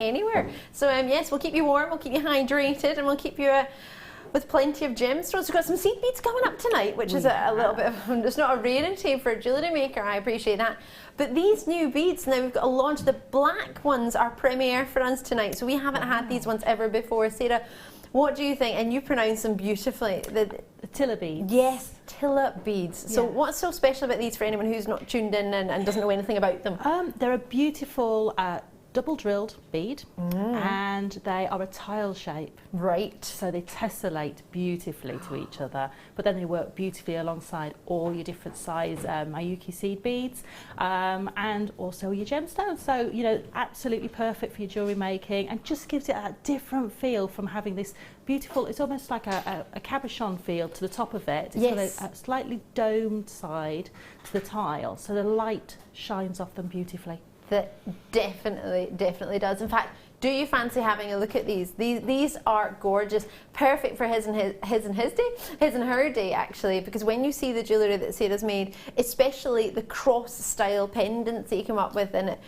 anywhere. So yes, we'll keep you warm, we'll keep you hydrated, and we'll keep you with plenty of gemstones. We've got some seed beads coming up tonight, which is a little bit of, it's not a rarity for a jewellery maker, I appreciate that. But these new beads, now we've got a launch, the black ones are premiere for us tonight, so we haven't had these ones ever before. Sarah, what do you think? And you pronounce them beautifully. The Tilla beads. Yes, Tilla beads. So what's so special about these for anyone who's not tuned in and doesn't know anything about them? They're a beautiful double drilled bead, and they are a tile shape. Right. So they tessellate beautifully to each other, but then they work beautifully alongside all your different size Miyuki seed beads, and also your gemstones. So, you know, absolutely perfect for your jewellery making, and just gives it a different feel from having this beautiful, it's almost like a cabochon feel to the top of it. It's got a slightly domed side to the tile, so the light shines off them beautifully. That definitely does. In fact, do you fancy having a look at these? These are gorgeous, perfect for his and her day actually, because when you see the jewellery that Sarah's made, especially the cross style pendants that you come up with in it,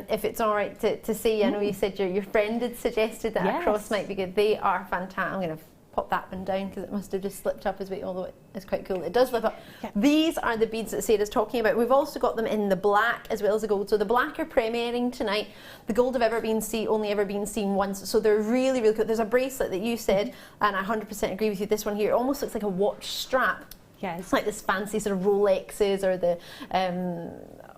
if it's all right to see, I know you said your friend had suggested that a cross might be good. They are fantastic. I'm going to pop that one down because it must have just slipped up as well, although it's quite cool. It does flip up. Yeah. These are the beads that Sarah's talking about. We've also got them in the black as well as the gold. So the black are premiering tonight. The gold have only ever been seen once. So they're really, really cool. There's a bracelet that you said, and I 100% agree with you. This one here almost looks like a watch strap. Yeah, it's like this fancy sort of Rolexes or the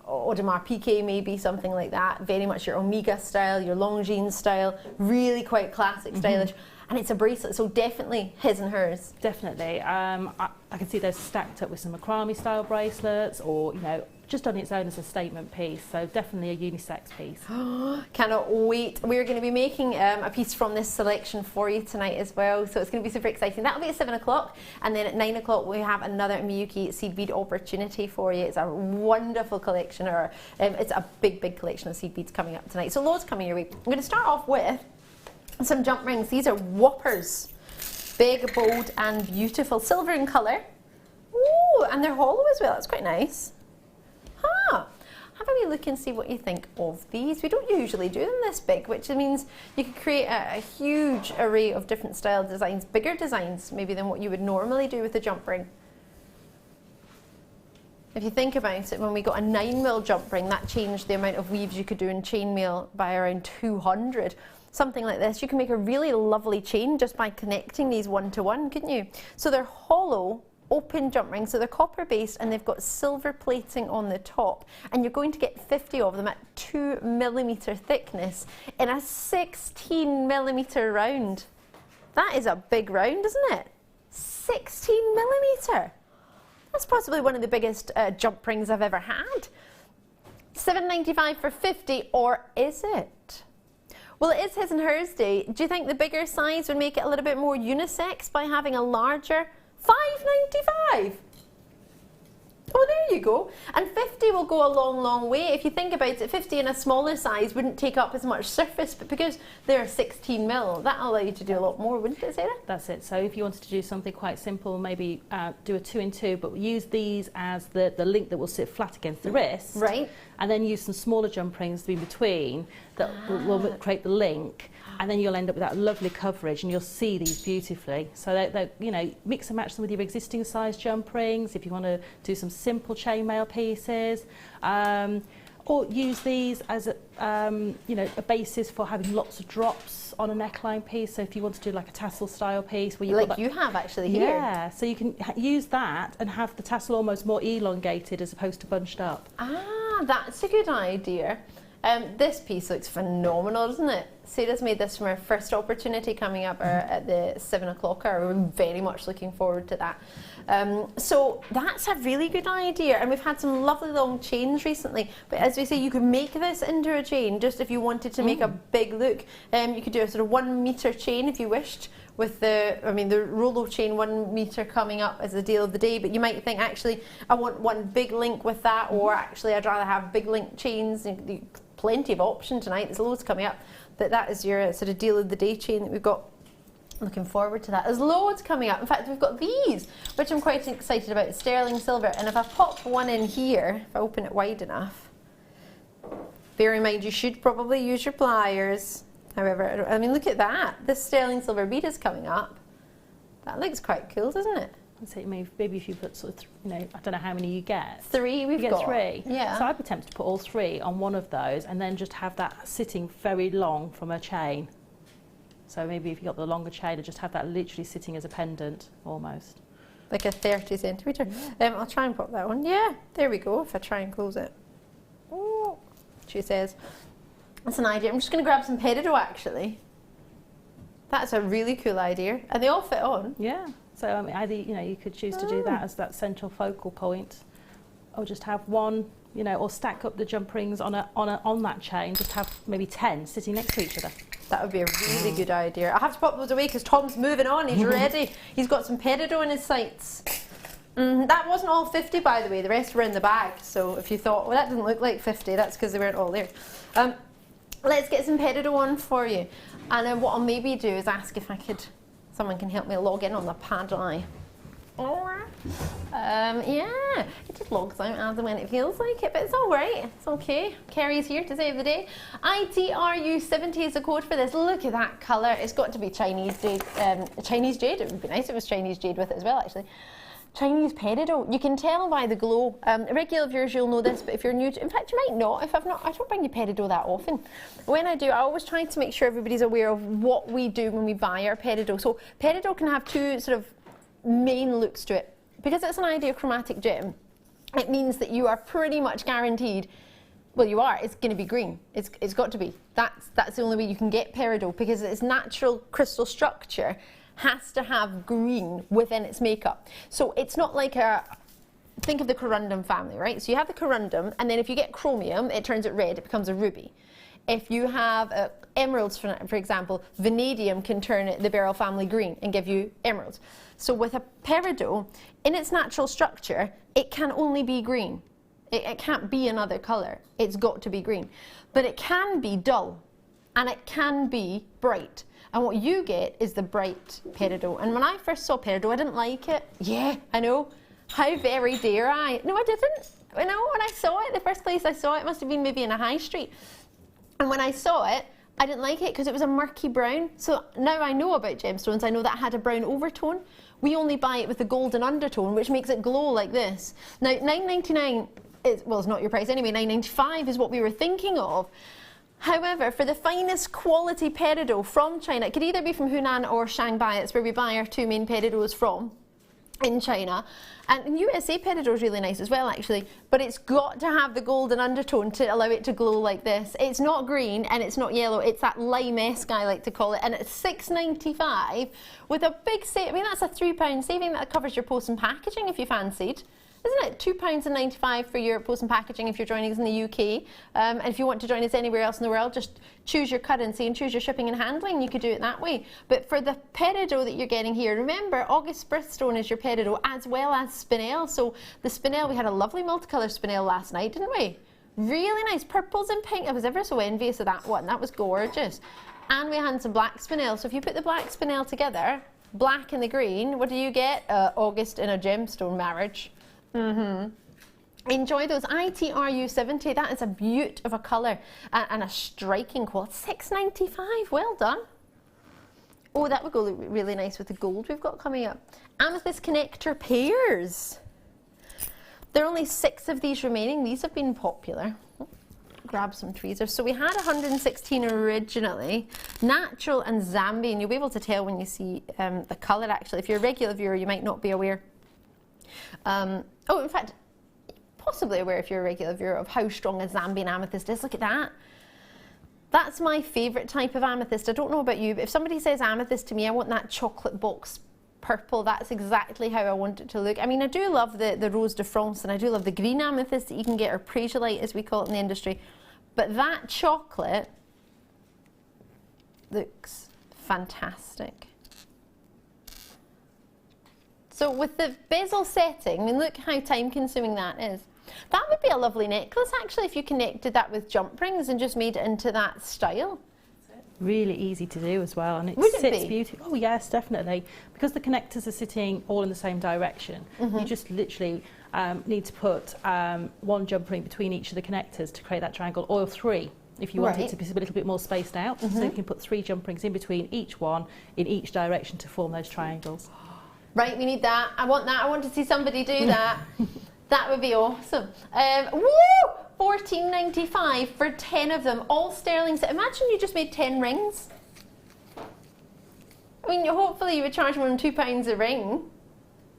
Audemars Piguet, maybe something like that. Very much your Omega style, your Longines style. Really quite classic, stylish. And it's a bracelet, so definitely his and hers. Definitely. I can see those stacked up with some macrame style bracelets, or, you know, just on its own as a statement piece. So definitely a unisex piece. Cannot wait. We're going to be making a piece from this selection for you tonight as well. So it's going to be super exciting. That'll be at 7 o'clock. And then at 9 o'clock we have another Miyuki seed bead opportunity for you. It's a wonderful collection, or it's a big collection of seed beads coming up tonight. So loads coming your way. I'm going to start off with some jump rings. These are whoppers. Big, bold and beautiful. Silver in colour. Ooh, and they're hollow as well. That's quite nice. Have a wee look and see what you think of these. We don't usually do them this big, which means you could create a huge array of different style designs, bigger designs maybe than what you would normally do with a jump ring. If you think about it, when we got a 9mm jump ring, that changed the amount of weaves you could do in chainmail by around 200. Something like this, you can make a really lovely chain just by connecting these one to one, couldn't you? So they're hollow, open jump rings, so they're copper based and they've got silver plating on the top, and you're going to get 50 of them at 2mm thickness in a 16mm round. That is a big round, isn't it? 16mm. That's possibly one of the biggest jump rings I've ever had. $7.95 for 50, or is it? Well, it is his and hers day. Do you think the bigger size would make it a little bit more unisex by having a larger? $5.95. Oh, there you go. And 50 will go a long way. If you think about it, 50 in a smaller size wouldn't take up as much surface, but because they're 16mm, that'll allow you to do a lot more, wouldn't it, Sarah? That's it. So if you wanted to do something quite simple, maybe do a 2 in 2, but use these as the link that will sit flat against the wrist. Right. And then use some smaller jump rings in between that will create the link. And then you'll end up with that lovely coverage, and you'll see these beautifully. So they you know, mix and match them with your existing size jump rings if you want to do some simple chainmail pieces, or use these as a you know, a basis for having lots of drops on a neckline piece. So if you want to do like a tassel style piece, where you you have actually here. Yeah, so you can use that and have the tassel almost more elongated as opposed to bunched up. Ah, that's a good idea. This piece looks phenomenal, doesn't it? Sarah's made this from her first opportunity coming up at the 7 o'clock hour. We're very much looking forward to that. So that's a really good idea, and we've had some lovely long chains recently, but as we say, you could make this into a chain just if you wanted to make a big look. You could do a sort of 1 metre chain if you wished, with the Rolo chain 1 metre coming up as the deal of the day, but you might think, actually I want one big link with that, or actually I'd rather have big link chains. Plenty of option tonight, there's loads coming up, but that is your sort of deal of the day chain that we've got. Looking forward to that. There's loads coming up. In fact, we've got these, which I'm quite excited about, sterling silver, and if I pop one in here, if I open it wide enough, bear in mind you should probably use your pliers However, I mean, look at that. This sterling silver bead is coming up. That looks quite cool, doesn't it? I'd say maybe if you put sort of, you know, I don't know how many you get. 3 we've got. You get 3. Yeah. So I'd be tempted to put all 3 on one of those and then just have that sitting very long from a chain. So maybe if you got the longer chain, just have that literally sitting as a pendant almost. Like a 30 centimetre. I'll try and pop that one. Yeah, there we go, if I try and close it. Oh, she says. That's an idea. I'm just going to grab some peridot actually. That's a really cool idea. And they all fit on. Yeah. So I mean, either, you know, you could choose to do that as that central focal point, or just have one, you know, or stack up the jump rings on that chain. Just have maybe 10 sitting next to each other. That would be a really good idea. I have to pop those away because Tom's moving on. He's ready. He's got some peridot in his sights. That wasn't all 50, by the way. The rest were in the bag. So if you thought, well, that doesn't look like 50, that's because they weren't all there. Let's get some peridot on for you. And then what I'll maybe do is ask if someone can help me log in on the Padai. Yeah, it just logs out as and when it feels like it, but it's all right. It's okay. Kerry's here to save the day. ITRU70 is the code for this. Look at that colour. It's got to be Chinese jade. Chinese jade. It would be nice if it was Chinese jade with it as well, actually. Chinese peridot. You can tell by the glow. Regular viewers, you'll know this, but if you're new to, in fact, you might not. If I've not, I don't bring you peridot that often. When I do, I always try to make sure everybody's aware of what we do when we buy our peridot. So peridot can have 2 sort of main looks to it. Because it's an ideochromatic gem, it means that you are pretty much guaranteed, well, you are, it's going to be green. It's got to be. That's the only way you can get peridot, because its natural crystal structure has to have green within its makeup. So it's not like think of the corundum family, right? So you have the corundum, and then if you get chromium, it turns it red, it becomes a ruby. If you have emeralds, for example, vanadium can turn the beryl family green and give you emeralds. So with a peridot, in its natural structure, it can only be green. It can't be another colour. It's got to be green. But it can be dull, and it can be bright. And what you get is the bright peridot. And when I first saw peridot, I didn't like it. Yeah, I know. How very dare I? No, I didn't. You know, when I saw it, the first place I saw it must have been maybe in a high street. And when I saw it, I didn't like it because it was a murky brown. So now I know about gemstones. I know that it had a brown overtone. We only buy it with a golden undertone, which makes it glow like this. Now, $9.99 is, well, it's not your price anyway. $9.95 is what we were thinking of. However, for the finest quality peridot from China, it could either be from Hunan or Shanghai. It's where we buy our 2 main peridots from in China. And USA peridot is really nice as well, actually, but it's got to have the golden undertone to allow it to glow like this. It's not green and it's not yellow, it's that lime-esque, I like to call it, and it's $6.95 with a big save. I mean, that's a £3 saving. That covers your post and packaging if you fancied. Isn't it £2.95 for your post and packaging if you're joining us in the UK? And if you want to join us anywhere else in the world, just choose your currency and choose your shipping and handling. You could do it that way. But for the peridot that you're getting here, remember, August birthstone is your peridot as well as spinel. So the spinel, we had a lovely multicolour spinel last night, didn't we? Really nice, purples and pink. I was ever so envious of that one. That was gorgeous. And we had some black spinel. So if you put the black spinel together, black and the green, what do you get? August in a gemstone marriage. Enjoy those. ITRU70, that is a beaut of a colour and a striking quality. $6.95, well done. Oh, that would go really nice with the gold we've got coming up. Amethyst connector pairs. There are only 6 of these remaining. These have been popular. Grab some tweezers. So we had 116 originally. Natural and Zambian. You'll be able to tell when you see the colour, actually. If you're a regular viewer, you might not be aware. In fact, possibly aware if you're a regular viewer of how strong a Zambian amethyst is. Look at that. That's my favourite type of amethyst. I don't know about you, but if somebody says amethyst to me, I want that chocolate box purple. That's exactly how I want it to look. I mean, I do love the Rose de France, and I do love the green amethyst that you can get, or Prasiolite as we call it in the industry. But that chocolate looks fantastic. So with the bezel setting, I mean, look how time consuming that is. That would be a lovely necklace, actually, if you connected that with jump rings and just made it into that style. Really easy to do as well, and it sits beautifully. Oh yes, definitely. Because the connectors are sitting all in the same direction, you just literally need to put 1 jump ring between each of the connectors to create that triangle, or 3. if you want it to be a little bit more spaced out. So you can put 3 jump rings in between each one in each direction to form those triangles. Right, we need that. I want that. I want to see somebody do that. That would be awesome. Woo! $14.95 for 10 of them, all sterling. So imagine you just made 10 rings. I mean, hopefully you would charge more than £2 a ring.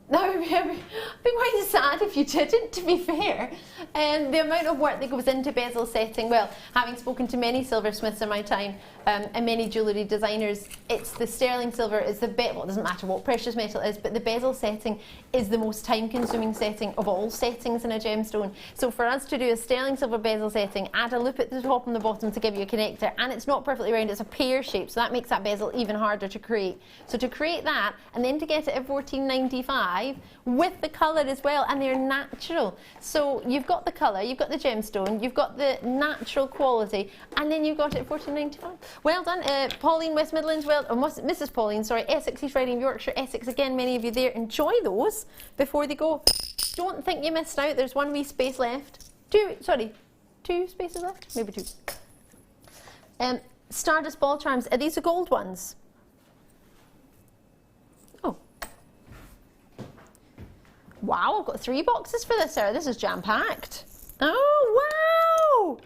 That would be quite sad if you didn't, to be fair. And the amount of work that goes into bezel setting, well, having spoken to many silversmiths in my time and many jewellery designers, it's the sterling silver, it's the well, it doesn't matter what precious metal it is, but the bezel setting is the most time-consuming setting of all settings in a gemstone. So for us to do a sterling silver bezel setting, add a loop at the top and the bottom to give you a connector, and it's not perfectly round, it's a pear shape, so that makes that bezel even harder to create. So to create that, and then to get it at $14.95, with the colour as well, and they're natural. So you've got the colour, you've got the gemstone, you've got the natural quality, and then you've got it at $14.95. Well done, Pauline, West Midlands, well, Mrs. Pauline, sorry, Essex, East Riding, Yorkshire, Essex, again, many of you there. Enjoy those before they go. Don't think you missed out, there's one wee space left. Two spaces left? Maybe 2. Stardust ball charms, are these the gold ones? Wow, I've got 3 boxes for this, Sarah. This is jam-packed. Oh, wow!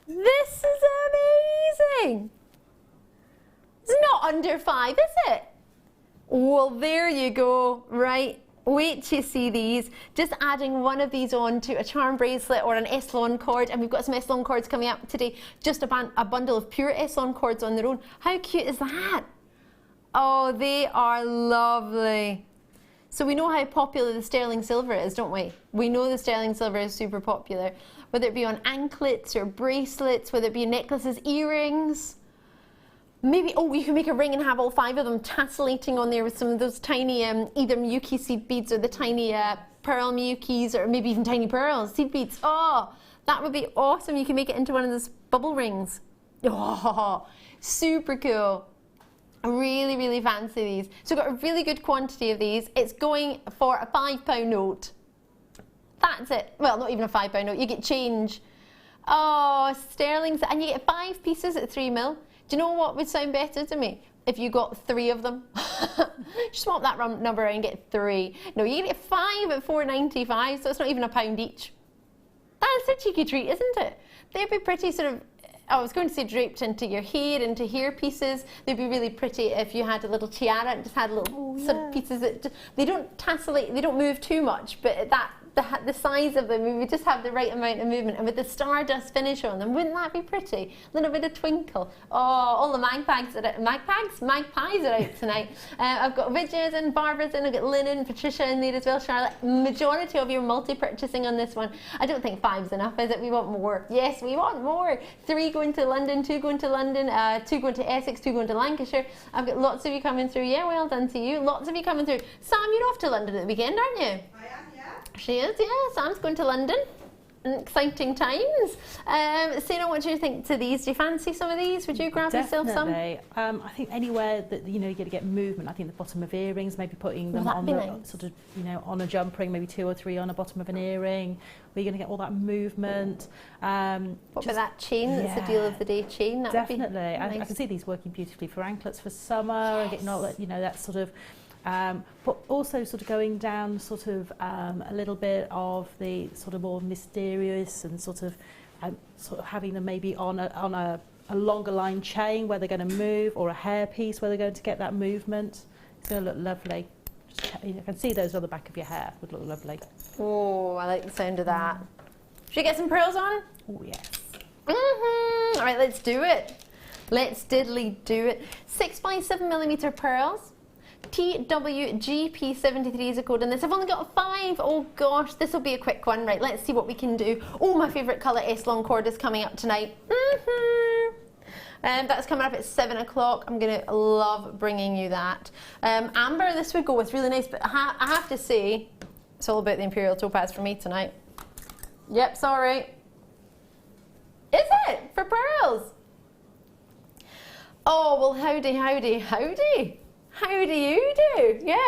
This is amazing! It's not under 5, is it? Well, there you go. Right, wait till you see these. Just adding one of these on to a charm bracelet or an Eslon cord, and we've got some Eslon cords coming up today. Just a bundle of pure Eslon cords on their own. How cute is that? Oh, they are lovely. So we know how popular the sterling silver is, don't we? We know the sterling silver is super popular. Whether it be on anklets or bracelets, whether it be necklaces, earrings. Maybe, oh, you can make a ring and have all 5 of them tassellating on there with some of those tiny either Miyuki seed beads or the tiny pearl Miyukis, or maybe even tiny pearls, seed beads. Oh, that would be awesome. You can make it into one of those bubble rings. Oh, super cool. I really, really fancy these. So we've got a really good quantity of these. It's going for a £5 note. That's it. Well, not even a £5 note. You get change. Oh, sterling. And you get 5 pieces at 3 mil. Do you know what would sound better to me? If you got 3 of them. Just swap that number around and get 3. No, you get 5 at £4.95, so it's not even £1 each. That's a cheeky treat, isn't it? They'd be pretty sort of, I was going to say draped into your hair, into hair pieces. They'd be really pretty if you had a little tiara and just had little sort of pieces that they don't tassellate, they don't move too much, but the size of them, we would just have the right amount of movement, and with the stardust finish on them, wouldn't that be pretty? A little bit of twinkle. Oh, all the magpies are out tonight. I've got Vidya's in, Barbara's in, I've got Lynn, Patricia in there as well, Charlotte. Majority of you are multi-purchasing on this one. I don't think 5's enough, is it? We want more. Yes, we want more. 3 going to London, 2 going to London, 2 going to Essex, 2 going to Lancashire. I've got lots of you coming through. Yeah, well done to you. Lots of you coming through. Sam, you're off to London at the weekend, aren't you? I am, yeah. She is, yeah. Sam's going to London. Exciting times. Sarah, what do you think to these? Do you fancy some of these? Would you grab yourself some? I think anywhere that you're going to get movement. I think the bottom of earrings, maybe putting them on the nice. Sort of on a jump ring, maybe 2 or 3 on the bottom of an earring. Where you're going to get all that movement. What about that chain? That's the deal of the day chain. That definitely. Would be nice. I can see these working beautifully for anklets for summer. And getting all that, that sort of. But also sort of going down sort of a little bit of the sort of more mysterious and sort of having them maybe on a longer line chain where they're going to move, or a hair piece where they're going to get that movement. It's going to look lovely. Just, I can see those on the back of your hair. Would look lovely. Oh, I like the sound of that. Should we get some pearls on? Oh yes. All right, let's do it. Let's diddly do it. 6x7mm pearls. TWGP73 is a code in this. I've only got 5. Oh gosh, this will be a quick one. Right, let's see what we can do. Oh, my favourite colour Eslon cord is coming up tonight. That's coming up at 7 o'clock. I'm going to love bringing you that. Amber, this would go with really nice, but I have to say, it's all about the Imperial Topaz for me tonight. Yep, sorry. Is it? For pearls? Oh, well, howdy, howdy, howdy. How do you do? Yeah.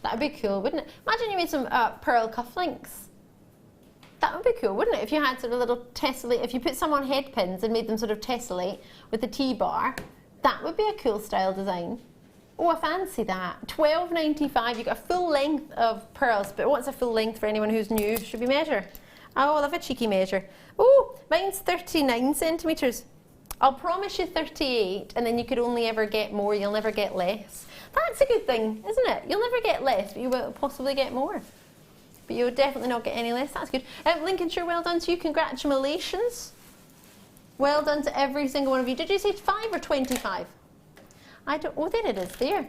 That'd be cool, wouldn't it? Imagine you made some pearl cufflinks. That would be cool, wouldn't it? If you had sort of little tessellate, if you put some on head pins and made them sort of tessellate with the T-bar, that would be a cool style design. Oh, I fancy that. $12.95. You got a full length of pearls, but what's a full length for anyone who's new? Should we measure? Oh, I love a cheeky measure. Oh, mine's 39 centimetres. I'll promise you 38, and then you could only ever get more. You'll never get less. That's a good thing, isn't it? You'll never get less, but you will possibly get more. But you'll definitely not get any less. That's good. Lincolnshire, well done to you. Congratulations. Well done to every single one of you. Did you say 5 or 25? I don't. Oh, there it is. There.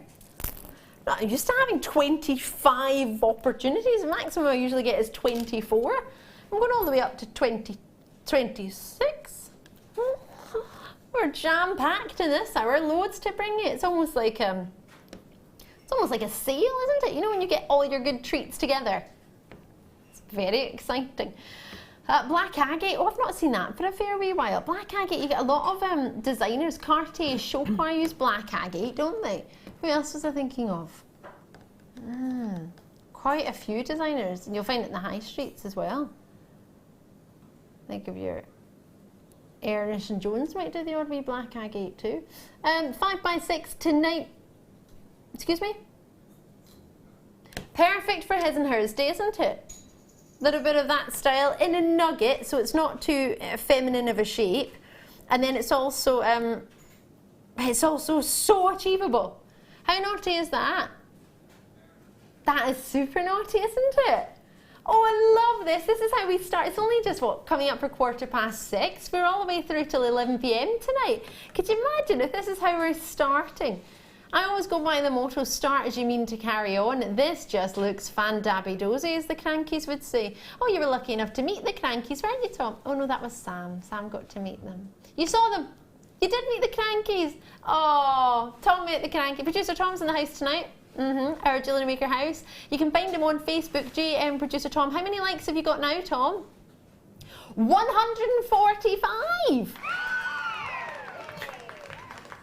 Not used to having 25 opportunities. The maximum I usually get is 24. I'm going all the way up to 26. We're jam-packed in this hour. Loads to bring you. It's almost like a sale, isn't it? You know, when you get all your good treats together. Very exciting. Black agate. Oh, I've not seen that for a fair wee while. Black agate, you get a lot of designers. Cartier, Chopin use black agate, don't they? Who else was I thinking of? Quite a few designers, and you'll find it in the high streets as well. Think of your Ernest and Jones might do the odd wee black agate too. 5x6 tonight. Excuse me? Perfect for his and hers day, isn't it? Little bit of that style in a nugget, so it's not too feminine of a shape, and then it's also so achievable. How naughty is that? That is super naughty, isn't it? Oh, I love this. This is how we start. It's only just coming up for 6:15. We're all the way through till 11 p.m. tonight. Could you imagine if this is how we're starting? I always go by the motto, start as you mean to carry on. This just looks fan-dabby-dozy, as the Crankies would say. Oh, you were lucky enough to meet the Crankies, weren't you, Tom? Oh, no, that was Sam. Sam got to meet them. You saw them. You did meet the Crankies. Oh, Tom met the Crankies. Producer Tom's in the house tonight. Our Jewellery Maker house. You can find him on Facebook, JM Producer Tom. How many likes have you got now, Tom? 145.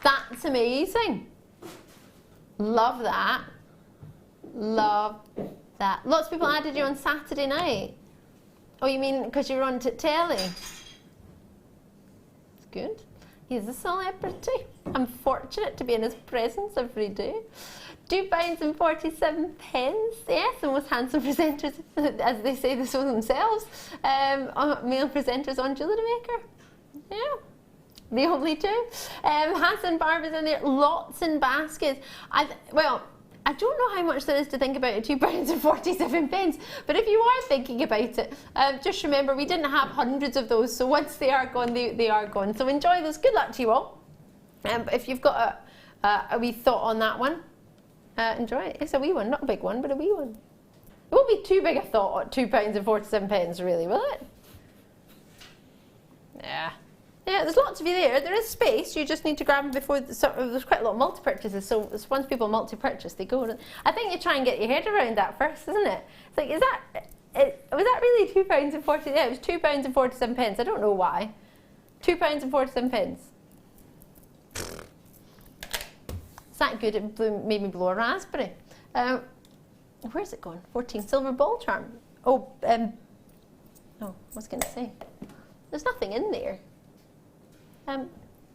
That's amazing. Love that. Love that. Lots of people added you on Saturday night. Oh, you mean because you were on telly? It's good. He's a celebrity. I'm fortunate to be in his presence every day. £2.47. Yes, the most handsome presenters, as they say this themselves, male presenters on Jewellery Maker. Yeah. The only two. Hassan Barber's in there. Lots in baskets. I don't know how much there is to think about at £2.47, but if you are thinking about it, just remember we didn't have hundreds of those, so once they are gone, they are gone. So enjoy those. Good luck to you all. If you've got a wee thought on that one, enjoy it. It's a wee one, not a big one, but a wee one. It won't be too big a thought at £2.47, really, will it? Yeah. Yeah, there's lots of you there. There is space. You just need to grab them before. There's quite a lot of multi-purchases. So once people multi-purchase, they go. I think you try and get your head around that first, isn't it? It's like, was that really £2.40? Yeah, it was £2.47. I don't know why. £2.47. It's that good. It made me blow a raspberry. Where's it gone? 14 silver ball charm. Oh, I was going to say. There's nothing in there.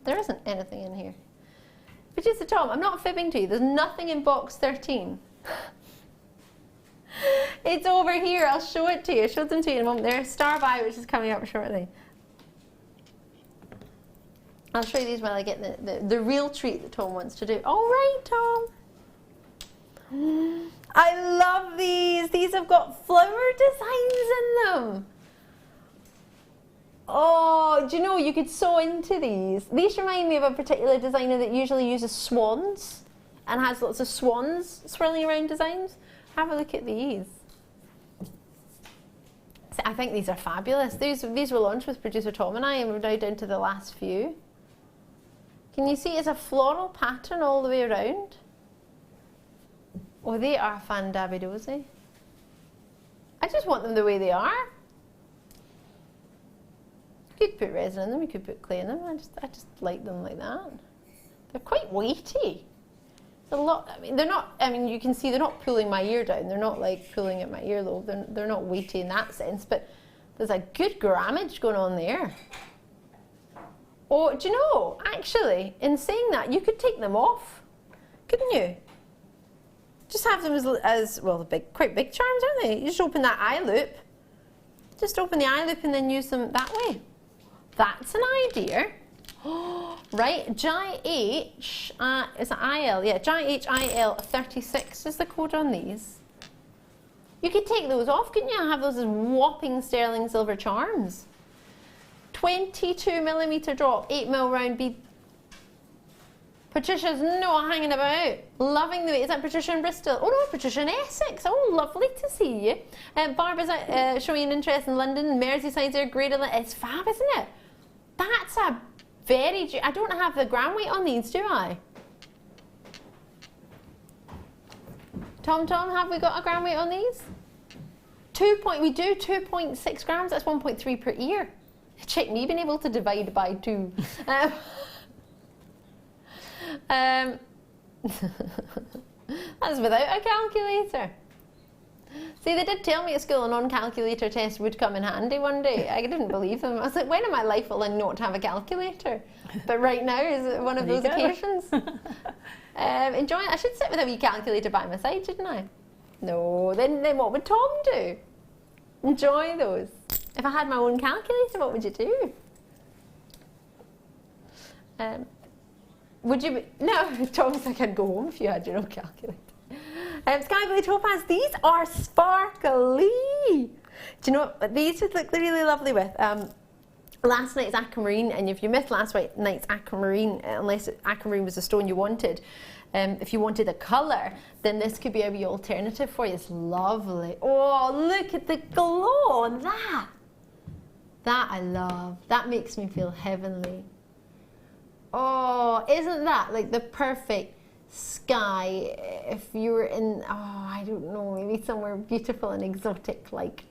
There isn't anything in here. But just Tom, I'm not fibbing to you. There's nothing in box 13. It's over here. I'll show it to you. Show them to you in a moment. There's Star By, which is coming up shortly. I'll show you these while I get the real treat that Tom wants to do. All right, Tom. I love these. These have got flower designs in them. Oh, do you know, you could sew into these. These remind me of a particular designer that usually uses swans and has lots of swans swirling around designs. Have a look at these. I think these are fabulous. These were launched with producer Tom and I, and we're now down to the last few. Can you see it's a floral pattern all the way around? Oh, they are fan-dabby-dozy. I just want them the way they are. You could put resin in them, you could put clay in them. I just like them like that. They're quite weighty. It's a lot. I mean, they're not. I mean, you can see they're not pulling my ear down. They're not like pulling at my earlobe. They're not weighty in that sense. But There's a good grammage going on there. Or, do you know, actually, in saying that, you could take them off, couldn't you? Just have them as well, quite big charms, aren't they? You just open that eye loop. Just open the eye loop and then use them that way. That's an idea. Right, JH, is it IL? Yeah, JHIL 36 is the code on these. You could take those off, couldn't you? Have those as whopping sterling silver charms. 22mm drop, 8mm round bead. Patricia's not hanging about. Loving the way. Is that Patricia in Bristol? Oh no, Patricia in Essex. Oh, lovely to see you. Barbara's showing an interest in London. Merseyside's there. Great. It's fab, isn't it? That's a very... I don't have the gram weight on these, do I? Tom, have we got a gram weight on these? We do 2.6 grams. That's 1.3 per ear. Check me being able to divide by 2. That's without a calculator. See, they did tell me at school a non-calculator test would come in handy one day. I didn't believe them. I was like, when in my life will I not have a calculator? But right now is one of those occasions. Enjoy it. I should sit with a wee calculator by my side, shouldn't I? No, then what would Tom do? Enjoy those. If I had my own calculator, what would you do? Would you? No, Tom's like, I'd go home if you had your own calculator. Sky Blue Topaz, these are sparkly. Do you know what? These would look really lovely with last night's aquamarine, and if you missed last night's aquamarine, unless aquamarine was the stone you wanted, if you wanted a colour, then this could be a wee alternative for you. It's lovely. Oh, look at the glow on that. That I love. That makes me feel heavenly. Oh, isn't that like the perfect sky if you were in, I don't know, maybe somewhere beautiful and exotic like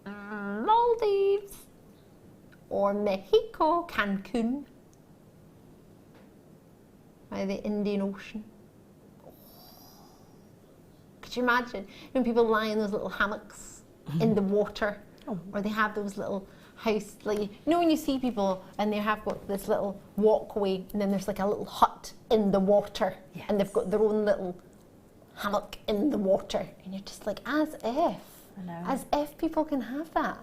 Maldives or Mexico, Cancun, by the Indian Ocean. Could you imagine when people lie in those little hammocks in the water, or they have those little house, like, you know when you see people and they have got this little walkway and then there's like a little hut in the water, yes, and they've got their own little hammock in the water, and you're just like, as if people can have that.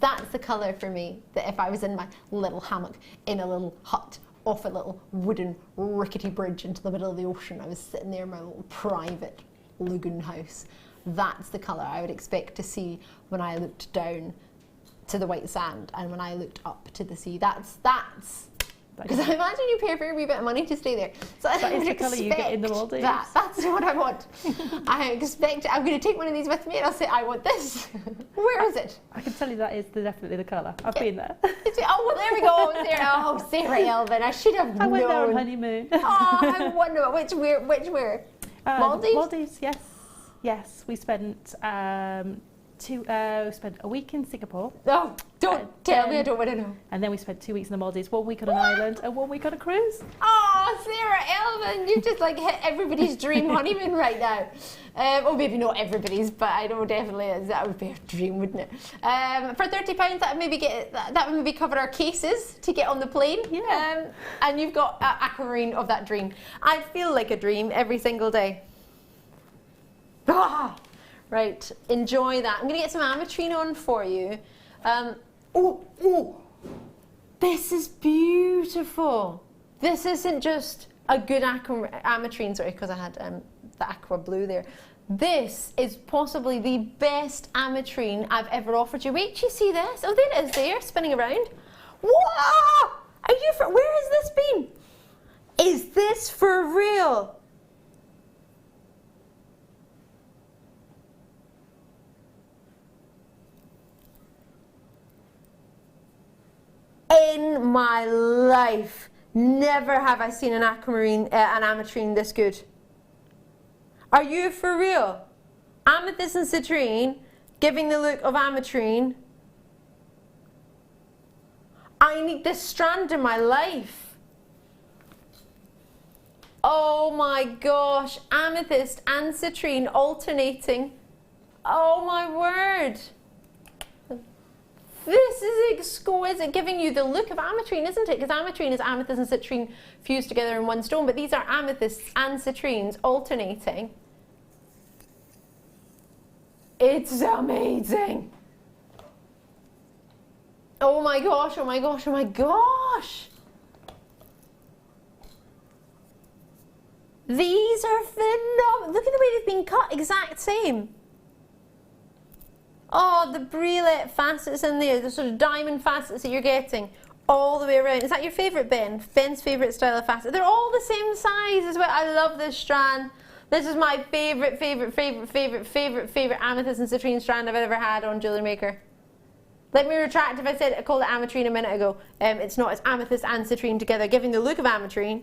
That's the colour for me, that if I was in my little hammock in a little hut off a little wooden rickety bridge into the middle of the ocean, I was sitting there in my little private lagoon house. That's the colour I would expect to see when I looked down to the white sand and when I looked up to the sea. That's because I imagine you pay a fair wee bit of money to stay there. So that is the colour you get in the Maldives. That's what I want. I'm going to take one of these with me and I'll say, I want this. Where is it? I can tell you that is definitely the colour. I've been there. Oh, well, there we go. Oh, Sarah Elvin, I should have known. I went there on honeymoon. Oh, I wonder which where? Maldives? Maldives, yes. Yes, we spent we spent a week in Singapore. Oh, don't tell me, I don't want to know. And then we spent 2 weeks in the Maldives, 1 week on an island and 1 week on a cruise. Oh, Sarah Elvin, you've just like hit everybody's dream honeymoon right now. Well, maybe not everybody's, but I know definitely that would be a dream, wouldn't it? For £30, that would maybe cover our cases to get on the plane. Yeah. And you've got an aquamarine of that dream. I feel like a dream every single day. Ah! Right, enjoy that. I'm going to get some ametrine on for you. This is beautiful. This isn't just a good ametrine, sorry, because I had the aqua blue there. This is possibly the best ametrine I've ever offered you. Wait, do you see this? Oh, there it is there, spinning around. Whoa! Where has this been? Is this for real? In my life, never have I seen an ametrine this good. Are you for real? Amethyst and citrine, giving the look of ametrine. I need this strand in my life. Oh my gosh, amethyst and citrine alternating. Oh my word. This is exquisite, giving you the look of ametrine, isn't it? Because ametrine is amethyst and citrine fused together in one stone, but these are amethysts and citrines alternating. It's amazing. Oh my gosh, oh my gosh, oh my gosh. These are phenomenal. Look at the way they've been cut, exact same. Oh, the brilliant facets in there, the sort of diamond facets that you're getting all the way around. Is that your favourite, Ben? Ben's favourite style of facet. They're all the same size as well. I love this strand. This is my favourite amethyst and citrine strand I've ever had on Jewellery Maker. Let me retract if I called it ametrine a minute ago. It's not, it's amethyst and citrine together, giving the look of ametrine.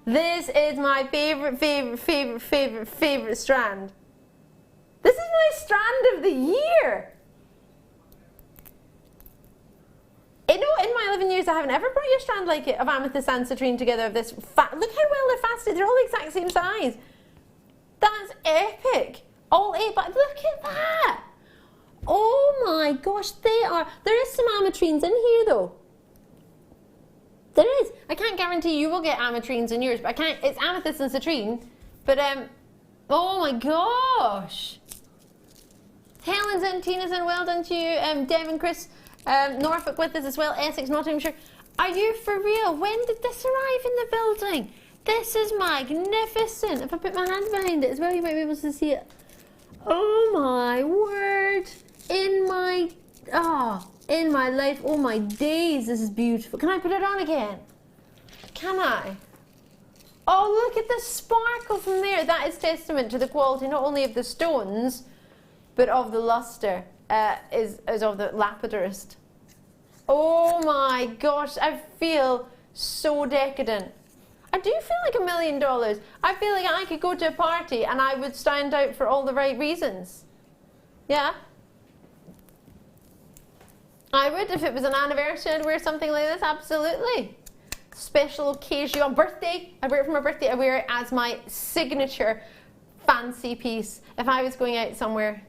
This is my favorite strand. This is my strand of the year. You know, in my 11 years, I haven't ever brought you a strand like it of amethyst and citrine together of this fat. Look how well they're faceted. They're all the exact same size. That's epic. All 8, but look at that. Oh my gosh, they are. There is some ametrines in here though. There is. I can't guarantee you will get ametrines in yours, but I can't. It's amethyst and citrine. But oh my gosh. Helen's in, Tina's in. Well done to you, Devon, Chris, Norfolk with us as well. Essex, Nottinghamshire. Are you for real? When did this arrive in the building? This is magnificent. If I put my hand behind it as well, you might be able to see it. Oh my word! In my life, oh my days, this is beautiful. Can I put it on again? Can I? Oh, look at the sparkle from there. That is testament to the quality not only of the stones, but of the luster, is of the lapidarist. Oh my gosh, I feel so decadent. I do feel like $1 million. I feel like I could go to a party and I would stand out for all the right reasons. Yeah? I would, if it was an anniversary, I'd wear something like this, absolutely. Special occasion, on birthday, I wear it for my birthday, I wear it as my signature fancy piece. If I was going out somewhere,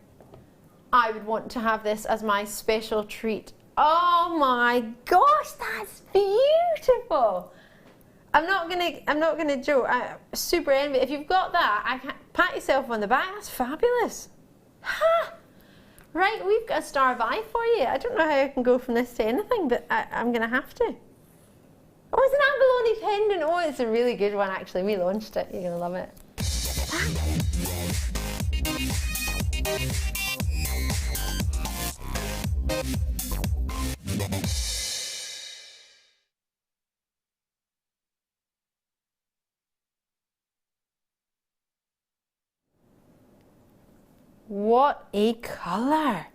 I would want to have this as my special treat. Oh my gosh, that's beautiful. I'm not gonna joke, I'm super envious. If you've got that, I can pat yourself on the back, that's fabulous. Ha! Right, we've got a star of eye for you. I don't know how I can go from this to anything, but I'm going to have to. Oh, it's an abalone pendant. Oh, it's a really good one, actually. We launched it. You're going to love it. What a colour.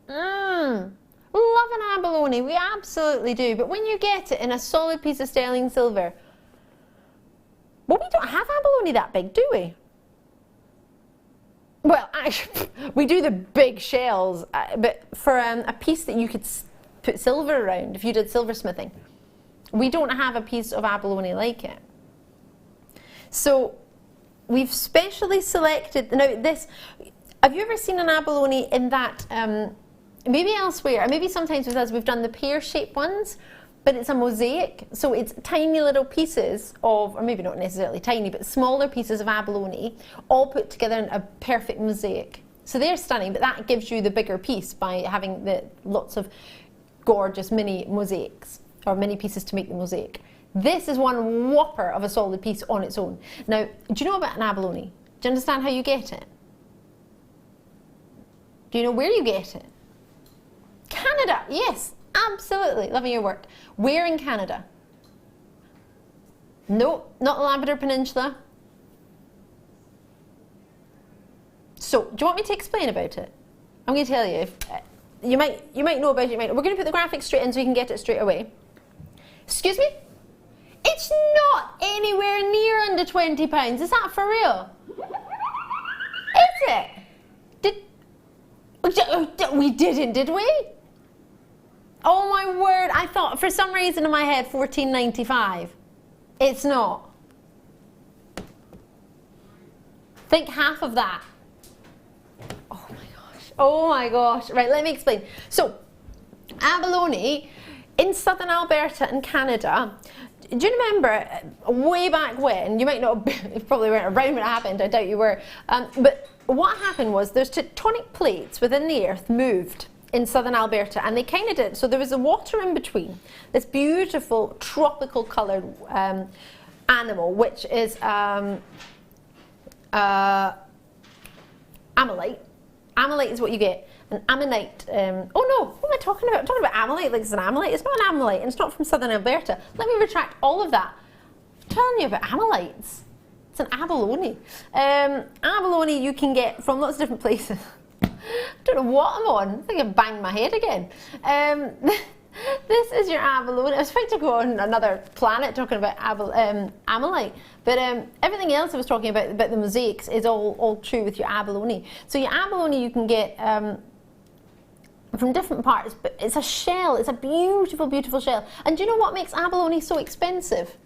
Love an abalone, we absolutely do. But when you get it in a solid piece of sterling silver, well, we don't have abalone that big, do we? Well, actually, we do the big shells, but for a piece that you could put silver around, if you did silversmithing, we don't have a piece of abalone like it. So we've specially selected, now this, have you ever seen an abalone in that, maybe elsewhere, or maybe sometimes with us we've done the pear-shaped ones, but it's a mosaic, so it's tiny little pieces of, or maybe not necessarily tiny, but smaller pieces of abalone, all put together in a perfect mosaic. So they're stunning, but that gives you the bigger piece by having the lots of gorgeous mini mosaics, or mini pieces to make the mosaic. This is one whopper of a solid piece on its own. Now, do you know about an abalone? Do you understand how you get it? Do you know where you get it? Canada, yes, absolutely. Loving your work. Where in Canada? No, not the Labrador Peninsula. So, do you want me to explain about it? I'm going to tell you. If, you might know about it. We're going to put the graphics straight in so you can get it straight away. Excuse me? It's not anywhere near under £20. Is that for real? Is it? We didn't, did we? Oh my word! I thought for some reason in my head £14.95. It's not. Think half of that. Oh my gosh. Oh my gosh. Right, let me explain. So, abalone in southern Alberta and Canada. Do you remember way back when, you might not have, you probably weren't around when it happened, I doubt you were, but what happened was there's tectonic plates within the earth moved in southern Alberta, and they kind of did, so there was a water in between, this beautiful tropical coloured animal, which is ammonite. Ammonite is what you get. An ammonite, oh no, what am I talking about? I'm talking about ammonite like it's an ammonite. It's not an ammonite, and it's not from southern Alberta. Let me retract all of that. I'm telling you about ammonites. It's an abalone. Abalone you can get from lots of different places. I don't know what I'm on. I think I banged my head again. This is your abalone. I was trying to go on another planet talking about ammonite, but everything else I was talking about the mosaics is all true with your abalone. So your abalone you can get from different parts, but it's a shell. It's a beautiful, beautiful shell. And do you know what makes abalone so expensive?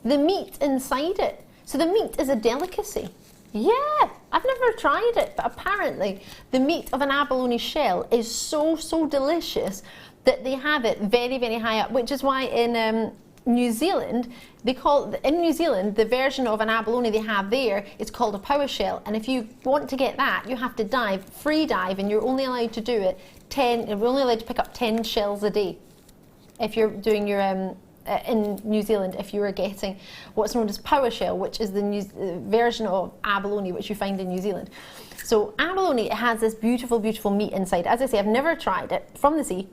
The meat inside it. So the meat is a delicacy. Yeah, I've never tried it, but apparently the meat of an abalone shell is so, so delicious that they have it very, very high up, which is why in New Zealand, in New Zealand, the version of an abalone they have there is called a power shell. And if you want to get that, you have to dive, free dive, and you're only allowed to do it you're only allowed to pick up 10 shells a day. If you're doing your, in New Zealand, if you were getting what's known as power shell, which is the version of abalone which you find in New Zealand. So abalone, it has this beautiful, beautiful meat inside. As I say, I've never tried it from the sea.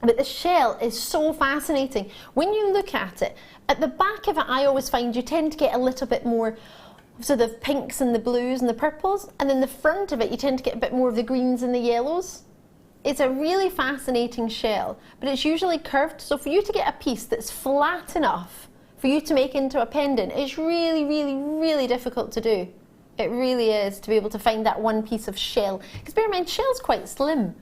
But the shell is so fascinating. When you look at it, at the back of it, I always find you tend to get a little bit more sort of pinks and the blues and the purples, and then the front of it, you tend to get a bit more of the greens and the yellows. It's a really fascinating shell, but it's usually curved. So for you to get a piece that's flat enough for you to make into a pendant, it's really, really, really difficult to do. It really is, to be able to find that one piece of shell. Because bear in mind, shell's quite slim.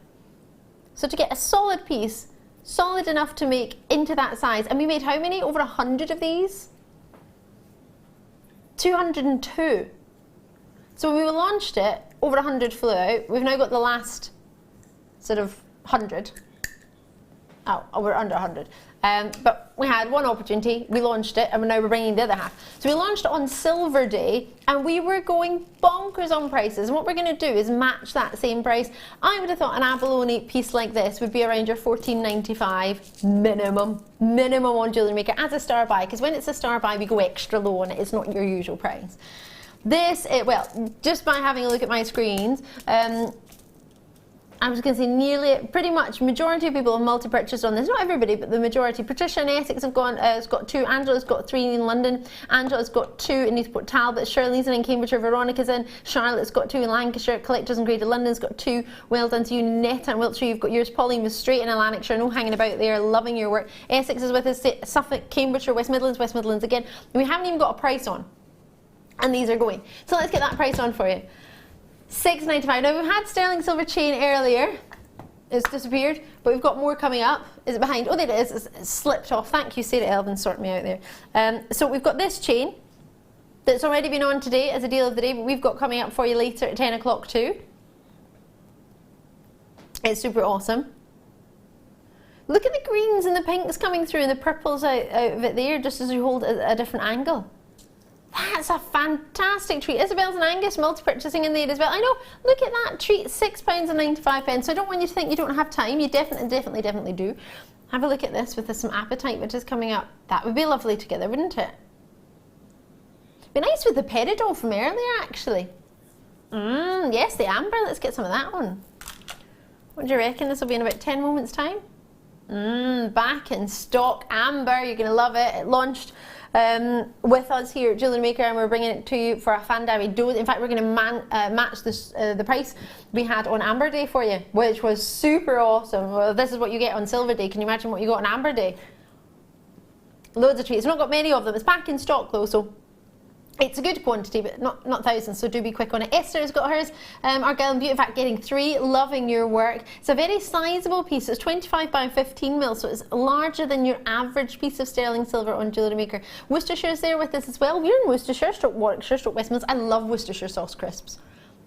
So to get a solid piece, solid enough to make into that size, and we made how many? Over 100 of these? 202. So when we launched it, over 100 flew out. We've now got the last sort of 100. Oh, we're under 100. But we had one opportunity, we launched it, and now we're bringing the other half. So we launched it on Silver Day, and we were going bonkers on prices. And what we're going to do is match that same price. I would have thought an abalone piece like this would be around your $14.95 minimum on Jewellery Maker as a star buy, because when it's a star buy, we go extra low on it. It's not your usual price. This, well, just by having a look at my screens, I was going to say pretty much majority of people have multi-purchased on this. Not everybody, but the majority. Patricia in Essex have has got 2. Angela's got 3 in London. Angela's got 2 in Newport Talbot. Shirley's in Cambridgeshire. Veronica's in. Charlotte's got 2 in Lancashire. Collectors in Greater London's got 2. Well done to you. Netta in Wiltshire, you've got yours. Pauline was straight in Lanarkshire. No hanging about there. Loving your work. Essex is with us. Suffolk, Cambridgeshire, West Midlands again. And we haven't even got a price on. And these are going. So let's get that price on for you. $6.95. Now we've had sterling silver chain earlier. It's disappeared, but we've got more coming up. Is it behind? Oh, there it is. It's slipped off. Thank you, Sarah Elvin, sorting me out there. So we've got this chain that's already been on today as a deal of the day, but we've got coming up for you later at 10 o'clock too. It's super awesome. Look at the greens and the pinks coming through and the purples out of it there, just as you hold a different angle. That's a fantastic treat. Isabel's and Angus multi-purchasing in there as well. I know, look at that treat, £6.95. So I don't want you to think you don't have time. You definitely do. Have a look at this with some apatite, which is coming up. That would be lovely together, wouldn't it? Be nice with the peridot from earlier, actually. Yes, the amber. Let's get some of that one. What do you reckon? This will be in about 10 moments' time. Back in stock. Amber, you're going to love it. It launched with us here at Jewellery Maker, and we're bringing it to you for a Fan Diary dose. In fact, we're going to match the price we had on Amber Day for you, which was super awesome. Well, this is what you get on Silver Day. Can you imagine what you got on Amber Day? Loads of treats. We've not got many of them. It's back in stock though, so It's a good quantity, but not thousands, so do be quick on it. Esther's got hers. Our girl in Beauty, in fact, getting 3, loving your work. It's a very sizable piece. It's 25 by 15 mil, so it's larger than your average piece of sterling silver on Jewellery Maker. Worcestershire's there with us as well. We're in Worcestershire, Warwickshire, West Midlands. I love Worcestershire sauce crisps.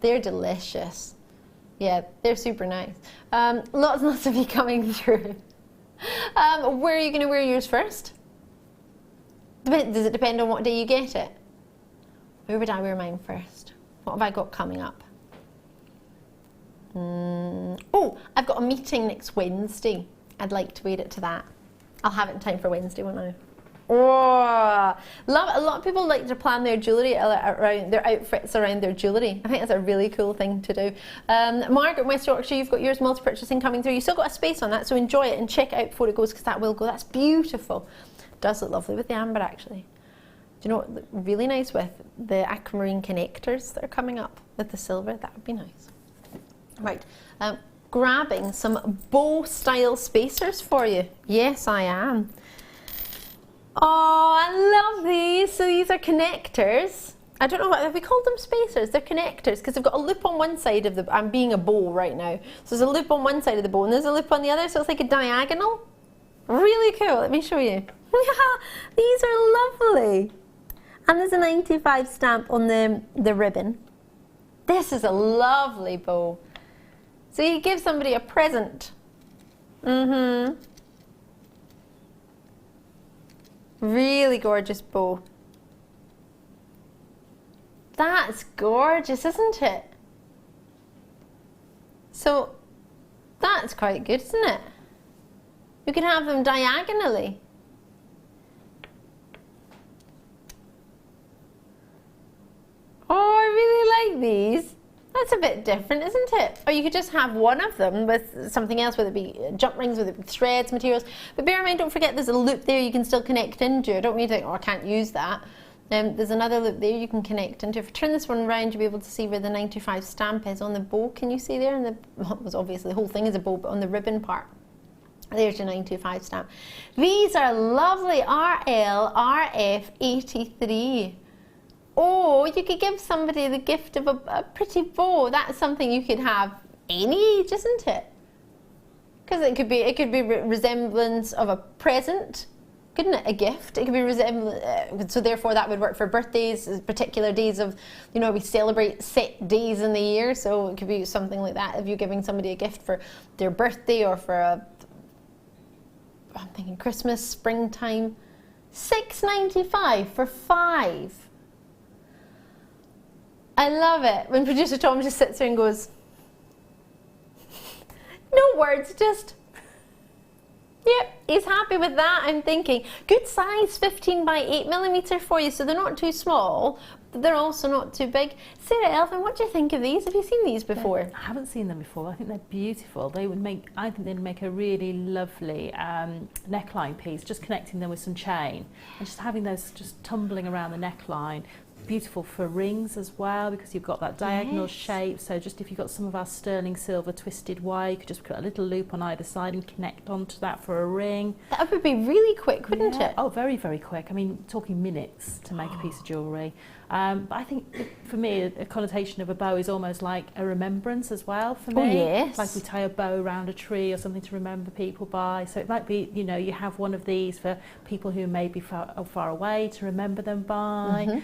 They're delicious. Yeah, they're super nice. Lots and lots of you coming through. Where are you going to wear yours first? Does it depend on what day you get it? Where would I wear mine first? What have I got coming up? Oh, I've got a meeting next Wednesday. I'd like to wear it to that. I'll have it in time for Wednesday, won't I? Oh, love it. A lot of people like to plan their jewellery around their outfits around their jewellery. I think that's a really cool thing to do. Margaret, West Yorkshire, you've got yours multi-purchasing coming through. You've still got a space on that, so enjoy it and check it out before it goes, because that will go. That's beautiful. It does look lovely with the amber, actually. Do you know what really nice with the aquamarine connectors that are coming up with the silver? That would be nice. Right, grabbing some bow style spacers for you. Yes, I am. Oh, I love these. So these are connectors. I don't know, have we called them spacers? They're connectors because they've got a loop on one side of the, I'm being a bow right now. So there's a loop on one side of the bow and there's a loop on the other, so it's like a diagonal. Really cool, let me show you. These are lovely. And there's a 95 stamp on the ribbon. This is a lovely bow. So you give somebody a present. Really gorgeous bow. That's gorgeous, isn't it? So that's quite good, isn't it? You can have them diagonally. Oh, I really like these. That's a bit different, isn't it? Or you could just have one of them with something else, whether it be jump rings, whether it be threads, materials. But bear in mind, don't forget there's a loop there you can still connect into. I don't mean to think, oh, I can't use that. There's another loop there you can connect into. If I turn this one around, you'll be able to see where the 95 stamp is on the bow. Can you see there? And well, it was obviously the whole thing is a bow, but on the ribbon part. There's your 925 stamp. These are lovely RL RF 83. Oh, you could give somebody the gift of a pretty bow. That's something you could have any age, isn't it? Because it could be resemblance of a present, couldn't it? A gift. It could be resemblance. So therefore, that would work for birthdays, particular days of, you know, we celebrate set days in the year. So it could be something like that. If you're giving somebody a gift for their birthday or for I'm thinking Christmas, springtime, $6.95 for 5. I love it when producer Tom just sits there and goes, no words, just, yep, he's happy with that. I'm thinking, good size, 15 by 8mm for you, so they're not too small, but they're also not too big. Sarah Elvin, what do you think of these? Have you seen these before? I haven't seen them before. I think they're beautiful. They would make, I think they'd make a really lovely neckline piece, just connecting them with some chain and just having those just tumbling around the neckline. Beautiful for rings as well, because you've got that diagonal shape. So just if you've got some of our sterling silver twisted wire, you could just put a little loop on either side and connect onto that for a ring. That would be really quick, wouldn't it? Oh, very, very quick. I mean, talking minutes to make a piece of jewellery. But I think for me, a connotation of a bow is almost like a remembrance as well for me. Oh, yes. Like we tie a bow around a tree or something to remember people by. So it might be, you know, you have one of these for people who may be far away to remember them by.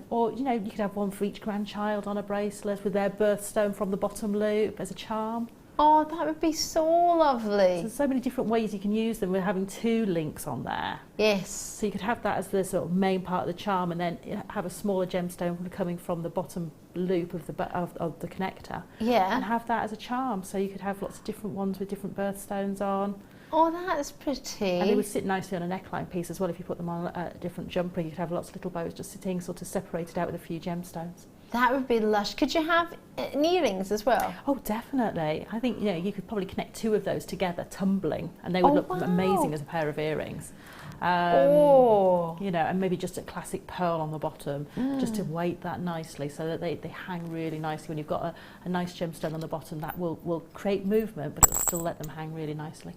Or, you know, you could have one for each grandchild on a bracelet with their birthstone from the bottom loop as a charm. Oh, that would be so lovely. So there's so many different ways you can use them with having 2 links on there. Yes. So you could have that as the sort of main part of the charm and then have a smaller gemstone coming from the bottom loop of the connector. Yeah. And have that as a charm. So you could have lots of different ones with different birthstones on. Oh, that's pretty. And they would sit nicely on a neckline piece as well. If you put them on a different jump ring, you could have lots of little bows just sitting sort of separated out with a few gemstones. That would be lush. Could you have earrings as well? Oh, definitely. I think, you know, you could probably connect 2 of those together, tumbling, and they would look amazing as a pair of earrings. You know, and maybe just a classic pearl on the bottom, just to weight that nicely so that they hang really nicely. When you've got a nice gemstone on the bottom, that will create movement, but it'll still let them hang really nicely.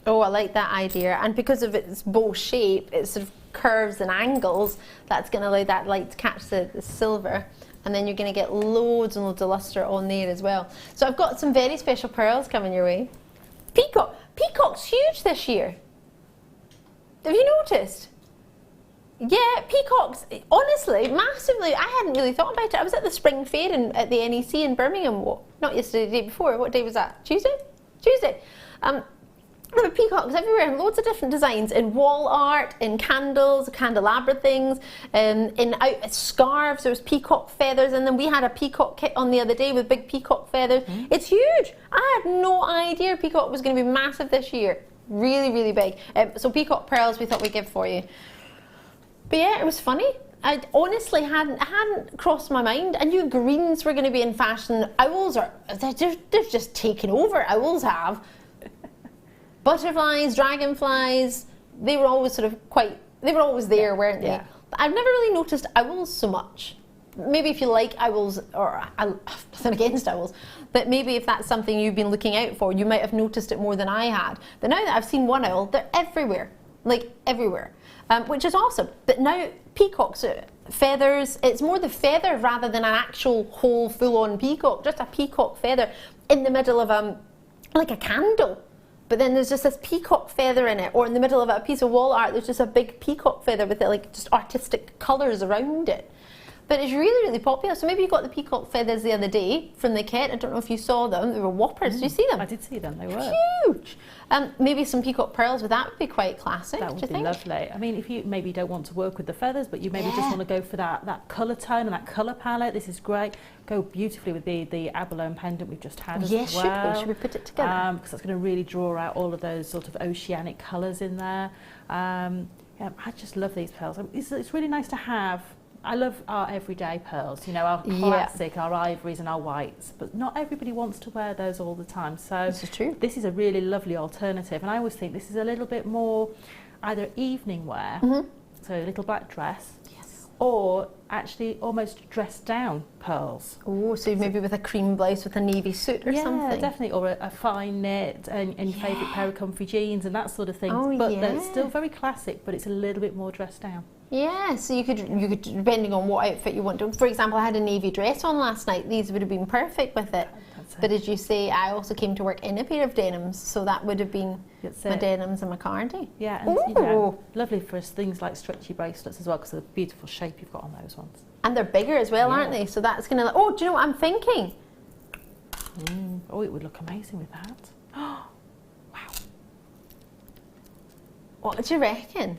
Oh, I like that idea. And because of its bow shape, it sort of curves and angles, that's going to allow that light to catch the silver. And then you're going to get loads and loads of luster on there as well. So I've got some very special pearls coming your way. Peacock. Peacock's huge this year. Have you noticed? Yeah, peacocks, honestly, massively. I hadn't really thought about it. I was at the spring fair at the NEC in Birmingham, not yesterday, the day before. What day was that? Tuesday? Tuesday. There were peacocks everywhere, loads of different designs in wall art, in candles, candelabra things, in scarves. There was peacock feathers, and then we had a peacock kit on the other day with big peacock feathers. It's huge. I had no idea peacock was going to be massive this year. Really, really big. So peacock pearls we thought we'd give for you. But yeah, it was funny. I honestly hadn't crossed my mind. I knew greens were going to be in fashion. Owls they're just taken over. Owls have. Butterflies, dragonflies, they were always they were always there, weren't they? Yeah. But I've never really noticed owls so much. Maybe if you like owls, or nothing against owls, but maybe if that's something you've been looking out for, you might have noticed it more than I had. But now that I've seen one owl, they're everywhere, like everywhere, which is awesome. But now peacocks, feathers, it's more the feather rather than an actual whole full-on peacock, just a peacock feather in the middle of like a candle. But then there's just this peacock feather in it, or in the middle of a piece of wall art, there's just a big peacock feather with like just artistic colours around it. But it's really, really popular. So maybe you got the peacock feathers the other day from the kit. I don't know if you saw them. They were whoppers. Did you see them? I did see them. They were huge. Maybe some peacock pearls with that would be quite classic. That would be lovely. I mean, if you maybe don't want to work with the feathers, but you maybe just want to go for that colour tone and that colour palette, this is great. Go beautifully with the abalone pendant we've just had as well. Yes, should we put it together? Because that's going to really draw out all of those sort of oceanic colours in there. Yeah, I just love these pearls. It's really nice to have. I love our everyday pearls, you know, our classic, our ivories and our whites, but not everybody wants to wear those all the time. So this is true. This is a really lovely alternative, and I always think this is a little bit more either evening wear, so a little black dress, or actually almost dressed down pearls. Oh, so maybe with a cream blouse with a navy suit or something. Yeah, definitely, or a fine knit and your favourite pair of comfy jeans and that sort of thing. But they're still very classic, but it's a little bit more dressed down. Yeah, so you could depending on what outfit you want to. For example, I had a navy dress on last night. These would have been perfect with it. But as you say, I also came to work in a pair of denims, so that would have been my denims and my cardi. Yeah, and you know, lovely for things like stretchy bracelets as well, because of the beautiful shape you've got on those ones. And they're bigger as well, aren't they? So that's going to... Oh, do you know what I'm thinking? Oh, it would look amazing with that. Oh, wow. What do you reckon?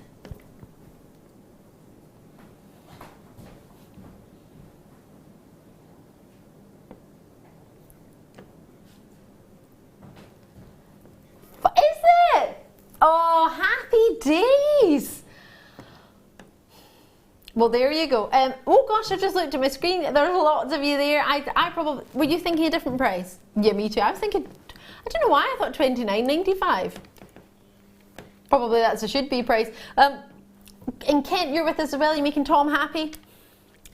Oh, happy days! Well, there you go. Oh gosh, I just looked at my screen. There's lots of you there. I probably... Were you thinking a different price? Yeah, me too. I was thinking... I don't know why I thought $29.95. Probably that's a should-be price. In Kent, you're with us as well. You're making Tom happy.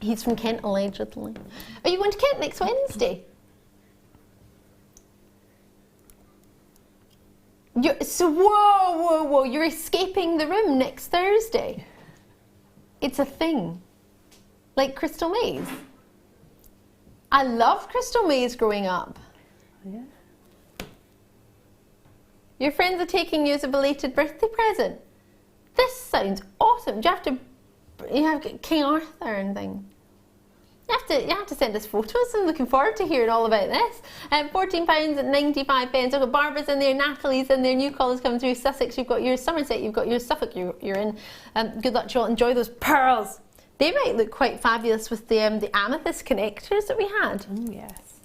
He's from Kent, allegedly. Are you going to Kent next Wednesday? Whoa, you're escaping the room next Thursday. It's a thing. Like Crystal Maze. I loved Crystal Maze growing up. Yeah. Your friends are taking you as a belated birthday present. This sounds awesome. Do you have King Arthur and things? You have to send us photos. I'm looking forward to hearing all about this. £14.95. I've got Barbara's in there, Natalie's in there, new callers coming through. Sussex, you've got yours. Somerset, you've got yours. Suffolk, you're in. Good luck to you all. Enjoy those pearls. They might look quite fabulous with the amethyst connectors that we had. Yes.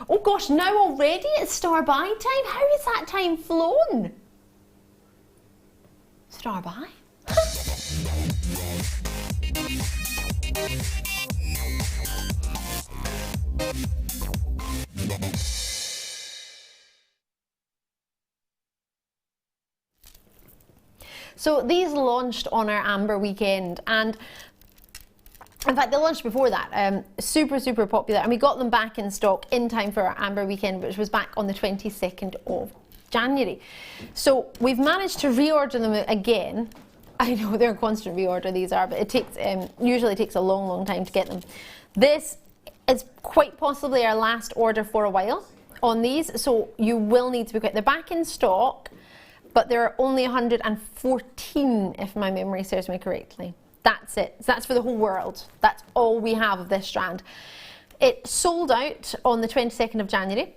Oh gosh, now already it's star buy time. How has that time flown? Star buy? So these launched on our Amber weekend, and in fact they launched before that. Super popular, and we got them back in stock in time for our Amber weekend, which was back on the 22nd of January. So we've managed to reorder them again I know they're a constant reorder, these are, but it takes usually takes a long time to get them. This is quite possibly our last order for a while on these, so you will need to be quick. They're back in stock, but there are only 114, if my memory serves me correctly. That's it. So that's for the whole world. That's all we have of this strand. It sold out on the 22nd of January,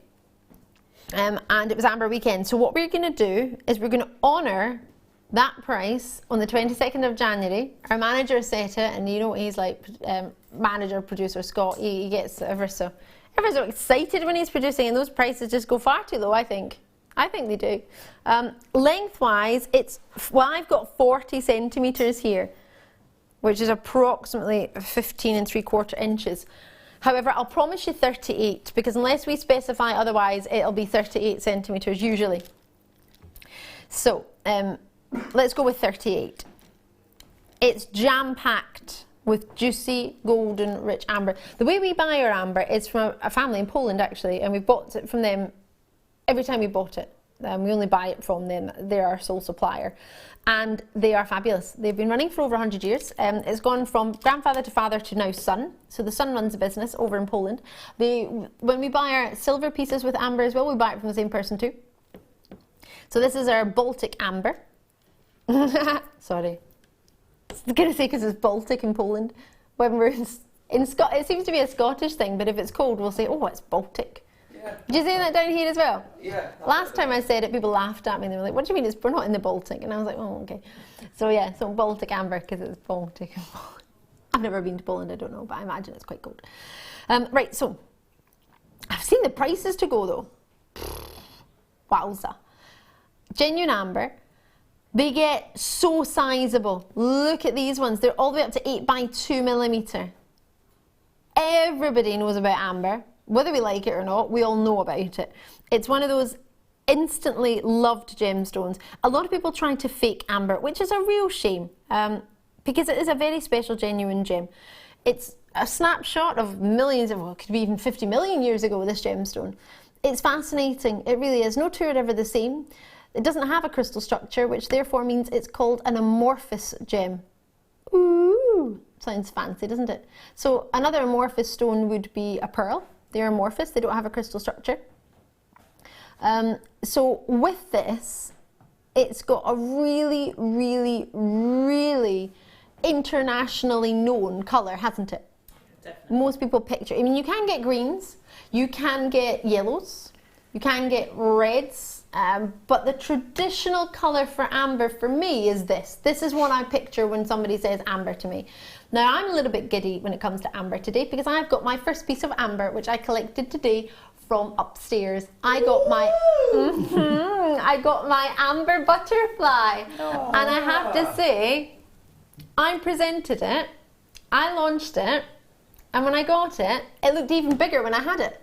and it was Amber Weekend. So what we're going to do is we're going to honour that price on the 22nd of January. Our manager set it, and you know what he's like, manager, producer Scott, he gets ever so excited when he's producing, and those prices just go far too low, I think. I think they do. Lengthwise, I've got 40 centimetres here, which is approximately 15 3/4 inches. However, I'll promise you 38, because unless we specify otherwise, it'll be 38 centimetres usually. So, let's go with 38. It's jam-packed with juicy, golden, rich amber. The way we buy our amber is from a family in Poland, actually, and we bought it from them every time we bought it. We only buy it from them. They're our sole supplier. And they are fabulous. They've been running for over 100 years. It's gone from grandfather to father to now son. So the son runs the business over in Poland. When we buy our silver pieces with amber as well, we buy it from the same person too. So this is our Baltic amber. Sorry. I was going to say because it's Baltic in Poland. When we're in Scotland, it seems to be a Scottish thing, but if it's cold, we'll say, oh, it's Baltic. Yeah. Did you say that down here as well? Yeah. Last time I said it, people laughed at me. They were like, what do you mean we're not in the Baltic? And I was like, oh, okay. So yeah, so Baltic amber because it's Baltic. I've never been to Poland, I don't know, but I imagine it's quite cold. Right, so I've seen the prices to go though. Wowza. Genuine amber. They get so sizable. Look at these ones. They're all the way up to 8 by 2 millimetre. Everybody knows about amber. Whether we like it or not, we all know about it. It's one of those instantly loved gemstones. A lot of people try to fake amber, which is a real shame, because it is a very special, genuine gem. It's a snapshot of millions of, well, it could be even 50 million years ago, this gemstone. It's fascinating. It really is. No two are ever the same. It doesn't have a crystal structure, which therefore means it's called an amorphous gem. Ooh, sounds fancy, doesn't it? So another amorphous stone would be a pearl. They're amorphous, they don't have a crystal structure. So with this, it's got a really, really, really internationally known colour, hasn't it? Definitely. Most people picture, I mean, you can get greens, you can get yellows, you can get reds, but the traditional colour for amber for me is this. This is what I picture when somebody says amber to me. Now, I'm a little bit giddy when it comes to amber today because I've got my first piece of amber, which I collected today from upstairs. I got my amber butterfly. Oh, and I have to say, I presented it, I launched it, and when I got it, it looked even bigger when I had it.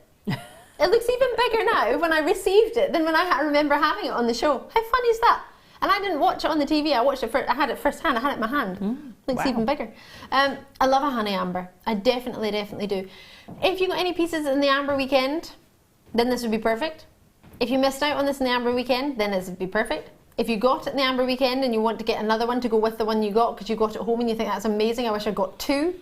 It looks even bigger now when I received it than when I remember having it on the show. How funny is that? And I didn't watch it on the TV. I had it first hand. I had it in my hand. Looks even bigger. I love a honey amber. I definitely do. If you got any pieces in the amber weekend, then this would be perfect. If you missed out on this in the amber weekend, then this would be perfect. If you got it in the amber weekend and you want to get another one to go with the one you got because you got it home and you think that's amazing, I wish I got two,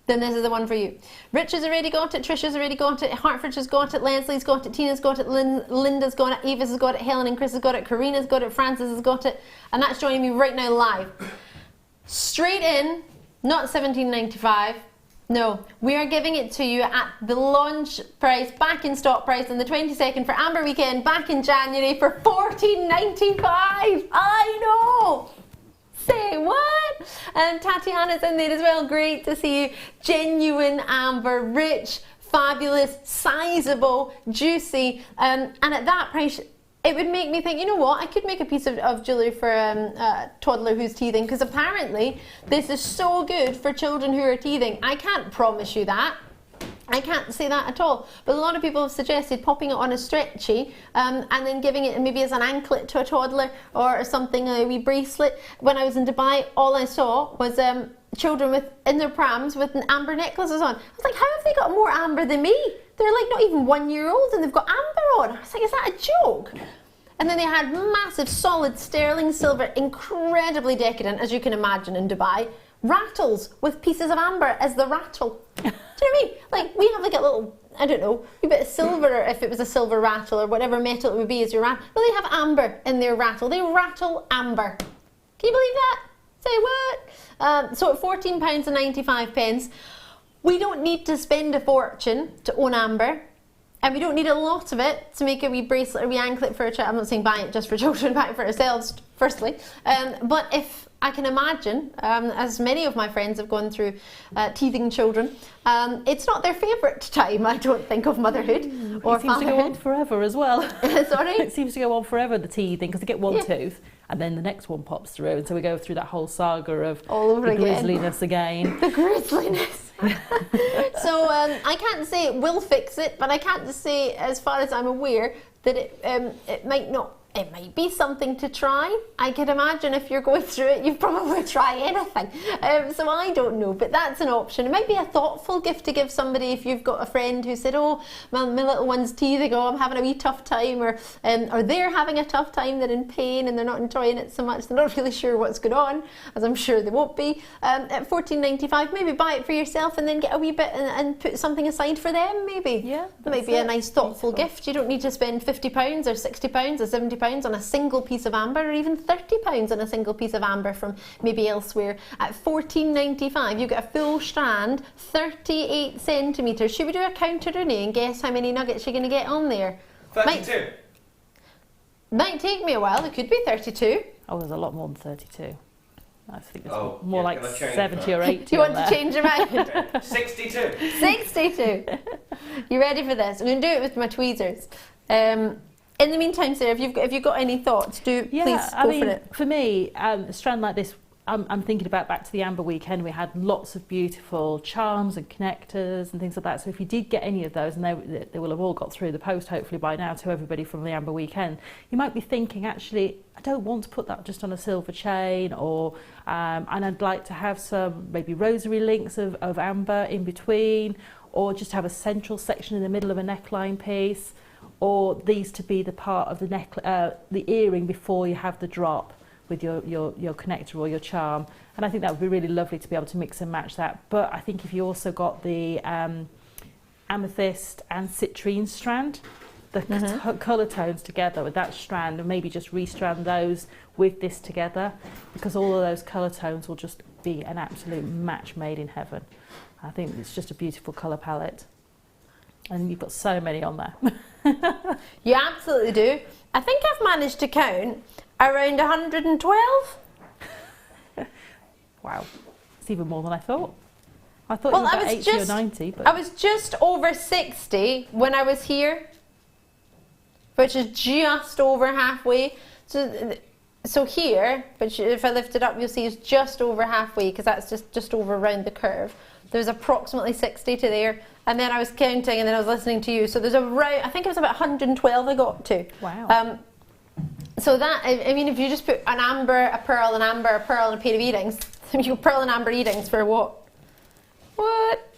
then this is the one for you. Rich has already got it, Trish has already got it, Hartford has got it, Leslie's got it, Tina's got it, Linda's got it, Eva's has got it, Helen and Chris has got it, Karina's got it, Francis has got it, and that's joining me right now live. Straight in, not $17.95. No, we are giving it to you at the launch price, back in stock price on the 22nd for Amber Weekend, back in January for $14.95. I know! Say what? And Tatiana's in there as well. Great to see you. Genuine amber, rich, fabulous, sizable, juicy, and at that price, it would make me think, you know what, I could make a piece of jewellery for a toddler who's teething, because apparently this is so good for children who are teething. I can't promise you that. I can't say that at all. But a lot of people have suggested popping it on a stretchy and then giving it maybe as an anklet to a toddler or something, a wee bracelet. When I was in Dubai, all I saw was children in their prams with amber necklaces on. I was like, how have they got more amber than me? They're like not even 1 year old and they've got amber on. I was like, is that a joke? And then they had massive, solid sterling silver, incredibly decadent, as you can imagine in Dubai, rattles with pieces of amber as the rattle. Do you know what I mean? Like, we have like a little, I don't know, a bit of silver, if it was a silver rattle, or whatever metal it would be as your rattle. Well, they have amber in their rattle. They rattle amber. Can you believe that? Say what? So at £14.95, we don't need to spend a fortune to own amber. And we don't need a lot of it to make a wee bracelet or wee anklet for a child. I'm not saying buy it just for children, buy it for ourselves, firstly. But if I can imagine, as many of my friends have gone through teething children, it's not their favourite time, I don't think, of motherhood or it seems to go on forever as well. Sorry? It seems to go on forever, the teething, because they get one tooth and then the next one pops through. And so we go through that whole saga of all over the again. grisliness again. The grisliness. So I can't say it will fix it, but I can't say, as far as I'm aware, that it might not. It might be something to try. I can imagine if you're going through it, you'd probably try anything. So I don't know, but that's an option. It might be a thoughtful gift to give somebody if you've got a friend who said, oh, well, my little one's teething, oh, I'm having a wee tough time, or they're having a tough time, they're in pain and they're not enjoying it so much, they're not really sure what's going on, as I'm sure they won't be. At $14.95, maybe buy it for yourself and then get a wee bit and put something aside for them, maybe. Yeah. That might be a nice, thoughtful gift. You don't need to spend £50 or £60 or £70 on a single piece of amber, or even £30 on a single piece of amber from maybe elsewhere. At $14.95, you get a full strand, 38 centimetres. Should we do a count, Rooney, and guess how many nuggets you're going to get on there? 32. Might take me a while. It could be 32. Oh, there's a lot more than 32. I think it's more yeah, like 70 or 80. Do you want to change your mind? 62. 62. You ready for this? I'm going to do it with my tweezers. In the meantime, Sarah, if you've got any thoughts, please go for it. For me, a strand like this, I'm thinking about back to the Amber weekend. We had lots of beautiful charms and connectors and things like that. So if you did get any of those, and they will have all got through the post hopefully by now to everybody from the Amber weekend, you might be thinking, actually, I don't want to put that just on a silver chain, or and I'd like to have some maybe rosary links of amber in between, or just have a central section in the middle of a neckline piece, or these to be the part of the earring before you have the drop with your connector or your charm. And I think that would be really lovely to be able to mix and match that. But I think if you also got the amethyst and citrine strand, the colour tones together with that strand, and maybe just restrand those with this together, because all of those colour tones will just be an absolute match made in heaven. I think it's just a beautiful colour palette. And you've got so many on there. You absolutely do. I think I've managed to count around 112. Wow, it's even more than I thought. I thought it was about 80 or 90. But I was just over 60 when I was here, which is just over halfway. So here, but if I lift it up, you'll see it's just over halfway, because that's just over around the curve. There's approximately 60 to there, and then I was counting, and then I was listening to you. So there's around, I think it was about 112 I got to. Wow. So that, I mean, if you just put an amber, a pearl, and a pair of earrings, you pearl and amber earrings for what? What?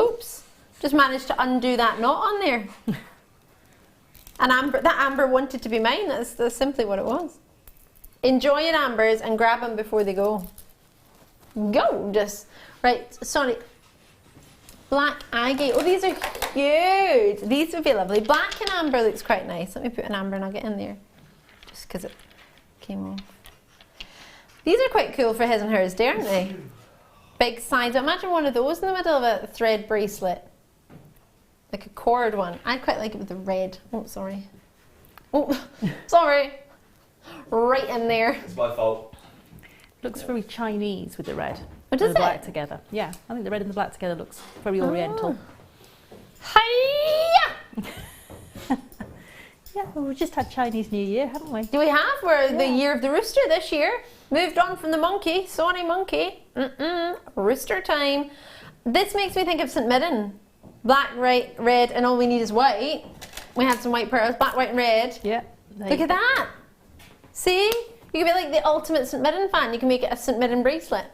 Oops. Just managed to undo that knot on there. And that amber wanted to be mine. That's simply what it was. Enjoy your ambers and grab them before they go. Gorgeous. Right, sorry. Black agate. Oh, these are cute. These would be lovely. Black and amber looks quite nice. Let me put an amber nugget in there, just because it came off. These are quite cool for his and hers day, aren't they? Big sides. Imagine one of those in the middle of a thread bracelet. Like a cord one. I'd quite like it with the red. Oh, sorry. Oh, sorry. Right in there. It's my fault. Looks very Chinese with the red and the black together. Yeah, I think the red and the black together looks very oriental. Hiya! Yeah, well, we've just had Chinese New Year, haven't we? We have. We're the year of the rooster this year. Moved on from the monkey. Sorry, monkey. Rooster time. This makes me think of St. Midden. Black, red, and all we need is white. We had some white pearls. Black, white, and red. Yeah. Look at that. See? You can be like the ultimate St. Midden fan. You can make it a St. Midden bracelet.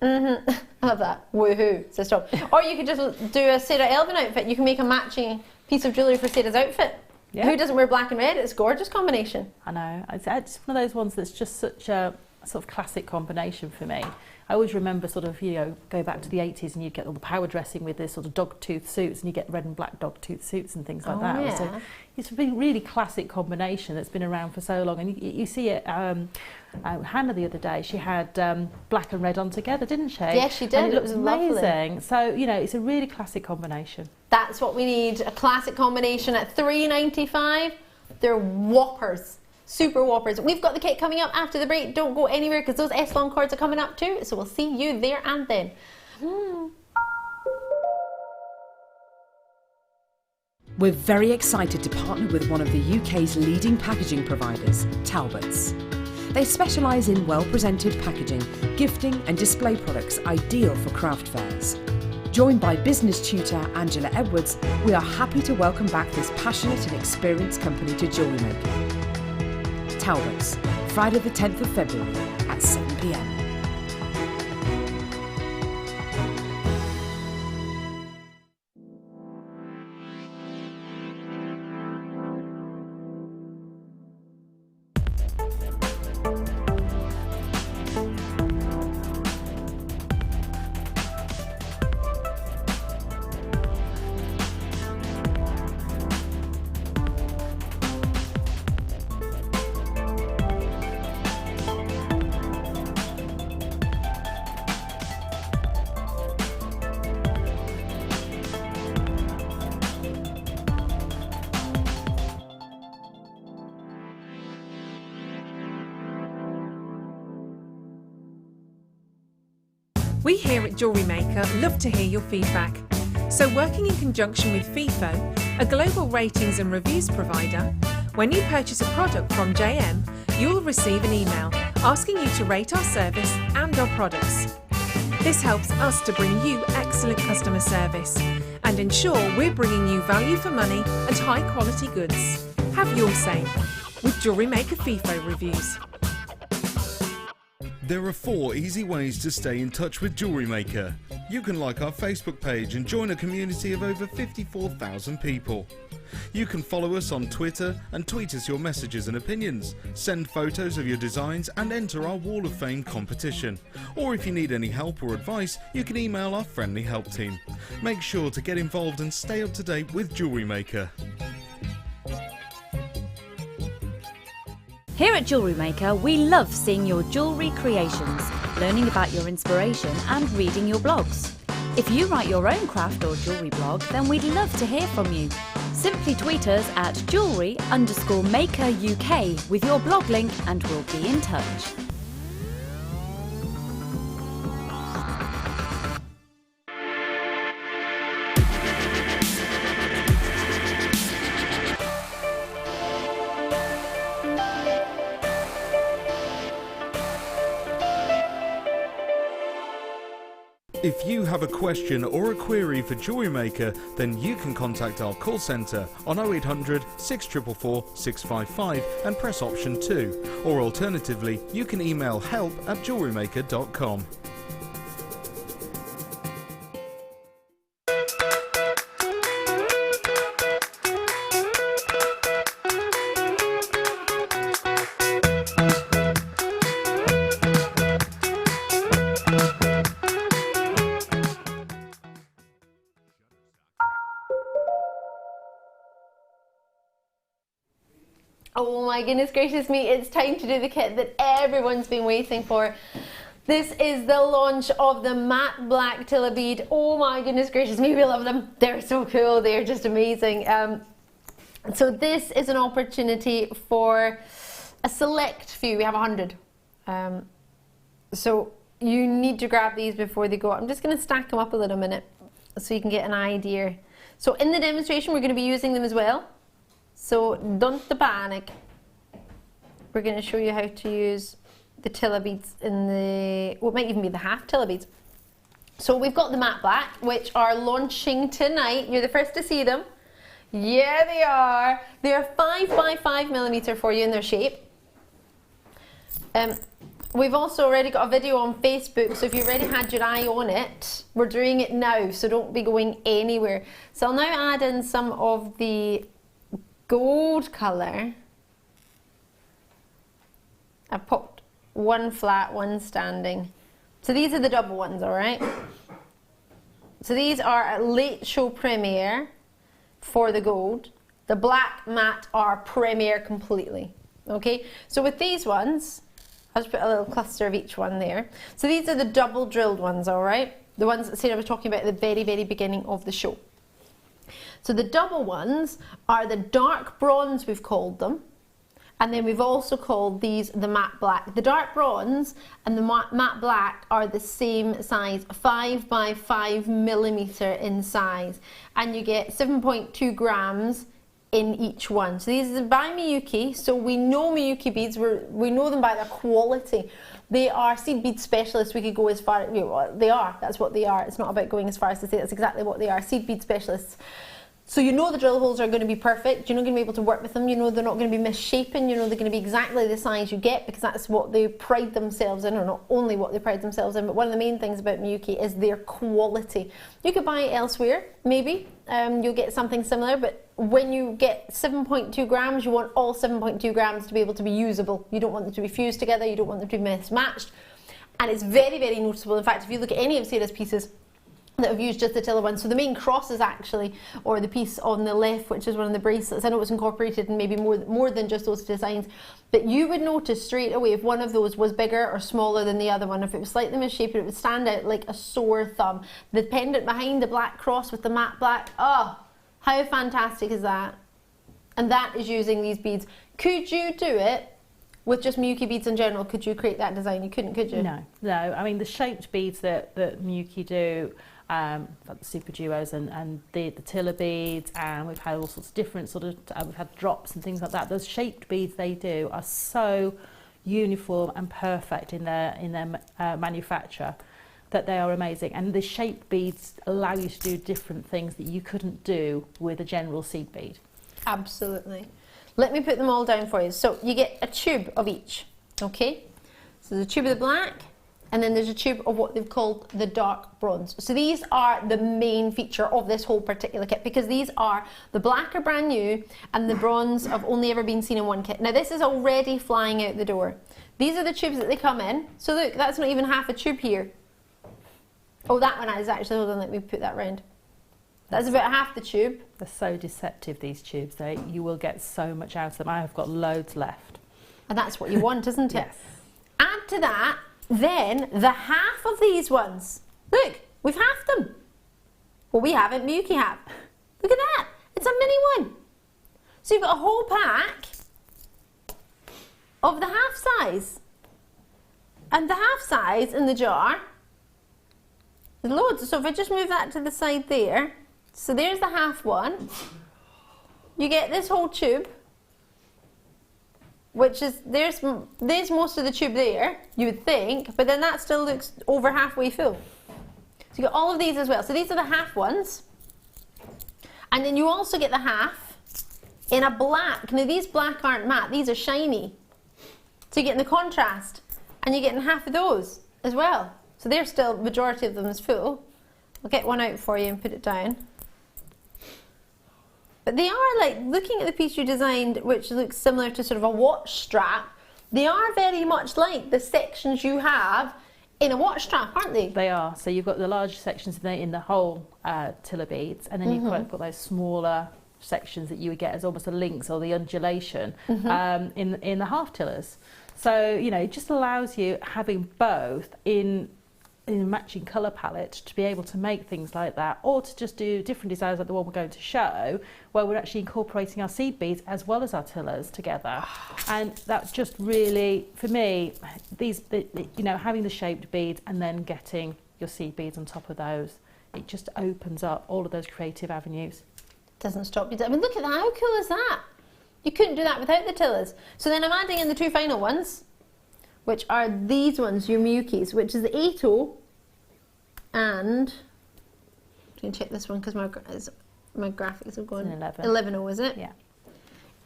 I love that. Woohoo. So stop. Or you could just do a Sarah Elvin outfit. You can make a matching piece of jewellery for Sarah's outfit. Yeah. Who doesn't wear black and red? It's a gorgeous combination. I know. It's one of those ones that's just such a sort of classic combination for me. I always remember sort of, you know, go back to the 80s and you'd get all the power dressing with this sort of dog tooth suits, and you get red and black dog tooth suits and things like that. Yeah. So it's a really classic combination that's been around for so long. And you see it, Hannah the other day, she had black and red on together, didn't she? Yes, she did. And it looks amazing. Lovely. So, you know, it's a really classic combination. That's what we need, a classic combination at $3.95. They're whoppers. Super whoppers. We've got the kit coming up after the break. Don't go anywhere because those S-Long cords are coming up too. So we'll see you there and then. We're very excited to partner with one of the UK's leading packaging providers, Talbots. They specialise in well-presented packaging, gifting and display products ideal for craft fairs. Joined by business tutor Angela Edwards, we are happy to welcome back this passionate and experienced company to Jewellery Maker. Talbots, Friday the 10th of February at 7 p.m. We here at Jewellery Maker love to hear your feedback. So working in conjunction with FIFO, a global ratings and reviews provider, when you purchase a product from JM, you'll receive an email asking you to rate our service and our products. This helps us to bring you excellent customer service and ensure we're bringing you value for money and high quality goods. Have your say with Jewellery Maker FIFO reviews. There are 4 easy ways to stay in touch with Jewellery Maker. You can like our Facebook page and join a community of over 54,000 people. You can follow us on Twitter and tweet us your messages and opinions, send photos of your designs and enter our Wall of Fame competition. Or if you need any help or advice, you can email our friendly help team. Make sure to get involved and stay up to date with Jewellery Maker. Here at Jewellery Maker, we love seeing your jewellery creations, learning about your inspiration and reading your blogs. If you write your own craft or jewellery blog, then we'd love to hear from you. Simply tweet us at jewellery_maker UK with your blog link and we'll be in touch. If you have a question or a query for Jewellery Maker, then you can contact our call centre on 0800 644 655 and press option 2. Or alternatively, you can email help@jewellerymaker.com. Oh my goodness gracious me, it's time to do the kit that everyone's been waiting for. This is the launch of the matte black Tilla bead. Oh my goodness gracious me, we love them. They're so cool, they're just amazing. So this is an opportunity for a select few, we have 100. So you need to grab these before they go. I'm just going to stack them up a little minute so you can get an idea. So in the demonstration we're going to be using them as well. So don't panic. We're going to show you how to use the Tilla beads in the, well, it might even be the half Tilla beads. So we've got the matte black, which are launching tonight. You're the first to see them. Yeah, they are. They're 5 by 5mm for you in their shape. We've also already got a video on Facebook, so if you've already had your eye on it, we're doing it now, so don't be going anywhere. So I'll now add in some of the gold colour. I've popped one flat, one standing. So these are the double ones, all right? So these are a late show premiere for the gold. The black matte are premiere completely, okay? So with these ones, I'll just put a little cluster of each one there. So these are the double drilled ones, all right? The ones that Sarah was talking about at the very, very beginning of the show. So the double ones are the dark bronze, we've called them. And then we've also called these the matte black. The dark bronze and the matte black are the same size, 5 by 5 millimeter in size. And you get 7.2 grams in each one. So these are by Miyuki. So we know Miyuki beads, we know them by their quality. They are seed bead specialists. We could go as far, they are, that's what they are. It's not about going as far as to say that's exactly what they are, seed bead specialists. So you know the drill holes are going to be perfect, you're not going to be able to work with them, you know they're not going to be misshapen, you know they're going to be exactly the size you get because that's what they pride themselves in, or not only what they pride themselves in, but one of the main things about Miyuki is their quality. You could buy it elsewhere, maybe, you'll get something similar, but when you get 7.2 grams, you want all 7.2 grams to be able to be usable. You don't want them to be fused together, you don't want them to be mismatched, and it's very, very noticeable. In fact, if you look at any of Sarah's pieces, that have used just the tiller one. So the main crosses actually, or the piece on the left, which is one of the bracelets, I know it's incorporated in maybe more than just those designs, but you would notice straight away if one of those was bigger or smaller than the other one. If it was slightly misshapen, it would stand out like a sore thumb. The pendant behind the black cross with the matte black, oh, how fantastic is that? And that is using these beads. Could you do it with just Miyuki beads in general? Could you create that design? You couldn't, could you? No. I mean, the shaped beads that Miyuki do, like the super duos and the tiller beads, and we've had all sorts of different we've had drops and things like that. Those shaped beads they do are so uniform and perfect in their manufacture that they are amazing. And the shaped beads allow you to do different things that you couldn't do with a general seed bead. Absolutely. Let me put them all down for you. So you get a tube of each, okay? So there's a tube of the black, and then there's a tube of what they've called the dark bronze. So these are the main feature of this whole particular kit, because these are, the black are brand new and the bronze have only ever been seen in one kit. Now this is already flying out the door. These are the tubes that they come in. So look, that's not even half a tube here. Oh, that one is actually, hold on, let me put that round. That's about half the tube. They're so deceptive, these tubes. You will get so much out of them. I have got loads left. And that's what you want, isn't it? Yes. Add to that, then the half of these ones. Look, we've halved them. Well, we haven't, Miyuki have. Look at that, it's a mini one. So you've got a whole pack of the half size. And the half size in the jar, there's loads. So if I just move that to the side there, so there's the half one. You get this whole tube, which is, there's most of the tube there, you would think, but then that still looks over halfway full. So you get all of these as well. So these are the half ones. And then you also get the half in a black. Now these black aren't matte, these are shiny. So you're getting the contrast, and you're getting half of those as well. So they're still, majority of them is full. I'll get one out for you and put it down. But they are, like, looking at the piece you designed, which looks similar to sort of a watch strap, they are very much like the sections you have in a watch strap, aren't they? They are. So you've got the larger sections in the whole tiller beads, and then you've got those smaller sections that you would get as almost a links or the undulation in the half tillers. So, you know, it just allows you, having both in a matching colour palette, to be able to make things like that, or to just do different designs like the one we're going to show, where we're actually incorporating our seed beads as well as our tillers together. And that's just really, for me, you know, having the shaped beads and then getting your seed beads on top of those, it just opens up all of those creative avenues. Doesn't stop you. I mean, look at that, how cool is that? You couldn't do that without the tillers. So then I'm adding in the two final ones, which are these ones, your Miyukis, which is the 8/0 and, I'm going to check this one because my graphics have gone, 11/0 is it? Yeah.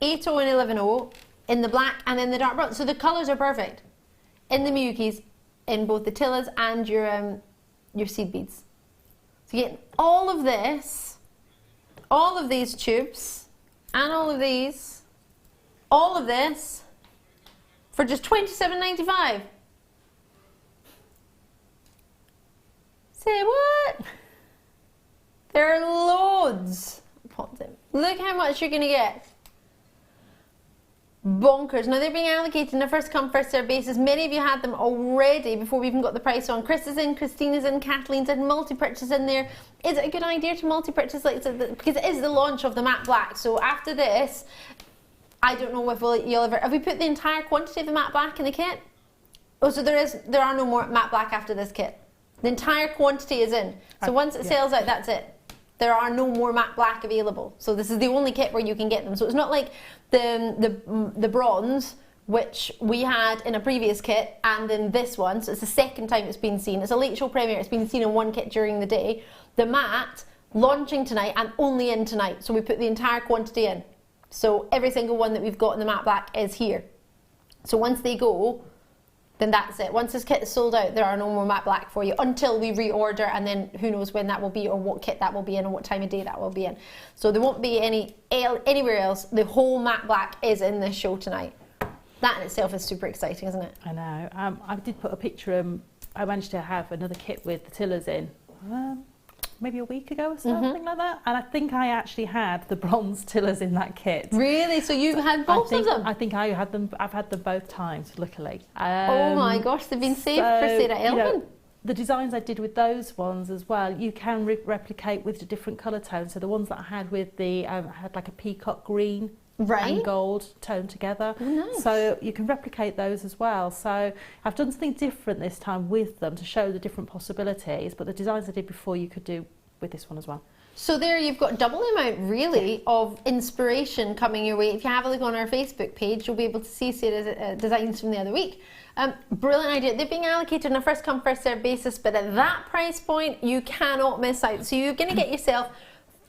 8/0 and 11/0 in the black and in the dark brown. So the colours are perfect in the Miyukis, in both the tillers and your seed beads. So you get all of this, all of these tubes, and all of these, all of this, for just $27.95. Say what? There are loads. Look how much you're going to get. Bonkers. Now they're being allocated on a first come first served basis. Many of you had them already before we even got the price on. Chris is in, Christina's in, Kathleen's in, multi-purchase in there. Is it a good idea to multi-purchase like because it is the launch of the matte black. So after this, I don't know if you'll ever. Have we put the entire quantity of the matte black in the kit? Oh, so there are no more matte black after this kit. The entire quantity is in. So once it sells out, that's it. There are no more matte black available. So this is the only kit where you can get them. So it's not like the bronze, which we had in a previous kit, and then this one. So it's the second time it's been seen. It's a late show premiere. It's been seen in one kit during the day. The matte launching tonight and only in tonight. So we put the entire quantity in. So every single one that we've got in the matte black is here. So once they go, then that's it. Once this kit is sold out, there are no more matte black for you until we reorder, and then who knows when that will be or what kit that will be in or what time of day that will be in. So there won't be anywhere else. The whole matte black is in this show tonight. That in itself is super exciting, isn't it? I know. I did put a picture. I managed to have another kit with the tillers in. Maybe a week ago or something like that, and I think I actually had the bronze tillers in that kit. Really? So you had both of them? I think I had them. I've had them both times, luckily. Oh my gosh, they've been saved for Sarah Elvin. The designs I did with those ones as well, you can replicate with the different colour tones. So the ones that I had with the had like a peacock green and gold toned together. Oh, nice. So you can replicate those as well. So I've done something different this time with them to show the different possibilities, but the designs I did before you could do with this one as well. So there you've got double the amount really of inspiration coming your way. If you have a look on our Facebook page, you'll be able to see Sarah's designs from the other week. Brilliant idea. They're being allocated on a first come first served basis, but at that price point you cannot miss out. So you're going to get yourself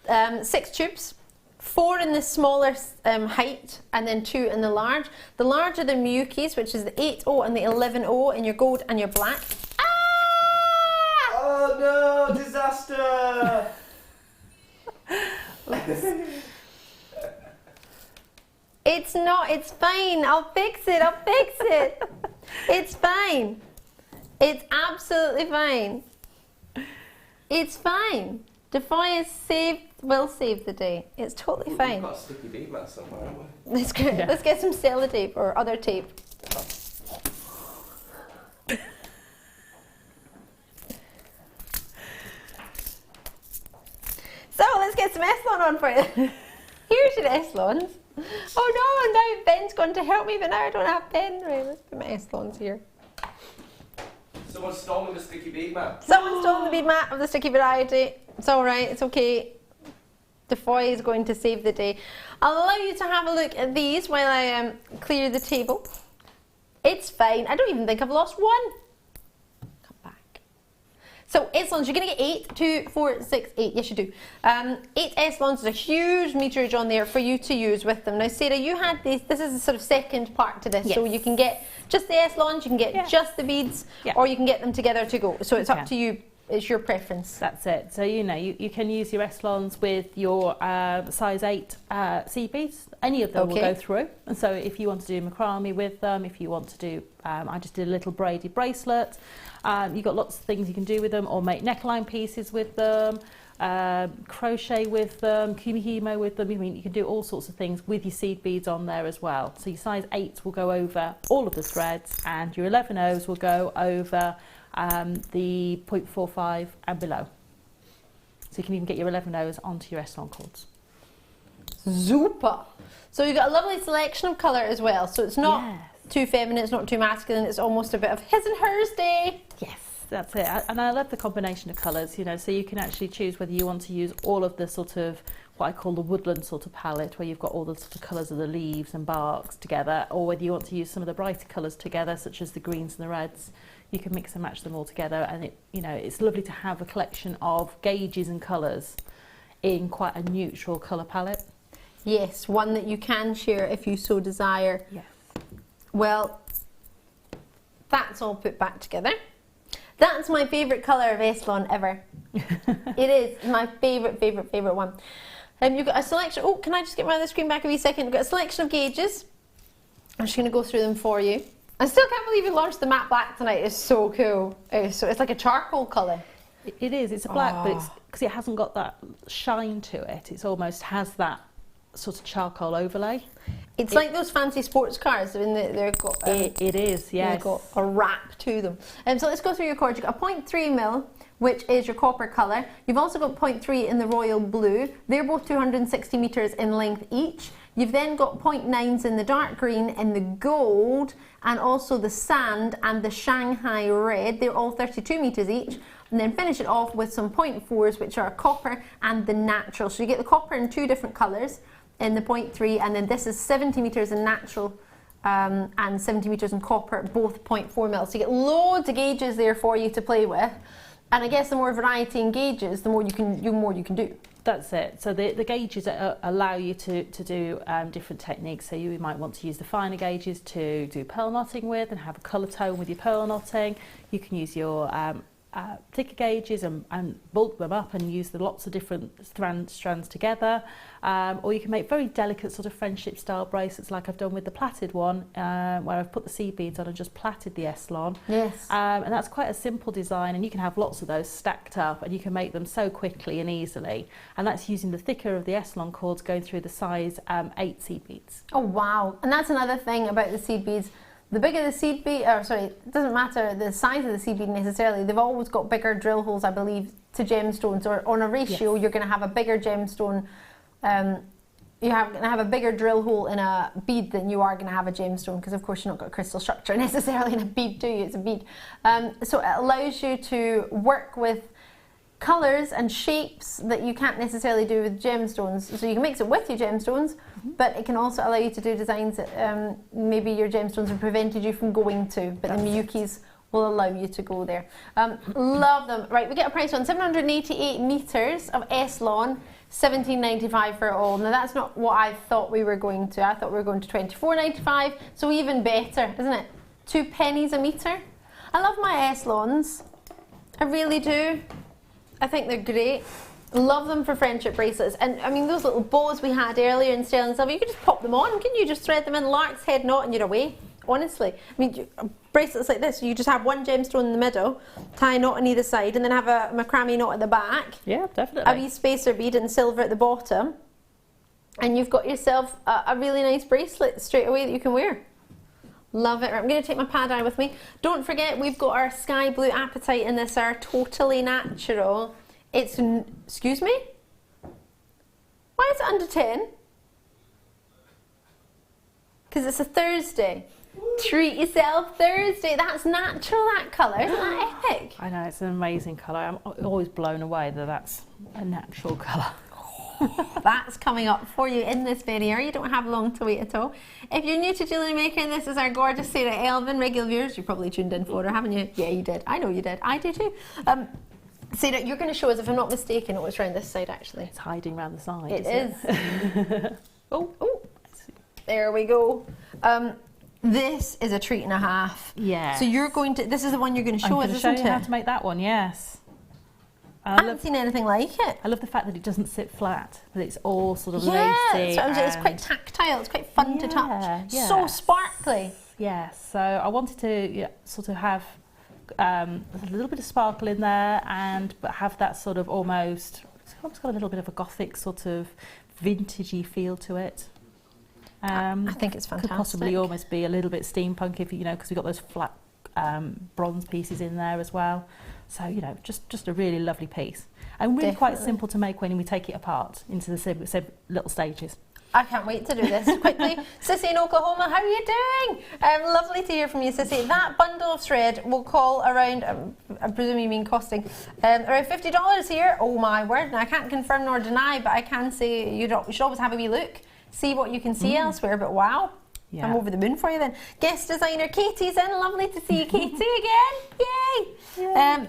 6 tubes, 4 in the smaller height and then 2 in the large. The large are the Miyukis, which is the 8.0 and the 11.0 in your gold and your black. Oh no, disaster! It's not, it's fine. I'll fix it. It's fine. It's absolutely fine. It's fine. Defoy will save the day. It's totally fine. We've got a sticky bead mat somewhere, haven't we? Let's get some sellotape or other tape. So let's get some Eslon on for you. Here's your Eslons. Oh no, now Ben's going to help me, but now I don't have Ben. Right, let's put my Eslons here. Someone's stolen the sticky bead mat. Someone's stolen the bead mat of the sticky variety. It's alright, it's okay. Defoy is going to save the day. I'll allow you to have a look at these while I clear the table. It's fine. I don't even think I've lost one. Come back. So Eslons, you're going to get 8, 2, 4, 6, 8. Yes, you do. 8 Eslons. There's a huge meterage on there for you to use with them. Now, Sarah, you had these. This is the sort of second part to this. Yes. So you can get just the Eslons, you can get just the beads, or you can get them together to go. So it's up to you. It's your preference. That's it. So, you know, you can use your Eslons with your size 8 seed beads. Any of them will go through. And so if you want to do macrame with them, if you want to do, I just did a little braided bracelet. You've got lots of things you can do with them, or make neckline pieces with them, crochet with them, kumihimo with them. I mean, you can do all sorts of things with your seed beads on there as well. So your size 8s will go over all of the threads, and your 11.0s will go over the 0.45 and below. So you can even get your 11.0s onto your Eslon cords. Super! So you've got a lovely selection of colour as well. So it's not too feminine, it's not too masculine, it's almost a bit of his and hers day. Yes, that's it. And I love the combination of colours, you know, so you can actually choose whether you want to use all of the sort of what I call the woodland sort of palette, where you've got all the sort of colours of the leaves and barks together, or whether you want to use some of the brighter colours together, such as the greens and the reds. You can mix and match them all together, and it, you know, it's lovely to have a collection of gauges and colours in quite a neutral colour palette. Yes, one that you can share if you so desire. Yes. Well, that's all put back together. That's my favourite colour of Eslon ever. It is my favourite one. You've got a selection. Oh, can I just get my other screen back a wee second? We've got a selection of gauges. I'm just going to go through them for you. I still can't believe you launched the matte black tonight. It's so cool. It's like a charcoal colour. It is. It's a black, but it's because it hasn't got that shine to it. It almost has that sort of charcoal overlay. It's like those fancy sports cars. I mean, they've got. It is. Yes. They've got a wrap to them. So let's go through your cord. You've got a 0.3 mil, which is your copper colour. You've also got 0.3 in the royal blue. They're both 260 metres in length each. You've then got 0.9s in the dark green, in the gold, and also the sand and the Shanghai red. They're all 32 metres each. And then finish it off with some 0.4s, which are copper and the natural. So you get the copper in 2 different colours in the 0.3, and then this is 70 metres in natural and 70 metres in copper, both 0.4 mil. So you get loads of gauges there for you to play with. And I guess the more variety in gauges, the more you can do. That's it. So the gauges allow you to do different techniques. So you might want to use the finer gauges to do pearl knotting with and have a colour tone with your pearl knotting. You can use your thicker gauges and bulk them up and use the lots of different strands together. Or you can make very delicate sort of friendship style bracelets like I've done with the plaited one, where I've put the seed beads on and just plaited the S-lon. Yes. And that's quite a simple design, and you can have lots of those stacked up and you can make them so quickly and easily. And that's using the thicker of the S-lon cords going through the size 8 seed beads. Oh wow. And that's another thing about the seed beads. The bigger the seed bead, it doesn't matter the size of the seed bead necessarily, they've always got bigger drill holes, I believe, to gemstones, or on a ratio, yes. You're going to have a bigger gemstone, you're going to have a bigger drill hole in a bead than you are going to have a gemstone, because of course you've not got a crystal structure necessarily in a bead, do you? It's a bead. So it allows you to work with colours and shapes that you can't necessarily do with gemstones. So you can mix it with your gemstones, but it can also allow you to do designs that maybe your gemstones have prevented you from going to, but the Miyukis will allow you to go there. Love them. Right, we get a price on 788 metres of S-lon, $17.95 for it all. Now that's not what I thought we were going to. I thought we were going to $24.95, so even better, isn't it? 2 pennies a metre. I love my S-lons. I really do. I think they're great. Love them for friendship bracelets. And I mean, those little bows we had earlier in sterling silver, you could just pop them on, couldn't you? Just thread them in, lark's head knot, and you're away. Honestly. I mean, bracelets like this, you just have one gemstone in the middle, tie a knot on either side, and then have a macrame knot at the back. Yeah, definitely. A wee spacer bead and silver at the bottom. And you've got yourself a really nice bracelet straight away that you can wear. Love it. Right, I'm going to take my pad eye with me. Don't forget, we've got our sky blue apatite in this, our totally natural. It's, excuse me? Why is it under 10? Because it's a Thursday. Treat yourself Thursday. That's natural, that colour. Isn't that epic? I know, it's an amazing colour. I'm always blown away that that's a natural colour. That's coming up for you in this video. You don't have long to wait at all. If you're new to Jewellery Maker and this is our gorgeous Sarah Elvin, regular viewers, you probably tuned in for her, haven't you? Yeah, you did. I know you did. I do too. Sarah, you're going to show us, if I'm not mistaken, what's around this side actually. It's hiding around the side. It is. Oh, there we go. This is a treat and a half. Yeah. So you're going to, this is the one you're going to show us, isn't it? I'm going to show you how to make that one, yes. I haven't seen anything like it. I love the fact that it doesn't sit flat, but it's all sort of lacy. Yeah, it's quite tactile, it's quite fun to touch. Yeah. So sparkly. Yeah, so I wanted to sort of have a little bit of sparkle in there, but have that sort of almost got a little bit of a gothic sort of vintagey feel to it. I think it's fantastic. Could possibly almost be a little bit steampunk if because we've got those flat bronze pieces in there as well. So just a really lovely piece, and really quite simple to make when we take it apart into the little stages. I can't wait to do this quickly. Sissy in Oklahoma, how are you doing? Lovely to hear from you, Sissy. That bundle of thread will call around, I presume you mean costing, around $50 here. Oh my word, now I can't confirm nor deny, but I can say you should always have a wee look, see what you can see elsewhere, but wow. Yeah. I'm over the moon for you then. Guest designer Katie's in. Lovely to see you, Katie, again. Yay! Yeah.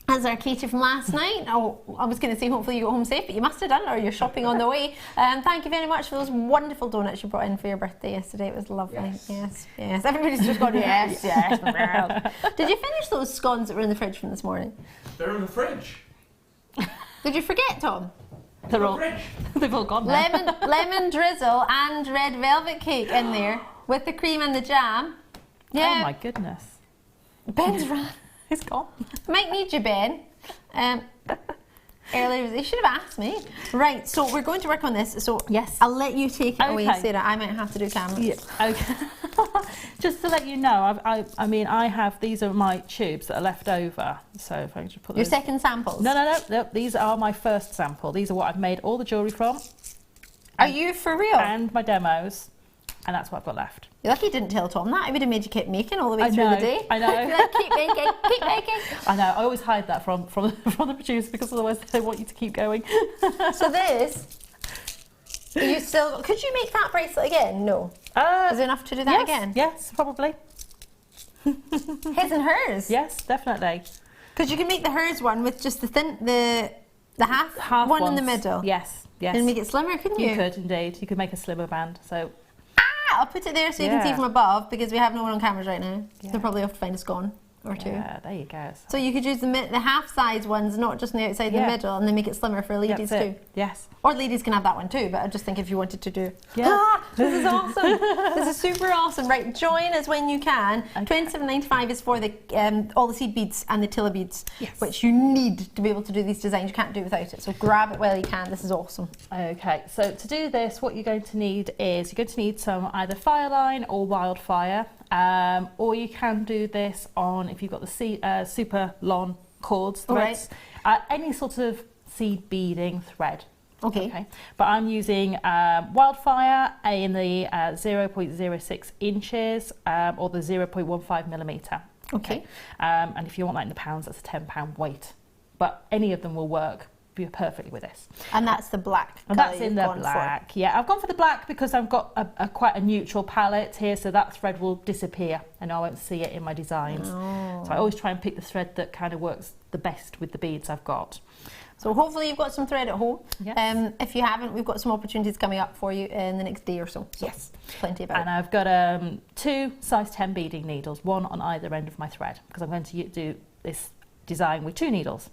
As our Katie from last night. Oh, I was going to say hopefully you got home safe, but you must have done, or you're shopping on the way. Thank you very much for those wonderful donuts you brought in for your birthday yesterday. It was lovely. Yes. Everybody's just gone, yes. Did you finish those scones that were in the fridge from this morning? They're in the fridge. Did you forget, Tom? They're all, they've all gone now. lemon drizzle and red velvet cake in there with the cream and the jam. Yeah. Oh my goodness. Ben's run. It's gone. Might need you, Ben. Earlier, you should have asked me. Right, so we're going to work on this. So yes, I'll let you take it away, Okay. Sarah. I might have to do cameras. Yeah. Okay. Just to let you know, I mean, I have, these are my tubes that are left over. So if I can just put Your those. second samples? No. These are my first sample. These are what I've made all the jewellery from. Are you for real? And my demos. And that's what I've got left. You're lucky you didn't tell Tom that. I would have made you keep making all the way through the day. I know. Like, keep making, keep making. I know. I always hide that from the producer because otherwise they want you to keep going. So this, you still, could you make that bracelet again? No. Is it enough to do that yes, again? Yes, probably. His and hers? Yes, definitely. Because you can make the hers one with just the half one in the ones. middle. Yes, yes. And make it slimmer, couldn't you? You could indeed. You could make a slimmer band. So I'll put it there so you can see from above because we have no one on cameras right now. Yeah. They'll probably have to find us gone or two. Yeah, there you go. So you could use the half size ones, not just on the outside, the middle, and then make it slimmer for ladies too. Yes. Or ladies can have that one too, but I just think if you wanted to do. Yeah. This is awesome. This is super awesome. Right, join us when you can. Okay. $27.95 is for the all the seed beads and the tilla beads, which you need to be able to do these designs. You can't do it without it. So grab it while you can. This is awesome. Okay, so to do this, what you're going to need is you're going to need some either Fireline or Wildfire, or you can do this on, if you've got the super long cords, threads, any sort of seed beading thread. Okay. But I'm using Wildfire in the 0.06 inches or the 0.15 millimetre. Okay. And if you want that in the pounds, that's a £10 weight. But any of them will work perfectly with this. And that's the black colour. And that's in the black. Yeah, I've gone for the black because I've got quite a neutral palette here, so that thread will disappear and I won't see it in my designs. Oh. So I always try and pick the thread that kind of works the best with the beads I've got. So hopefully you've got some thread at home. Yes. If you haven't, we've got some opportunities coming up for you in the next day or so. Yes, plenty about. And I've got 2 size 10 beading needles, one on either end of my thread, because I'm going to do this design with 2 needles.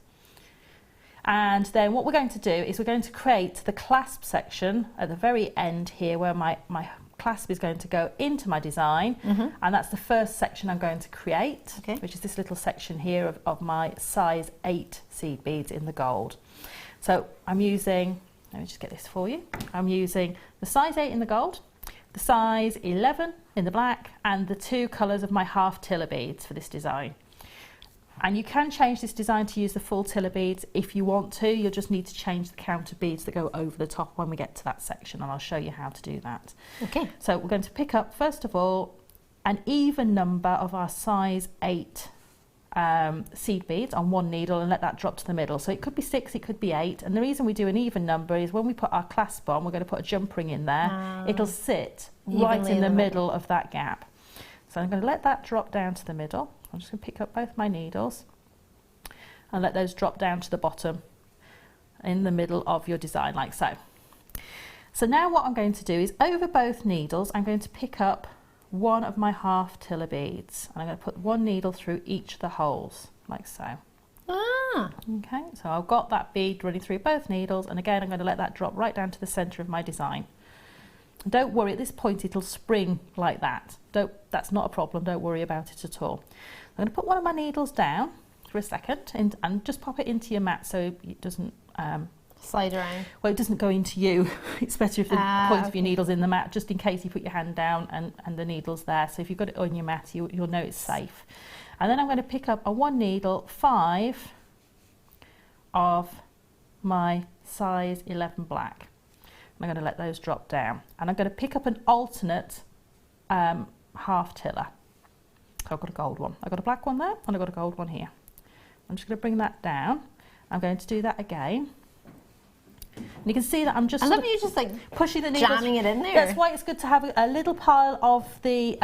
And then what we're going to do is we're going to create the clasp section at the very end here where my clasp is going to go into my design. And that's the first section I'm going to create, which is this little section here of my size 8 seed beads in the gold. So I'm using, let me just get this for you. I'm using the size 8 in the gold, the size 11 in the black, and the 2 colours of my half tiller beads for this design. And you can change this design to use the full tiller beads if you want to. You'll just need to change the count of beads that go over the top when we get to that section, and I'll show you how to do that. Okay. So we're going to pick up, first of all, an even number of our size 8 seed beads on one needle and let that drop to the middle. So it could be 6, it could be 8. And the reason we do an even number is when we put our clasp on, we're going to put a jump ring in there. It'll sit right in the middle of that gap. So I'm going to let that drop down to the middle. I'm just going to pick up both my needles and let those drop down to the bottom in the middle of your design, like so. So now what I'm going to do is over both needles, I'm going to pick up one of my half tiller beads and I'm going to put one needle through each of the holes, like so. Okay, so I've got that bead running through both needles, and again I'm going to let that drop right down to the centre of my design. Don't worry, at this point it'll spring like that. That's not a problem, don't worry about it at all. I'm going to put one of my needles down for a second and just pop it into your mat so it doesn't slide around. Well, it doesn't go into you. It's better if the point of your needle's in the mat, just in case you put your hand down and the needle's there. So if you've got it on your mat, you'll know it's safe. And then I'm going to pick up on one needle 5 of my size 11 black. I'm going to let those drop down, and I'm going to pick up an alternate half tiller. So I've got a gold one, I've got a black one there, and I've got a gold one here. I'm just going to bring that down. I'm going to do that again. And you can see that I'm just pushing the needles, jamming it in there. That's why it's good to have a little pile of the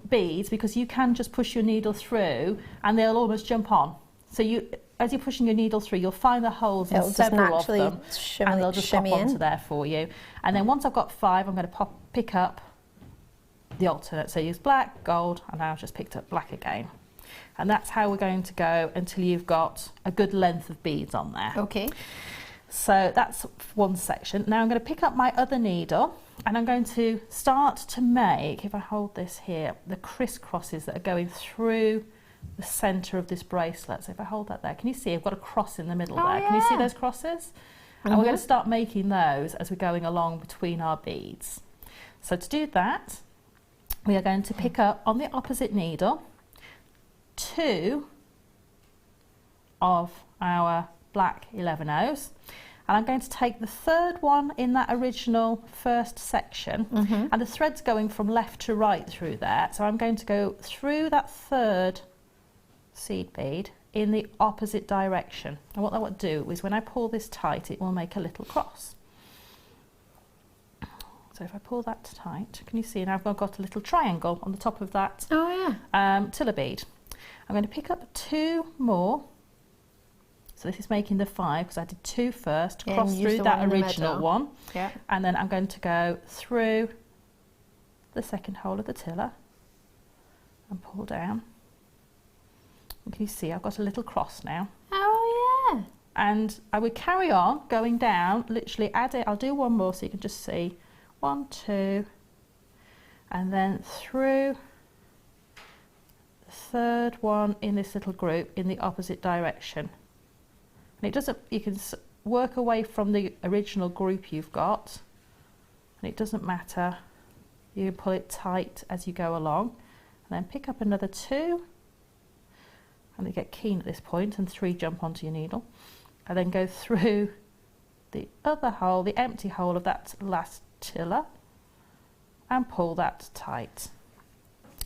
beads, because you can just push your needle through and they'll almost jump on. So as you're pushing your needle through, you'll find the holes in several of them, and they'll just pop onto there for you. And then once I've got 5, I'm going to pick up the alternate. So use black, gold, and now I've just picked up black again. And that's how we're going to go until you've got a good length of beads on there. Okay. So that's one section. Now I'm going to pick up my other needle and I'm going to start to make, if I hold this here, the crisscrosses that are going through the centre of this bracelet. So if I hold that there, can you see I've got a cross in the middle there? Yeah. Can you see those crosses? And we're going to start making those as we're going along between our beads. So to do that, we are going to pick up on the opposite needle 2 of our black 11/0s, and I'm going to take the third one in that original first section, and the thread's going from left to right through there, so I'm going to go through that third seed bead in the opposite direction. And what that will do is when I pull this tight, it will make a little cross. So if I pull that tight, can you see now I've got a little triangle on the top of that tiller bead. I'm going to pick up 2 more. So this is making the 5 because I did 2 first, cross through that original one, and then I'm going to go through the second hole of the tiller and pull down. And can you see I've got a little cross now? Oh yeah. And I would carry on going down, literally add it. I'll do one more so you can just see 1, 2, and then through the third one in this little group in the opposite direction. And it doesn't, you can work away from the original group you've got, and it doesn't matter. You can pull it tight as you go along, and then pick up another 2, and they get keen at this point, and 3 jump onto your needle, and then go through the other hole, the empty hole of that last tiller, and pull that tight.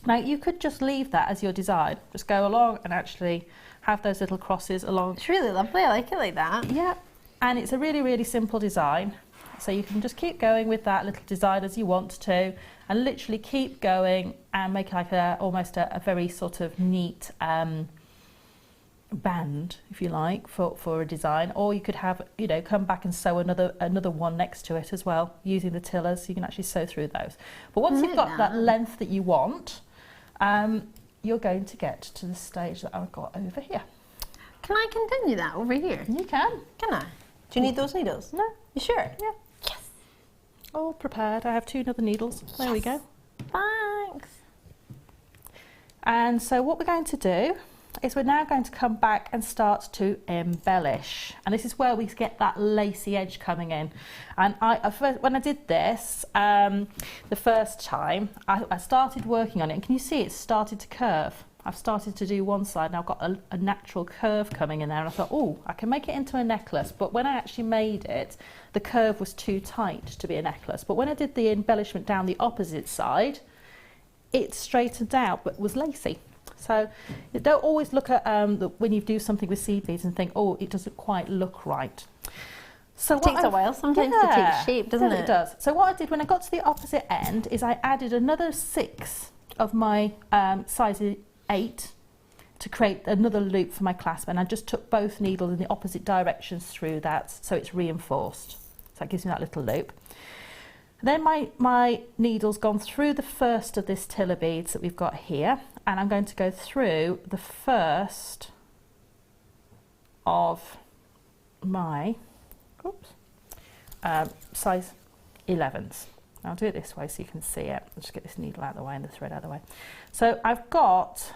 Now you could just leave that as your design, just go along and actually have those little crosses along. It's really lovely, I like it like that. Yeah, and it's a really, really simple design. So you can just keep going with that little design as you want to, and literally keep going and make like almost a very sort of neat band, if you like, for a design. Or you could have, you know, come back and sew another one next to it as well, using the tillers, so you can actually sew through those. But once you've got that length that you want, you're going to get to the stage that I've got over here. Can I continue that over here? You can. Can I? Do you need those needles? No. You sure? Yeah. Yes. All prepared. I have 2 other needles. There we go. Thanks. And so what we're going to do is we're now going to come back and start to embellish, and this is where we get that lacy edge coming in. And when I did this the first time, I started working on it, and can you see it started to curve? I've started to do one side and I've got a natural curve coming in there, and I thought, oh, I can make it into a necklace. But when I actually made it, the curve was too tight to be a necklace. But when I did the embellishment down the opposite side, it straightened out but was lacy. So you don't always look at when you do something with seed beads and think, oh, it doesn't quite look right. So it takes a while sometimes to take shape, doesn't it? It does. So what I did when I got to the opposite end is I added another 6 of my size 8 to create another loop for my clasp, and I just took both needles in the opposite directions through that, so it's reinforced. So that gives me that little loop. Then my needle's gone through the first of this tiller beads that we've got here, and I'm going to go through the first of my size 11s. I'll do it this way so you can see it. I'll just get this needle out of the way and the thread out of the way. So I've got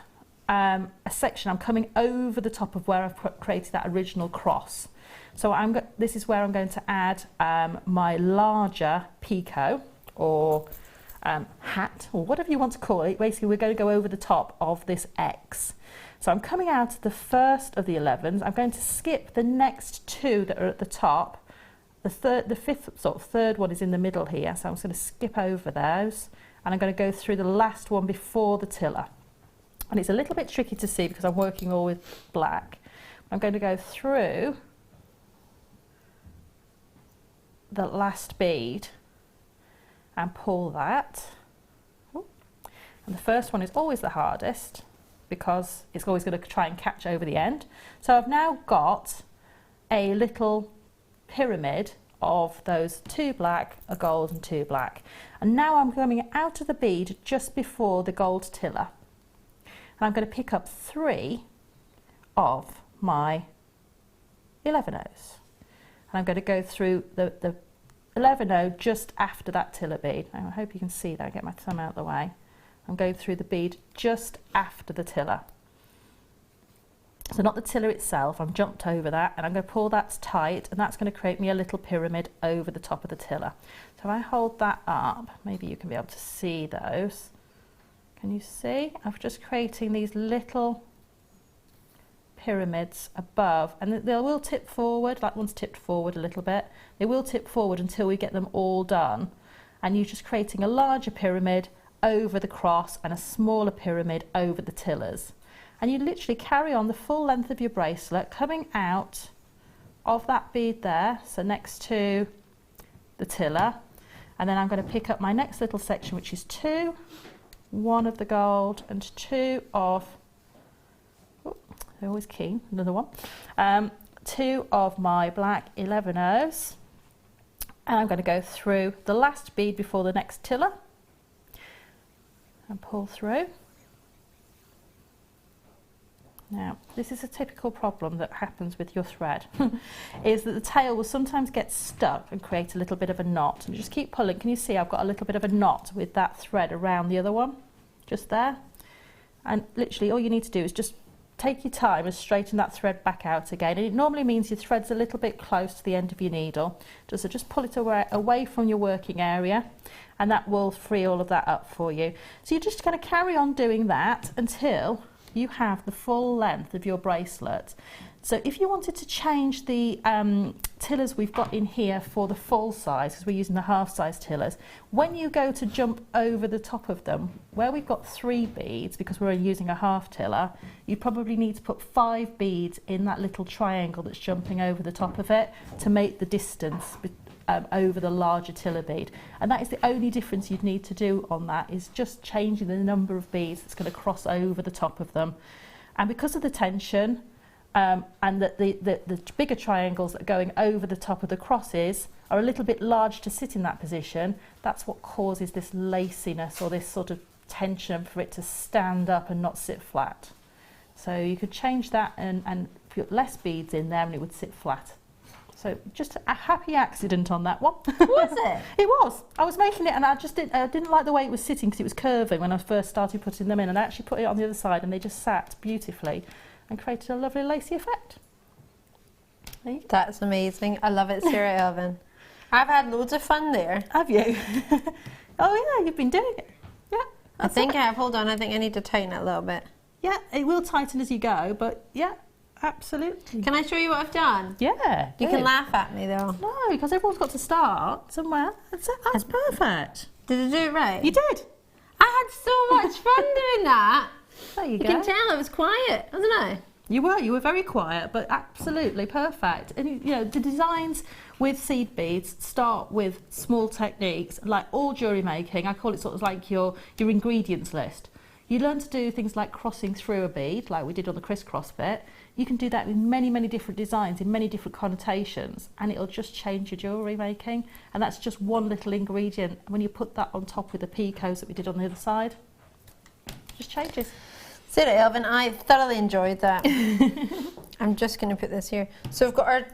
a section, I'm coming over the top of where I've created that original cross. So this is where I'm going to add my larger picot or hat, or whatever you want to call it. Basically, we're going to go over the top of this X. So I'm coming out of the first of the 11s. I'm going to skip the next 2 that are at the top. The fifth, sort of third one is in the middle here, so I'm just going to skip over those, and I'm going to go through the last one before the tiller. And it's a little bit tricky to see because I'm working all with black. I'm going to go through the last bead and pull that. And the first one is always the hardest because it's always going to try and catch over the end. So I've now got a little pyramid of those 2 black, a gold and 2 black. And now I'm coming out of the bead just before the gold tiller. And I'm going to pick up 3 of my 11 O's. and I'm going to go through the 11-0 just after that tiller bead. Now, I hope you can see that. I'll get my thumb out of the way. I'm going through the bead just after the tiller. So not the tiller itself, I've jumped over that, and I'm going to pull that tight, and that's going to create me a little pyramid over the top of the tiller. So if I hold that up, maybe you can be able to see those. Can you see? I'm just creating these little pyramids above, and they will tip forward. That one's tipped forward a little bit. They will tip forward until we get them all done, and you're just creating a larger pyramid over the cross and a smaller pyramid over the tillers. And you literally carry on the full length of your bracelet coming out of that bead there, so next to the tiller. And then I'm going to pick up my next little section, which is 2, 1 of the gold and 2 of, oh, they're always keen, another one, 2 of my black 11-0s. And I'm going to go through the last bead before the next tiller and pull through. Now, this is a typical problem that happens with your thread, is that the tail will sometimes get stuck and create a little bit of a knot. And just keep pulling. Can you see I've got a little bit of a knot with that thread around the other one, just there? And literally all you need to do is just take your time and straighten that thread back out again. And it normally means your thread's a little bit close to the end of your needle. So just pull it away from your working area, and that will free all of that up for you. So you're just going to carry on doing that until you have the full length of your bracelet. So if you wanted to change the tillers we've got in here for the full size, because we're using the half size tillers, when you go to jump over the top of them, where we've got 3 beads, because we're using a half tiller, you probably need to put 5 beads in that little triangle that's jumping over the top of it to make the distance over the larger tiller bead. And that is the only difference you'd need to do on that, is just changing the number of beads that's going to cross over the top of them. And because of the tension and that the bigger triangles that are going over the top of the crosses are a little bit large to sit in that position, that's what causes this laciness or this sort of tension for it to stand up and not sit flat. So you could change that and put less beads in there and it would sit flat. So just a happy accident on that one. Was it? It was. I was making it and I didn't like the way it was sitting because it was curving when I first started putting them in, and I actually put it on the other side and they just sat beautifully and created a lovely lacy effect. That's amazing. I love it, Sarah Elvin. I've had loads of fun there. Have you? Oh yeah, you've been doing it. Yeah. I think I have. Hold on, I think I need to tighten it a little bit. Yeah, it will tighten as you go, but yeah. Absolutely. Can I show you what I've done? Yeah. You can laugh at me though. No, because everyone's got to start somewhere. That's perfect. Did I do it right? You did. I had so much fun doing that. There you go. You can tell I was quiet, wasn't I? You were very quiet, but absolutely perfect. And you know, the designs with seed beads start with small techniques, like all jewellery making. I call it sort of like your ingredients list. You learn to do things like crossing through a bead, like we did on the crisscross bit. You can do that with many, many different designs in many different connotations, and it'll just change your jewellery making. And that's just one little ingredient. When you put that on top with the picots that we did on the other side, it just changes. Sarah Elvin, I thoroughly enjoyed that. I'm just going to put this here. So we've got our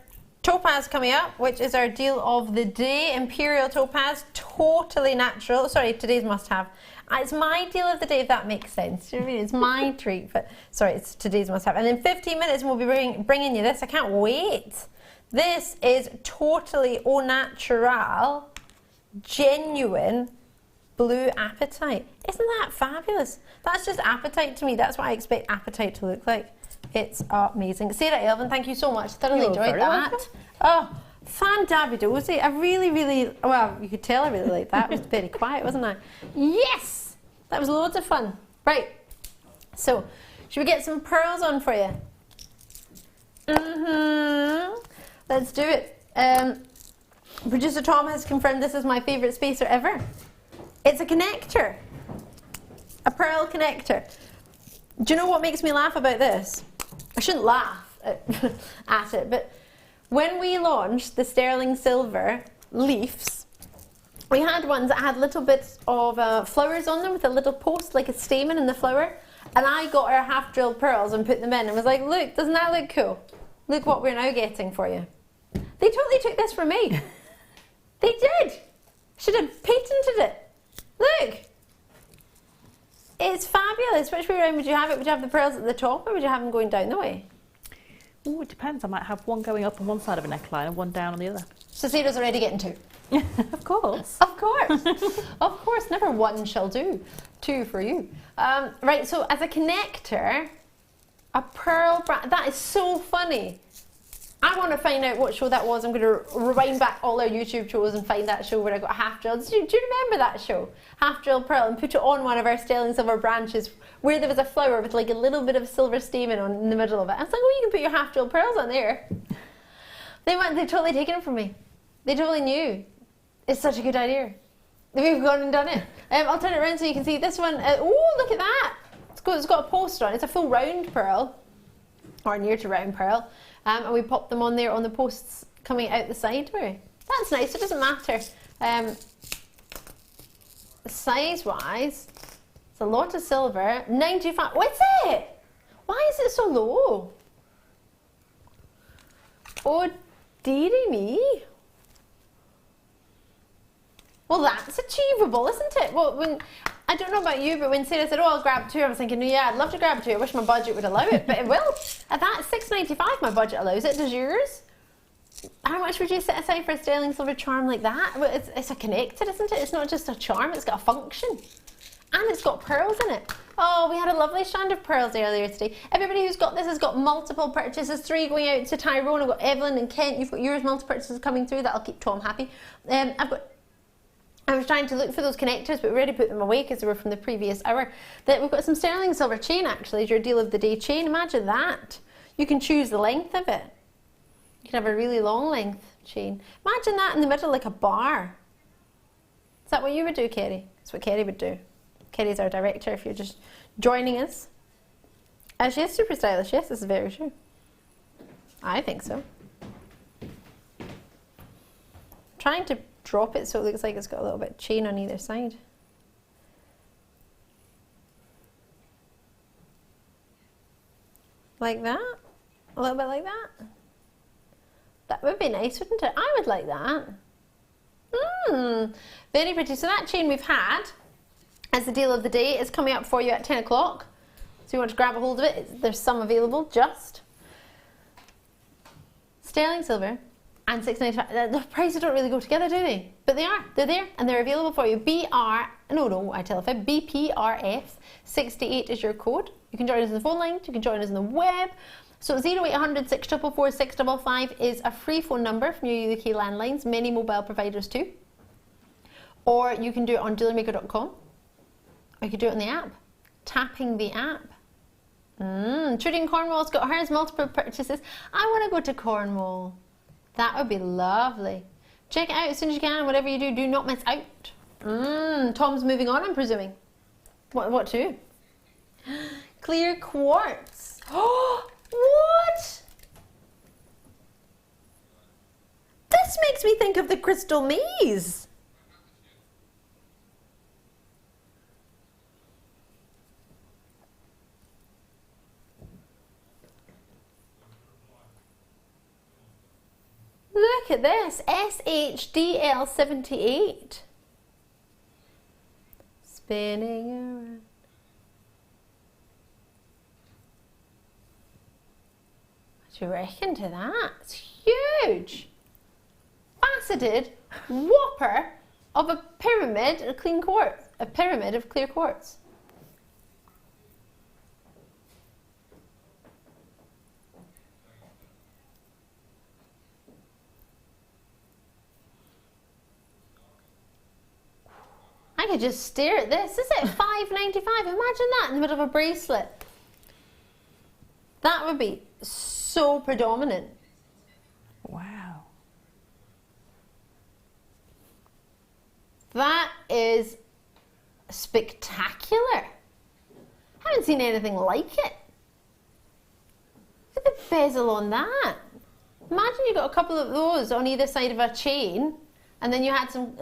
topaz coming up, which is our deal of the day. Imperial topaz, totally natural. Sorry, today's must-have. It's my deal of the day, if that makes sense. Do you know what I mean? It's my treat, but sorry, it's today's must-have. And in 15 minutes, we'll be bringing you this. I can't wait. This is totally au natural, genuine blue apatite. Isn't that fabulous? That's just apatite to me. That's what I expect apatite to look like. It's amazing. Sarah Elvin, thank you so much. Thoroughly enjoyed that. Welcome. Oh, fandabidosi. I really, well, you could tell I really liked that. I was very quiet, wasn't I? Yes! That was loads of fun. Right. So, should we get some pearls on for you? Let's do it. Producer Tom has confirmed this is my favourite spacer ever. It's a connector. A pearl connector. Do you know what makes me laugh about this? I shouldn't laugh at it, but when we launched the sterling silver leaves, we had ones that had little bits of flowers on them with a little post, like a stamen in the flower, and I got our half-drilled pearls and put them in and was like, look, doesn't that look cool? Look what we're now getting for you. They totally took this from me. They did. Should have patented it. Look. It's fabulous. Which way around would you have it? Would you have the pearls at the top or would you have them going down the way? Oh, it depends. I might have one going up on one side of a neckline and one down on the other. So Sarah's already getting two. Of course. Of course. Of course. Never one shall do. Two for you. Right, so as a connector, a pearl brand, that is so funny. I want to find out what show that was. I'm going to rewind back all our YouTube shows and find that show where I got half drilled. Do you remember that show? Half drilled pearl, and put it on one of our sterling silver branches where there was a flower with like a little bit of silver stamen on in the middle of it. I was like, oh, you can put your half drilled pearls on there. They totally taken it from me. They totally knew. It's such a good idea. We've gone and done it. I'll turn it around so you can see this one. Oh, look at that. It's got a post on it. It's a full round pearl, or near to round pearl. And we pop them on there on the posts coming out the side. That's nice. It doesn't matter. Size-wise, it's a lot of silver. 95. What's it? Why is it so low? Oh, dearie me. Well, that's achievable, isn't it? Well, I don't know about you, but when Sarah said, oh, I'll grab two, I was thinking, yeah, I'd love to grab two. I wish my budget would allow it, but it will. At that, $6.95 my budget allows it. Does yours? How much would you set aside for a sterling silver charm like that? Well, it's a connector, isn't it? It's not just a charm, it's got a function. And it's got pearls in it. Oh, we had a lovely strand of pearls earlier today. Everybody who's got this has got multiple purchases. 3 going out to Tyrone. I've got Evelyn and Kent. You've got yours, multiple purchases coming through. That'll keep Tom happy. I was trying to look for those connectors, but we already put them away because they were from the previous hour. We've got some sterling silver chain, actually, as your deal of the day chain. Imagine that. You can choose the length of it. You can have a really long length chain. Imagine that in the middle, like a bar. Is that what you would do, Kerry? That's what Kerry would do. Kerry's our director, if you're just joining us. She is super stylish. Yes, this is very true. I think so. Trying to drop it so it looks like it's got a little bit of chain on either side. Like that? A little bit like that? That would be nice, wouldn't it? I would like that. Very pretty. So that chain we've had as the deal of the day is coming up for you at 10 o'clock. So you want to grab a hold of it, there's some available, just. Sterling silver. And $6.95. The prices don't really go together, do they? But they are. They're there and they're available for you. BPRF 68 is your code. You can join us on the phone line. You can join us on the web. So 0800 644 655 is a free phone number from your UK landlines. Many mobile providers too. Or you can do it on JewelleryMaker.com. Or you can do it on the app. Tapping the app. Trudy in Cornwall's got hers, multiple purchases. I want to go to Cornwall. That would be lovely. Check it out as soon as you can. Whatever you do, do not miss out. Tom's moving on, I'm presuming. What to? Clear quartz. Oh, what? This makes me think of the crystal maze. Look at this, SHDL78. Spinning around. What do you reckon to that? It's huge. Faceted whopper of a pyramid of clean quartz. A pyramid of clear quartz. I could just stare at this. Is it $5.95? Imagine that in the middle of a bracelet. That would be so predominant. Wow. That is spectacular. I haven't seen anything like it. Look at the bezel on that. Imagine you got a couple of those on either side of a chain, and then you had some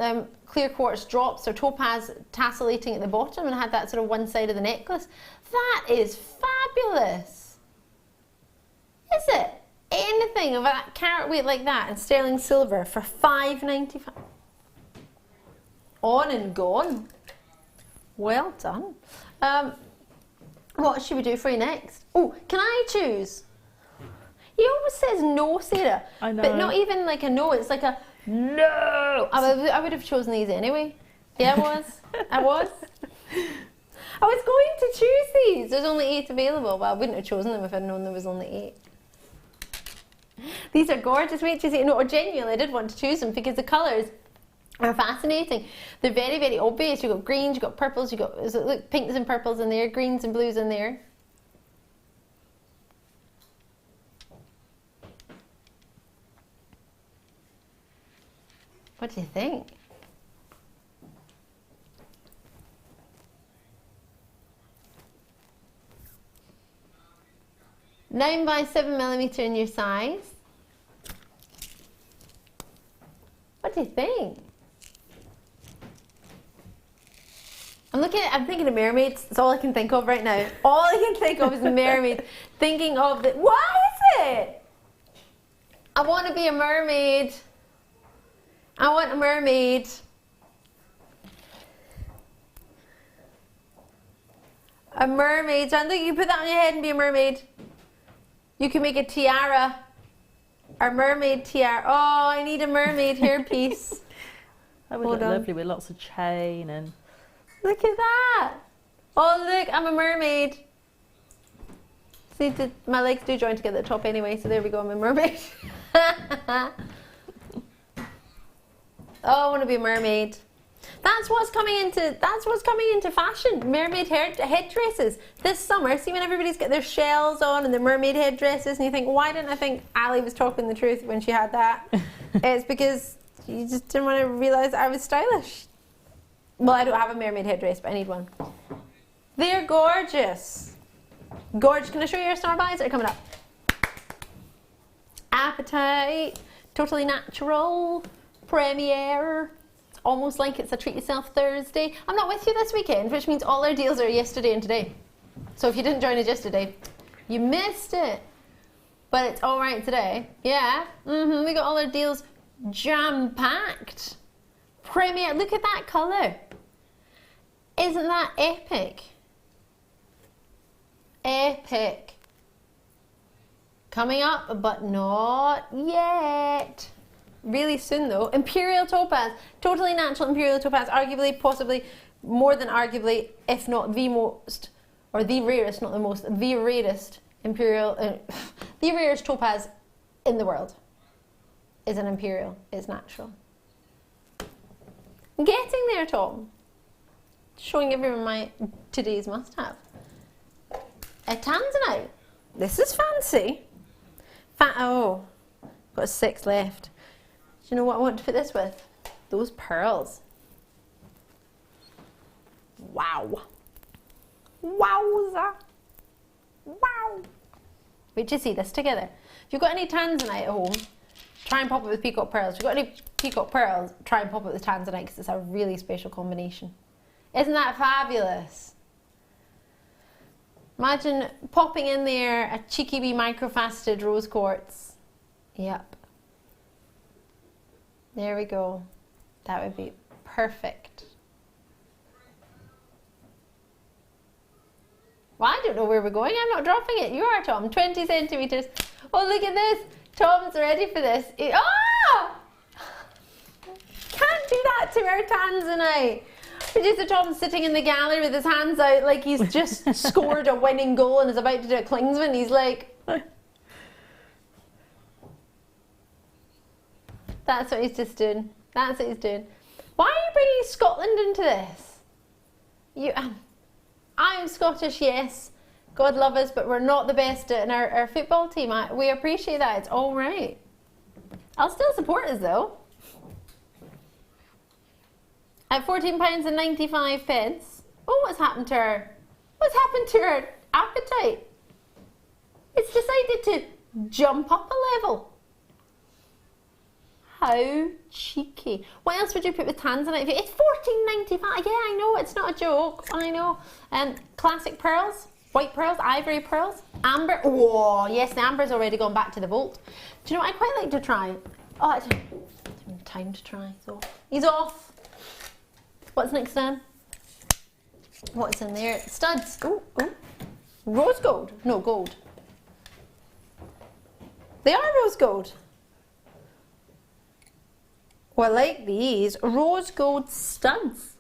clear quartz drops or topaz tassellating at the bottom and had that sort of one side of the necklace. That is fabulous. Is it? anything of that carat weight like that in sterling silver for £5.95. On and gone. Well done. What should we do for you next? Oh, can I choose? He always says no, Sarah. I know. But not even like a no, it's like a no. I would have chosen these anyway. Yeah, I was. I was going to choose these. There's only 8 available. Well, I wouldn't have chosen them if I'd known there was only 8. These are gorgeous. Wait till you see. No, genuinely, I did want to choose them because the colours are fascinating. They're very, very obvious. You've got greens, you've got purples, you've got, look, pinks and purples in there, greens and blues in there. What do you think? Nine by 7mm in your size. What do you think? I'm thinking of mermaids. That's all I can think of right now. All I can think of is mermaids. Thinking of the, what is it? I want to be a mermaid. I want a mermaid. A mermaid. So I think you can put that on your head and be a mermaid. You can make a tiara. A mermaid tiara. Oh, I need a mermaid hairpiece. That would look lovely with lots of chain and... Look at that. Oh, look, I'm a mermaid. See, my legs do join together at the top anyway, so there we go, I'm a mermaid. Oh, I want to be a mermaid. That's what's coming into fashion. Mermaid headdresses this summer. See, when everybody's got their shells on and their mermaid headdresses, and you think, why didn't I think Ali was talking the truth when she had that? It's because you just didn't want to realise I was stylish. Well, I don't have a mermaid headdress, but I need one. They're gorgeous. Gorgeous. Can I show you our star buys that are coming up? Appetite, Totally Natural, Premiere. It's almost like it's a Treat Yourself Thursday. I'm not with you this weekend, which means all our deals are yesterday and today. So if you didn't join us yesterday, you missed it. But it's all right today. Yeah. We got all our deals jam-packed. Premiere. Look at that colour. Isn't that epic? Epic. Coming up, but not yet. Really soon though. Imperial Topaz. Totally Natural Imperial Topaz. Arguably, possibly, more than arguably, if not the most, or the rarest, not the most, the rarest Imperial, the rarest Topaz in the world is an Imperial. It's natural. Getting there, Tom. Showing everyone my today's must-have. A Tanzanite. This is fancy. Oh, got 6 left. Do you know what I want to put this with? Those pearls. Wow. Wowza. Wow. Wait till you see this together. If you've got any Tanzanite at home, try and pop it with peacock pearls. If you've got any peacock pearls, try and pop it with Tanzanite because it's a really special combination. Isn't that fabulous? Imagine popping in there a cheeky wee microfaceted rose quartz. Yep. There we go. That would be perfect. Well, I don't know where we're going. I'm not dropping it. You are, Tom. 20 centimetres. Oh, look at this. Tom's ready for this. Oh! Can't do that to our Tanzanite. Producer Tom's sitting in the gallery with his hands out like he's just scored a winning goal and is about to do a Klingsman. He's like... That's what he's just doing. That's what he's doing. Why are you bringing Scotland into this? I'm Scottish, yes. God love us, but we're not the best in our football team. We appreciate that. It's all right. I'll still support us though. At £14.95. Oh, what's happened to our appetite? It's decided to jump up a level. How cheeky. What else would you put with Tanzanite? It's £14.95. Yeah, I know, it's not a joke. I know. Classic pearls. White pearls, ivory pearls, amber. Oh, yes, the amber's already gone back to the vault. Do you know what I quite like to try? Oh, I don't have time to try. He's off. What's next then? What's in there? Studs. Oh, oh. Rose gold. No, gold. They are rose gold. Oh, I like these. Rose gold studs.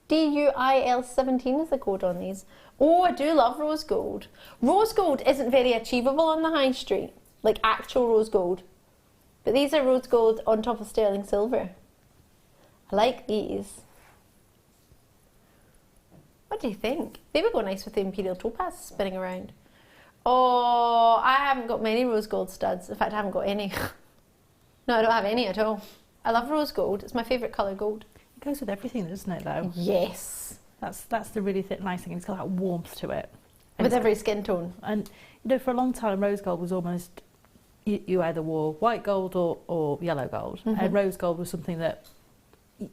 DUIL 17 is the code on these. Oh, I do love rose gold. Rose gold isn't very achievable on the high street, like actual rose gold. But these are rose gold on top of sterling silver. I like these. What do you think? They would go nice with the imperial topaz spinning around. Oh, I haven't got many rose gold studs. In fact, I haven't got any. No, I don't have any at all. I love rose gold. It's my favourite colour, gold. It goes with everything, doesn't it, though? Yes. That's the really nice thing. It's got that warmth to it. With every skin tone. And, you know, for a long time, rose gold was almost... You either wore white gold or yellow gold. Mm-hmm. And rose gold was something that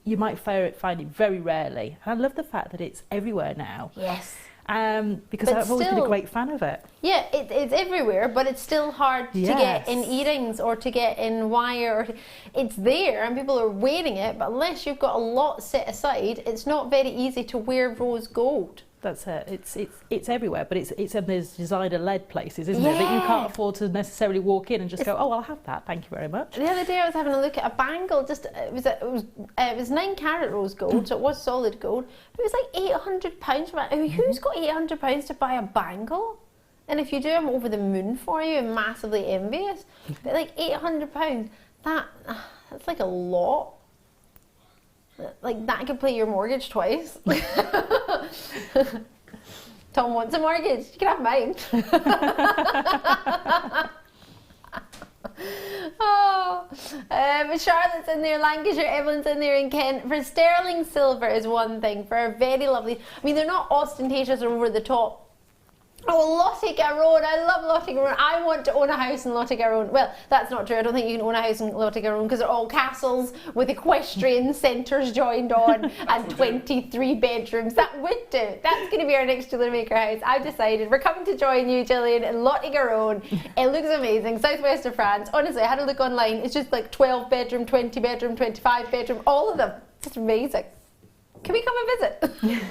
you might find it very rarely. And I love the fact that it's everywhere now. Yes. Because I've always been a great fan of it. Yeah, it's everywhere, but it's still hard to get in earrings or to get in wire. It's there and people are wearing it, but unless you've got a lot set aside, it's not very easy to wear rose gold. That's it. It's everywhere, but it's in those designer-led places, isn't it? That you can't afford to necessarily walk in and just go, oh, I'll have that. Thank you very much. The other day I was having a look at a bangle. It was 9 carat rose gold, so it was solid gold. But it was like £800 for it. I mean, who's got £800 to buy a bangle? And if you do, I'm over the moon for you and massively envious. But like £800, that's like a lot. Like that could pay your mortgage twice. Tom wants a mortgage. You can have mine. Charlotte's in there, Lancashire, Evelyn's in there, and Kent. For sterling silver is one thing. For a very lovely, I mean, they're not ostentatious or over the top. Oh, Lotte Garonne. I love Lotte Garonne. I want to own a house in Lotte Garonne. Well, that's not true. I don't think you can own a house in Lotte Garonne because they're all castles with equestrian centres joined on and 23 bedrooms. That would do. That's going to be our next Jewellery Maker house. I've decided. We're coming to join you, Gillian, in Lotte Garonne. It looks amazing. Southwest of France. Honestly, I had a look online. It's just like 12 bedroom, 20 bedroom, 25 bedroom, all of them. It's amazing. Can we come and visit?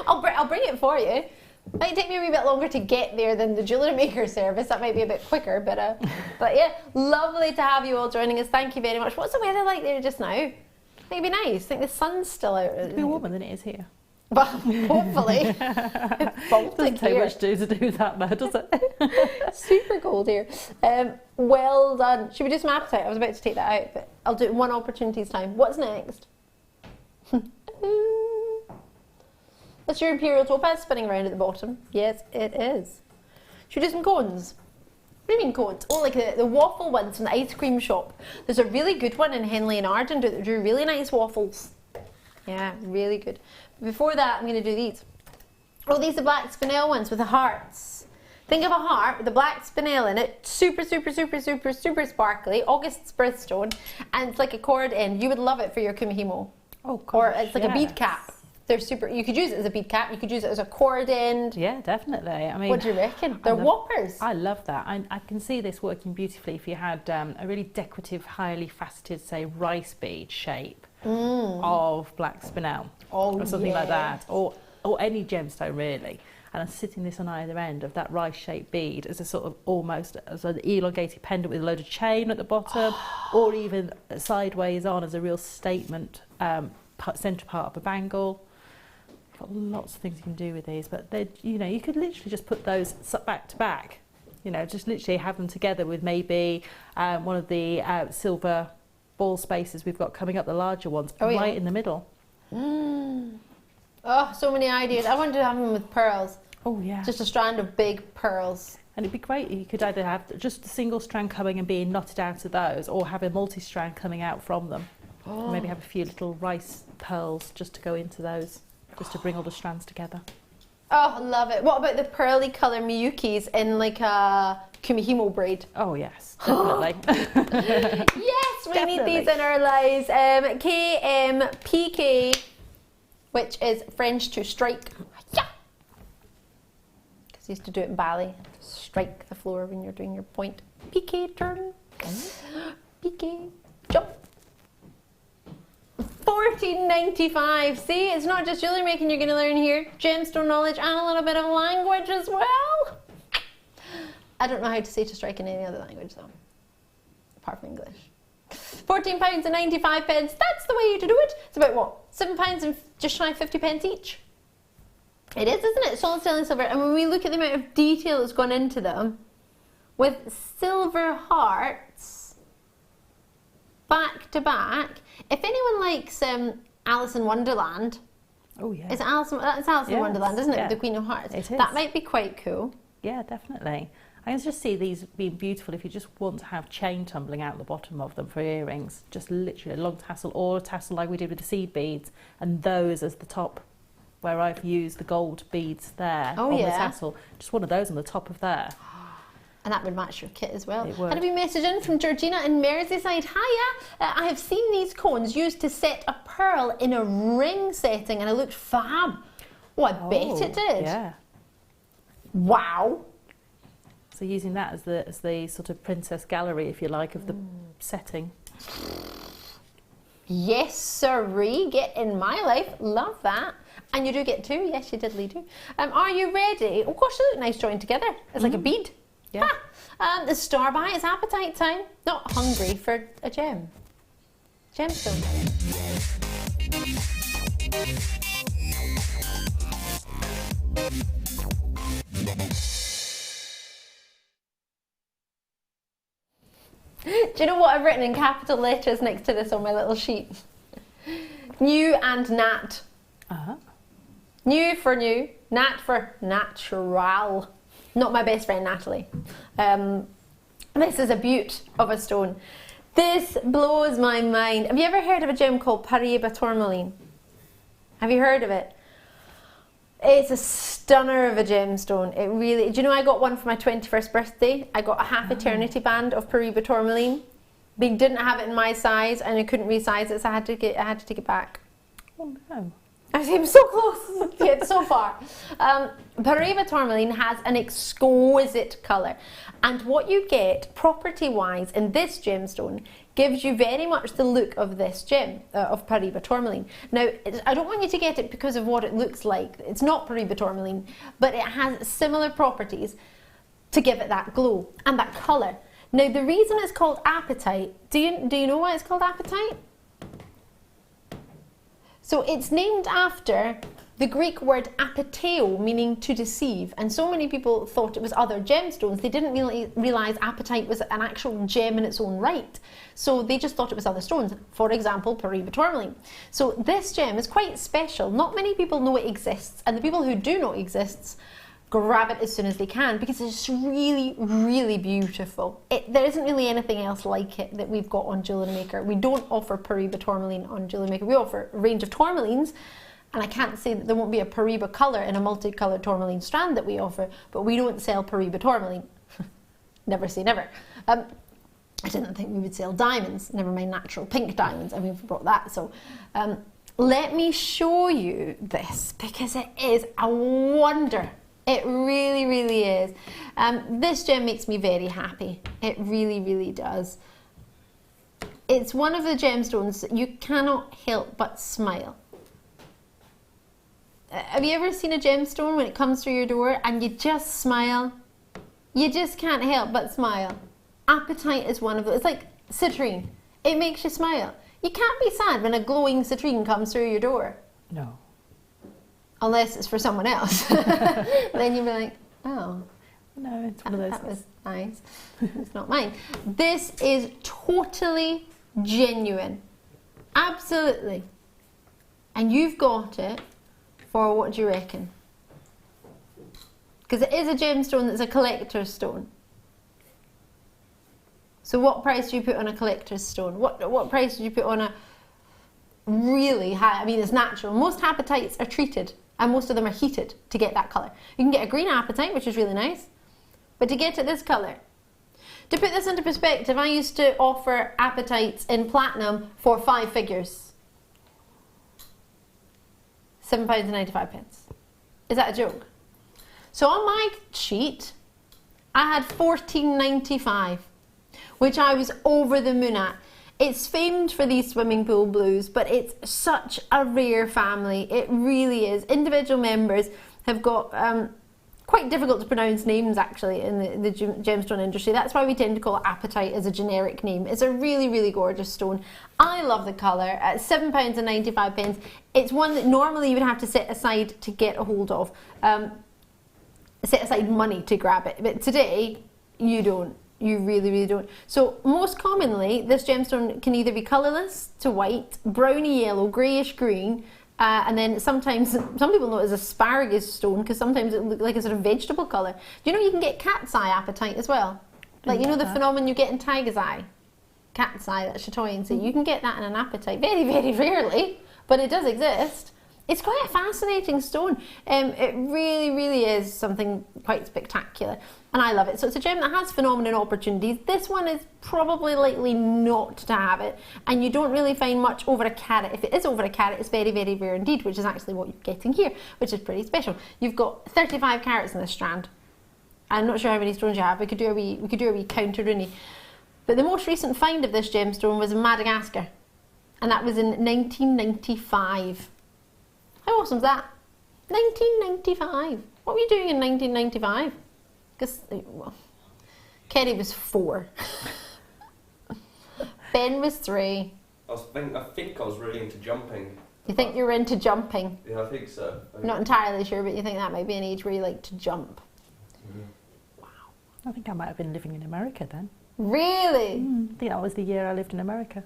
I'll bring it for you. Might take me a wee bit longer to get there than the Jewellery Maker service. That might be a bit quicker, but yeah, lovely to have you all joining us. Thank you very much. What's the weather like there just now? I think it'd be nice. I think the sun's still out. It'd be warmer than it is here. Well, hopefully. It's Baltic doesn't take here. much to do that now, does it? Super cold here. Well done. Should we do some appetite? I was about to take that out, but I'll do it in one opportunity's time. What's next? That's your imperial topaz spinning around at the bottom. Yes, it is. Should we do some cones? What do you mean cones? Oh, like the waffle ones from the ice cream shop. There's a really good one in Henley and Arden that do really nice waffles. Yeah, really good. Before that, I'm going to do these. Oh, these are black spinel ones with the hearts. Think of a heart with a black spinel in it. Super, super, super, super, super sparkly. August's birthstone. And it's like a cord end. You would love it for your kumihimo. Oh, gosh, or it's like a bead cap. They're super. You could use it as a bead cap. You could use it as a cord end. Yeah, definitely. I mean, what do you reckon? They're whoppers. I love that. I can see this working beautifully if you had a really decorative, highly faceted, say, rice bead shape of black spinel, or something like that, or any gemstone really. And I'm sitting this on either end of that rice-shaped bead as a sort of almost as an elongated pendant with a load of chain at the bottom, or even sideways on as a real statement centre part of a bangle. Got lots of things you can do with these, but they, you know, you could literally just put those back to back. You know, just literally have them together with maybe one of the silver ball spaces we've got coming up, the larger ones, right in the middle. Oh, so many ideas. I wanted to have them with pearls. Oh yeah. Just a strand of big pearls. And it'd be great. You could either have just a single strand coming and being knotted out of those, or have a multi-strand coming out from them. Or maybe have a few little rice pearls just to go into those. Just to bring all the strands together. Oh, love it. What about the pearly colour Miyukis in like a Kumihimo braid? Oh yes, definitely. Yes, we need these in our lives. KMPK, which is French to strike. Yeah. Because I used to do it in ballet. Strike the floor when you're doing your point. PK turn. PK jump. $14.95. See, it's not just jewellery making you're going to learn here. Gemstone knowledge and a little bit of language as well. I don't know how to say to strike in any other language though, apart from English. £14.95. That's the way to do it. It's about what? £7 and just shy of 50 pence each. It is, isn't it? Solid sterling silver. And when we look at the amount of detail that's gone into them, with silver hearts back to back. If anyone likes Alice in Wonderland, oh yeah, it's Alice in Wonderland, isn't it? Yeah. The Queen of Hearts. It is. That might be quite cool. Yeah, definitely. I can just see these being beautiful if you just want to have chain tumbling out the bottom of them for earrings. Just literally a long tassel or a tassel like we did with the seed beads, and those as the top, where I've used the gold beads there on the tassel. Just one of those on the top of there. And that would match your kit as well. It would. Had a wee message in from Georgina in Merseyside. Hiya, I have seen these cones used to set a pearl in a ring setting and it looked fab. Oh, I bet it did. Yeah. Wow. So using that as the sort of princess gallery, if you like, of the setting. Yes, sirree. Get in my life. Love that. And you do get two. Yes, you diddly do. Are you ready? Oh gosh, they look nice joined together. It's like a bead. Yeah. The star by, it's appetite time. Not hungry for a gem. Gemstone. Do you know what I've written in capital letters next to this on my little sheet? New and nat. New for new, nat for natural. Not my best friend Natalie. This is a beaut of a stone. This blows my mind. Have you ever heard of a gem called Paraiba tourmaline? Have you heard of it? It's a stunner of a gemstone. It really, do you know I got one for my 21st birthday? I got a half eternity band of Paraiba tourmaline. They didn't have it in my size and I couldn't resize it, so I had to take it back. Oh no. I seem so close yet so far. Paraiba tourmaline has an exquisite colour, and what you get property-wise in this gemstone gives you very much the look of this gem, of Paraiba tourmaline. Now, I don't want you to get it because of what it looks like. It's not Paraiba tourmaline, but it has similar properties to give it that glow and that colour. Now, the reason it's called apatite, do you know why it's called apatite? So it's named after the Greek word apateo, meaning to deceive. And so many people thought it was other gemstones. They didn't really realise apatite was an actual gem in its own right. So they just thought it was other stones. For example, Paraiba tourmaline. So this gem is quite special. Not many people know it exists. And the people who do know it exists grab it as soon as they can because it's really, really beautiful. There isn't really anything else like it that we've got on Jewellery Maker. We don't offer Paraiba tourmaline on Jewellery Maker. We offer a range of tourmalines, and I can't say that there won't be a Paraiba colour in a multicoloured tourmaline strand that we offer, but we don't sell Paraiba tourmaline. Never say never. I didn't think we would sell diamonds, never mind natural pink diamonds, and we've brought that. So let me show you this because it is a wonder. It really, really is. This gem makes me very happy. It really, really does. It's one of the gemstones that you cannot help but smile. Have you ever seen a gemstone when it comes through your door and you just smile? You just can't help but smile. Apatite is one of those. It's like citrine. It makes you smile. You can't be sad when a glowing citrine comes through your door. No. Unless it's for someone else. Then you'll be like, oh. No, it's one of those. That was nice. It's not mine. This is totally genuine. Absolutely. And you've got it for, what do you reckon? Because it is a gemstone that's a collector's stone. So what price do you put on a collector's stone? What price do you put on a really high, I mean it's natural. Most apatites are treated and most of them are heated to get that colour. You can get a green apatite, which is really nice, but to get it this colour. To put this into perspective, I used to offer apatites in platinum for 5 figures. £7.95. Is that a joke? So on my sheet, I had £14.95, which I was over the moon at. It's famed for these swimming pool blues, but it's such a rare family. It really is. Individual members have got quite difficult to pronounce names actually in the gemstone industry. That's why we tend to call it apatite as a generic name. It's a really, really gorgeous stone. I love the colour. At £7.95, it's one that normally you would have to set aside to get a hold of. Set aside money to grab it, but today you don't. You really, really don't. So most commonly, this gemstone can either be colourless to white, browny yellow, greyish green, and then sometimes, some people know it as asparagus stone because sometimes it looks like a sort of vegetable colour. Do you know you can get cat's eye apatite as well? Like, you know the phenomenon you get in tiger's eye? Cat's eye, that's Chatoyan. So you can get that in an apatite, very, very rarely, but it does exist. It's quite a fascinating stone. It really, really is something quite spectacular. And I love it. So it's a gem that has phenomenal opportunities. This one is probably likely not to have it. And you don't really find much over a carat. If it is over a carat, it's very, very rare indeed, which is actually what you're getting here, which is pretty special. You've got 35 carats in this strand. I'm not sure how many stones you have. We could do a wee counter, Rooney. But the most recent find of this gemstone was in Madagascar. And that was in 1995. How awesome is that? 1995. What were you doing in 1995? Because, well, Kerry was 4. Ben was 3. I think I was really into jumping. You think you were into jumping? Yeah, I think so. Not entirely sure, but you think that might be an age where you like to jump. Wow. I think I might have been living in America then. Really? I think that was the year I lived in America.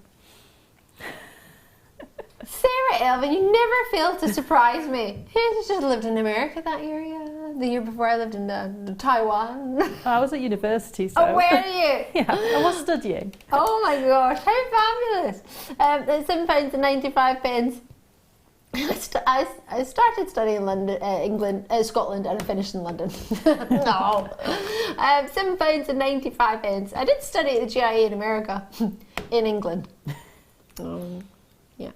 Sarah Elvin, you never fail to surprise me. You just lived in America that year, yeah. The year before I lived in Taiwan. I was at university, so... Oh, where are you? Yeah, I was studying. Oh my gosh, how fabulous. It's £7.95. I started studying in London, Scotland, and I finished in London. No. £7.95. I did study at the GIA in America, in England. Yeah.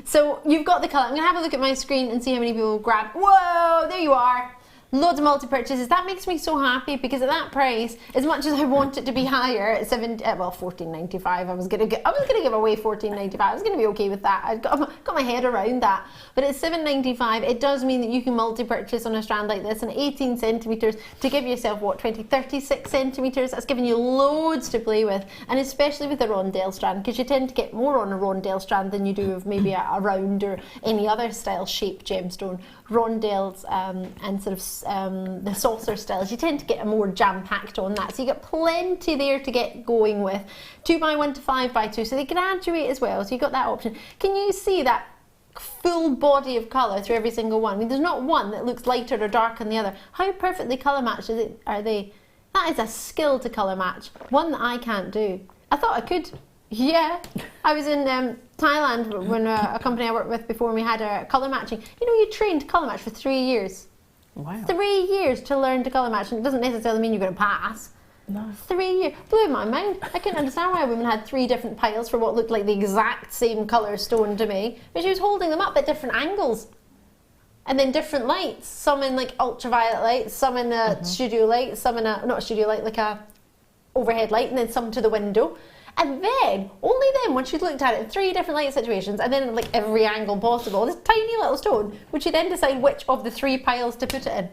So you've got the colour. I'm going to have a look at my screen and see how many people grab. Whoa, there you are. Loads of multi-purchases. That makes me so happy because at that price, as much as I want it to be higher at £14.95, I was gonna give away £14.95. I was gonna be okay with that. I got my head around that. But at £7.95, it does mean that you can multi-purchase on a strand like this in 18 centimetres to give yourself, what, 36 centimetres? That's giving you loads to play with, and especially with a rondelle strand, because you tend to get more on a rondelle strand than you do of maybe a round or any other style shaped gemstone. Rondelles and sort of the saucer styles, you tend to get a more jam-packed on that, so you get plenty there to get going with. 2x1 to 5x2, so they graduate as well, so you've got that option. Can you see that full body of colour through every single one? I mean, there's not one that looks lighter or darker than the other. How perfectly colour matched are they? That is a skill to colour match, one that I can't do. I thought I could. Yeah, I was in Thailand when a company I worked with before, and we had a colour matching. You know, you trained to colour match for 3 years. Wow. 3 years to learn to colour match, and it doesn't necessarily mean you're going to pass. No. 3 years. Blew my mind. I couldn't understand why women had 3 different piles for what looked like the exact same colour stone to me, but she was holding them up at different angles. And then different lights, some in like ultraviolet light, some in a studio light, some in a, not a studio light, like a overhead light, and then some to the window. And then, only then, once she'd looked at it in 3 different light situations, and then like every angle possible, this tiny little stone, would she then decide which of the 3 piles to put it in?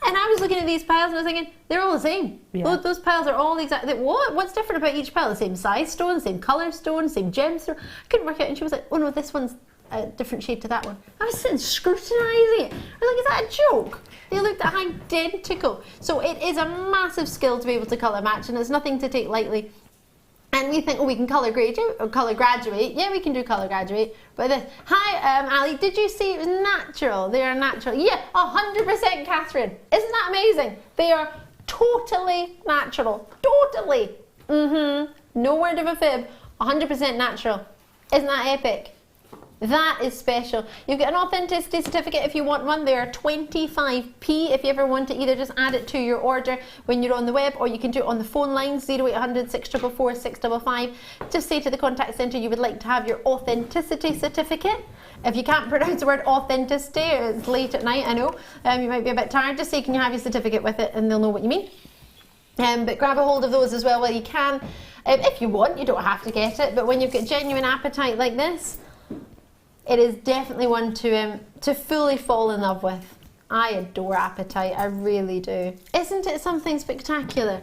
And I was looking at these piles and I was thinking, they're all the same. Yeah. Those piles are all exactly, what's different about each pile? The same size stone, same colour stone, same gemstone. I couldn't work out, and she was like, oh no, this one's a different shade to that one. I was sitting scrutinising it. I was like, is that a joke? They looked identical. So it is a massive skill to be able to colour match, and it's nothing to take lightly. And we think, oh, we can colour graduate. Yeah, we can do colour graduate. But this, hi, Ali, did you see it was natural? They are natural. Yeah, 100%, Catherine. Isn't that amazing? They are totally natural. Totally. No word of a fib. 100% natural. Isn't that epic? That is special. You've got an authenticity certificate if you want one. They are 25p if you ever want to either just add it to your order when you're on the web, or you can do it on the phone line 0800 644 655. Just say to the contact centre you would like to have your authenticity certificate. If you can't pronounce the word authenticity, it's late at night, I know, you might be a bit tired, just say can you have your certificate with it and they'll know what you mean. But grab a hold of those as well while you can. If you want, you don't have to get it, but when you've got genuine appetite like this, it is definitely one to fully fall in love with. I adore Appetite, I really do. Isn't it something spectacular?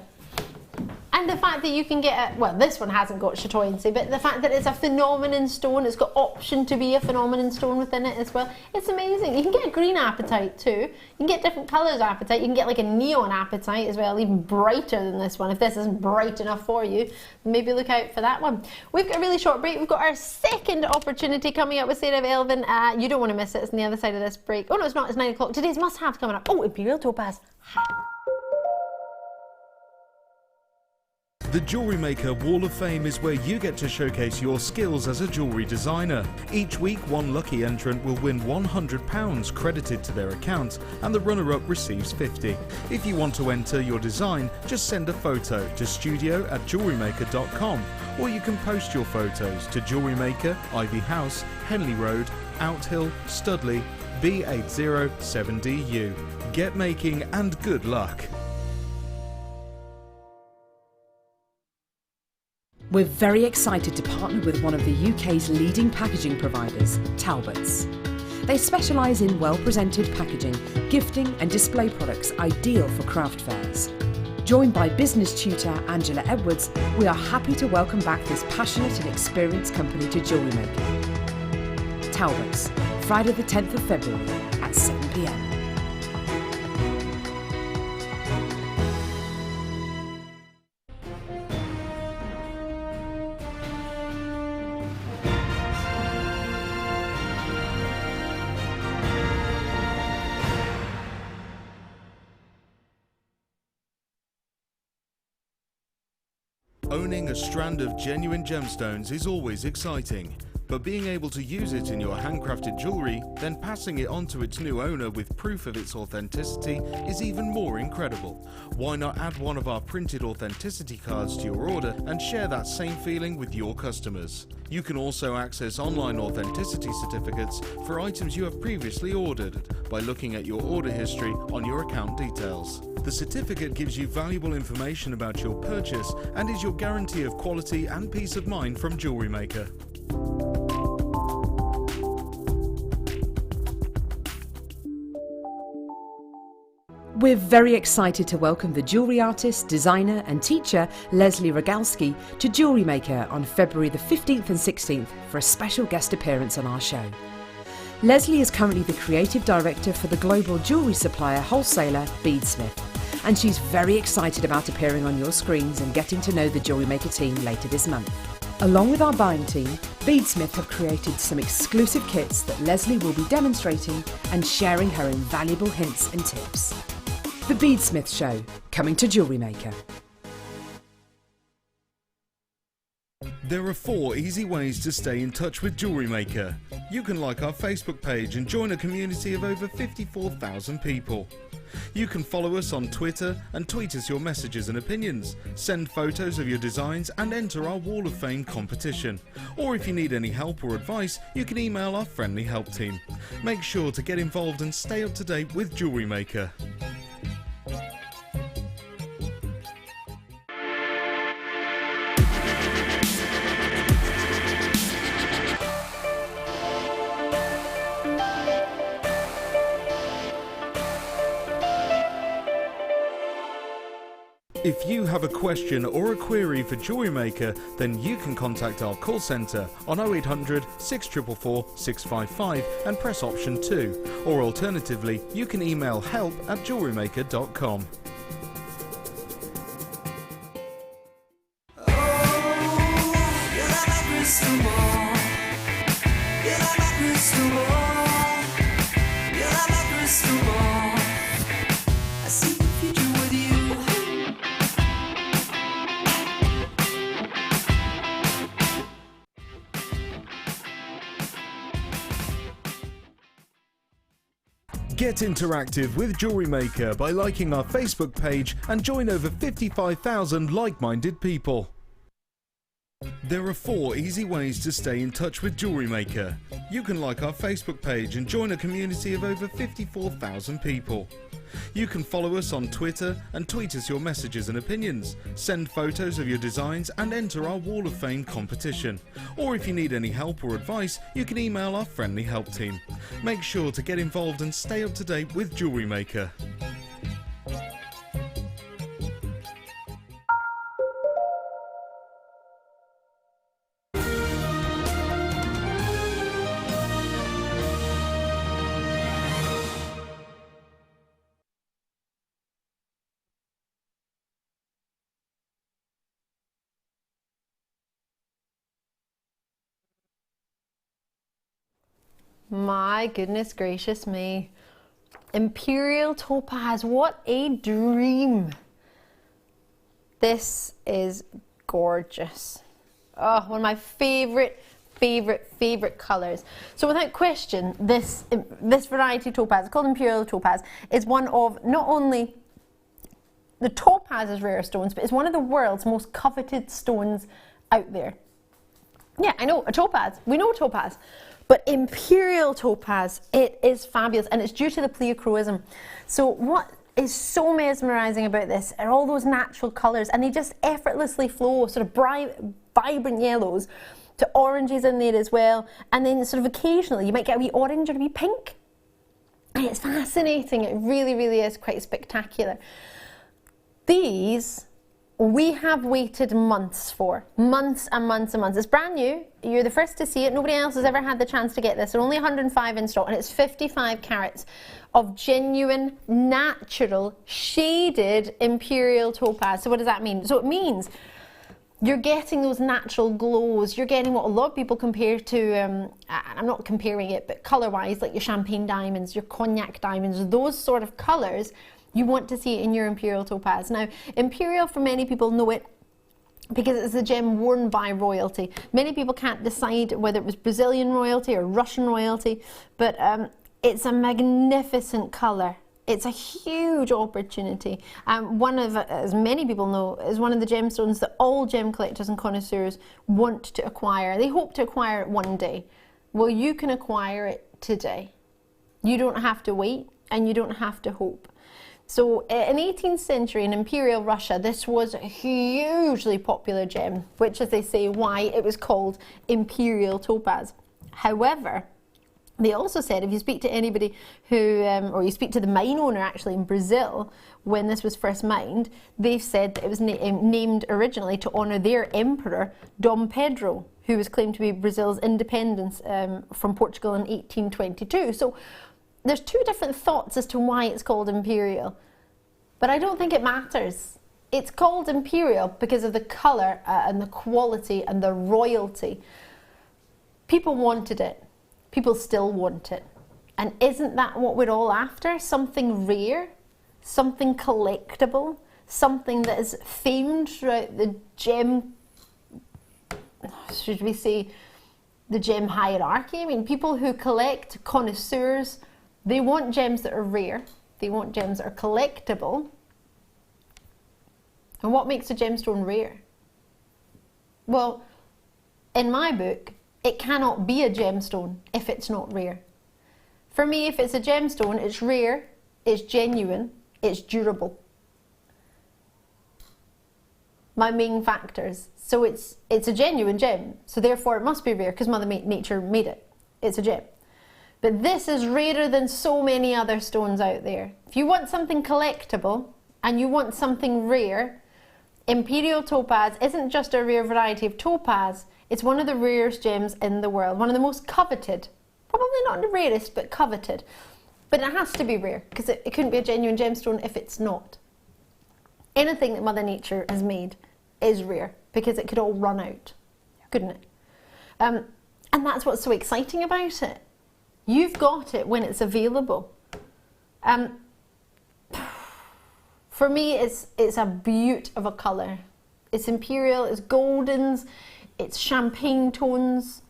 And the fact that you can get well, this one hasn't got chatoyancy, but the fact that it's a phenomenon stone, it's got option to be a phenomenon stone within it as well. It's amazing. You can get a green Appetite too. You can get different colours Appetite. You can get like a neon Appetite as well, even brighter than this one. If this isn't bright enough for you, maybe look out for that one. We've got a really short break. We've got our second opportunity coming up with Sarah Elvin. You don't want to miss it. It's on the other side of this break. Oh no, it's not. It's 9 o'clock. Today's must-have coming up. Oh, Imperial Topaz. The Jewellery Maker Wall of Fame is where you get to showcase your skills as a jewellery designer. Each week, one lucky entrant will win £100 credited to their account, and the runner-up receives £50. If you want to enter your design, just send a photo to studio@jewellerymaker.com, or you can post your photos to Jewellery Maker, Ivy House, Henley Road, Outhill, Studley, B807DU. Get making and good luck. We're very excited to partner with one of the UK's leading packaging providers, Talbots. They specialise in well-presented packaging, gifting and display products ideal for craft fairs. Joined by business tutor Angela Edwards, we are happy to welcome back this passionate and experienced company to Jewellery Maker. Talbots, Friday the 10th of February at 7 p.m. Owning a strand of genuine gemstones is always exciting, but being able to use it in your handcrafted jewellery, then passing it on to its new owner with proof of its authenticity is even more incredible. Why not add one of our printed authenticity cards to your order and share that same feeling with your customers? You can also access online authenticity certificates for items you have previously ordered by looking at your order history on your account details. The certificate gives you valuable information about your purchase and is your guarantee of quality and peace of mind from Jewellery Maker. We're very excited to welcome the jewellery artist, designer and teacher Leslie Rogalski to Jewellery Maker on February the 15th and 16th for a special guest appearance on our show. Leslie is currently the creative director for the global jewellery supplier wholesaler Beadsmith, and she's very excited about appearing on your screens and getting to know the Jewellery Maker team later this month. Along with our buying team, Beadsmith have created some exclusive kits that Leslie will be demonstrating and sharing her invaluable hints and tips. The Beadsmith Show, coming to Jewellery Maker. There are 4 easy ways to stay in touch with Jewellery Maker. You can like our Facebook page and join a community of over 54,000 people. You can follow us on Twitter and tweet us your messages and opinions, send photos of your designs and enter our Wall of Fame competition. Or if you need any help or advice, you can email our friendly help team. Make sure to get involved and stay up to date with Jewellery Maker. If you have a question or a query for Jewellery Maker, then you can contact our call centre on 0800 644 655 and press option 2, or alternatively you can email help@jewellerymaker.com. Get interactive with Jewellery Maker by liking our Facebook page and join over 55,000 like-minded people. There are 4 easy ways to stay in touch with Jewellery Maker. You can like our Facebook page and join a community of over 54,000 people. You can follow us on Twitter and tweet us your messages and opinions, send photos of your designs and enter our Wall of Fame competition. Or if you need any help or advice, you can email our friendly help team. Make sure to get involved and stay up to date with Jewellery Maker. My goodness gracious me. Imperial topaz, what a dream. This is gorgeous. Oh, one of my favorite colours. So without question, this variety topaz, called Imperial topaz, is one of not only the topaz's rare stones, but it's one of the world's most coveted stones out there. Yeah, I know, a topaz. We know topaz. But Imperial topaz, it is fabulous, and it's due to the pleochroism. So what is so mesmerising about this are all those natural colours, and they just effortlessly flow, sort of bright, vibrant yellows to oranges in there as well, and then sort of occasionally you might get a wee orange or a wee pink. And it's fascinating, it really, really is quite spectacular. These we have waited months for, months and months and months. It's brand new, you're the first to see it, nobody else has ever had the chance to get this. There are only 105 in stock, and it's 55 carats of genuine, natural, shaded Imperial topaz. So what does that mean? So it means you're getting those natural glows, you're getting what a lot of people compare to, I'm not comparing it, but colour-wise, like your champagne diamonds, your cognac diamonds, those sort of colours. You want to see it in your Imperial topaz. Now, Imperial, for many people, know it because it's a gem worn by royalty. Many people can't decide whether it was Brazilian royalty or Russian royalty, but it's a magnificent colour. It's a huge opportunity. One of, as many people know, is one of the gemstones that all gem collectors and connoisseurs want to acquire. They hope to acquire it one day. Well, you can acquire it today. You don't have to wait, and you don't have to hope. So in the 18th century in Imperial Russia, this was a hugely popular gem, which is, they say, why it was called Imperial topaz. However, they also said if you speak to anybody who, or you speak to the mine owner actually in Brazil, when this was first mined, they've said that it was named originally to honour their emperor, Dom Pedro, who was claimed to be Brazil's independence from Portugal in 1822. So there's 2 different thoughts as to why it's called Imperial, but I don't think it matters. It's called Imperial because of the colour and the quality and the royalty. People wanted it. People still want it. And isn't that what we're all after? Something rare, something collectible, something that is famed throughout the gem, should we say, the gem hierarchy. I mean, people who collect, connoisseurs, they want gems that are rare. They want gems that are collectible. And what makes a gemstone rare? Well, in my book, it cannot be a gemstone if it's not rare. For me, if it's a gemstone, it's rare, it's genuine, it's durable. My main factors. So it's a genuine gem, so therefore it must be rare because Mother Nature made it. It's a gem. But this is rarer than so many other stones out there. If you want something collectible and you want something rare, Imperial topaz isn't just a rare variety of topaz, it's one of the rarest gems in the world, one of the most coveted. Probably not the rarest, but coveted. But it has to be rare, because it couldn't be a genuine gemstone if it's not. Anything that Mother Nature has made is rare, because it could all run out, couldn't it? And that's what's so exciting about it. You've got it when it's available. For me, it's a beaut of a colour. It's Imperial, it's goldens, it's champagne tones,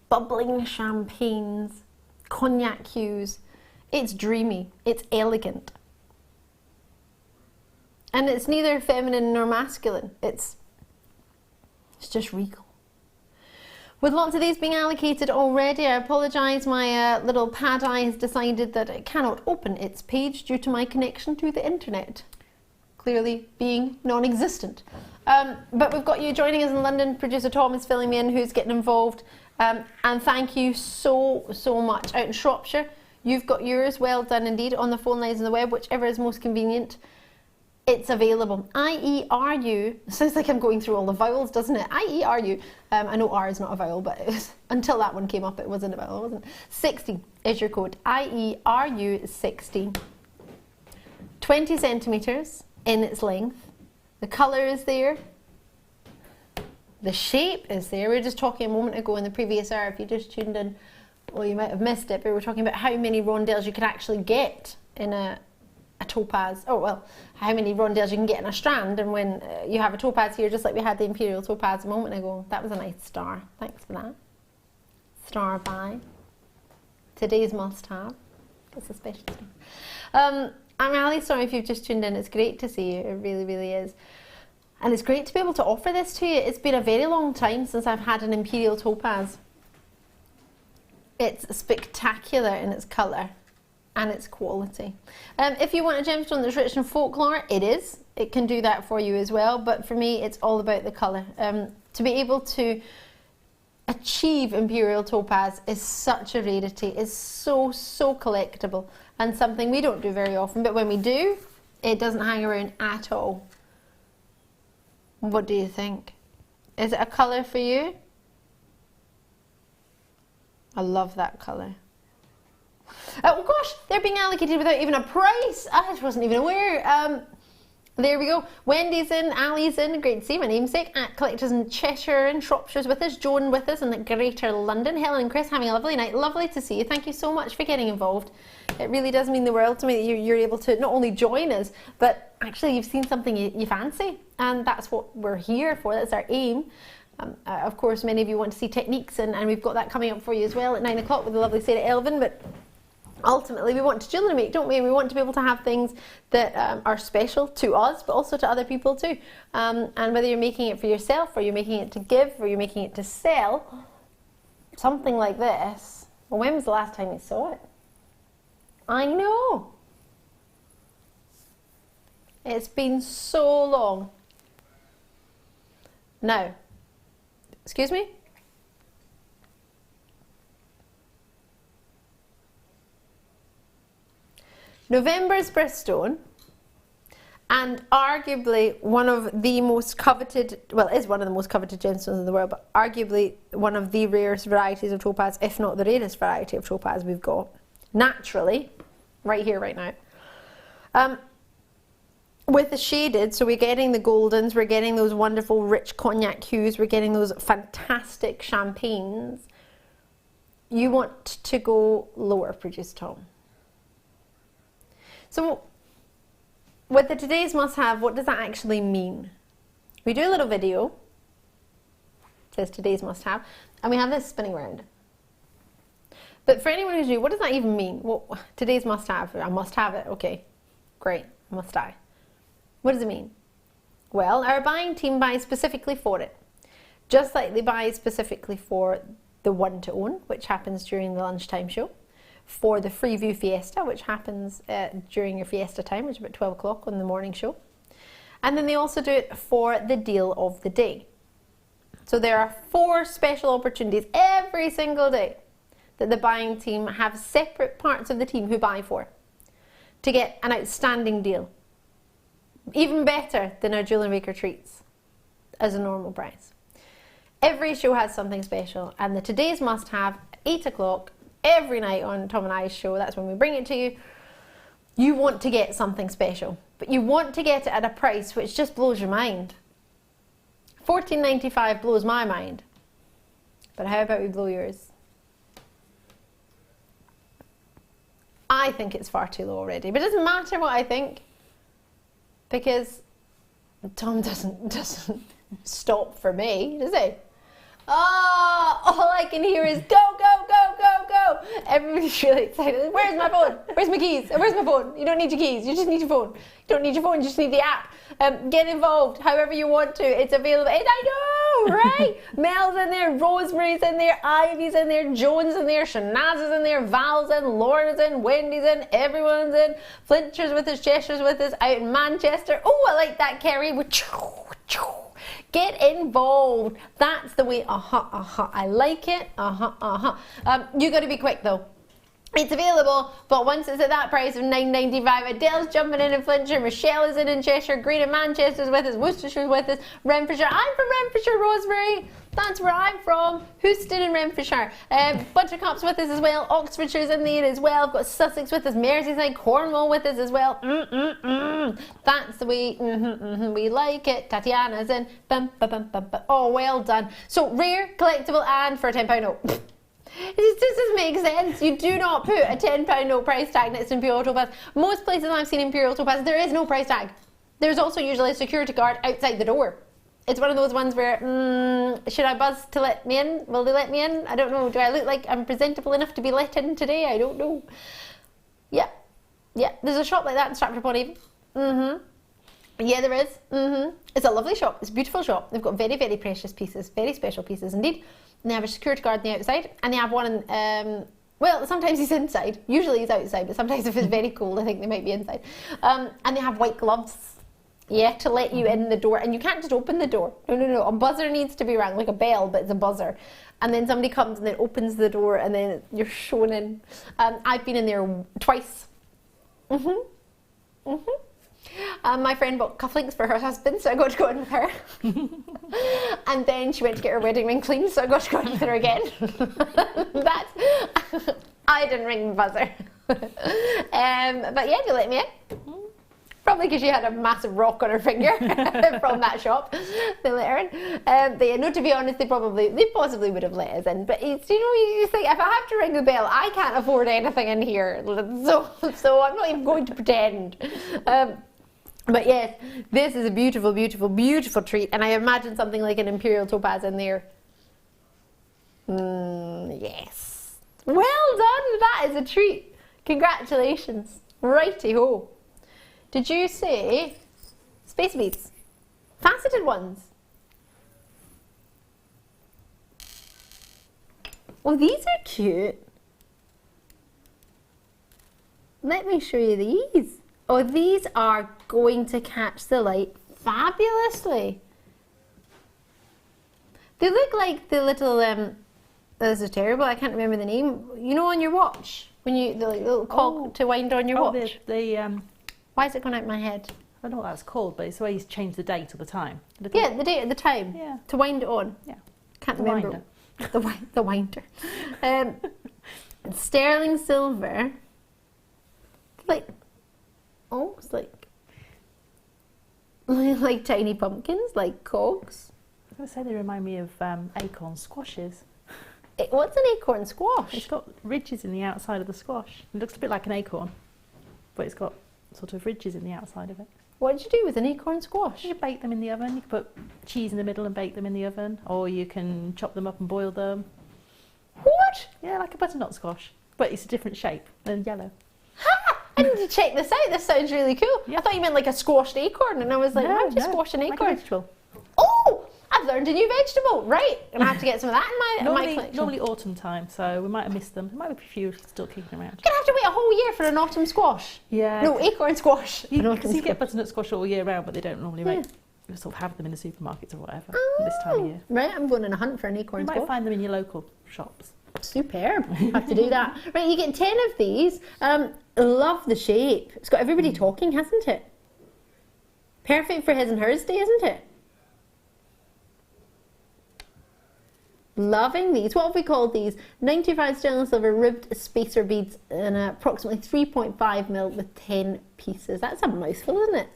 bubbling champagnes, cognac hues. It's dreamy, it's elegant. And it's neither feminine nor masculine, it's just regal. With lots of these being allocated already, I apologise, my little pad eye has decided that it cannot open its page due to my connection to the internet clearly being non-existent. But we've got you joining us in London. Producer Tom is filling me in, who's getting involved. And thank you so much. Out in Shropshire, you've got yours, well done indeed, on the phone lines and the web, whichever is most convenient. It's available. IERU, sounds like I'm going through all the vowels, doesn't it? IERU, I know R is not a vowel, but until that one came up, it wasn't a vowel, wasn't it? 60 is your code, IERU 60. 20 centimetres in its length. The colour is there. The shape is there. We were just talking a moment ago in the previous hour, if you just tuned in, well, you might have missed it, but we were talking about how many rondelles you could actually get in a topaz. Oh, well, how many rondelles you can get in a strand, and when you have a topaz here, just like we had the imperial topaz a moment ago. That was a nice star. Thanks for that. Star by. Today's must-have. It's a special star. I'm really sorry if you've just tuned in. It's great to see you. It really is. And it's great to be able to offer this to you. It's been a very long time since I've had an imperial topaz. It's spectacular in its colour and its quality. If you want a gemstone that's rich in folklore, it is. It can do that for you as well, but for me it's all about the colour. To be able to achieve imperial topaz is such a rarity. It's so collectible and something we don't do very often, but when we do, it doesn't hang around at all. What do you think? Is it a colour for you? I love that colour. Oh gosh, they're being allocated without even a price. I just wasn't even aware. There we go. Wendy's in, Ali's in, great to see my namesake, at Collectors in Cheshire and Shropshire's with us, Joan with us in Greater London, Helen and Chris having a lovely night. Lovely to see you. Thank you so much for getting involved. It really does mean the world to me that you're able to not only join us, but actually you've seen something you fancy, and that's what we're here for. That's our aim. Of course, many of you want to see techniques, and we've got that coming up for you as well at 9 o'clock with the lovely Sarah Elvin, but ultimately we want to jewellery make, don't we? And we want to be able to have things that are special to us, but also to other people too. And whether you're making it for yourself, or you're making it to give, or you're making it to sell, something like this. Well, when was the last time you saw it? I know. It's been so long. Now, excuse me? November's birthstone, and arguably one of the most coveted, well, is one of the most coveted gemstones in the world, but arguably one of the rarest varieties of topaz, if not the rarest variety of topaz we've got, naturally, right here, right now. With the shaded, so we're getting the goldens, we're getting those wonderful rich cognac hues, we're getting those fantastic champagnes. You want to go lower, Producer Tom. So, with the today's must-have, what does that actually mean? We do a little video, it says today's must-have, and we have this spinning around. But for anyone who's new, what does that even mean? Well, today's must-have, I must have it, okay, great, must I? What does it mean? Well, our buying team buys specifically for it, just like they buy specifically for the one to own, which happens during the lunchtime show, for the free view fiesta, which happens during your fiesta time, which is about 12 o'clock on the morning show. And then they also do it for the deal of the day. So there are 4 special opportunities every single day that the buying team have separate parts of the team who buy for to get an outstanding deal. Even better than our Jewellery Maker treats as a normal price. Every show has something special, and the today's must-have, 8 o'clock, every night on Tom and I's show, that's when we bring it to you. You want to get something special, but you want to get it at a price which just blows your mind. $14.95 blows my mind, but how about we blow yours? I think it's far too low already, but it doesn't matter what I think, because Tom doesn't stop for me, does he? Oh, all I can hear is go, go, go, go, go. know. Everybody's really excited. Where's my phone? Where's my keys? Where's my phone? You don't need your keys. You just need your phone. You don't need your phone. You just need the app. Get involved however you want to. It's available. I know, right? Mel's in there, Rosemary's in there, Ivy's in there, Joan's in there, Shanaz is in there, Val's in, Lauren's in, Wendy's in, everyone's in. Flincher's with us, Cheshire's with us, out in Manchester. Oh, I like that, Kerry. Get involved. That's the way. I like it. You got to be quick though. It's available, but once it's at that price of $9.95, Adele's jumping in Flintshire, Michelle is in Cheshire, Green in Manchester's with us, Worcestershire's with us, Renfrewshire. I'm from Renfrewshire, Rosemary. That's where I'm from. Houston in Renfrewshire. Buttercup's with us as well. Oxfordshire's in there as well. I've got Sussex with us, Merseyside, Cornwall with us as well. That's the way we like it. Tatiana's in. Oh, well done. So rare, collectible, and for a £10 note. It just doesn't make sense. You do not put a £10 note price tag next to Imperial Topaz. Most places I've seen Imperial Topaz, there is no price tag. There's also usually a security guard outside the door. It's one of those ones where, should I buzz to let me in? Will they let me in? I don't know. Do I look like I'm presentable enough to be let in today? I don't know. Yeah. There's a shop like that in Stratford-upon-Avon. Yeah, there is. It's a lovely shop. It's a beautiful shop. They've got very, very precious pieces, very special pieces indeed. And they have a security guard on the outside, and they have one in, well, sometimes he's inside. Usually he's outside, but sometimes if it's very cold, I think they might be inside. And they have white gloves, to let you in the door. And you can't just open the door. No. A buzzer needs to be rang, like a bell, but it's a buzzer. And then somebody comes and then opens the door, and then you're shown in. I've been in there twice. My friend bought cufflinks for her husband, so I got to go in with her. And then she went to get her wedding ring cleaned, so I got to go in with her again. I didn't ring the buzzer. But yeah, you let me in. Probably because she had a massive rock on her finger from that shop. They let her in. No, to be honest, they possibly would have let us in. But it's, you think, if I have to ring the bell, I can't afford anything in here. So I'm not even going to pretend. But yes, this is a beautiful, beautiful, beautiful treat. And I imagine something like an Imperial Topaz in there. Yes. Well done. That is a treat. Congratulations. Righty-ho. Did you say space beads? Faceted ones? Oh, these are cute. Let me show you these. Oh, these are going to catch the light fabulously. They look like the little, this is terrible, I can't remember the name. You know, on your watch, when the little cog to wind on your watch. Why is it going out of my head? I don't know what that's called, but it's the way you change the date or the time. Yeah, the date at the time. Yeah. To wind it on. Yeah. Can't remember. The winder. Sterling silver. Almost like tiny pumpkins, like cogs. I was going to say they remind me of acorn squashes. What's an acorn squash? It's got ridges in the outside of the squash. It looks a bit like an acorn, but it's got sort of ridges in the outside of it. What did you do with an acorn squash? You bake them in the oven. You can put cheese in the middle and bake them in the oven, or you can chop them up and boil them. What? Yeah, like a butternut squash, but it's a different shape and yellow. Ha! I need to check this out. This sounds really cool. Yeah. I thought you meant like a squashed acorn, and I was like, how do you squash an acorn? Like a vegetable. Oh! I've learned a new vegetable. Right. And I have to get some of that in my collection. Normally autumn time, so we might have missed them. There might be a few still kicking around. You're going to have to wait a whole year for an autumn squash. Yeah. No, acorn squash. You get butternut squash all year round, but they don't normally sort of have them in the supermarkets or whatever this time of year. Right, I'm going on a hunt for an acorn squash. You might find them in your local shops. Superb. Have to do that. Right, you get 10 of these. Love the shape. It's got everybody talking, hasn't it? Perfect for his and hers day, isn't it? Loving these. What have we called these? 95 sterling silver ribbed spacer beads in approximately 3.5 mil with 10 pieces. That's a mouthful, isn't it?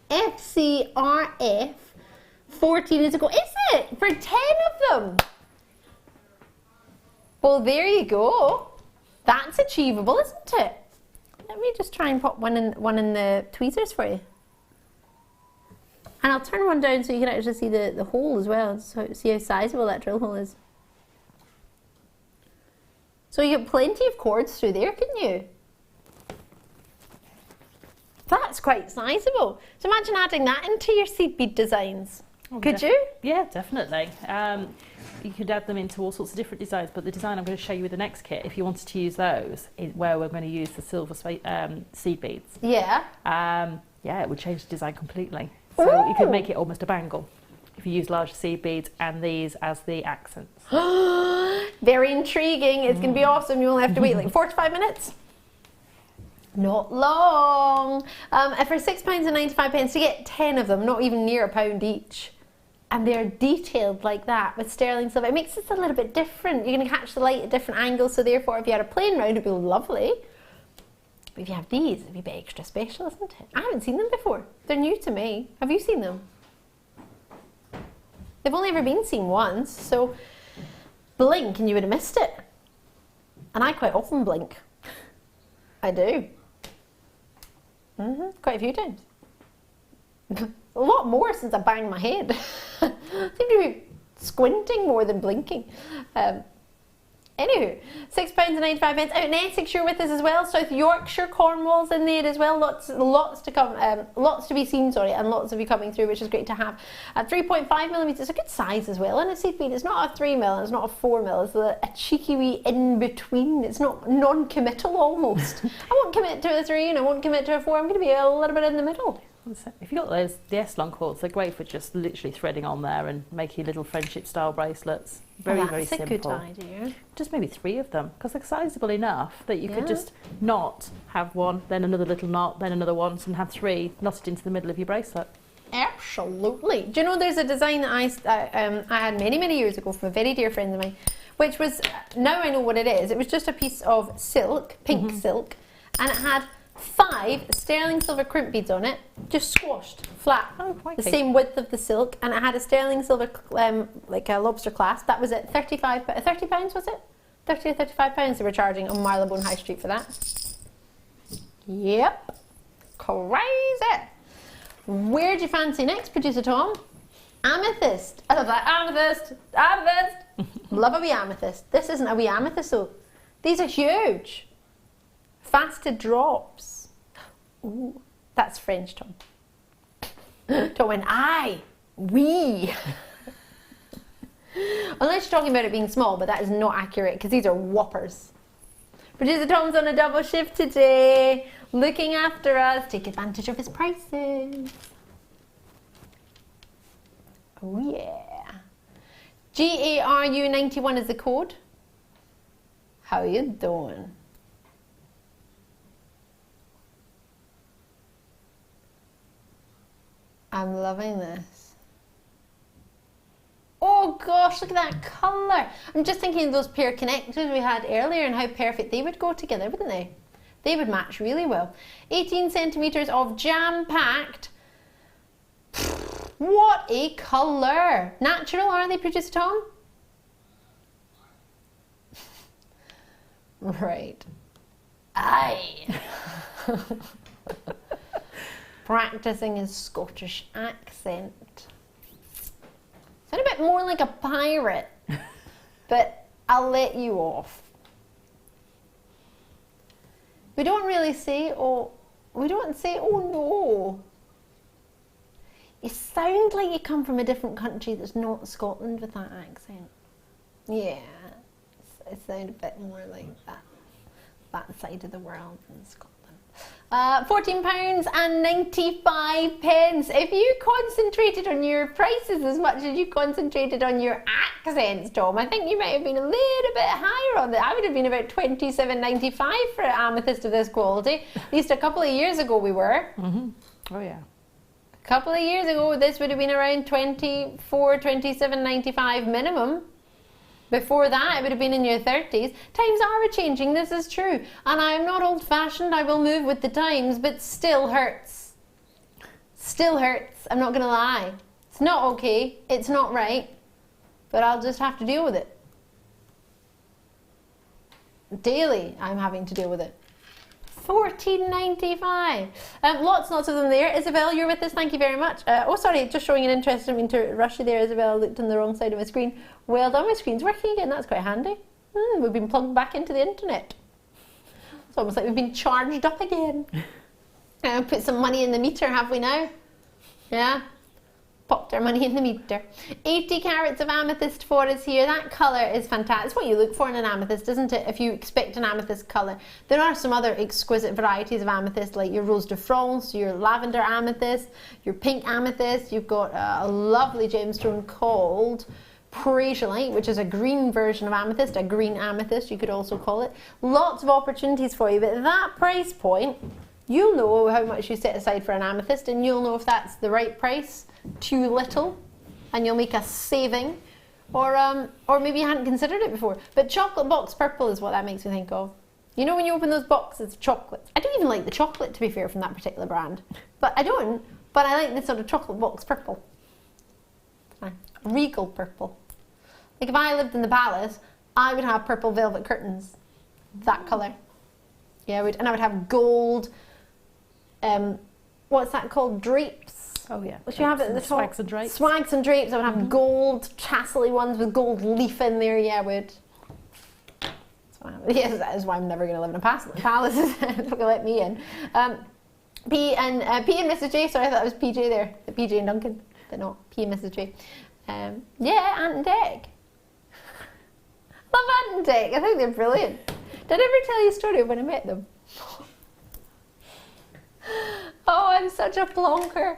FCRF 14 is a go. Is it? For 10 of them? Well, there you go. That's achievable, isn't it? Let me just try and pop one in the tweezers for you. And I'll turn one down so you can actually see the hole as well, so see how sizable that drill hole is. So you get plenty of cords through there, couldn't you? That's quite sizable. So imagine adding that into your seed bead designs. Oh, could you? Yeah, definitely. You could add them into all sorts of different designs, but the design I'm going to show you with the next kit, if you wanted to use those, is where we're going to use the silver seed beads. Yeah. Yeah, it would change the design completely. So you could make it almost a bangle if you use larger seed beads and these as the accents. Very intriguing. It's going to be awesome. You only have to wait like 45 minutes. Not long. For £6.95 to get 10 of them, not even near £1 each. And they're detailed like that with sterling silver. It makes it a little bit different. You're going to catch the light at different angles, so therefore if you had a plain round, it'd be lovely. But if you have these, it'd be a bit extra special, isn't it? I haven't seen them before. They're new to me. Have you seen them? They've only ever been seen once, so blink and you would have missed it. And I quite often blink. I do. Quite a few times. A lot more since I banged my head. I seem to be squinting more than blinking. Anywho, £6.95 out in Essex. You're with us as well. South Yorkshire, Cornwall's in there as well. Lots to come, lots to be seen. Sorry, and lots of you coming through, which is great to have. 3.5mm. It's a good size as well. And a seed bead. It's not a 3mm. It's not a 4mm. It's a cheeky wee in between. It's not non-committal almost. I won't commit to a 3 and I won't commit to a 4. I'm going to be a little bit in the middle. If you've got the S-long cords, they're great for just literally threading on there and making little friendship style bracelets. Very simple. That's a good idea. Just maybe 3 of them, because they're sizable enough that you could just not have one, then another little knot, then another one, and have 3 knotted into the middle of your bracelet. Absolutely. Do you know there's a design that I had many years ago from a very dear friend of mine, which was, now I know what it is. It was just a piece of silk, pink silk, and it had 5 sterling silver crimp beads on it, just squashed flat, the same width of the silk, and it had a sterling silver like a lobster clasp. That was at £30, was it? 30 or £35 they were charging on Marylebone High Street for that. Yep, crazy. Where do you fancy next, producer Tom? Amethyst. I love that. Amethyst. Love a wee amethyst. This isn't a wee amethyst though. These are huge. Fasted drops. Ooh, that's French, Tom. Tom went, aye, we. Unless you're talking about it being small, but that is not accurate because these are whoppers. Producer Tom's on a double shift today, looking after us. Take advantage of his prices. Oh yeah. GARU91 is the code. How you doing? I'm loving this. Oh gosh, look at that colour. I'm just thinking of those pair of connectors we had earlier and how perfect they would go together, wouldn't they? They would match really well. 18 centimetres of jam-packed. What a colour. Natural, are they, producer Tom? Right. Aye. Practicing his Scottish accent. Sound a bit more like a pirate, but I'll let you off. We don't really say, oh no. You sound like you come from a different country that's not Scotland with that accent. Yeah, it sounds a bit more like that side of the world than Scotland. £14.95. If you concentrated on your prices as much as you concentrated on your accents, Tom, I think you might have been a little bit higher on that. I would have been about £27.95 for an amethyst of this quality. At least a couple of years ago we were. Oh yeah. A couple of years ago this would have been around £24, £27.95 minimum. Before that, it would have been in your 30s. Times are a-changing, this is true. And I'm not old-fashioned, I will move with the times, but still hurts. Still hurts, I'm not going to lie. It's not okay, it's not right, but I'll just have to deal with it. Daily, I'm having to deal with it. 14.95. Lots and lots of them there. Isabel, you're with us. Thank you very much. Oh, sorry, just showing an interest. I didn't mean to rush you there, Isabel. I looked on the wrong side of my screen. Well done, my screen's working again. That's quite handy. We've been plugged back into the internet. It's almost like we've been charged up again. Put some money in the meter, have we now? Yeah. Popped our money in the meter. 80 carats of amethyst for us here. That colour is fantastic. It's what you look for in an amethyst, isn't it? If you expect an amethyst colour. There are some other exquisite varieties of amethyst, like your Rose de France, your lavender amethyst, your pink amethyst. You've got a lovely gemstone called Praisolite, which is a green version of amethyst, a green amethyst you could also call it. Lots of opportunities for you, but at that price point, you'll know how much you set aside for an amethyst, and you'll know if that's the right price, too little, and you'll make a saving, or maybe you hadn't considered it before. But chocolate box purple is what that makes me think of. You know when you open those boxes of chocolates? I don't even like the chocolate, to be fair, from that particular brand. But I like this sort of chocolate box purple. Regal purple. Like if I lived in the palace, I would have purple velvet curtains. That colour. Yeah, and I would have gold, what's that called? Drapes. Oh yeah. Would you have it in the top? Swags and drapes. Swags and drapes. I would have gold tassel-y ones with gold leaf in there. Yeah, I would. Yes, that is why I'm never going to live in a palace. They're not going to let me in. P and Mrs. J. Sorry, I thought it was PJ there. The PJ and Duncan, but not P and Mrs. J. Yeah, Ant and Dec. Love Ant and Dec. I think they're brilliant. Did I ever tell you a story of when I met them? Oh, I'm such a plonker.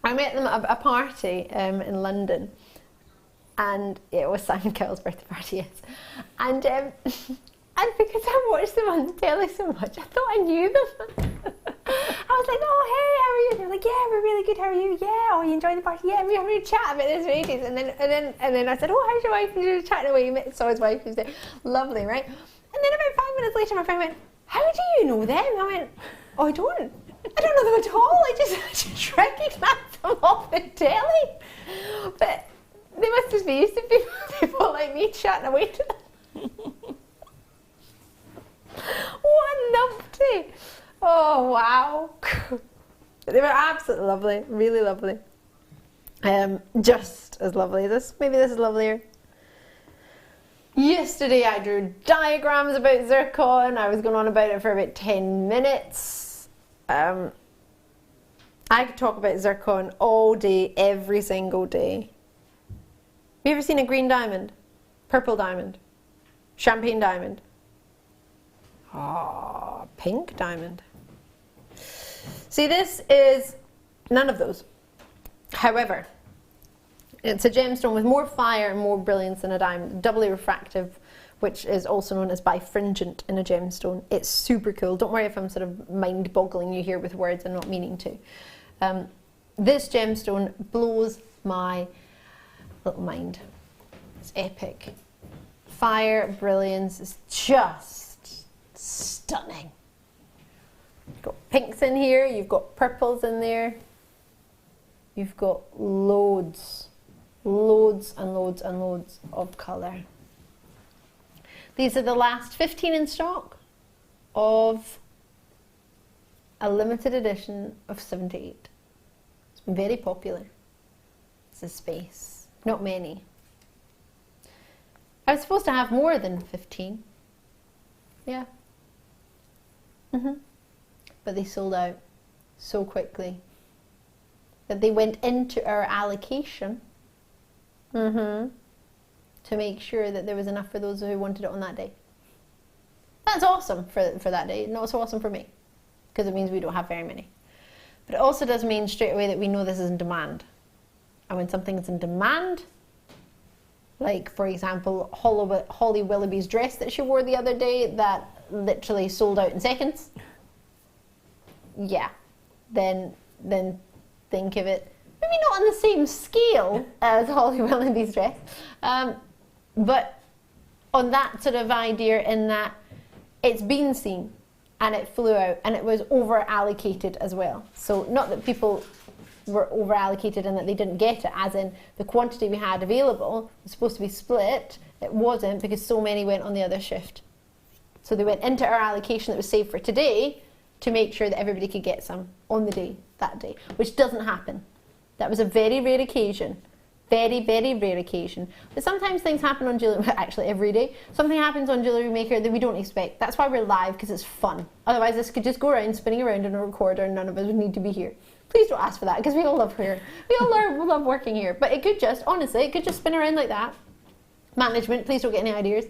I met them at a party in London, and it was Simon Cowell's birthday party, yes. And because I watched them on the telly so much, I thought I knew them. I was like, oh, hey, how are you? They're like, yeah, we're really good, how are you? Yeah, oh, you enjoying the party? Yeah, we're having a chat about this for ages. And then I said, oh, how's your wife? And we were chatting away, saw his wife, who's there. Lovely, right? And then about 5 minutes later, my friend went, how do you know them? I went, oh, I don't know them at all. I just recognise them off the telly. But they must just be used to people like me chatting away to them. What a numpty. Oh, wow. They were absolutely lovely, really lovely. Just as lovely as this. Maybe this is lovelier. Yesterday I drew diagrams about zircon. I was going on about it for about 10 minutes. I could talk about zircon all day, every single day. Have you ever seen a green diamond? Purple diamond? Champagne diamond? Oh, pink diamond. See, this is none of those. However, it's a gemstone with more fire and more brilliance than a diamond, doubly refractive, which is also known as bifringent in a gemstone. It's super cool. Don't worry if I'm sort of mind-boggling you here with words and not meaning to. This gemstone blows my little mind. It's epic. Fire, brilliance is just stunning. You've got pinks in here, you've got purples in there. You've got loads and loads and loads of colour. These are the last 15 in stock of a limited edition of 78. It's been very popular. It's a space. Not many. I was supposed to have more than 15. Yeah. But they sold out so quickly that they went into our allocation to make sure that there was enough for those who wanted it on that day. That's awesome for that day. Not so awesome for me, because it means we don't have very many. But it also does mean straight away that we know this is in demand. And when something is in demand, like for example Holly Willoughby's dress that she wore the other day that literally sold out in seconds, yeah, then think of it, maybe not on the same scale as Holly Willoughby's dress, but on that sort of idea, in that it's been seen and it flew out and it was over allocated as well. So not that people were over allocated and that they didn't get it, as in the quantity we had available was supposed to be split. It wasn't, because so many went on the other shift. So they went into our allocation that was saved for today to make sure that everybody could get some on the day, that day, which doesn't happen. That was a very rare occasion. Very, very rare occasion. But sometimes things happen on Jewellery, actually every day. Something happens on Jewellery Maker that we don't expect. That's why we're live, because it's fun. Otherwise this could just go around spinning around in a recorder and none of us would need to be here. Please don't ask for that, because we all love here. We all love working here. But it could just, honestly, it could just spin around like that. Management, please don't get any ideas.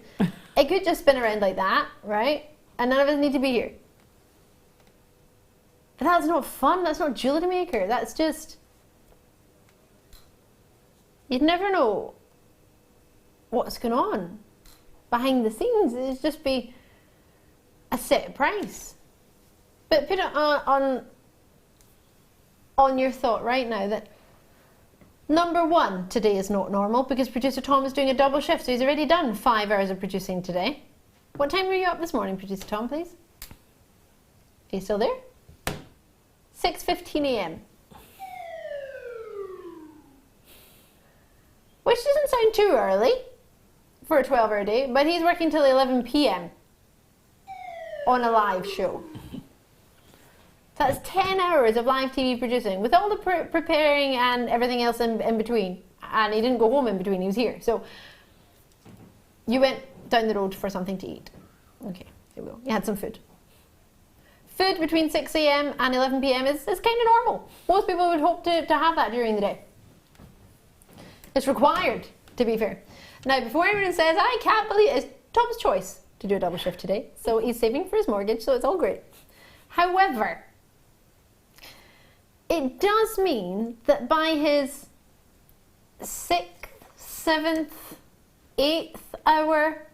It could just spin around like that, right? And none of us need to be here. But that's not fun. That's not Jewellery Maker. That's just... You'd never know what's going on behind the scenes. It'd just be a set price. But put it on your thought right now that number one, today is not normal because producer Tom is doing a double shift, so he's already done 5 hours of producing today. What time were you up this morning, producer Tom, please? Are you still there? 6:15 a.m. Which doesn't sound too early for a 12-hour day, but he's working till 11 p.m. on a live show. So that's 10 hours of live TV producing with all the preparing and everything else in between. And he didn't go home in between, he was here. So you went down the road for something to eat. Okay, there we go. You had some food. Food between 6 a.m. and 11 p.m. is kind of normal. Most people would hope to have that during the day. It's required, to be fair. Now, before anyone says, I can't believe it, it's Tom's choice to do a double shift today. So he's saving for his mortgage, so it's all great. However, it does mean that by his 6th, 7th, 8th hour,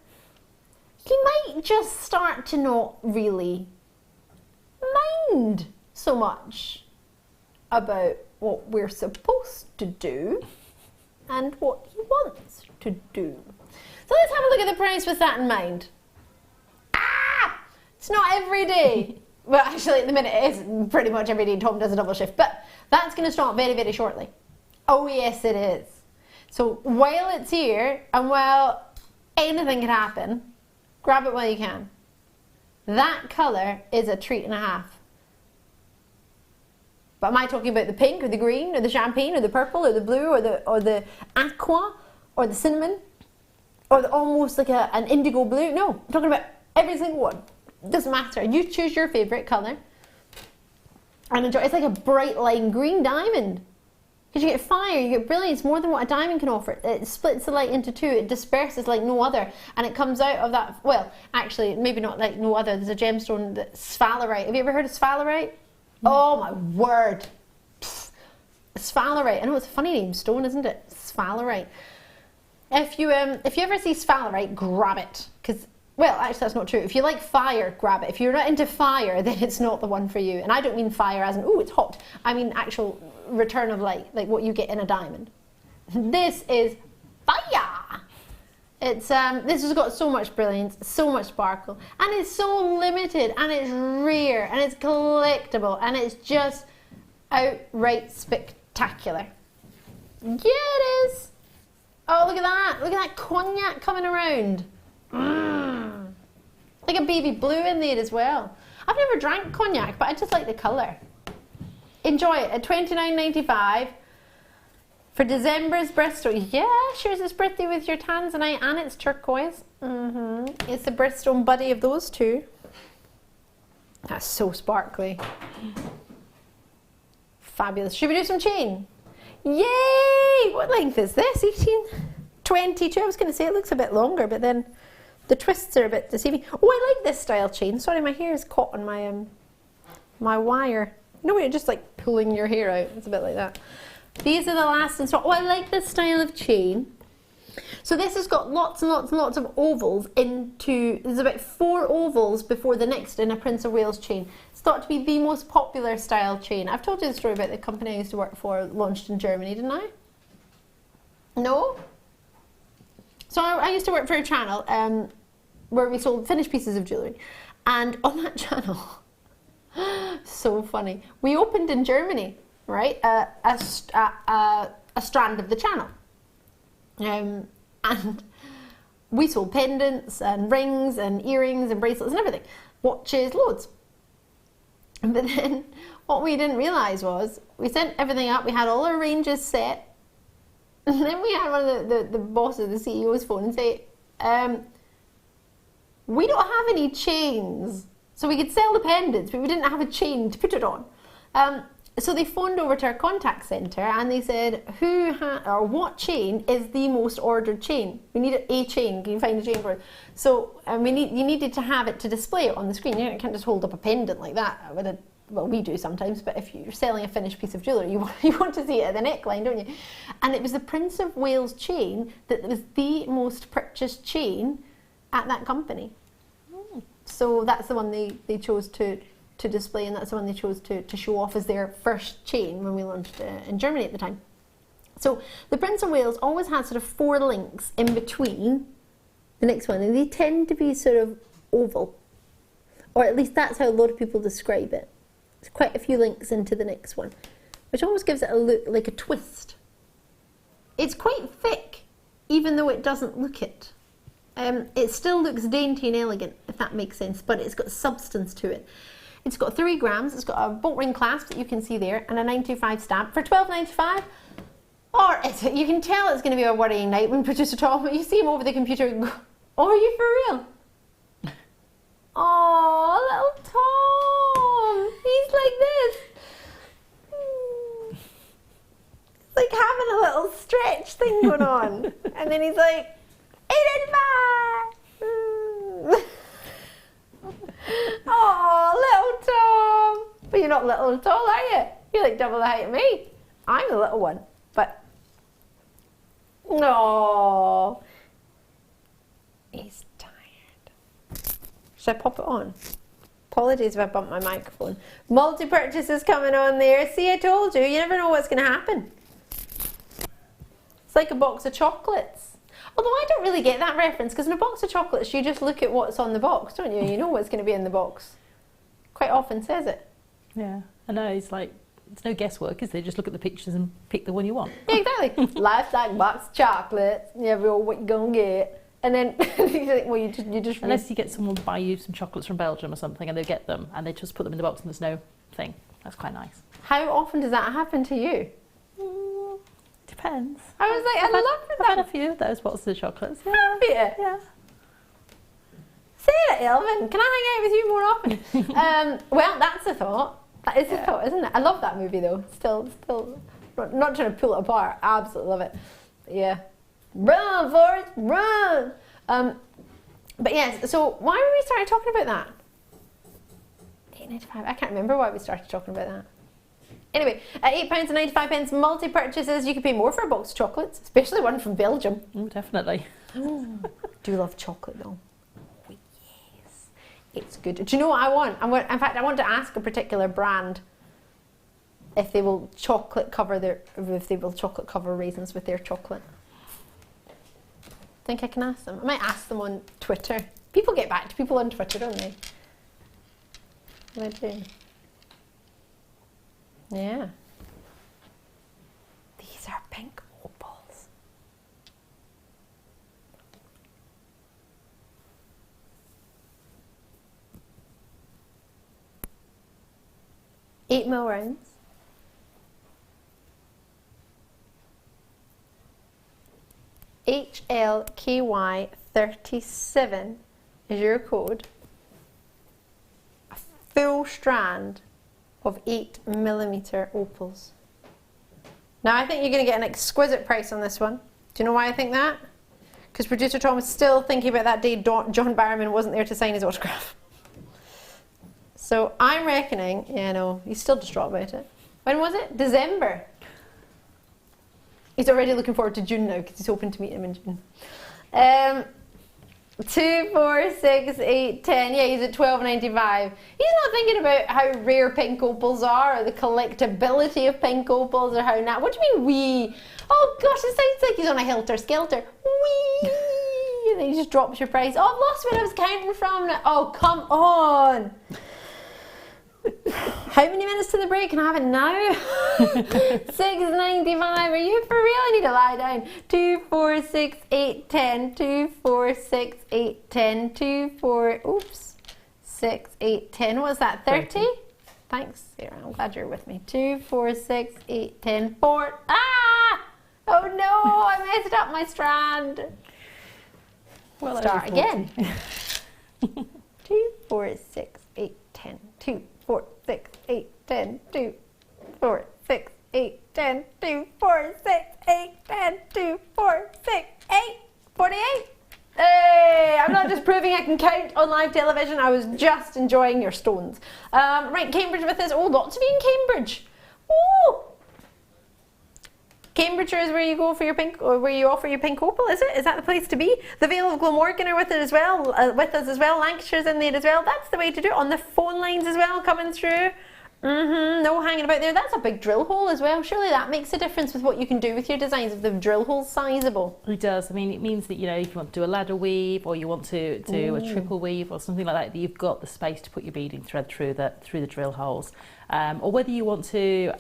he might just start to not really mind so much about what we're supposed to do and what he wants to do. So let's have a look at the price with that in mind. It's not every day. Well, actually, at the minute it is pretty much every day Tom does a double shift, but that's going to start very, very shortly. Oh yes, it is. So while it's here, and while anything can happen, grab it while you can. That colour is a treat and a half. But am I talking about the pink or the green or the champagne or the purple or the blue or the aqua or the cinnamon or almost like an indigo blue? No, I'm talking about every single one. It doesn't matter. You choose your favourite colour and enjoy. It's like a bright lime green diamond. Because you get fire, you get brilliance, more than what a diamond can offer. It splits the light into two, it disperses like no other, and it comes out of that, well, actually, maybe not like no other, there's a gemstone that's sphalerite. Have you ever heard of sphalerite? Oh my word. Sphalerite. I know it's a funny name, stone, isn't it? Sphalerite. If you ever see sphalerite, grab it. Because, well, actually that's not true. If you like fire, grab it. If you're not into fire, then it's not the one for you. And I don't mean fire as in, ooh, it's hot. I mean actual return of light, like what you get in a diamond. This is fire. It's this has got so much brilliance, so much sparkle, and it's so limited, and it's rare, and it's collectible, and it's just outright spectacular. Yeah, it is. Oh, look at that! Look at that cognac coming around. Like a baby blue in there as well. I've never drank cognac, but I just like the colour. Enjoy it at $29.95 for December's birthstone. Yeah, shares his birthday with your tanzanite and it's turquoise. It's the birthstone buddy of those two. That's so sparkly. Fabulous. Should we do some chain? Yay! What length is this? 18? 22? I was going to say it looks a bit longer, but then the twists are a bit deceiving. Oh, I like this style chain. Sorry, my hair is caught on my my wire. You know when you're just like pulling your hair out? It's a bit like that. These are the last install. Oh, I like this style of chain. So this has got lots and lots and lots of ovals into, there's about 4 ovals before the next in a Prince of Wales chain. It's thought to be the most popular style chain. I've told you the story about the company I used to work for, launched in Germany, didn't I? No? So I used to work for a channel where we sold finished pieces of jewellery. And on that channel, so funny, we opened in Germany, right, a strand of the channel. And we sold pendants and rings and earrings and bracelets and everything. Watches, loads. But then what we didn't realise was we sent everything up, we had all our ranges set, and then we had one of the bosses, the CEO's phone and say, we don't have any chains. So we could sell the pendants, but we didn't have a chain to put it on. So they phoned over to our contact centre and they said, what chain is the most ordered chain? We need a chain. Can you find a chain for it? So you needed to have it to display it on the screen. You can't just hold up a pendant like that. Well, we do sometimes, but if you're selling a finished piece of jewellery, you want to see it at the neckline, don't you? And it was the Prince of Wales chain that was the most purchased chain at that company. So that's the one they chose to display, and that's the one they chose to show off as their first chain when we launched in Germany at the time. So the Prince of Wales always has sort of 4 links in between the next one, and they tend to be sort of oval, or at least that's how a lot of people describe it. There's quite a few links into the next one, which almost gives it a look like a twist. It's quite thick, even though it doesn't look it. It still looks dainty and elegant, if that makes sense, but it's got substance to it. It's got 3 grams, it's got a bolt ring clasp that you can see there, and a 925 stamp for $12.95. Or you can tell it's going to be a worrying night when producer Tom, you see him over the computer and go, oh, are you for real? Oh, little Tom, he's like this. It's like having a little stretch thing going on. And then he's like, $8.95. Oh, little Tom. But you're not little at all, are you? You're like double the height of me. I'm the little one. But, no. He's tired. Should I pop it on? Apologies if I bumped my microphone. Multi-purchases coming on there. See, I told you. You never know what's going to happen. It's like a box of chocolates. Although I don't really get that reference, because in a box of chocolates you just look at what's on the box, don't you? You know what's going to be in the box. Quite often says it. Yeah, I know, it's like, it's no guesswork, is there? Just look at the pictures and pick the one you want. Yeah, exactly. Life's like a box of chocolates, you never know what you're going to get. And then you think, well, you just unless you get someone to buy you some chocolates from Belgium or something and they get them and they just put them in the box and there's no thing. That's quite nice. How often does that happen to you? Depends. I was like, I love that. I've had a few of those boxes of chocolates. Yeah. Have you? Yeah. Say it, Elvin. Can I hang out with you more often? Well, that's a thought. That is a thought, isn't it? I love that movie though. Still, not trying to pull it apart. I absolutely love it. But yeah. Run, Forrest, run! But yes, so why were we started talking about that? $8.95. I can't remember why we started talking about that. Anyway, at £8.95 multi-purchases, you could pay more for a box of chocolates, especially one from Belgium. Definitely. Do love chocolate though. Oh, yes. It's good. Do you know what I want? In fact, I want to ask a particular brand if they will chocolate cover raisins with their chocolate. Think I can ask them? I might ask them on Twitter. People get back to people on Twitter, don't they? They do. Yeah. These are pink opals. $8 mil rounds. HLKY37 is your code. A full strand of 8mm opals. Now I think you're going to get an exquisite price on this one. Do you know why I think that? Because producer Tom is still thinking about that day John Barrowman wasn't there to sign his autograph. So I'm reckoning, yeah, no, he's still distraught about it. When was it? December. He's already looking forward to June now because he's hoping to meet him in June. 2, 4, 6, 8, 10. Yeah, he's at $12.95. He's not thinking about how rare pink opals are or the collectability of pink opals or how not. What do you mean wee? Oh gosh, it sounds like he's on a helter-skelter. Wee! And then he just drops your price. Oh, I've lost what I was counting from. Oh, come on. How many minutes to the break? Can I have it now? 6:95. Are you for real? I need to lie down. 2, 4, 6, 8, 10. 2, 4, 6, 8, 10. 2, 4. Oops. 6, 8, 10. What's that? 30? Thanks, Sarah. I'm glad you're with me. 2, 4, 6, 8, 10. 4. Ah! Oh no! I messed up my strand. Well, start again. 2, 4, 6, 8, 10. 2, 4, 6, 8, 10. 2, 4, 6, 8, 10. 2, 4, 6, 8, 10. 2, 4, 6, 8. 48. Hey, I'm not just proving I can count on live television, I was just enjoying your stones. Right, Cambridge with us. Oh, lots of you in Cambridge. Oh! Cambridge is where you go for your pink, or where you offer your pink opal, is it? Is that the place to be? The Vale of Glamorgan are with it as well, with us as well. Lancashire's in there as well. That's the way to do it. On the phone lines as well, coming through. No hanging about there. That's a big drill hole as well. Surely that makes a difference with what you can do with your designs if the drill hole's sizable. It does. I mean, it means that, you know, if you want to do a ladder weave or you want to do a triple weave or something like that, you've got the space to put your beading thread through the drill holes. Or whether you want to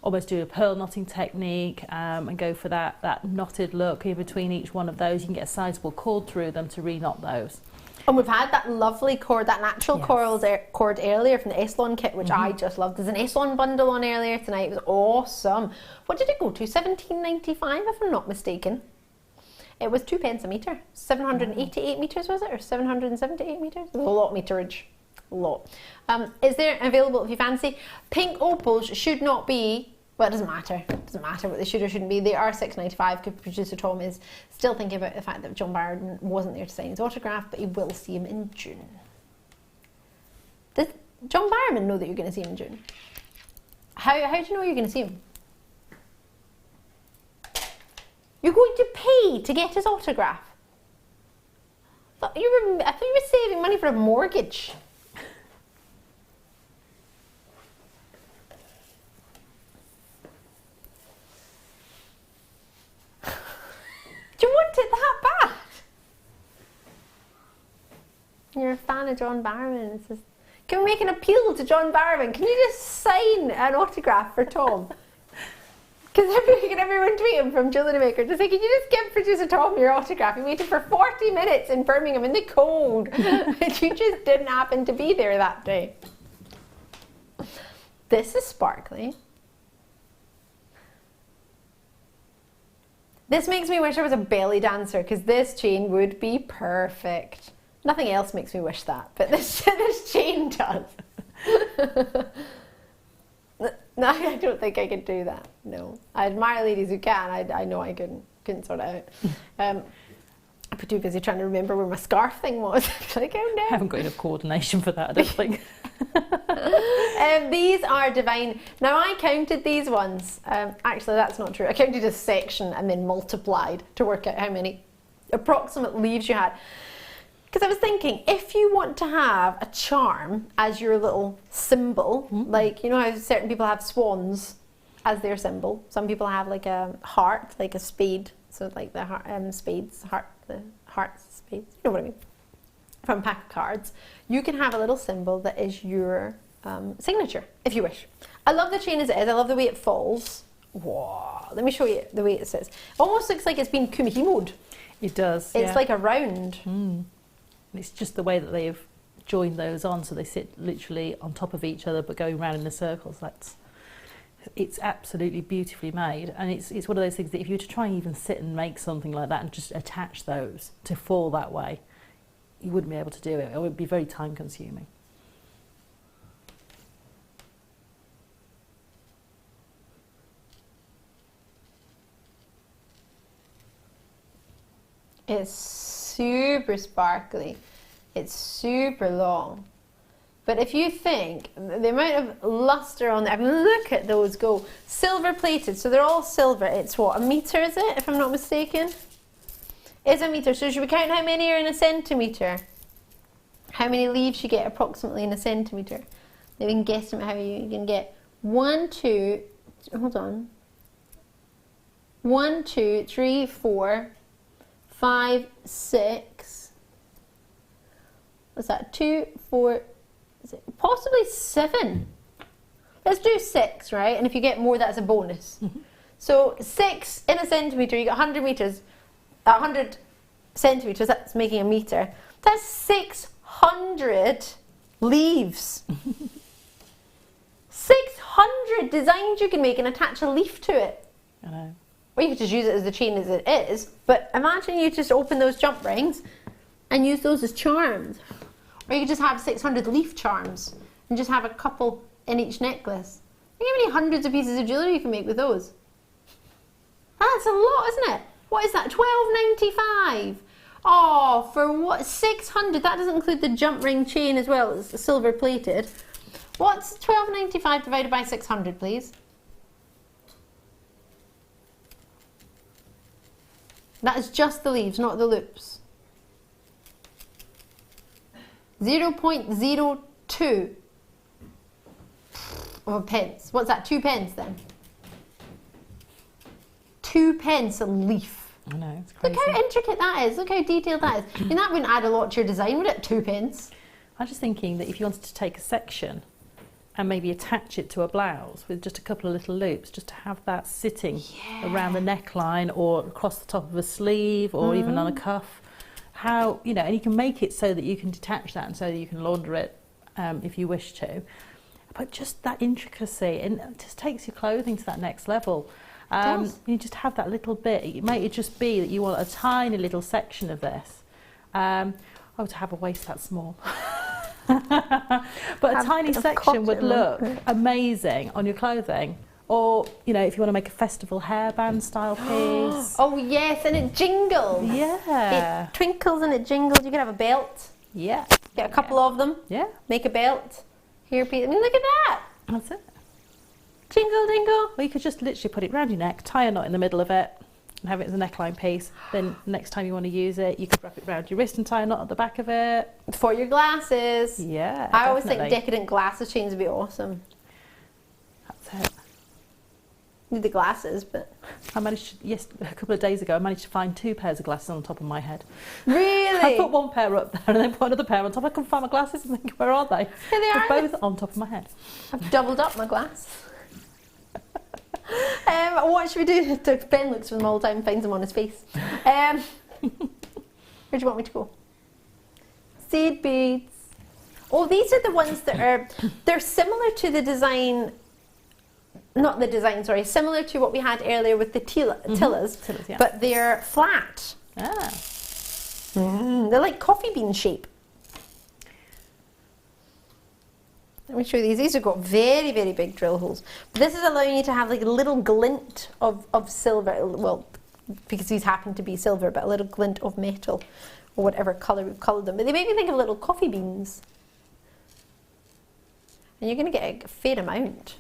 almost do a pearl knotting technique and go for that knotted look in between each one of those, you can get a sizable cord through them to re-knot those. And we've had that lovely cord, that natural cord earlier from the Eslon kit, which I just loved. There's an Eslon bundle on earlier tonight. It was awesome. What did it go to? £17.95 if I'm not mistaken. It was 2 pence a metre. 788 metres was it? Or 778 metres? It was a lot of meterage. A lot. Is there available if you fancy? Pink opals should not be, well, it doesn't matter. It doesn't matter what they should or shouldn't be. They are £6.95 because producer Tom is still thinking about the fact that John Barron wasn't there to sign his autograph, but he will see him in June. Does John Barrowman know that you're going to see him in June? How do you know you're going to see him? You're going to pay to get his autograph? I thought you were saving money for a mortgage. Do you want it that bad? You're a fan of John Barrowman. It's just, can we make an appeal to John Barrowman? Can you just sign an autograph for Tom? Because everyone tweet him from Jewellery Maker to say, can you just give producer Tom your autograph? He waited for 40 minutes in Birmingham in the cold. And you just didn't happen to be there that day. This is sparkly. This makes me wish I was a belly dancer because this chain would be perfect. Nothing else makes me wish that, but this chain does. No, I don't think I could do that. No, I admire ladies who can. I know I couldn't sort it out. I'm too busy trying to remember where my scarf thing was. Like, oh no. I haven't got enough coordination for that, I don't think. These are divine. Now I counted these ones. Actually, that's not true. I counted a section and then multiplied to work out how many approximate leaves you had. Because I was thinking, if you want to have a charm as your little symbol, like, you know how certain people have swans as their symbol. Some people have like a heart, like a spade. So like the spades, the hearts, spades. You know what I mean? From a pack of cards. You can have a little symbol that is your signature, if you wish. I love the chain as it is. I love the way it falls. Whoa. Let me show you the way it sits. It almost looks like it's been kumihimoed. It does. It's like a round. It's just the way that they've joined those on, so they sit literally on top of each other but going round in the circles. It's absolutely beautifully made, and it's one of those things that if you were to try and even sit and make something like that and just attach those to fall that way, you wouldn't be able to do it. It would be very time consuming. It's super sparkly. It's super long. But if you think the amount of luster on there, I mean, look at those go. Silver plated, so they're all silver. It's what, a metre is it, if I'm not mistaken? It's a metre. So should we count how many are in a centimetre? How many leaves you get approximately in a centimetre? Maybe you can guesstimate how you can get 1, 2, hold on. 1, 2, 3, 4, 5, 6. What's that? 2, 4, possibly 7. Let's do 6, right? And if you get more, that's a bonus. So 6 in a centimetre, you got 100 metres, 100 centimetres, that's making a metre. That's 600 leaves. 600 designs you can make and attach a leaf to it. I know. Or you could just use it as the chain as it is. But imagine you just open those jump rings and use those as charms. Or you could just have 600 leaf charms and just have a couple in each necklace. Think how many hundreds of pieces of jewellery you can make with those. That's a lot, isn't it? What is that? £12.95. Oh, for what? 600. That doesn't include the jump ring chain as well. It's silver plated. What's £12.95 divided by 600, please? That is just the leaves, not the loops. 0.02 of a pence. What's that? 2 pence then? 2 pence a leaf. I know, it's crazy. Look how intricate that is. Look how detailed that is. I mean, that wouldn't add a lot to your design, would it? 2 pence. I'm just thinking that if you wanted to take a section and maybe attach it to a blouse with just a couple of little loops, just to have that sitting around the neckline or across the top of a sleeve or even on a cuff. How, you know, and you can make it so that you can detach that and so that you can launder it if you wish to. But just that intricacy, and it just takes your clothing to that next level. You just have that little bit. It might just be that you want a tiny little section of this. To have a waist that small. But a tiny section would look amazing on your clothing. Or, you know, if you want to make a festival hairband style piece. Oh yes, and it jingles. Yeah. It twinkles and it jingles. You could have a belt. Yeah. Get a couple of them. Yeah. Make a belt. Here, Pete. I mean, look at that. That's it. Jingle, jingle. Well, you could just literally put it round your neck, tie a knot in the middle of it, and have it as a neckline piece. Then next time you want to use it, you could wrap it round your wrist and tie a knot at the back of it. For your glasses. Yeah, I always think definitely. decadent glasses chains would be awesome. That's it. Need the glasses, but... I managed to, a couple of days ago, I managed to find 2 pairs of glasses on top of my head. Really? I put one pair up there and then put another pair on top. I couldn't find my glasses and think, where are they? Here they are. They're both on top of my head. I've doubled up my glass. What should we do? Ben looks for them all the time and finds them on his face. Where do you want me to go? Seed beads. Oh, these are the ones that are, they're similar to the design, not the design, sorry, similar to what we had earlier with the tillas, yeah. but they're flat. Ah. They're like coffee bean shape. Let me show you these. These have got very, very big drill holes. But this is allowing you to have like a little glint of silver. Well, because these happen to be silver, but a little glint of metal or whatever colour we've coloured them. But they make me think of little coffee beans. And you're going to get a fair amount.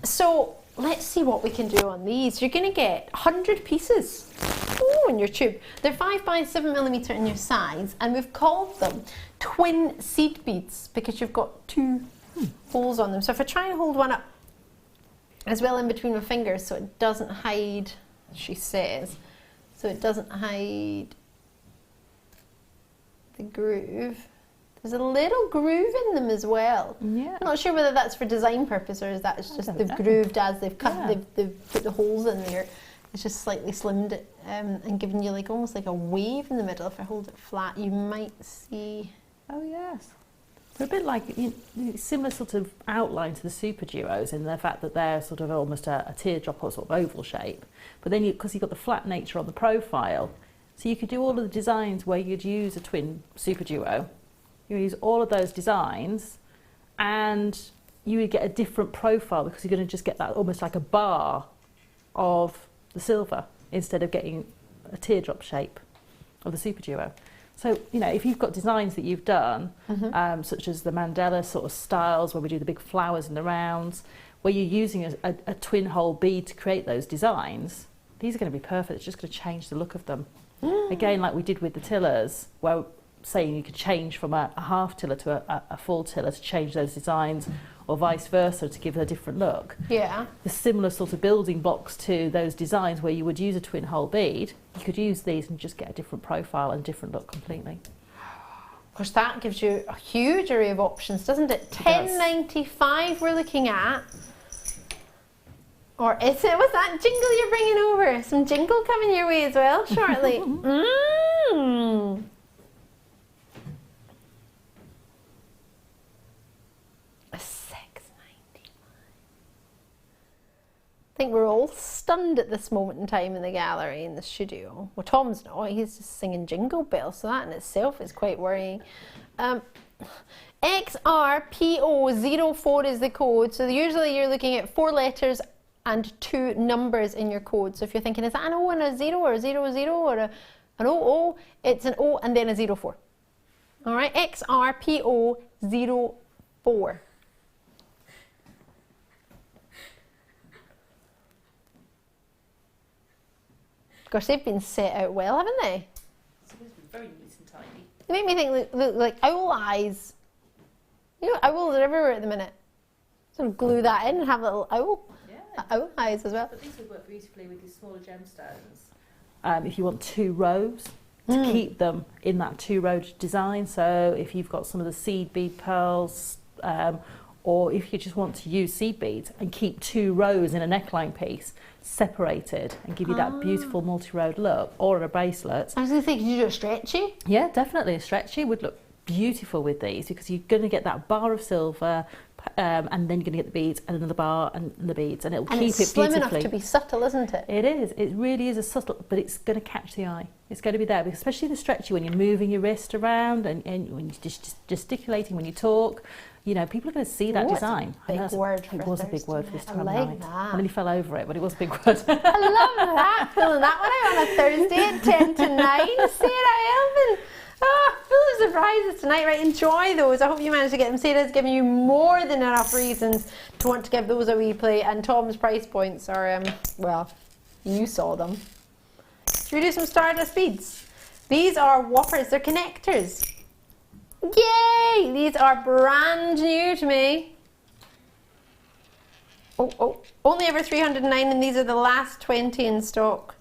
So let's see what we can do on these. You're going to get 100 pieces. Ooh, in your tube. They're 5 by 7mm in your size, and we've called them twin seed beads because you've got 2 holes on them. So if I try and hold one up as well in between my fingers so it doesn't hide, she says, so it doesn't hide the groove. There's a little groove in them as well. Yeah. I'm not sure whether that's for design purpose or is that it's just they've grooved as they've cut, they've put the holes in there. It's just slightly slimmed it and given you like almost like a wave in the middle. If I hold it flat, you might see. Oh yes. They're a bit like similar sort of outline to the super duos in the fact that they're sort of almost a teardrop or sort of oval shape. But then because you've got the flat nature on the profile, so you could do all of the designs where you'd use a twin super duo. You use all of those designs and you would get a different profile because you're going to just get that almost like a bar of the silver instead of getting a teardrop shape of the super duo. So, you know, if you've got designs that you've done, such as the Mandela sort of styles where we do the big flowers and the rounds, where you're using a twin hole bead to create those designs, these are going to be perfect. It's just going to change the look of them. Again, like we did with the tillers, where saying you could change from a half tiller to a full tiller to change those designs, or vice versa to give it a different look. Yeah. The similar sort of building blocks to those designs where you would use a twin hole bead, you could use these and just get a different profile and different look completely. course, that gives you a huge array of options, doesn't it? $10.95 we're looking at. Or is it? What's that jingle you're bringing over? Some jingle coming your way as well shortly. $6.95. I think we're all stunned at this moment in time in the gallery, in the studio. Well, Tom's not. He's just singing Jingle Bells, so that in itself is quite worrying. XRPO04 is the code. So usually you're looking at 4 letters and 2 numbers in your code. So if you're thinking, is that an O and a 0 or a 0, 0 or an O, it's an O and then a 04. All right, XRPO04. Of course, they've been set out well, haven't they? It's very neat and tidy. They make me think look like owl eyes. You know, owls are everywhere at the minute. Sort of glue that in and have little owl eyes as well. But these would work beautifully with these smaller gemstones. If you want 2 rows, to keep them in that 2-row design. So if you've got some of the seed bead pearls, or if you just want to use seed beads and keep 2 rows in a neckline piece separated and give you that beautiful multi-rowed look, or a bracelet. I was going to think, could you do a stretchy? Yeah, definitely. A stretchy would look beautiful with these, because you're going to get that bar of silver, and then you're going to get the beads and another bar and the beads, and it'll keep it beautifully. It's slim enough to be subtle, isn't it? It is. It really is a subtle, but it's going to catch the eye. It's going to be there, because especially the stretchy, when you're moving your wrist around and when you're just gesticulating when you talk, you know, people are going to see that design. Big word. It was a big word for this time of like night. that. And then he fell over it, but it was a big word. I love that. Pulling that one out on a Thursday at 10 to 9. Sarah Elvin. Full of surprises tonight. Right, enjoy those. I hope you managed to get them. Sarah's giving you more than enough reasons to want to give those a wee play. And Tom's price points are, well, you saw them. Should we do some Stardust beads? These are whoppers. They're connectors. Yay! These are brand new to me. Oh, only ever 309, and these are the last 20 in stock.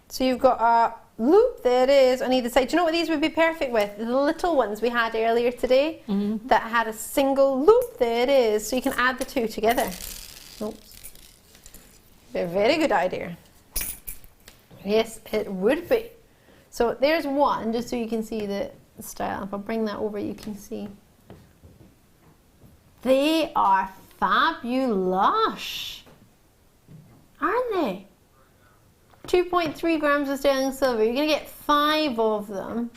So you've got a loop, there it is, on either side. Do you know what these would be perfect with? The little ones we had earlier today that had a single loop, there it is. So you can add the 2 together. Oh. A very good idea. Yes, it would be. So there's one, just so you can see the style. If I bring that over, you can see. They are fabulous, aren't they? 2.3 grams of sterling silver. You're going to get 5 of them.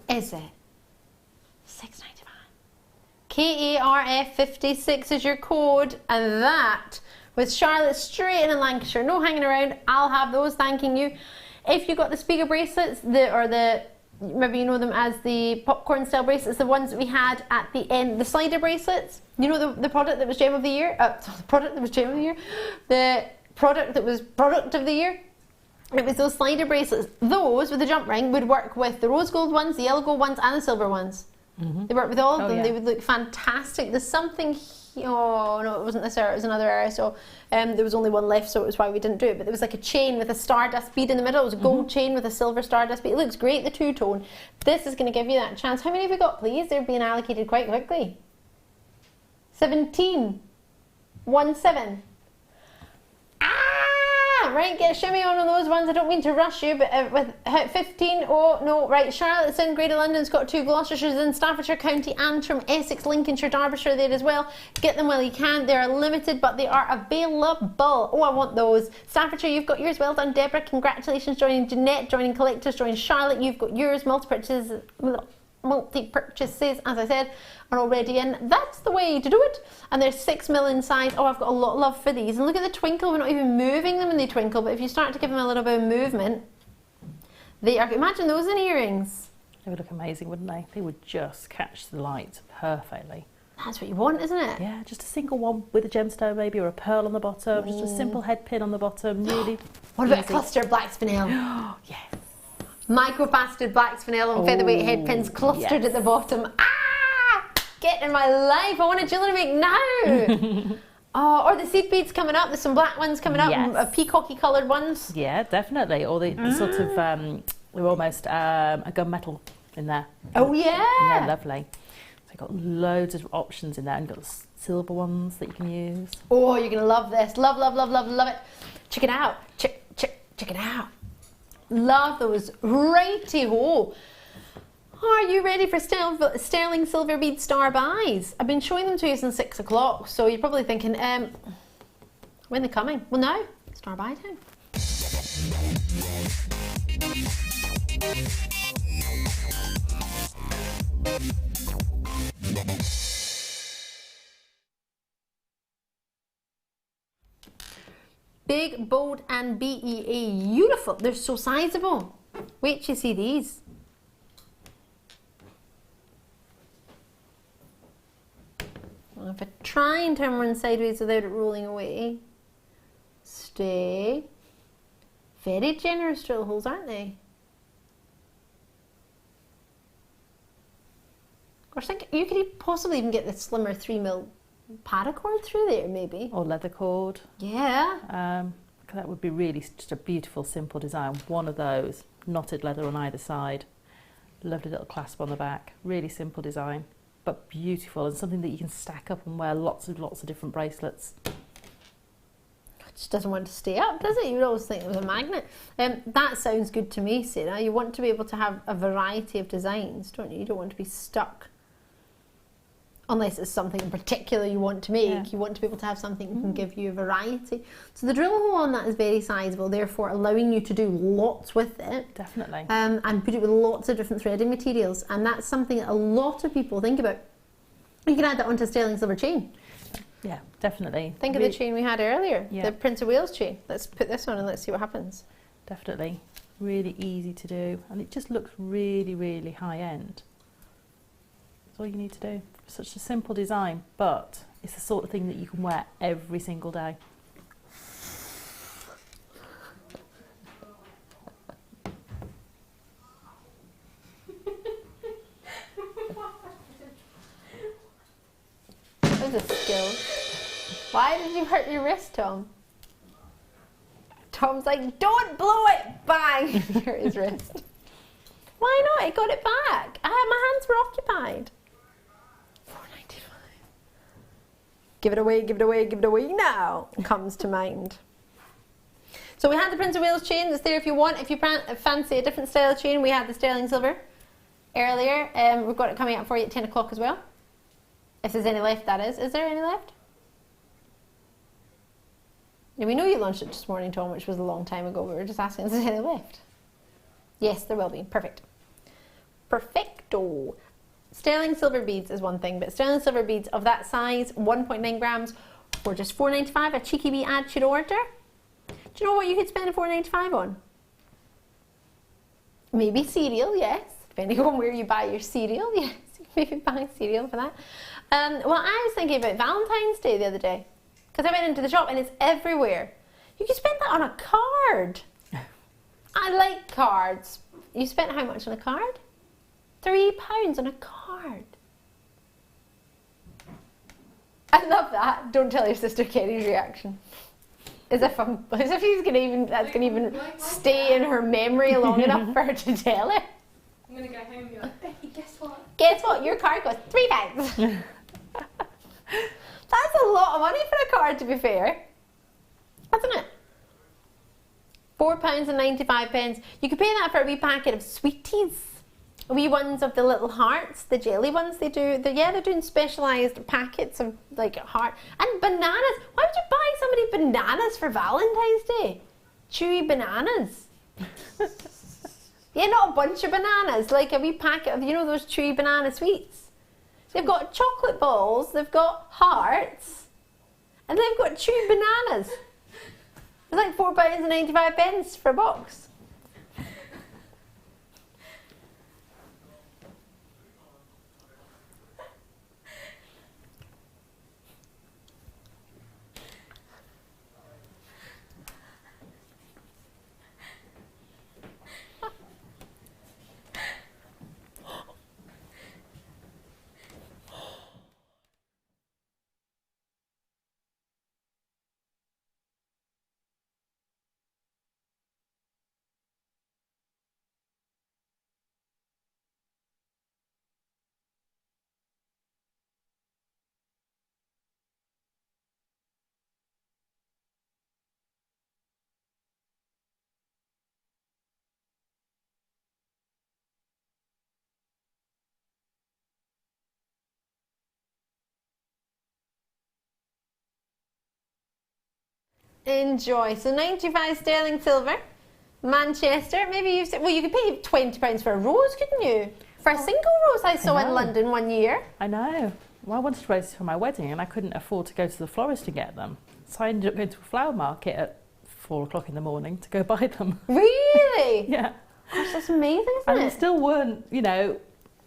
Is it? $6.95. KARF56 is your code, and that with Charlotte straight in Lancashire, no hanging around. I'll have those thanking you. If you got the Spiga bracelets, maybe you know them as the popcorn style bracelets, the ones that we had at the end, the slider bracelets. You know the product that was gem of the year? The product that was gem of the year? The product that was product of the year? It was those slider bracelets. Those with the jump ring would work with the rose gold ones, the yellow gold ones, and the silver ones. They work with all of them. Yeah. They would look fantastic. There's something oh no, it wasn't this era, it was another era, so there was only one left, so it was why we didn't do it. But there was like a chain with a stardust bead in the middle. It was a gold chain with a silver stardust bead. It looks great, the 2-tone. This is going to give you that chance. How many have we got, please? They're being allocated quite quickly. 17. 17. Right, get a shimmy on those ones. I don't mean to rush you, but with 15, oh no, right, Charlotte's in, Greater London's got 2, Gloucestershire's in, Staffordshire, County Antrim, Essex, Lincolnshire, Derbyshire there as well. Get them while you can. They are limited, but they are available. Oh, I want those. Staffordshire, you've got yours. Well done, Deborah. Congratulations, joining Jeanette, joining Collectors, joining Charlotte. You've got yours. Multi-purchases, as I said, are already in. That's the way to do it. And there's 6 mil in size. Oh, I've got a lot of love for these. And look at the twinkle. We're not even moving them when they twinkle, but if you start to give them a little bit of movement, they are. Imagine those in earrings. They would look amazing, wouldn't they? They would just catch the light perfectly. That's what you want, isn't it? Yeah, just a single one with a gemstone maybe, or a pearl on the bottom, just a simple head pin on the bottom, really. What about a cluster of black spinel? Yes. Micro-faceted black spinel and featherweight head pins clustered at the bottom. Ah! Get in my life. I want a Jewellery Maker now. Oh, or the seed beads coming up. There's some black ones coming up, Yes. peacocky coloured ones. Yeah, definitely. Or the sort of, they're almost a gunmetal in there. Oh, yeah. Yeah, lovely. So you've got loads of options in there, and you've got the silver ones that you can use. Oh, you're going to love this. Love, love, love, love, love it. Check it out. Check it out. Love those. Righty-ho. Are you ready for sterling silver bead star buys? I've been showing them to you since 6 o'clock, so you're probably thinking, when they're coming? Well, now, star buy time. Big, bold, and beautiful. They're so sizable. Wait till you see these. If I try and turn one sideways without it rolling away, stay. Very generous drill holes, aren't they? Of course, I think you could possibly even get the slimmer 3mm paracord through there, maybe. Or leather cord. Yeah. That would be really just a beautiful, simple design. One of those, knotted leather on either side. Lovely little clasp on the back. Really simple design, but beautiful, and something that you can stack up and wear lots of different bracelets. It just doesn't want to stay up, does it? You would always think it was a magnet. That sounds good to me, Sarah. You want to be able to have a variety of designs, don't you? You don't want to be stuck. Unless it's something in particular you want to make, Yeah. you want to be able to have something that can give you a variety. So the drill hole on that is very sizable, therefore allowing you to do lots with it. Definitely. And put it with lots of different threading materials, and that's something that a lot of people think about. You can add that onto a sterling silver chain. Yeah, definitely. Think of the chain we had earlier, Yeah. the Prince of Wales chain. Let's put this on and let's see what happens. Definitely. Really easy to do, and it just looks really, really high end. That's all you need to do. Such a simple design, but it's the sort of thing that you can wear every single day. That was a skill. Why did you hurt your wrist, Tom? Tom's like, don't blow it! Bang! He hurt his wrist. Why not? I got it back. My hands were occupied. $4.95. Give it away, give it away, give it away now, comes to mind. So we had the Prince of Wales chain that's there if you want. If you fancy a different style chain, we had the sterling silver earlier. We've got it coming up for you at 10 o'clock as well. If there's any left, that is. Is there any left? Now, we know you launched it this morning, Tom, which was a long time ago. We were just asking if there's any left. Yes, there will be. Perfect. Perfecto. Sterling silver beads is one thing, but sterling silver beads of that size, 1.9 grams, for just $4.95, a cheeky wee add to your order. Do you know what you could spend $4.95 on? Maybe cereal, yes. Depending on where you buy your cereal, yes. Maybe buy cereal for that. Well, I was thinking about Valentine's Day the other day, because I went into the shop and it's everywhere. You could spend that on a card. I like cards. You spent how much on a card? £3 on a card. I love that. Don't tell your sister Kerry's reaction. As if he's gonna even stay in her memory long enough for her to tell it. I'm gonna go home and be like, Becky, guess what? Guess what? Your card costs £3. That's a lot of money for a card, to be fair. Isn't it? £4.95. You could pay that for a wee packet of sweeties. Wee ones of the little hearts, the jelly ones they do. They're doing specialised packets of like heart. And bananas. Why would you buy somebody bananas for Valentine's Day? Chewy bananas. Yeah, not a bunch of bananas, like a wee packet of, you know, those chewy banana sweets. They've got chocolate balls, they've got hearts, and they've got chewy bananas. It's like £4.95 for a box. Enjoy. So 95 sterling silver. Manchester, maybe you said, well, you could pay £20 for a rose, couldn't you? For a single rose I saw in London one year. I know. Well, I wanted roses for my wedding and I couldn't afford to go to the florist to get them. So I ended up going to a flower market at 4 o'clock in the morning to go buy them. Really? Yeah. Gosh, that's amazing, isn't and it? they still weren't, you know,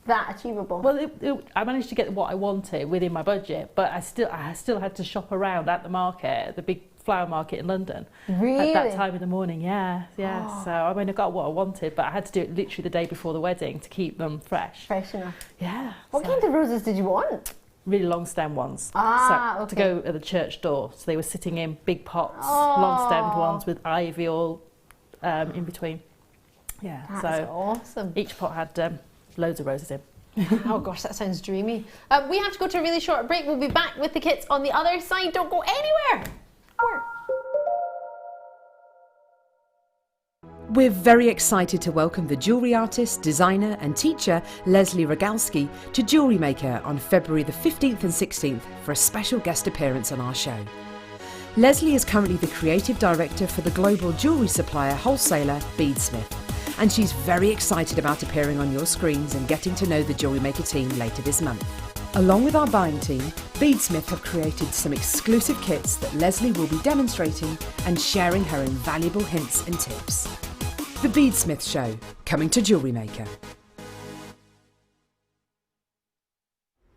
that achievable. Well, I managed to get what I wanted within my budget, but I still had to shop around at the market, the big flower market in London. Really? At that time in the morning, yeah. Oh. So I mean, I got what I wanted, but I had to do it literally the day before the wedding to keep them fresh. Fresh enough. Yeah. What kind of roses did you want? Really long stem ones. Okay. To go at the church door. So they were sitting in big pots, long stemmed ones with ivy all in between. Yeah. That's awesome. Each pot had loads of roses in. Oh gosh, that sounds dreamy. We have to go to a really short break. We'll be back with the kits on the other side. Don't go anywhere. We're very excited to welcome the jewellery artist, designer and teacher Leslie Rogalski to Jewellery Maker on February the 15th and 16th for a special guest appearance on our show. Leslie is currently the creative director for the global jewellery supplier wholesaler Beadsmith, and she's very excited about appearing on your screens and getting to know the Jewellery Maker team later this month. Along with our buying team, Beadsmith have created some exclusive kits that Leslie will be demonstrating and sharing her invaluable hints and tips. The Beadsmith Show, coming to Jewellery Maker.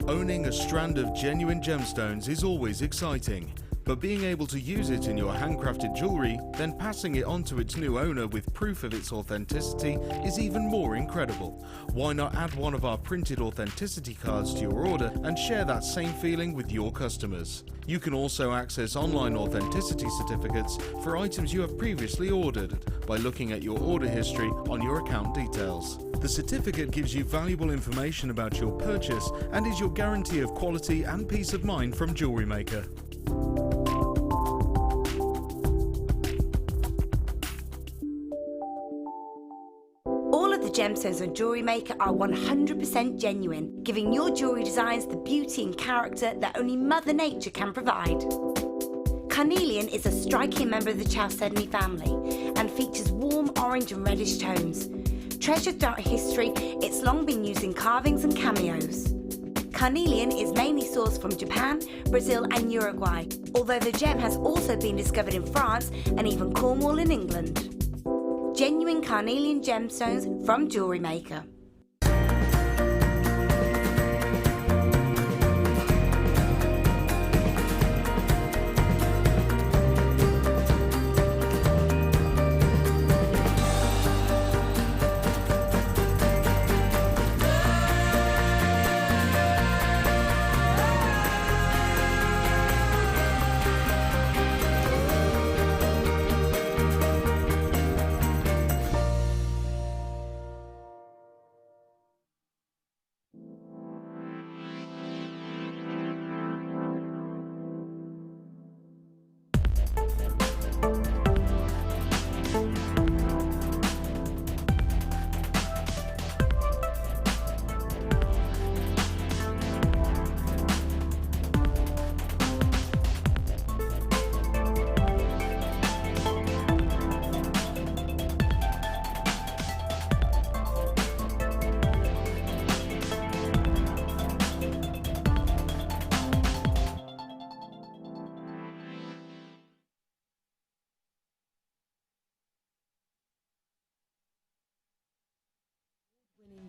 Owning a strand of genuine gemstones is always exciting, but being able to use it in your handcrafted jewellery, then passing it on to its new owner with proof of its authenticity is even more incredible. Why not add one of our printed authenticity cards to your order and share that same feeling with your customers? You can also access online authenticity certificates for items you have previously ordered by looking at your order history on your account details. The certificate gives you valuable information about your purchase and is your guarantee of quality and peace of mind from Jewellery Maker. All of the gemstones on Jewellery Maker are 100% genuine, giving your jewellery designs the beauty and character that only Mother Nature can provide. Carnelian is a striking member of the Chalcedony family and features warm orange and reddish tones. Treasured throughout history, it's long been used in carvings and cameos. Carnelian is mainly sourced from Japan, Brazil and Uruguay, although the gem has also been discovered in France and even Cornwall in England. Genuine carnelian gemstones from Jewellery Maker.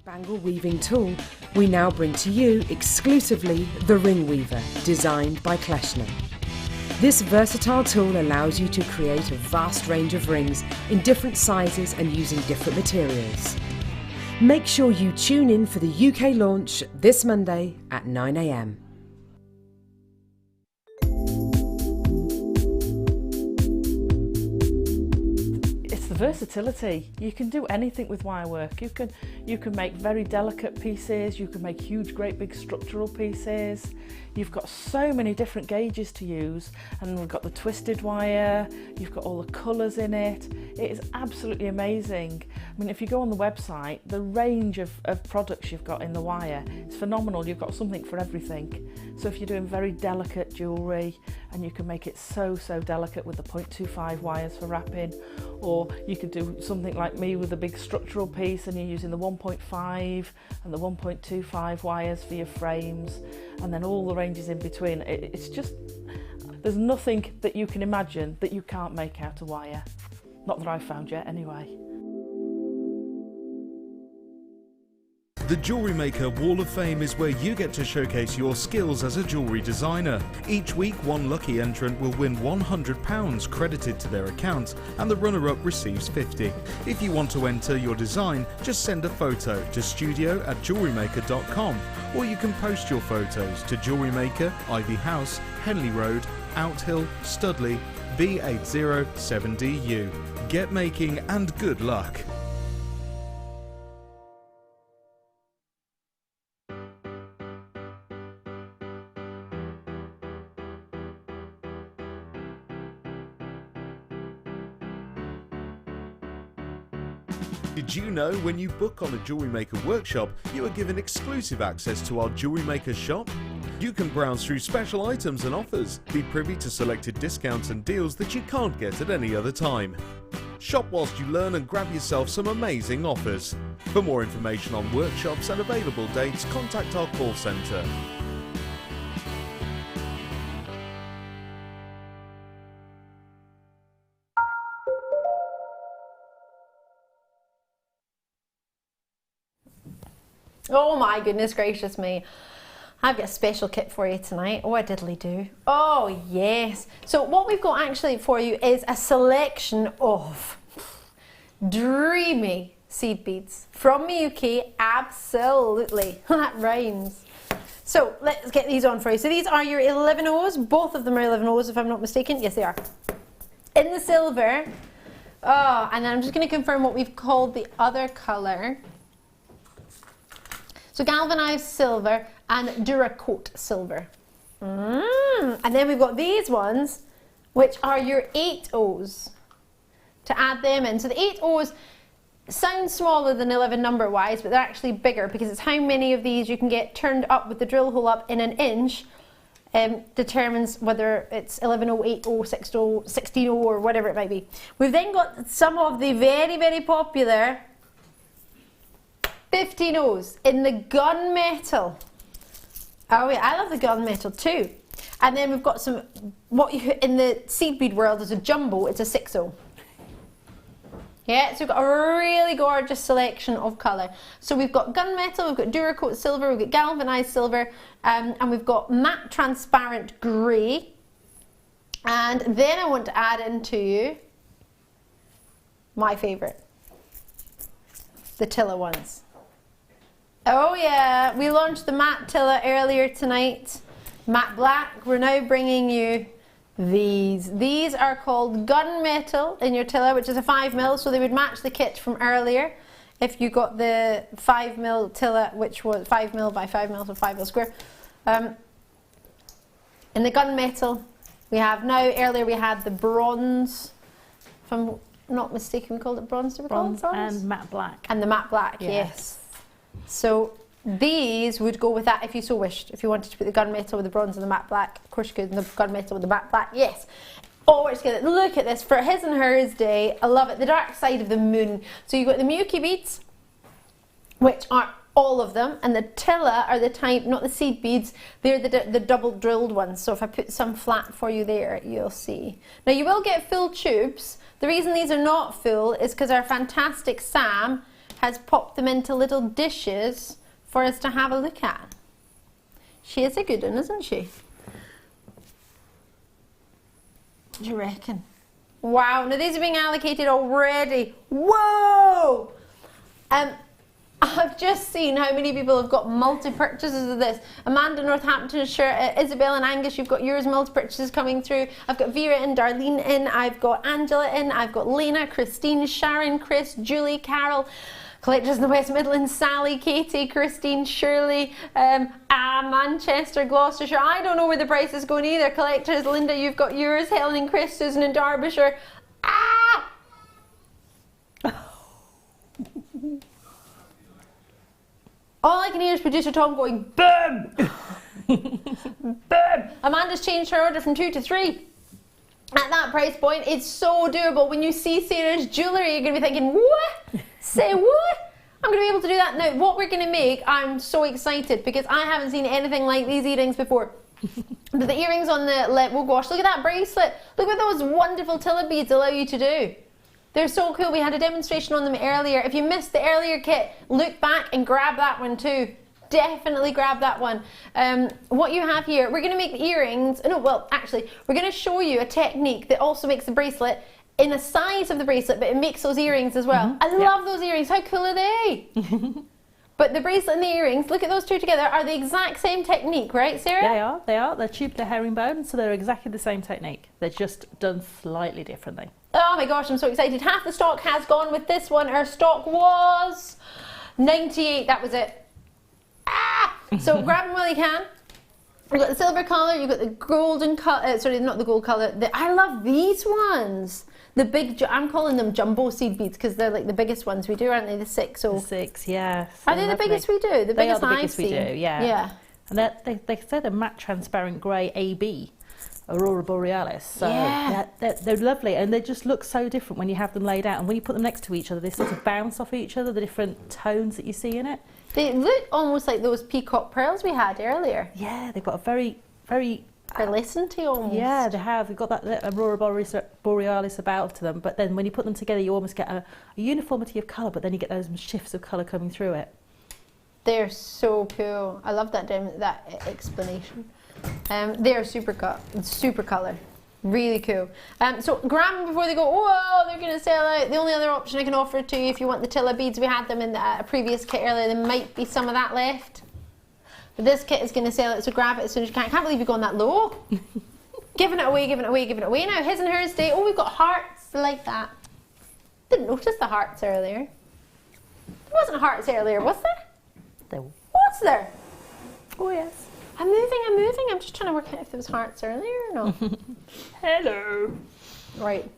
Bangle weaving tool, we now bring to you exclusively the Ring Weaver, designed by Kleshner. This versatile tool allows you to create a vast range of rings in different sizes and using different materials. Make sure you tune in for the UK launch this Monday at 9 AM. Versatility. You can do anything with wire work. You You can make very delicate pieces, you can make huge, great big structural pieces. You've got so many different gauges to use, and we've got the twisted wire, you've got all the colours in it. It is absolutely amazing. I mean, if you go on the website, the range of products you've got in the wire is phenomenal. You've got something for everything. So if you're doing very delicate jewellery, and you can make it so delicate with the 0.25 wires for wrapping, or you could do something like me with a big structural piece and you're using the 1.5 and the 1.25 wires for your frames, and then all the ranges in between. It's just, there's nothing that you can imagine that you can't make out of wire. Not that I've found yet anyway. The Jewellery Maker Wall of Fame is where you get to showcase your skills as a jewellery designer. Each week, one lucky entrant will win £100 credited to their account, and the runner-up receives £50. If you want to enter your design, just send a photo to studio@jewellerymaker.com, or you can post your photos to Jewellery Maker, Ivy House, Henley Road, Outhill, Studley, B807DU. Get making and good luck. Did you know when you book on a Jewellery Maker workshop, you are given exclusive access to our Jewellery Maker shop? You can browse through special items and offers, be privy to selected discounts and deals that you can't get at any other time. Shop whilst you learn and grab yourself some amazing offers. For more information on workshops and available dates, contact our call centre. Oh my goodness gracious me. I've got a special kit for you tonight. Oh, I diddly do. Oh yes. So what we've got actually for you is a selection of dreamy seed beads from the UK. Absolutely. That rhymes. So let's get these on for you. So these are your 11Os. Both of them are 11Os if I'm not mistaken. Yes, they are. In the silver. Oh, and I'm just going to confirm what we've called the other colour. So galvanized silver and Duracoat silver. And then we've got these ones, which are your 8Os, to add them in. So the 8Os sound smaller than 11 number wise, but they're actually bigger because it's how many of these you can get turned up with the drill hole up in an inch determines whether it's 11O, 8O, 6O, 16O or whatever it might be. We've then got some of the very popular 15Os in the gunmetal. Oh yeah, I love the gunmetal too. And then we've got some, what you in the seed bead world is a jumbo, it's a 6O. Yeah, so we've got a really gorgeous selection of colour. So we've got gunmetal, we've got Duracoat silver, we've got galvanised silver, and we've got matte transparent grey. And then I want to add into you my favourite, the Tilla ones. Oh yeah, we launched the matte Tilla earlier tonight, matte black. We're now bringing you these. These are called gunmetal in your Tilla, which is a 5mm, so they would match the kit from earlier if you got the 5mm Tilla, which was 5mm by 5mm, so 5mm square. In the gunmetal, we have now, earlier we had the bronze, if I'm not mistaken, we called it bronze, bronze and matte black. And the matte black, yes. So these would go with that if you so wished. If you wanted to put the gunmetal with the bronze and the matte black, of course you could, and the gunmetal with the matte black, yes. All works together. Look at this, for his and hers day, I love it, the dark side of the moon. So you've got the Miyuki beads, which are all of them, and the Tilla are the type, not the seed beads, they're the double drilled ones. So if I put some flat for you there, you'll see. Now you will get full tubes. The reason these are not full is because our fantastic Sam has popped them into little dishes for us to have a look at. She is a good one, isn't she? What do you reckon? Wow, now these are being allocated already. Whoa! I've just seen how many people have got multi-purchases of this. Amanda Northamptonshire, Isabel and Angus, you've got yours multi-purchases coming through. I've got Vera in, Darlene in, I've got Angela in, I've got Lena, Christine, Sharon, Chris, Julie, Carol. Collectors in the West Midlands, Sally, Katie, Christine, Shirley, Manchester, Gloucestershire. I don't know where the price is going either. Collectors, Linda, you've got yours. Helen and Chris, Susan in Derbyshire. Ah! All I can hear is producer Tom going, boom! Boom! Amanda's changed her order from 2 to 3. At that price point, it's so doable. When you see Sarah's jewellery, you're going to be thinking, what? Say what? I'm going to be able to do that. Now, what we're going to make, I'm so excited because I haven't seen anything like these earrings before. The earrings on the lip, oh gosh, look at that bracelet. Look what those wonderful tiller beads allow you to do. They're so cool. We had a demonstration on them earlier. If you missed the earlier kit, look back and grab that one too. Definitely grab that one. What you have here, we're going to make the earrings. No, well, actually, we're going to show you a technique that also makes the bracelet in a size of the bracelet, but it makes those earrings as well. I love those earrings. How cool are they? But the bracelet and the earrings, look at those two together, are the exact same technique, right, Sarah? They are. They're tube to herringbone, so they're exactly the same technique. They're just done slightly differently. Oh my gosh, I'm so excited. Half the stock has gone with this one. Our stock was 98, that was it. Ah! So grab them while you can. You've got the silver colour, you've got the golden colour, sorry, not the gold colour. I love these ones. The big, I'm calling them jumbo seed beads because they're like the biggest ones we do, aren't they? The 6. The 6, yeah. Are they the biggest we do? The biggest I've seen. We do, yeah. Yeah. And they say they're matte transparent grey AB. Aurora Borealis, so they're lovely, and they just look so different when you have them laid out, and when you put them next to each other they sort of bounce off each other, the different tones that you see in it. They look almost like those peacock pearls we had earlier. Yeah, they've got a very pearlescent almost. Yeah, they have. They've got that Aurora Borealis about to them, but then when you put them together you almost get a uniformity of colour, but then you get those shifts of colour coming through it. They're so cool. I love that explanation. They're super colour, really cool. So grab them before they go, whoa, they're going to sell out. The only other option I can offer to you, if you want the tiller beads, we had them in a previous kit earlier, there might be some of that left. But this kit is going to sell it, so grab it as soon as you can. I can't believe you've gone that low. Giving it away now. His and hers day. Oh, we've got hearts like that. Didn't notice the hearts earlier. There wasn't hearts earlier, was there? There was. Was there? Oh yes. I'm moving. I'm just trying to work out if there was hearts earlier or not. Hello. Right.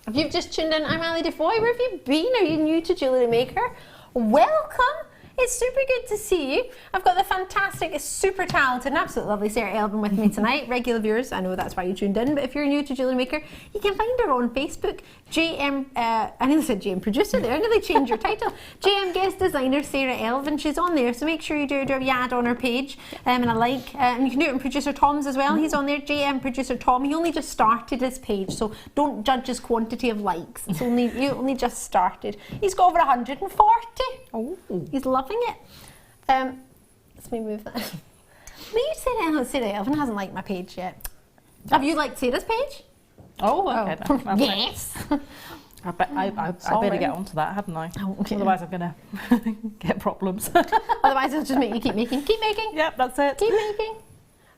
If you've just tuned in, I'm Ali Defoy. Where have you been? Are you new to Jewellery Maker? Welcome. It's super good to see you. I've got the fantastic, super talented and absolutely lovely Sarah Elvin with me tonight. Regular viewers, I know that's why you tuned in, but if you're new to Jewellery Maker, you can find her on Facebook. I nearly said JM Producer there, I nearly changed your title. JM Guest Designer Sarah Elvin, she's on there, so make sure you do a yad on her page and a like. And you can do it on Producer Tom's as well, he's on there, JM Producer Tom. He only just started his page, so don't judge his quantity of likes. It's only, you only just started. He's got over 140. Oh. He's loving it. Let me move that. But you said Sarah Elvin hasn't liked my page yet. Have you liked Sarah's page? Oh, okay. Oh. Yes. I better get onto that, hadn't I? Oh, okay. Otherwise I'm going to get problems. Otherwise it'll just make you keep making. Keep making. Yep, that's it. Keep making.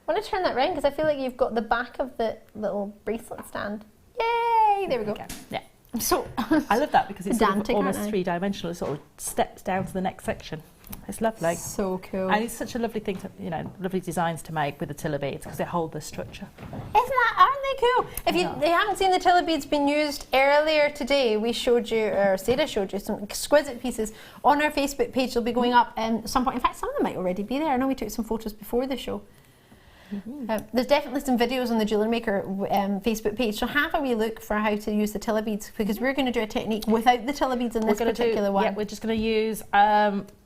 I want to turn that round because I feel like you've got the back of the little bracelet stand. Yay! There we go. Okay. Yeah. So I love that because it's sort of almost aren't I? three-dimensional. It sort of steps down to the next section. It's lovely. So cool. And it's such a lovely thing to, lovely designs to make with the tiller beads because they hold the structure. Aren't they cool? If you haven't seen the tiller beads being used earlier today, we showed you, or Sarah showed you some exquisite pieces on our Facebook page. They'll be going up at some point. In fact, some of them might already be there. I know we took some photos before the show. There's definitely some videos on the Jewellery Maker Facebook page, so have a wee look for how to use the tiller beads because we're going to do a technique without the tiller beads in this particular one. Yeah, we're just going to use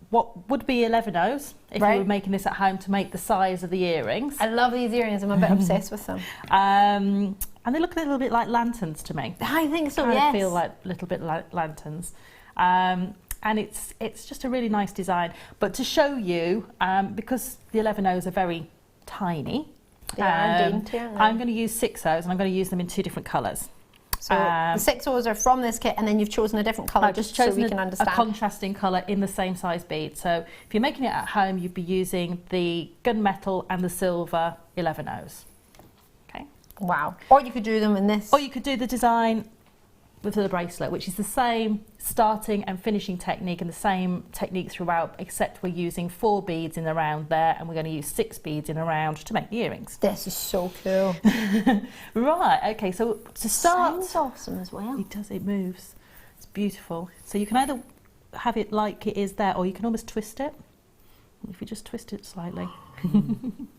what would be 11/0s if we were making this at home to make the size of the earrings. I love these earrings, I'm a bit obsessed with them. And they look a little bit like lanterns to me. I think so, yes. I feel like a little bit like lanterns. And it's just a really nice design. But to show you, because the 11/0s are very tiny, they are dainty, aren't they? I'm going to use 6/0s and I'm going to use them in 2 different colours. So the 6/0s are from this kit and then you've chosen a different colour just so we can understand. A contrasting colour in the same size bead. So if you're making it at home, you'd be using the gunmetal and the silver 11/0s. Okay. Wow. Or you could do them in this. Or you could do the design with the bracelet, which is the same starting and finishing technique and the same technique throughout, except we're using 4 beads in the round there, and we're going to use 6 beads in a round to make the earrings. This is so cool. Right, okay, so to start... Sounds awesome as well. It does, it moves. It's beautiful. So you can either have it like it is there, or you can almost twist it. If you just twist it slightly.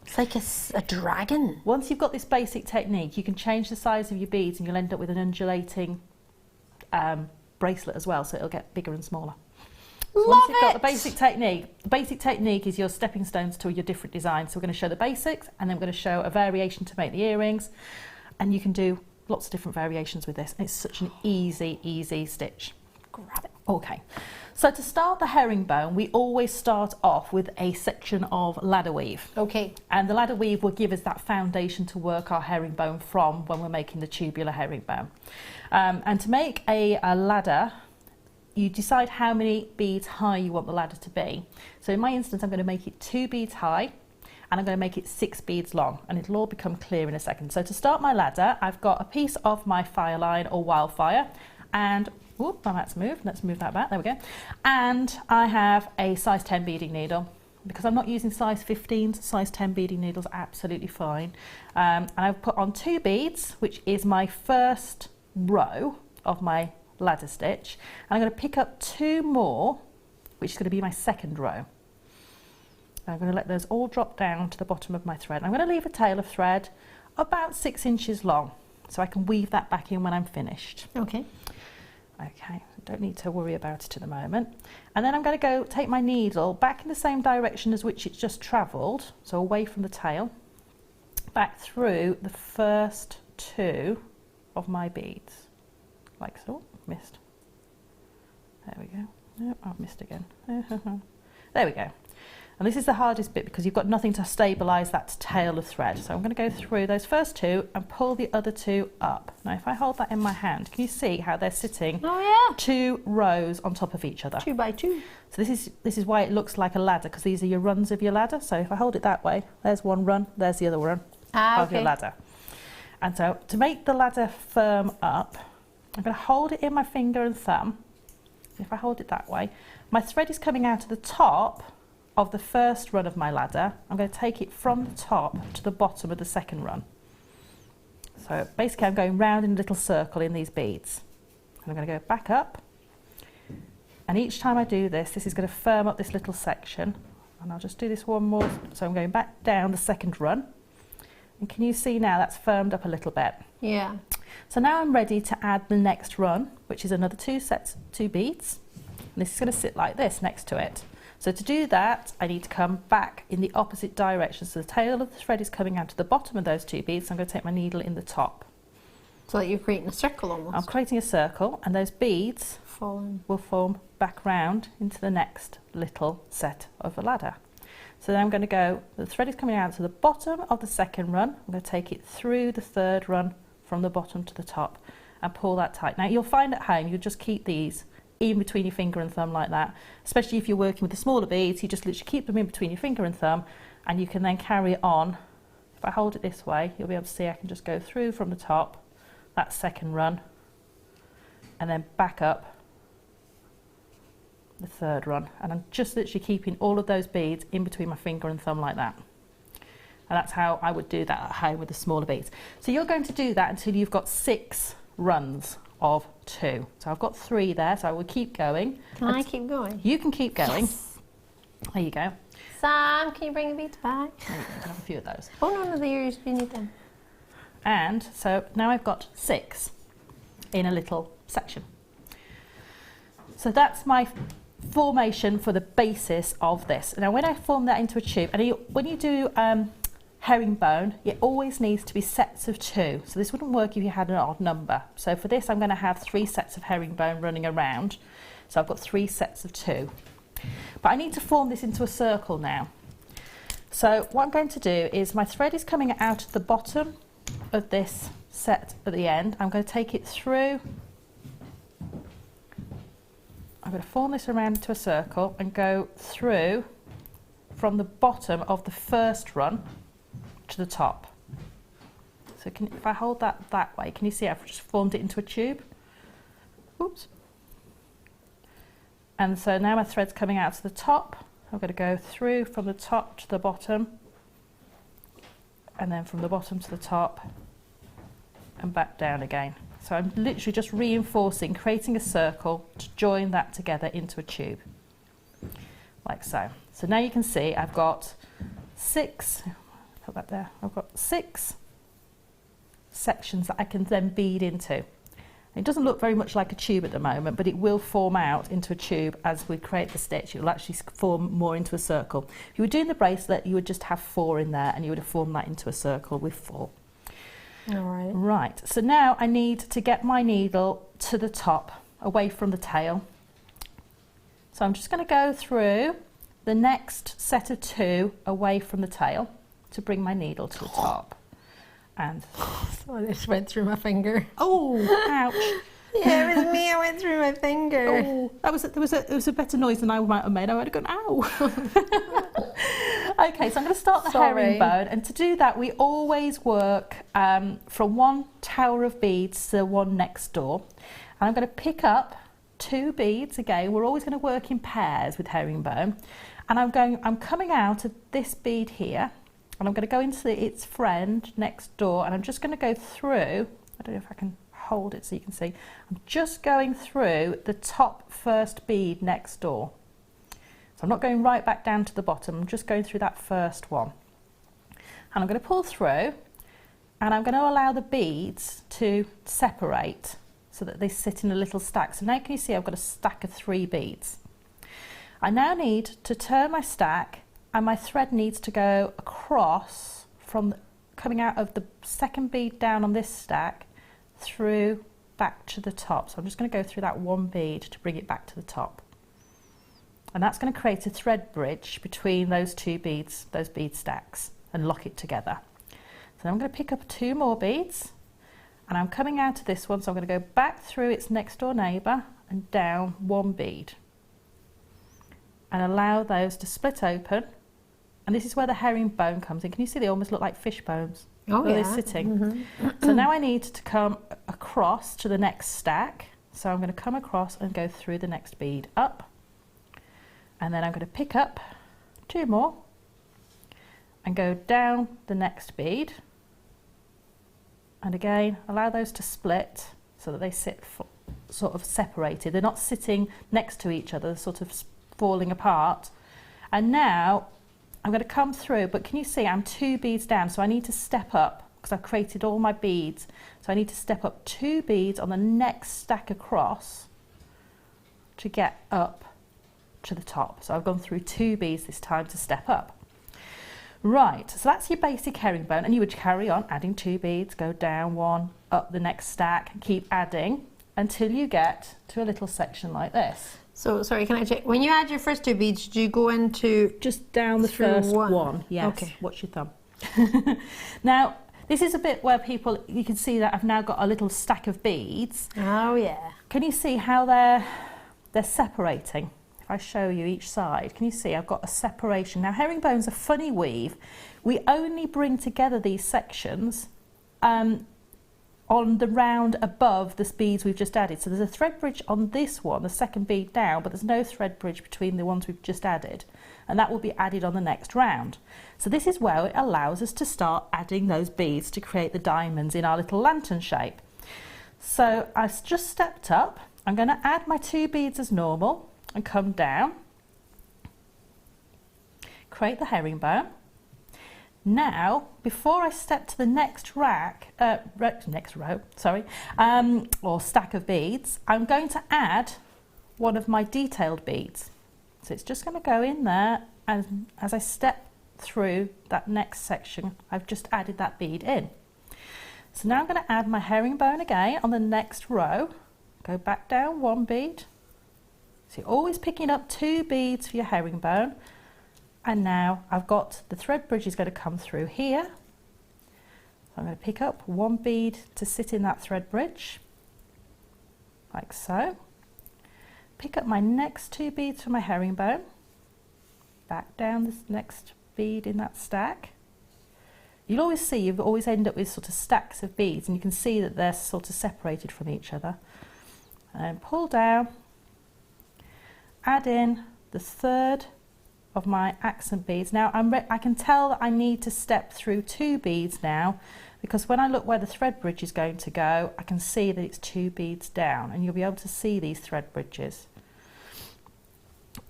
It's like a dragon. Once you've got this basic technique, you can change the size of your beads and you'll end up with an undulating bracelet as well, so it'll get bigger and smaller. So once you've got the basic technique is your stepping stones to your different designs. So we're going to show the basics, and then we're going to show a variation to make the earrings, and you can do lots of different variations with this. It's such an easy stitch. Grab it. Okay, so to start the herringbone, we always start off with a section of ladder weave. Okay. And the ladder weave will give us that foundation to work our herringbone from when we're making the tubular herringbone. And to make a ladder, you decide how many beads high you want the ladder to be. So in my instance, I'm going to make it 2 beads high, and I'm going to make it 6 beads long, and it'll all become clear in a second. So to start my ladder, I've got a piece of my Fireline or Wildfire, and whoop, my mat's moved. Let's move that back. There we go. And I have a size 10 beading needle. Because I'm not using size 15s, size 10 beading needles are absolutely fine. And I've put on 2 beads, which is my first row of my ladder stitch. And I'm going to pick up 2 more, which is going to be my second row. I'm going to let those all drop down to the bottom of my thread. I'm going to leave a tail of thread about 6 inches long, so I can weave that back in when I'm finished. Okay. Okay, don't need to worry about it at the moment. And then I'm going to go take my needle back in the same direction as which it's just travelled, so away from the tail, back through the first 2 of my beads, like so. Missed. There we go. Yep, I've missed again. There we go. And this is the hardest bit because you've got nothing to stabilise that tail of thread. So I'm going to go through those first 2 and pull the other 2 up. Now if I hold that in my hand, can you see how they're sitting 2 rows on top of each other? 2 by 2. So this is why it looks like a ladder, because these are your runs of your ladder. So if I hold it that way, there's one run, there's the other run of your ladder. And so to make the ladder firm up, I'm going to hold it in my finger and thumb. If I hold it that way, my thread is coming out of the top of the first run of my ladder. I'm going to take it from the top to the bottom of the second run. So basically I'm going round in a little circle in these beads. And I'm going to go back up, and each time I do this, this is going to firm up this little section, and I'll just do this one more. So I'm going back down the second run, and can you see now that's firmed up a little bit? Yeah. So now I'm ready to add the next run, which is another 2 beads, and this is going to sit like this next to it. So to do that, I need to come back in the opposite direction. So the tail of the thread is coming out to the bottom of those 2 beads. So I'm going to take my needle in the top. So like you're creating a circle almost. I'm creating a circle, and those beads will form back round into the next little set of a ladder. So then I'm going to go, the thread is coming out to the bottom of the second run. I'm going to take it through the third run from the bottom to the top and pull that tight. Now you'll find at home, you'll just keep these in between your finger and thumb like that, especially if you're working with the smaller beads. You just literally keep them in between your finger and thumb, and you can then carry it on. If I hold it this way, you'll be able to see I can just go through from the top, that second run, and then back up the third run, and I'm just literally keeping all of those beads in between my finger and thumb like that. And that's how I would do that at home with the smaller beads. So you're going to do that until you've got 6 runs of 2. So I've got 3 there, so I will keep going. Can I keep going? You can keep going. Yes. There you go. Sam, can you bring the beads back? There you go, I have a few of those. Oh no, the ears, you need them. And so now I've got 6 in a little section. So that's my formation for the basis of this. Now when I form that into a tube, and when you do herringbone, it always needs to be sets of 2. So this wouldn't work if you had an odd number. So for this I'm going to have 3 sets of herringbone running around. So I've got 3 sets of 2. But I need to form this into a circle now. So what I'm going to do is my thread is coming out at the bottom of this set at the end. I'm going to take it through. I'm going to form this around into a circle and go through from the bottom of the first run to the top. So if I hold that way, can you see I've just formed it into a tube? Oops. And so now my thread's coming out to the top. I'm going to go through from the top to the bottom, and then from the bottom to the top and back down again. So I'm literally just reinforcing, creating a circle to join that together into a tube, like so. So now you can see I've got 6, put that there, I've got 6 sections that I can then bead into. It doesn't look very much like a tube at the moment, but it will form out into a tube as we create the stitch. It will actually form more into a circle. If you were doing the bracelet, you would just have 4 in there, and you would have formed that into a circle with 4. All right. Right, so now I need to get my needle to the top, away from the tail. So I'm just going to go through the next set of 2 away from the tail to bring my needle to the top. And so I just went through my finger. Oh, ouch. Yeah, it was me. I went through my finger. Oh, it was a better noise than I might have made. I would have gone, ow. Okay, so I'm going to start the herringbone, and to do that, we always work from one tower of beads to the one next door. And I'm going to pick up 2 beads again. We're always going to work in pairs with herringbone, and I'm coming out of this bead here. And I'm going to go into its friend next door, and I'm just going to go through, I don't know if I can hold it so you can see, I'm just going through the top first bead next door. So I'm not going right back down to the bottom, I'm just going through that first one. And I'm going to pull through, and I'm going to allow the beads to separate so that they sit in a little stack. So now can you see I've got a stack of 3 beads. I now need to turn my stack, and my thread needs to go across from coming out of the second bead down on this stack through back to the top. So I'm just going to go through that 1 bead to bring it back to the top. And that's going to create a thread bridge between those 2 beads, those bead stacks, and lock it together. So I'm going to pick up 2 more beads, and I'm coming out of this one, so I'm going to go back through its next door neighbour and down 1 bead. And allow those to split open. And this is where the herringbone comes in. Can you see they almost look like fish bones? Oh, where yeah. they're sitting. Mm-hmm. So now I need to come across to the next stack. So I'm going to come across and go through the next bead up. And then I'm going to pick up 2 more and go down the next bead. And again, allow those to split so that they sit sort of separated. They're not sitting next to each other, they're sort of falling apart. And now I'm going to come through, but can you see I'm 2 beads down, so I need to step up because I've created all my beads. So I need to step up 2 beads on the next stack across to get up to the top. So I've gone through 2 beads this time to step up. Right, so that's your basic herringbone, and you would carry on adding 2 beads, go down 1, up the next stack, and keep adding until you get to a little section like this. So, sorry, can I check? When you add your first 2 beads, do you go into... Just down the first one, yes. Okay. Watch your thumb. Now, this is a bit where you can see that I've now got a little stack of beads. Oh, yeah. Can you see how they're separating? If I show you each side, can you see I've got a separation? Now, herringbone's a funny weave. We only bring together these sections on the round above the beads we've just added. So there's a thread bridge on this one, the second bead down, but there's no thread bridge between the ones we've just added, and that will be added on the next round. So this is where it allows us to start adding those beads to create the diamonds in our little lantern shape. So I've just stepped up. I'm going to add my 2 beads as normal and come down, create the herringbone. Now, before I step to the next row, or stack of beads, I'm going to add one of my detailed beads. So it's just going to go in there, and as I step through that next section, I've just added that bead in. So now I'm going to add my herringbone again on the next row, go back down 1 bead. So you're always picking up 2 beads for your herringbone. And now I've got the thread bridge is going to come through here. So I'm going to pick up 1 bead to sit in that thread bridge, like so. Pick up my next 2 beads for my herringbone, back down this next bead in that stack. You'll always see, you always end up with sort of stacks of beads, and you can see that they're sort of separated from each other. and then pull down, add in the third of my accent beads. Now I can tell that I need to step through 2 beads now, because when I look where the thread bridge is going to go, I can see that it's 2 beads down, and you'll be able to see these thread bridges.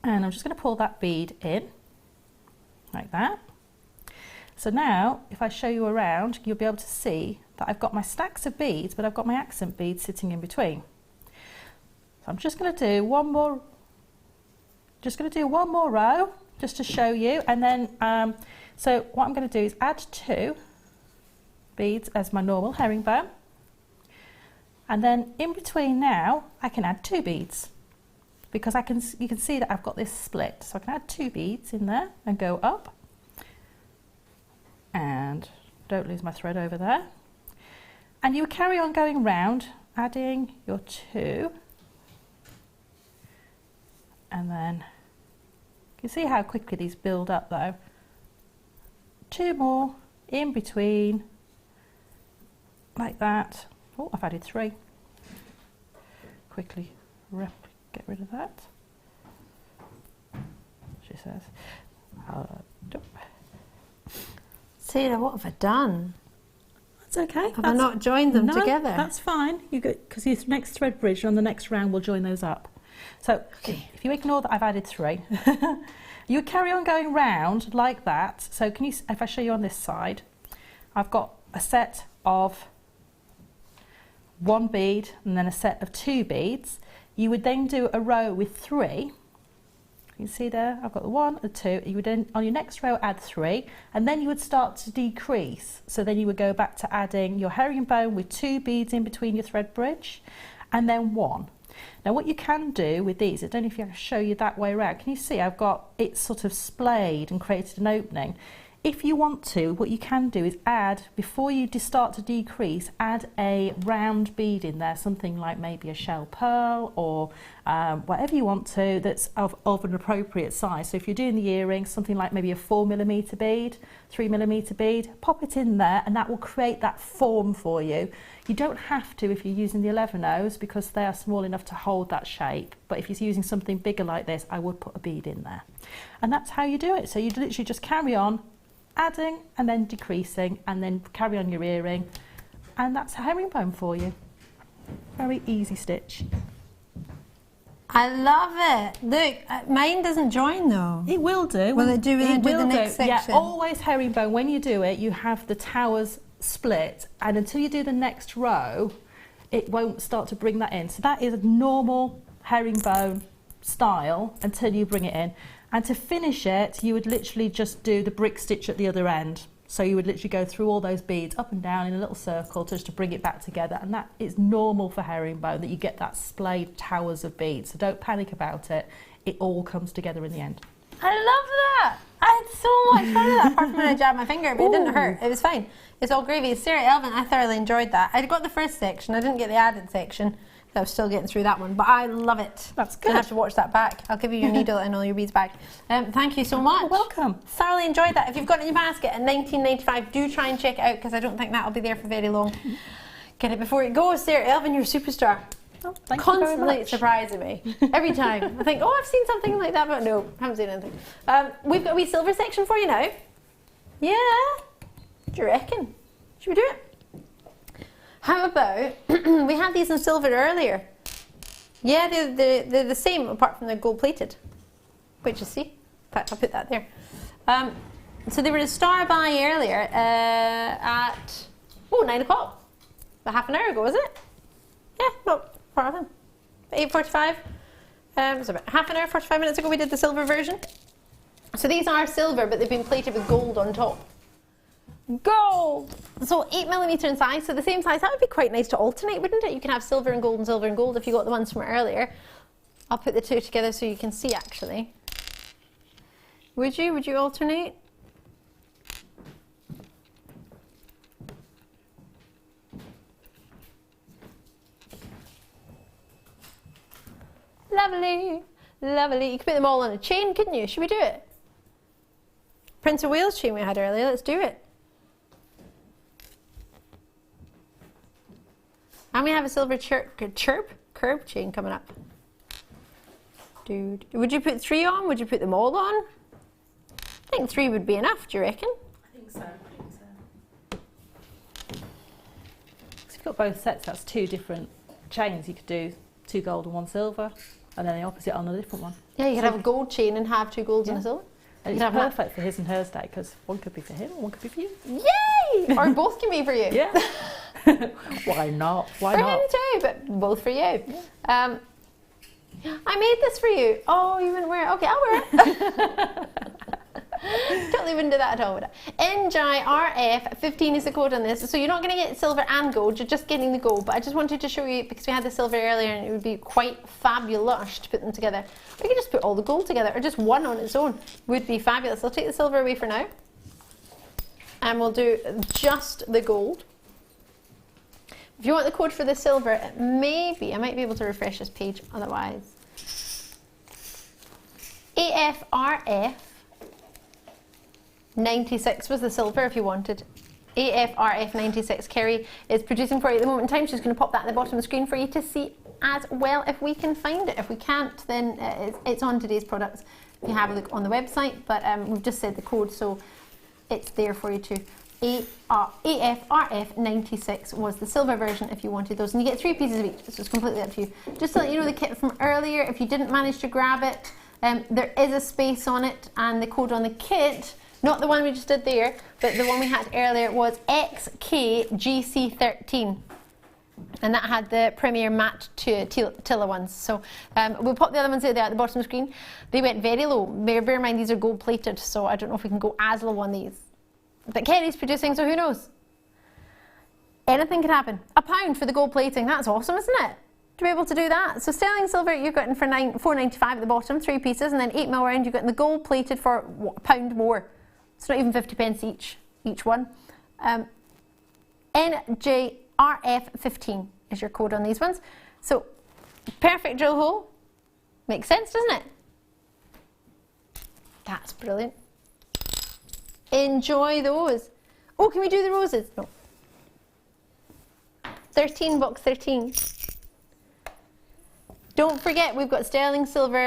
And I'm just going to pull that bead in like that. So now if I show you around, you'll be able to see that I've got my stacks of beads, but I've got my accent beads sitting in between. So I'm just going to do one more row just to show you, and then so what I'm going to do is add 2 beads as my normal herringbone, and then in between now I can add 2 beads, because you can see that I've got this split, so I can add 2 beads in there and go up, and don't lose my thread over there, and you carry on going round adding your 2, and then you see how quickly these build up though. 2 more in between like that. Oh, I've added 3. Quickly get rid of that, she says. Sarah, what have I done? That's okay. Have I not joined them together? That's fine. You go, because your next thread bridge on the next round will join those up. So if you ignore that I've added 3, you carry on going round like that. So can you, if I show you on this side, I've got a set of 1 bead and then a set of 2 beads. You would then do a row with 3. You see there, I've got the 1 and 2. You would then on your next row add 3, and then you would start to decrease. So then you would go back to adding your herringbone with 2 beads in between your thread bridge, and then 1. Now what you can do with these, I don't know if I can show you that way around. Can you see I've got it sort of splayed and created an opening? If you want to, what you can do is add, before you start to decrease, add a round bead in there, something like maybe a shell pearl or whatever you want to, that's of an appropriate size. So if you're doing the earrings, something like maybe a 4mm bead, 3mm bead, pop it in there, and that will create that form for you. You don't have to if you're using the 11/0s, because they are small enough to hold that shape. But if you're using something bigger like this, I would put a bead in there. And that's how you do it. So you literally just carry on adding and then decreasing, and then carry on your earring, and that's a herringbone for you. Very easy stitch. I love it. Look, mine doesn't join though. It will do. Will it do when I do the next section? Yeah, always herringbone. When you do it, you have the towers split, and until you do the next row, it won't start to bring that in. So that is a normal herringbone style until you bring it in. And to finish it, you would literally just do the brick stitch at the other end. So you would literally go through all those beads up and down in a little circle just to bring it back together. And that is normal for herringbone, that you get that splayed towers of beads. So don't panic about it. It all comes together in the end. I love that. I had so much fun with that, apart from when I jabbed my finger, but it didn't hurt. It was fine. It's all gravy. Sarah Elvin, I thoroughly enjoyed that. I got the first section. I didn't get the added section. I was still getting through that one, but I love it. That's good. I have to watch that back. I'll give you your needle and all your beads back. Thank you so much. You're welcome. Thoroughly enjoyed that. If you've got it in your basket at $19.95, do try and check it out, because I don't think that'll be there for very long. Get it before it goes. Sarah Elvin, you're a superstar. Oh, thank you very Constantly much. surprising me every time. I think, oh, I've seen something like that, but no, haven't seen anything. We've got a wee silver section for you now. Yeah. What do you reckon? Should we do it? How about we had these in silver earlier? Yeah, they're the same, apart from they're gold plated. Wait, you see? In fact, I'll put that there. So they were a star buy earlier at 9 o'clock. About half an hour ago, was it? Yeah, not far of them. 8:45. So about half an hour, 45 minutes ago, we did the silver version. So these are silver, but they've been plated with gold on top. Gold! So 8mm in size, so the same size. That would be quite nice to alternate, wouldn't it? You can have silver and gold and silver and gold if you got the ones from earlier. I'll put the two together so you can see actually. Would you? Would you alternate? Lovely, lovely. You could put them all on a chain, couldn't you? Should we do it? Prince of Wales chain we had earlier, let's do it. And we have a silver chirp curved chain coming up. Would you put 3 on? Would you put them all on? I think 3 would be enough, do you reckon? I think so. So if you've got both sets, that's 2 different chains. You could do 2 gold and 1 silver, and then the opposite on a different one. Yeah, you could have a gold chain and have 2 golds and a silver. And it's perfect for his and hers day, because one could be for him and one could be for you. Yay! Or both can be for you. Yeah. Why not? Why not? For him too, but both for you. Yeah. I made this for you. Oh, you wouldn't wear it? Okay, I'll wear it. Totally wouldn't do that at all, would I? NJRF15 is the code on this. So you're not going to get silver and gold, you're just getting the gold. But I just wanted to show you, because we had the silver earlier and it would be quite fabulous to put them together. We could just put all the gold together, or just one on its own would be fabulous. I'll take the silver away for now. And we'll do just the gold. If you want the code for the silver, maybe I might be able to refresh this page otherwise. AFRF 96 was the silver if you wanted. AFRF 96 Kerry is producing for you at the moment in time. She's going to pop that at the bottom of the screen for you to see as well if we can find it. If we can't, then it's on today's products. If you have a look on the website, but we've just said the code, so it's there for you too. AFRF 96 was the silver version if you wanted those, and you get 3 pieces of each, so it's completely up to you. Just to let you know, the kit from earlier, if you didn't manage to grab it, there is a space on it, and the code on the kit, not the one we just did there, but the one we had earlier, was XKGC13, and that had the Premier Matte Tilla ones. So we'll pop the other ones there at the bottom of the screen. They went very low. Bear in mind these are gold plated, so I don't know if we can go as low on these. But Kerry's producing, so who knows? Anything could happen. £1 for the gold plating, that's awesome, isn't it? To be able to do that. So sterling silver you've got in for £4.95 at the bottom, 3 pieces, and then 8 mil round you've got in the gold plated for £1 more. It's not even 50 pence each one. NJRF15 is your code on these ones. So perfect drill hole. Makes sense, doesn't it? That's brilliant. Enjoy those. Oh, can we do the roses? No. 13, box 13. Don't forget, we've got sterling silver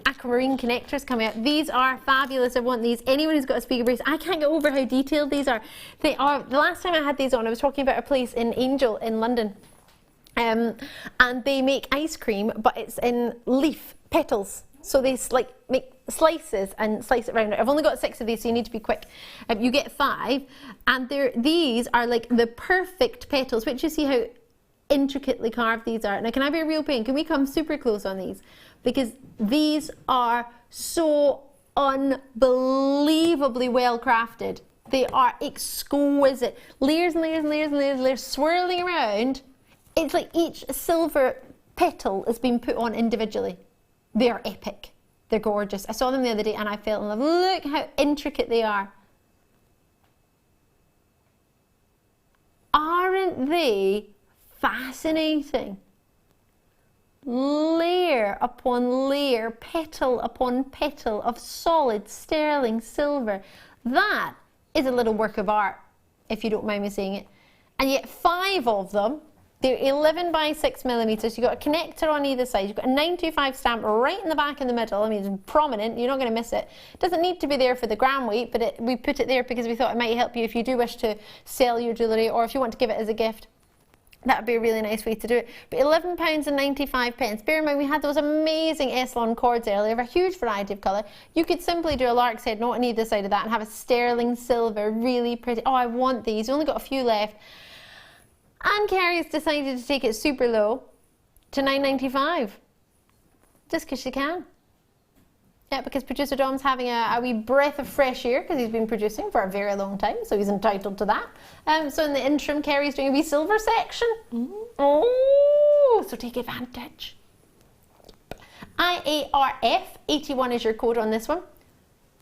aquamarine connectors coming out. These are fabulous. I want these. Anyone who's got a speaker brace, I can't get over how detailed these are. They are. The last time I had these on, I was talking about a place in Angel in London, and they make ice cream, but it's in leaf petals. So they make slices and slice it round. I've only got 6 of these, so you need to be quick. You get 5, and these are like the perfect petals, which you see how intricately carved these are. Now, can I be a real pain? Can we come super close on these? Because these are so unbelievably well crafted. They are exquisite. Layers and layers and layers and layers and layers swirling around. It's like each silver petal is being put on individually. They are epic. They're gorgeous. I saw them the other day and I fell in love. Look how intricate they are. Aren't they fascinating? Layer upon layer, petal upon petal of solid sterling silver. That is a little work of art, if you don't mind me saying it. And yet 5 of them. They're 11 by 6 millimeters. You've got a connector on either side. You've got a 925 stamp right in the back in the middle. I mean, it's prominent. You're not going to miss it. It doesn't need to be there for the gram weight, but we put it there because we thought it might help you if you do wish to sell your jewellery, or if you want to give it as a gift. That would be a really nice way to do it. But £11.95. Bear in mind, we had those amazing Eslon cords earlier of a huge variety of colour. You could simply do a lark's head knot on either side of that and have a sterling silver, really pretty. Oh, I want these. We've only got a few left. And Kerry's decided to take it super low to £9.95, just because she can. Yeah, because producer Dom's having a wee breath of fresh air because he's been producing for a very long time, so he's entitled to that. So in the interim, Kerry's doing a wee silver section. Oh, so take advantage. IARF 81 is your code on this one.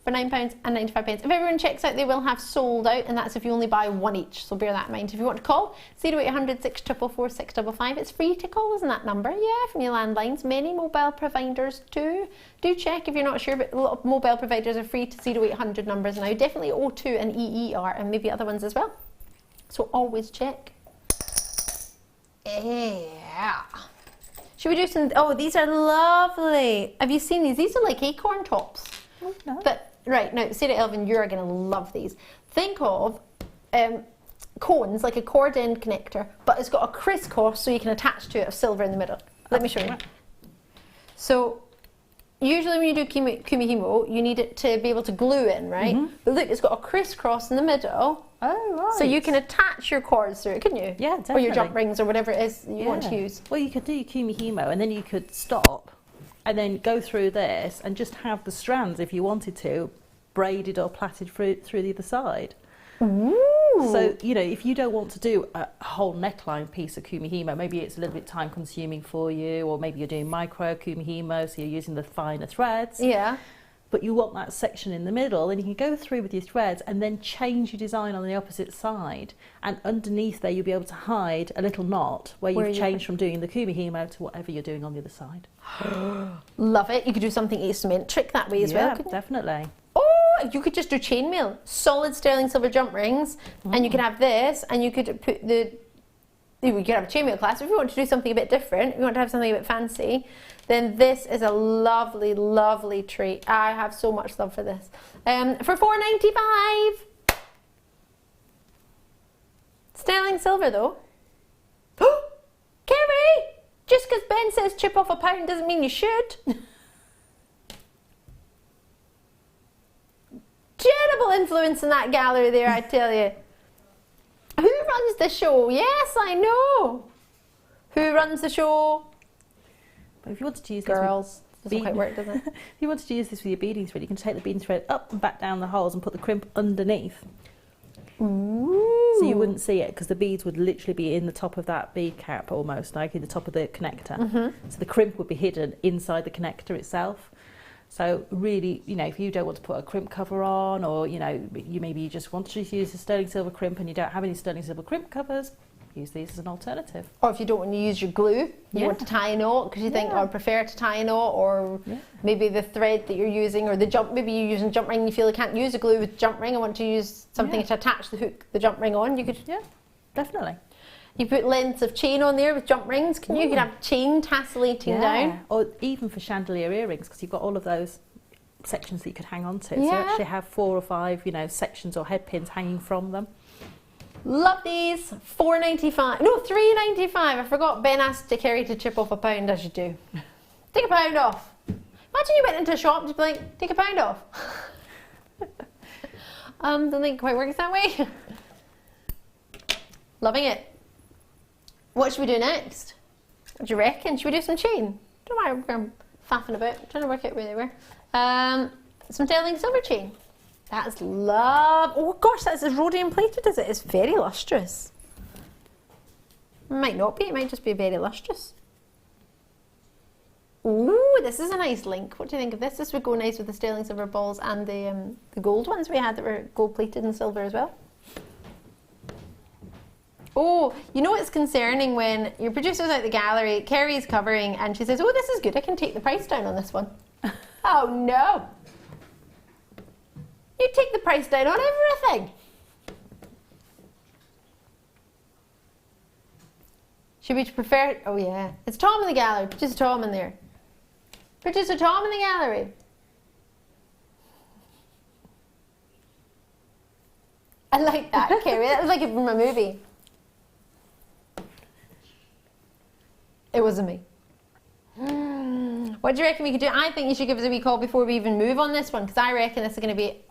For £9.95. If everyone checks out, they will have sold out, and that's if you only buy 1 each, so bear that in mind. If you want to call, 0800 644 655. It's free to call, isn't that number? Yeah, from your landlines. Many mobile providers too. Do check if you're not sure, but a lot of mobile providers are free to 0800 numbers now. Definitely O2 and EE are, and maybe other ones as well. So always check. Yeah. Should we do some? Oh, these are lovely. Have you seen these? These are like acorn tops. Oh, no. But right now, Sarah Elvin, you're going to love these. Think of cones, like a cord end connector, but it's got a crisscross so you can attach to it of silver in the middle. Let me show you. So usually when you do kumihimo, you need it to be able to glue in, right? But look, it's got a crisscross in the middle. Oh, right. So you can attach your cords through it, couldn't you? Yeah, definitely. Or your jump rings or whatever it is you want to use. Well, you could do your kumihimo and then you could stop and then go through this and just have the strands, if you wanted to, braided or plaited through the other side. Ooh. So, you know, if you don't want to do a whole neckline piece of kumihimo, maybe it's a little bit time consuming for you, or maybe you're doing micro kumihimo, so you're using the finer threads. Yeah. But you want that section in the middle, and you can go through with your threads and then change your design on the opposite side. And underneath there, you'll be able to hide a little knot where you've changed from doing the kumihimo to whatever you're doing on the other side. Love it. You could do something asymmetric that way as well, couldn't you? Definitely. You could just do chainmail, solid sterling silver jump rings, and you could have this, and you could put you could have a chainmail clasp. If you want to do something a bit different, if you want to have something a bit fancy, then this is a lovely, lovely treat. I have so much love for this. For $4.95. Sterling silver though. Kerry! Just because Ben says chip off a pound doesn't mean you should. Terrible influence in that gallery there, I tell you. Who runs the show? Yes, I know. Who runs the show? But if you wanted to use girls, doesn't quite work, does it? If you wanted to use this with your beading thread, you can take the beading thread up and back down the holes and put the crimp underneath. Ooh. So you wouldn't see it because the beads would literally be in the top of that bead cap, almost like in the top of the connector. So the crimp would be hidden inside the connector itself. So really, you know, if you don't want to put a crimp cover on, or, you know, maybe you just want to use a sterling silver crimp and you don't have any sterling silver crimp covers, use these as an alternative. Or if you don't want to use your glue, you want to tie a knot because you think, I prefer to tie a knot, or maybe the thread that you're using, or the jump, maybe you're using jump ring and you feel you can't use a glue with jump ring, I want to use something to attach the jump ring on, you could. Yeah, definitely. You put lengths of chain on there with jump rings, can you? You could have chain tassellating down. Or even for chandelier earrings, because you've got all of those sections that you could hang on to. So you actually have 4 or 5, you know, sections or head pins hanging from them. Love these. $4.95. No, $3.95. I forgot Ben asked Kerry to chip off a pound, as you do. Take a pound off. Imagine you went into a shop and just be like, take a pound off. Don't think it quite works that way. Loving it. What should we do next? What do you reckon? Should we do some chain? Don't mind, I'm faffing about, trying to work out where they were. Some sterling silver chain. That's love. Oh gosh, that's as rhodium plated as it is. Very lustrous. Might not be, it might just be very lustrous. Ooh, this is a nice link. What do you think of this? This would go nice with the sterling silver balls and the gold ones we had that were gold plated and silver as well. Oh, you know it's concerning when your producer's out the gallery, Kerry's covering, and she says, oh, this is good, I can take the price down on this one. Oh no! You take the price down on everything! Should we prefer, oh yeah, it's Tom in the gallery, producer Tom in there. Producer Tom in the gallery. I like that, Kerry, that was like it from a movie. It wasn't me. What do you reckon we could do? I think you should give us a wee call before we even move on this one, because I reckon this is going to be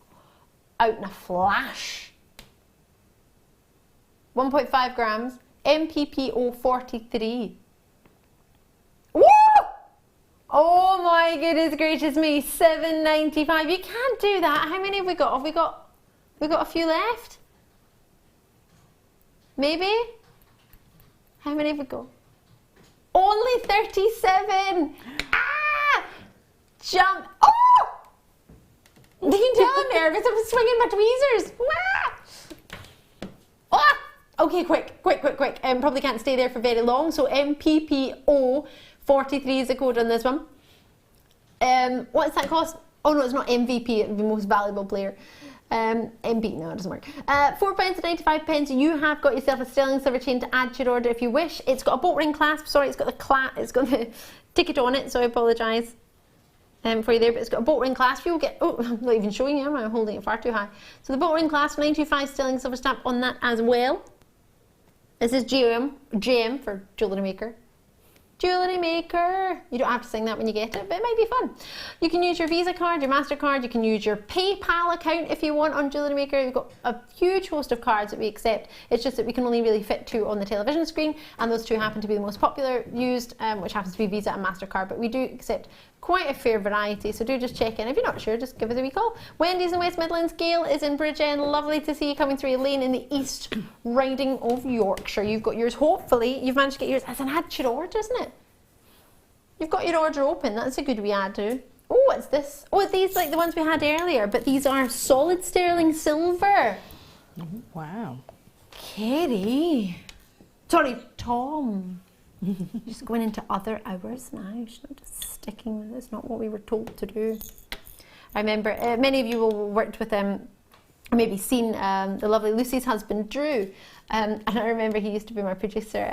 out in a flash. 1.5 grams, MPPO 43. Woo! Oh my goodness gracious me, $7.95. You can't do that. How many have we got? Have we got a few left? Maybe? How many have we got? Only 37! Ah! Jump! Oh! You can tell I'm nervous. I'm swinging my tweezers. Ah! Ah! Okay, quick. Probably can't stay there for very long. So MPPO 43 is the code on this one. What's that cost? Oh no, it's not MVP. It would be most valuable player. No, it doesn't work. £4.95. You have got yourself a sterling silver chain to add to your order if you wish. It's got a bolt ring clasp. Sorry, it's got the ticket on it, so I apologise for you there, but it's got a bolt ring clasp. You will get, I'm not even showing you, I'm holding it far too high. So the bolt ring clasp, 925 sterling silver stamp on that as well. This is JM for Jewellery Maker. Jewellery Maker. You don't have to sing that when you get it, but it might be fun. You can use your Visa card, your MasterCard, you can use your PayPal account if you want on Jewellery Maker. We've got a huge host of cards that we accept. It's just that we can only really fit 2 on the television screen, and those 2 happen to be the most popular used, which happens to be Visa and MasterCard, but we do accept quite a fair variety, so do just check in. If you're not sure, just give us a wee call. Wendy's in West Midlands, Gail is in Bridgend. Lovely to see you coming through. Elaine in the East Riding of Yorkshire. You've got yours, hopefully, you've managed to get yours as an add to your order, isn't it? You've got your order open, that's a good wee add to. Oh, what's this? Oh, these like the ones we had earlier, but these are solid sterling silver. Oh, wow. Kerry. Sorry, Tom. She's going into other hours now. She's not just sticking with it. It's not what we were told to do. I remember many of you will have worked with maybe seen the lovely Lucy's husband Drew, and I remember he used to be my producer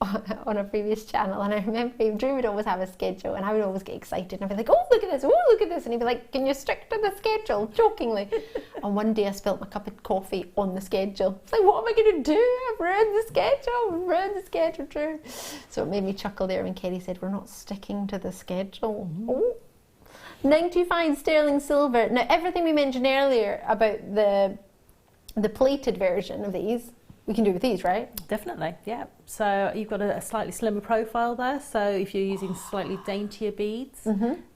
on a previous channel, and I remember Drew would always have a schedule and I would always get excited and I'd be like, oh look at this, oh look at this, and he'd be like, can you stick to the schedule, jokingly. And one day I spilt my cup of coffee on the schedule. It's like, what am I going to do? I've ruined the schedule, Drew. So it made me chuckle there when Kerry said we're not sticking to the schedule. Oh. 95 sterling silver. Now everything we mentioned earlier about the plated version of these, we can do with these, right? Definitely, yeah. So you've got a slightly slimmer profile there. So if you're using slightly daintier beads,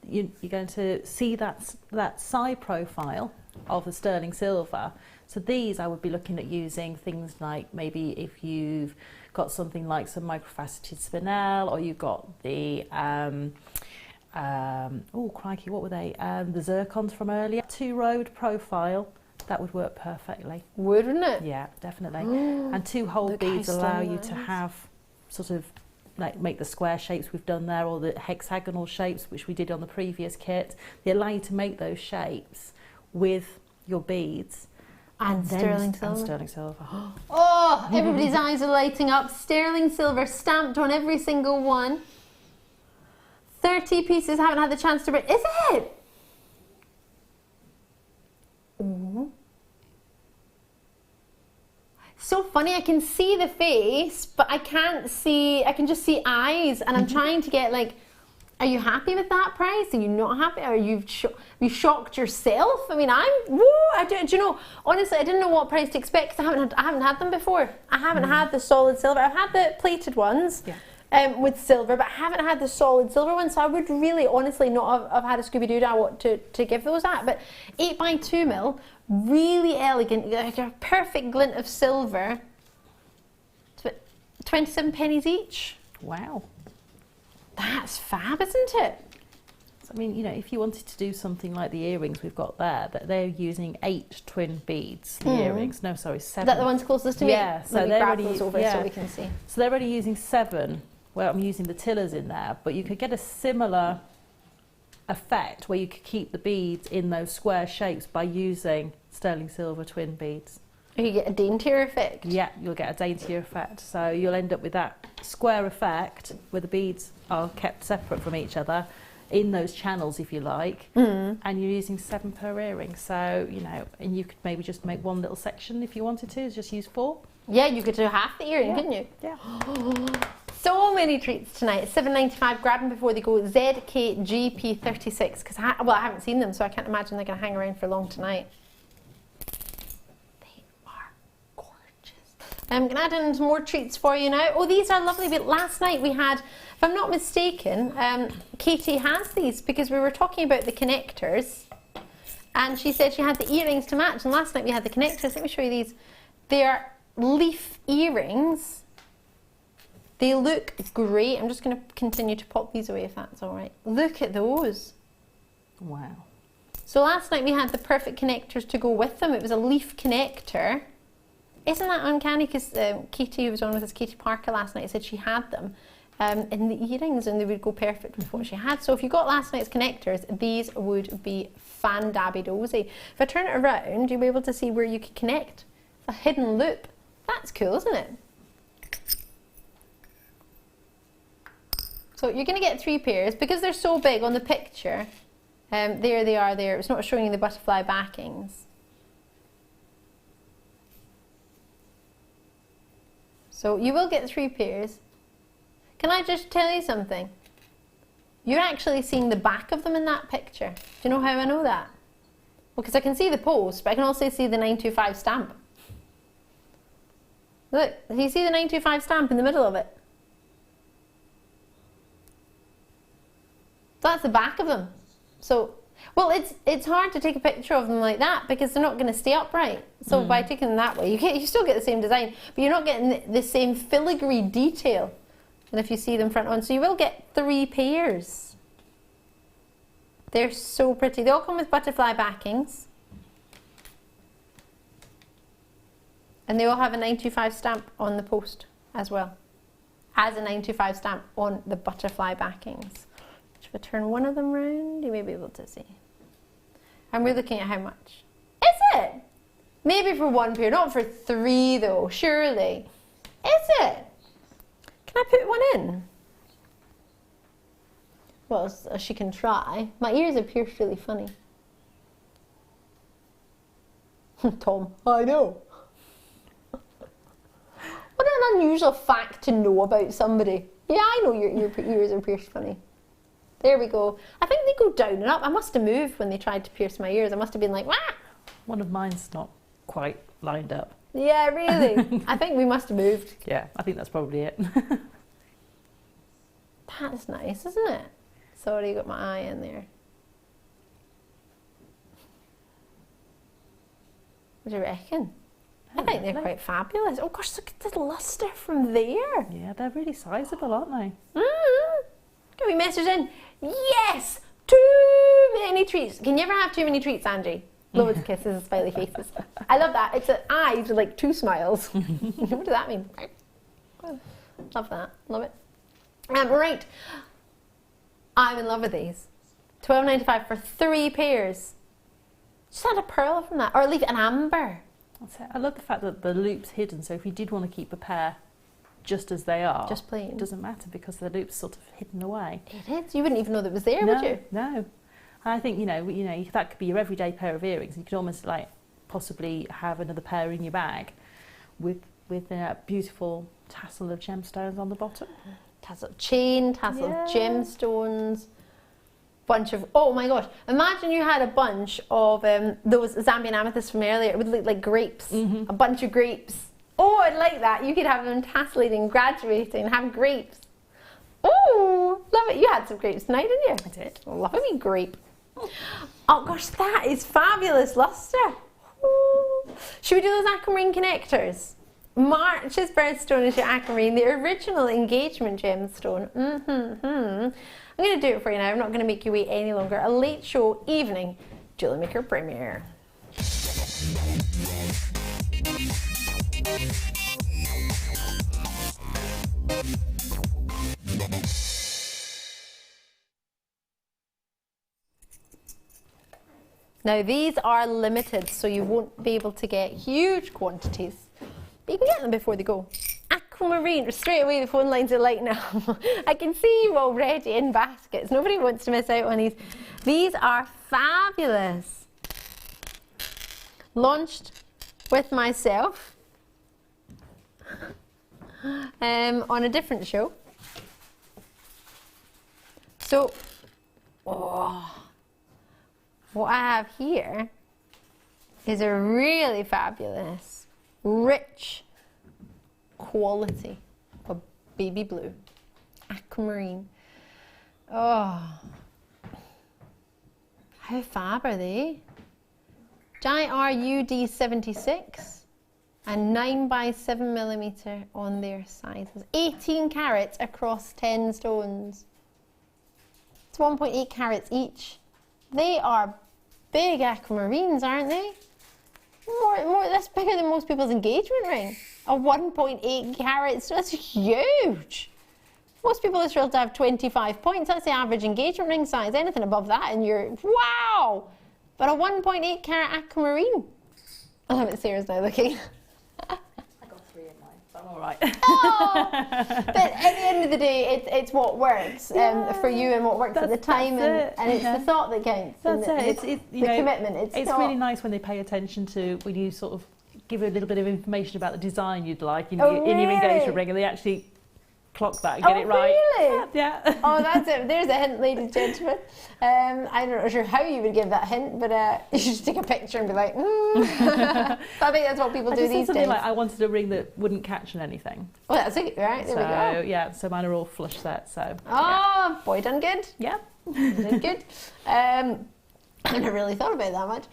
you're going to see that side profile of the sterling silver. So these I would be looking at using things like maybe if you've got something like some microfaceted spinel, or you've got the oh crikey, what were they? The zircons from earlier. 2-road profile, that would work perfectly. Wouldn't it? Yeah, definitely. And 2-hole beads allow you to have sort of like make the square shapes we've done there, or the hexagonal shapes which we did on the previous kit. They allow you to make those shapes with your beads. And sterling silver. And sterling silver. Oh, everybody's eyes are lighting up. Sterling silver stamped on every single one. 30 pieces, haven't had the chance to read. Is it? Oh. So funny, I can see the face, but I can't see, I can just see eyes, and I'm trying to get like, are you happy with that price? Are you not happy? Are you shocked yourself? I mean, do you know, honestly, I didn't know what price to expect because I haven't had them before. I haven't had the solid silver. I've had the plated ones. Yeah. With silver, but I haven't had the solid silver one, so I would really honestly not have had a Scooby-Doo I want to give those at. But 8x2mm, really elegant, like a perfect glint of silver. It's about 27 pennies each. Wow. That's fab, isn't it? So, I mean, you know, if you wanted to do something like the earrings we've got there, that they're using 8 twin beads, the earrings. No, sorry, 7. Is that the ones closest to me? Yeah, so let me they're grab already, those over so we can see. So they're only using 7. Well, I'm using the tillers in there, but you could get a similar effect where you could keep the beads in those square shapes by using sterling silver twin beads. You get a daintier effect? Yeah, you'll get a daintier effect. So you'll end up with that square effect where the beads are kept separate from each other in those channels, if you like, and you're using 7 per earring. So, you know, and you could maybe just make one little section if you wanted to, just use 4. Yeah, you could do half the earring, couldn't you? Yeah. So many treats tonight. It's $7.95. Grab them before they go. ZKGP36, because I haven't seen them, so I can't imagine they're going to hang around for long tonight. They are gorgeous. I'm going to add in some more treats for you now. Oh, these are lovely. But last night we had, if I'm not mistaken, Katie has these because we were talking about the connectors, and she said she had the earrings to match. And last night we had the connectors. Let me show you these. They are leaf earrings. They look great. I'm just going to continue to pop these away if that's all right. Look at those. Wow. So last night we had the perfect connectors to go with them. It was a leaf connector. Isn't that uncanny? Because Katie, who was on with us, Katie Parker last night, said she had them. in the earrings, and they would go perfect with what she had. So if you got last night's connectors, these would be fan-dabby-dozy. If I turn it around, you'll be able to see where you could connect a hidden loop. That's cool, isn't it? So you're going to get 3 pairs because they're so big on the picture. There they are there. It's not showing you the butterfly backings. So you will get 3 pairs. Can I just tell you something? You're actually seeing the back of them in that picture. Do you know how I know that? Well, because I can see the post, but I can also see the 925 stamp. Look, do you see the 925 stamp in the middle of it? That's the back of them. So, well, it's hard to take a picture of them like that because they're not going to stay upright. So by taking them that way, you still get the same design, but you're not getting the same filigree detail than if you see them front on. So you will get 3 pairs. They're so pretty. They all come with butterfly backings. And they all have a 925 stamp on the post as well. As a 925 stamp on the butterfly backings. If I turn one of them round, you may be able to see. And we're looking at how much. Is it? Maybe for 1 pair, not for 3 though, surely. Is it? Can I put one in? Well, she can try. My ears are pierced really funny. Tom, I know. What an unusual fact to know about somebody. Yeah, I know your ears are pierced funny. There we go. I think they go down and up. I must have moved when they tried to pierce my ears. I must have been like, wah! One of mine's not quite lined up. Yeah, really. I think we must have moved. Yeah, I think that's probably it. That's nice, isn't it? Sorry, got my eye in there. What do you reckon? I think they're quite fabulous. Oh gosh, look at the lustre from there. Yeah, they're really sizable, aren't they? Can we message in? Yes! Too many treats. Can you ever have too many treats, Angie? Loads of kisses and smiley faces. I love that. It's eyes with like 2 smiles. What does that mean? Love that. Love it. Right. I'm in love with these. $12.95 for 3 pairs. Just add a pearl from that, or leave an amber. That's it. I love the fact that the loop's hidden, so if you did want to keep a pair just as they are, just plain, it doesn't matter because the loop's sort of hidden away. It is. You wouldn't even know that it was there, would you? No. I think you know that could be your everyday pair of earrings. You could almost like possibly have another pair in your bag with a beautiful tassel of gemstones on the bottom. Tassel chain, tassel gemstones. Bunch of, oh my gosh, imagine you had a bunch of those Zambian amethysts from earlier. It would look like grapes, a bunch of grapes. Oh, I'd like that. You could have them tassellating, graduating, and have grapes. Oh, love it. You had some grapes tonight, didn't you? I did. Love a grape. Oh gosh, that is fabulous lustre. Ooh. Should we do those aquamarine connectors? March's birthstone is your aquamarine, the original engagement gemstone. I'm going to do it for you now. I'm not going to make you wait any longer. A late show evening Jewellery Maker premiere. Now these are limited, so you won't be able to get huge quantities, but you can get them before they go. Aquamarine, straight away the phone lines are lighting up. I can see you already in baskets. Nobody wants to miss out on these. These are fabulous. Launched with myself on a different show. So, what I have here is a really fabulous, rich quality of baby blue aquamarine. Oh, how fab are they? JRUD 76 and 9x7mm on their sizes. 18 carats across 10 stones. It's 1.8 carats each. They are big aquamarines, aren't they? That's bigger than most people's engagement ring. A 1.8 carats, that's huge. Most people are thrilled to have 25 points. That's the average engagement ring size. Anything above that and you're, wow! But a 1.8 carat aquamarine. I love it, Sarah's now looking. I got 3 in mine, so I'm all right. Oh! But at the end of the day, it's what works for you and what works at the time, and it's the thought that counts. That's it. It's the commitment. It's not... really nice when they pay attention to, when you sort of give a little bit of information about the design you'd like in your engagement ring, and they actually clock that and get it right. Really? Yeah. Oh, that's it. There's a hint, ladies and gentlemen. I'm not sure how you would give that hint, but you should just take a picture and be like, I think that's what people do these days. Like, I wanted a ring that wouldn't catch on anything. Oh, that's it, right? There we go. Yeah, so mine are all flush set. So. Oh, boy, done good. Yeah. Done good. I never really thought about it that much.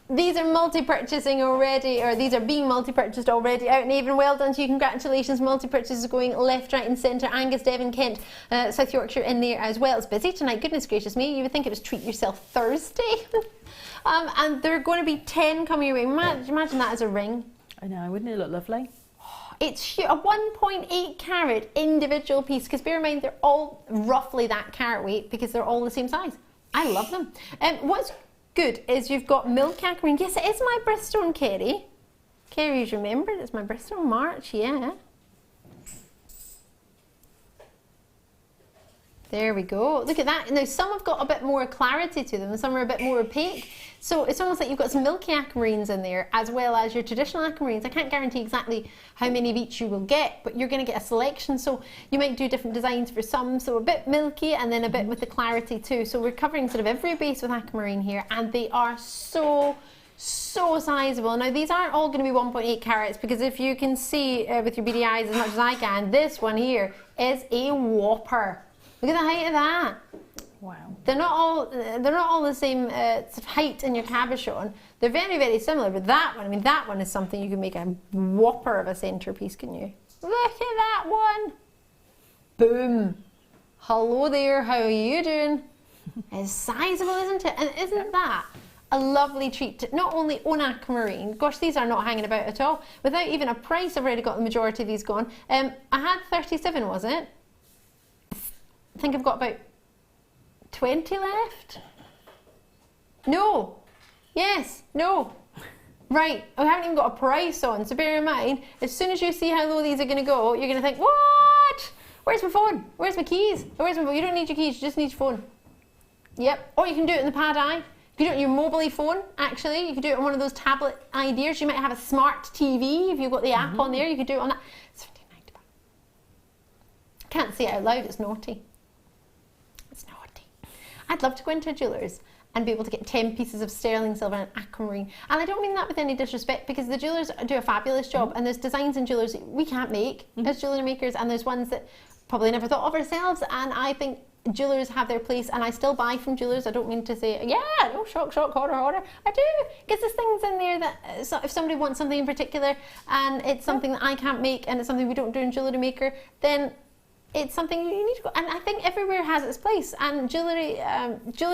These are multi-purchasing already, or these are being multi-purchased already out in Avon. Well done to you, congratulations. Multi-purchases going left, right and centre. Angus, Devon, Kent, South Yorkshire in there as well. It's busy tonight, goodness gracious me. You would think it was Treat Yourself Thursday. And there are going to be 10 coming your way. Imagine that as a ring. I know, wouldn't it look lovely? It's a 1.8 carat individual piece, because bear in mind they're all roughly that carat weight because they're all the same size. I love them. What's good is you've got milk aquamarine. Yes, it is my birthstone, Kerry. Kerry's remembered, it's my birthstone, March, yeah. There we go. Look at that. Now, some have got a bit more clarity to them and some are a bit more opaque. So it's almost like you've got some milky aquamarines in there as well as your traditional aquamarines. I can't guarantee exactly how many of each you will get, but you're going to get a selection. So you might do different designs for some. So a bit milky and then a bit with the clarity too. So we're covering sort of every base with aquamarine here, and they are so sizable. Now, these aren't all going to be 1.8 carats because if you can see with your beady eyes as much as I can, this one here is a whopper. Look at the height of that. Wow. They're not all the same sort of height in your cabochon. They're very, very similar, but that one, I mean, that one is something you can make a whopper of a centerpiece, can you? Look at that one. Boom. Hello there, how are you doing? It's sizable, isn't it? And isn't that a lovely treat to not only own aquamarine, gosh, these are not hanging about at all. Without even a price, I've already got the majority of these gone. I had 37, was it? I think I've got about 20 left. No. Yes. No. Right. I haven't even got a price on, so bear in mind, as soon as you see how low these are going to go, you're going to think, what? Where's my phone? Where's my keys? Where's my phone? You don't need your keys, you just need your phone. Yep. Or you can do it in the pad eye. You can do it on your mobile phone, actually. You can do it on one of those tablet ideas. You might have a smart TV. If you've got the app on there, you could do it on that. It's £13.90. Can't say it out loud, it's naughty. It's naughty. I'd love to go into a jeweller's and be able to get 10 pieces of sterling silver and aquamarine. And I don't mean that with any disrespect, because the jewellers do a fabulous job, and there's designs in jewellers we can't make as jewellery makers, and there's ones that probably never thought of ourselves, and I think jewellers have their place, and I still buy from jewellers. I don't mean to say, yeah, no, shock, horror. I do, because there's things in there that so if somebody wants something in particular and it's something that I can't make and it's something we don't do in Jewellery Maker, then it's something you need to go. And I think everywhere has its place, and Jewellery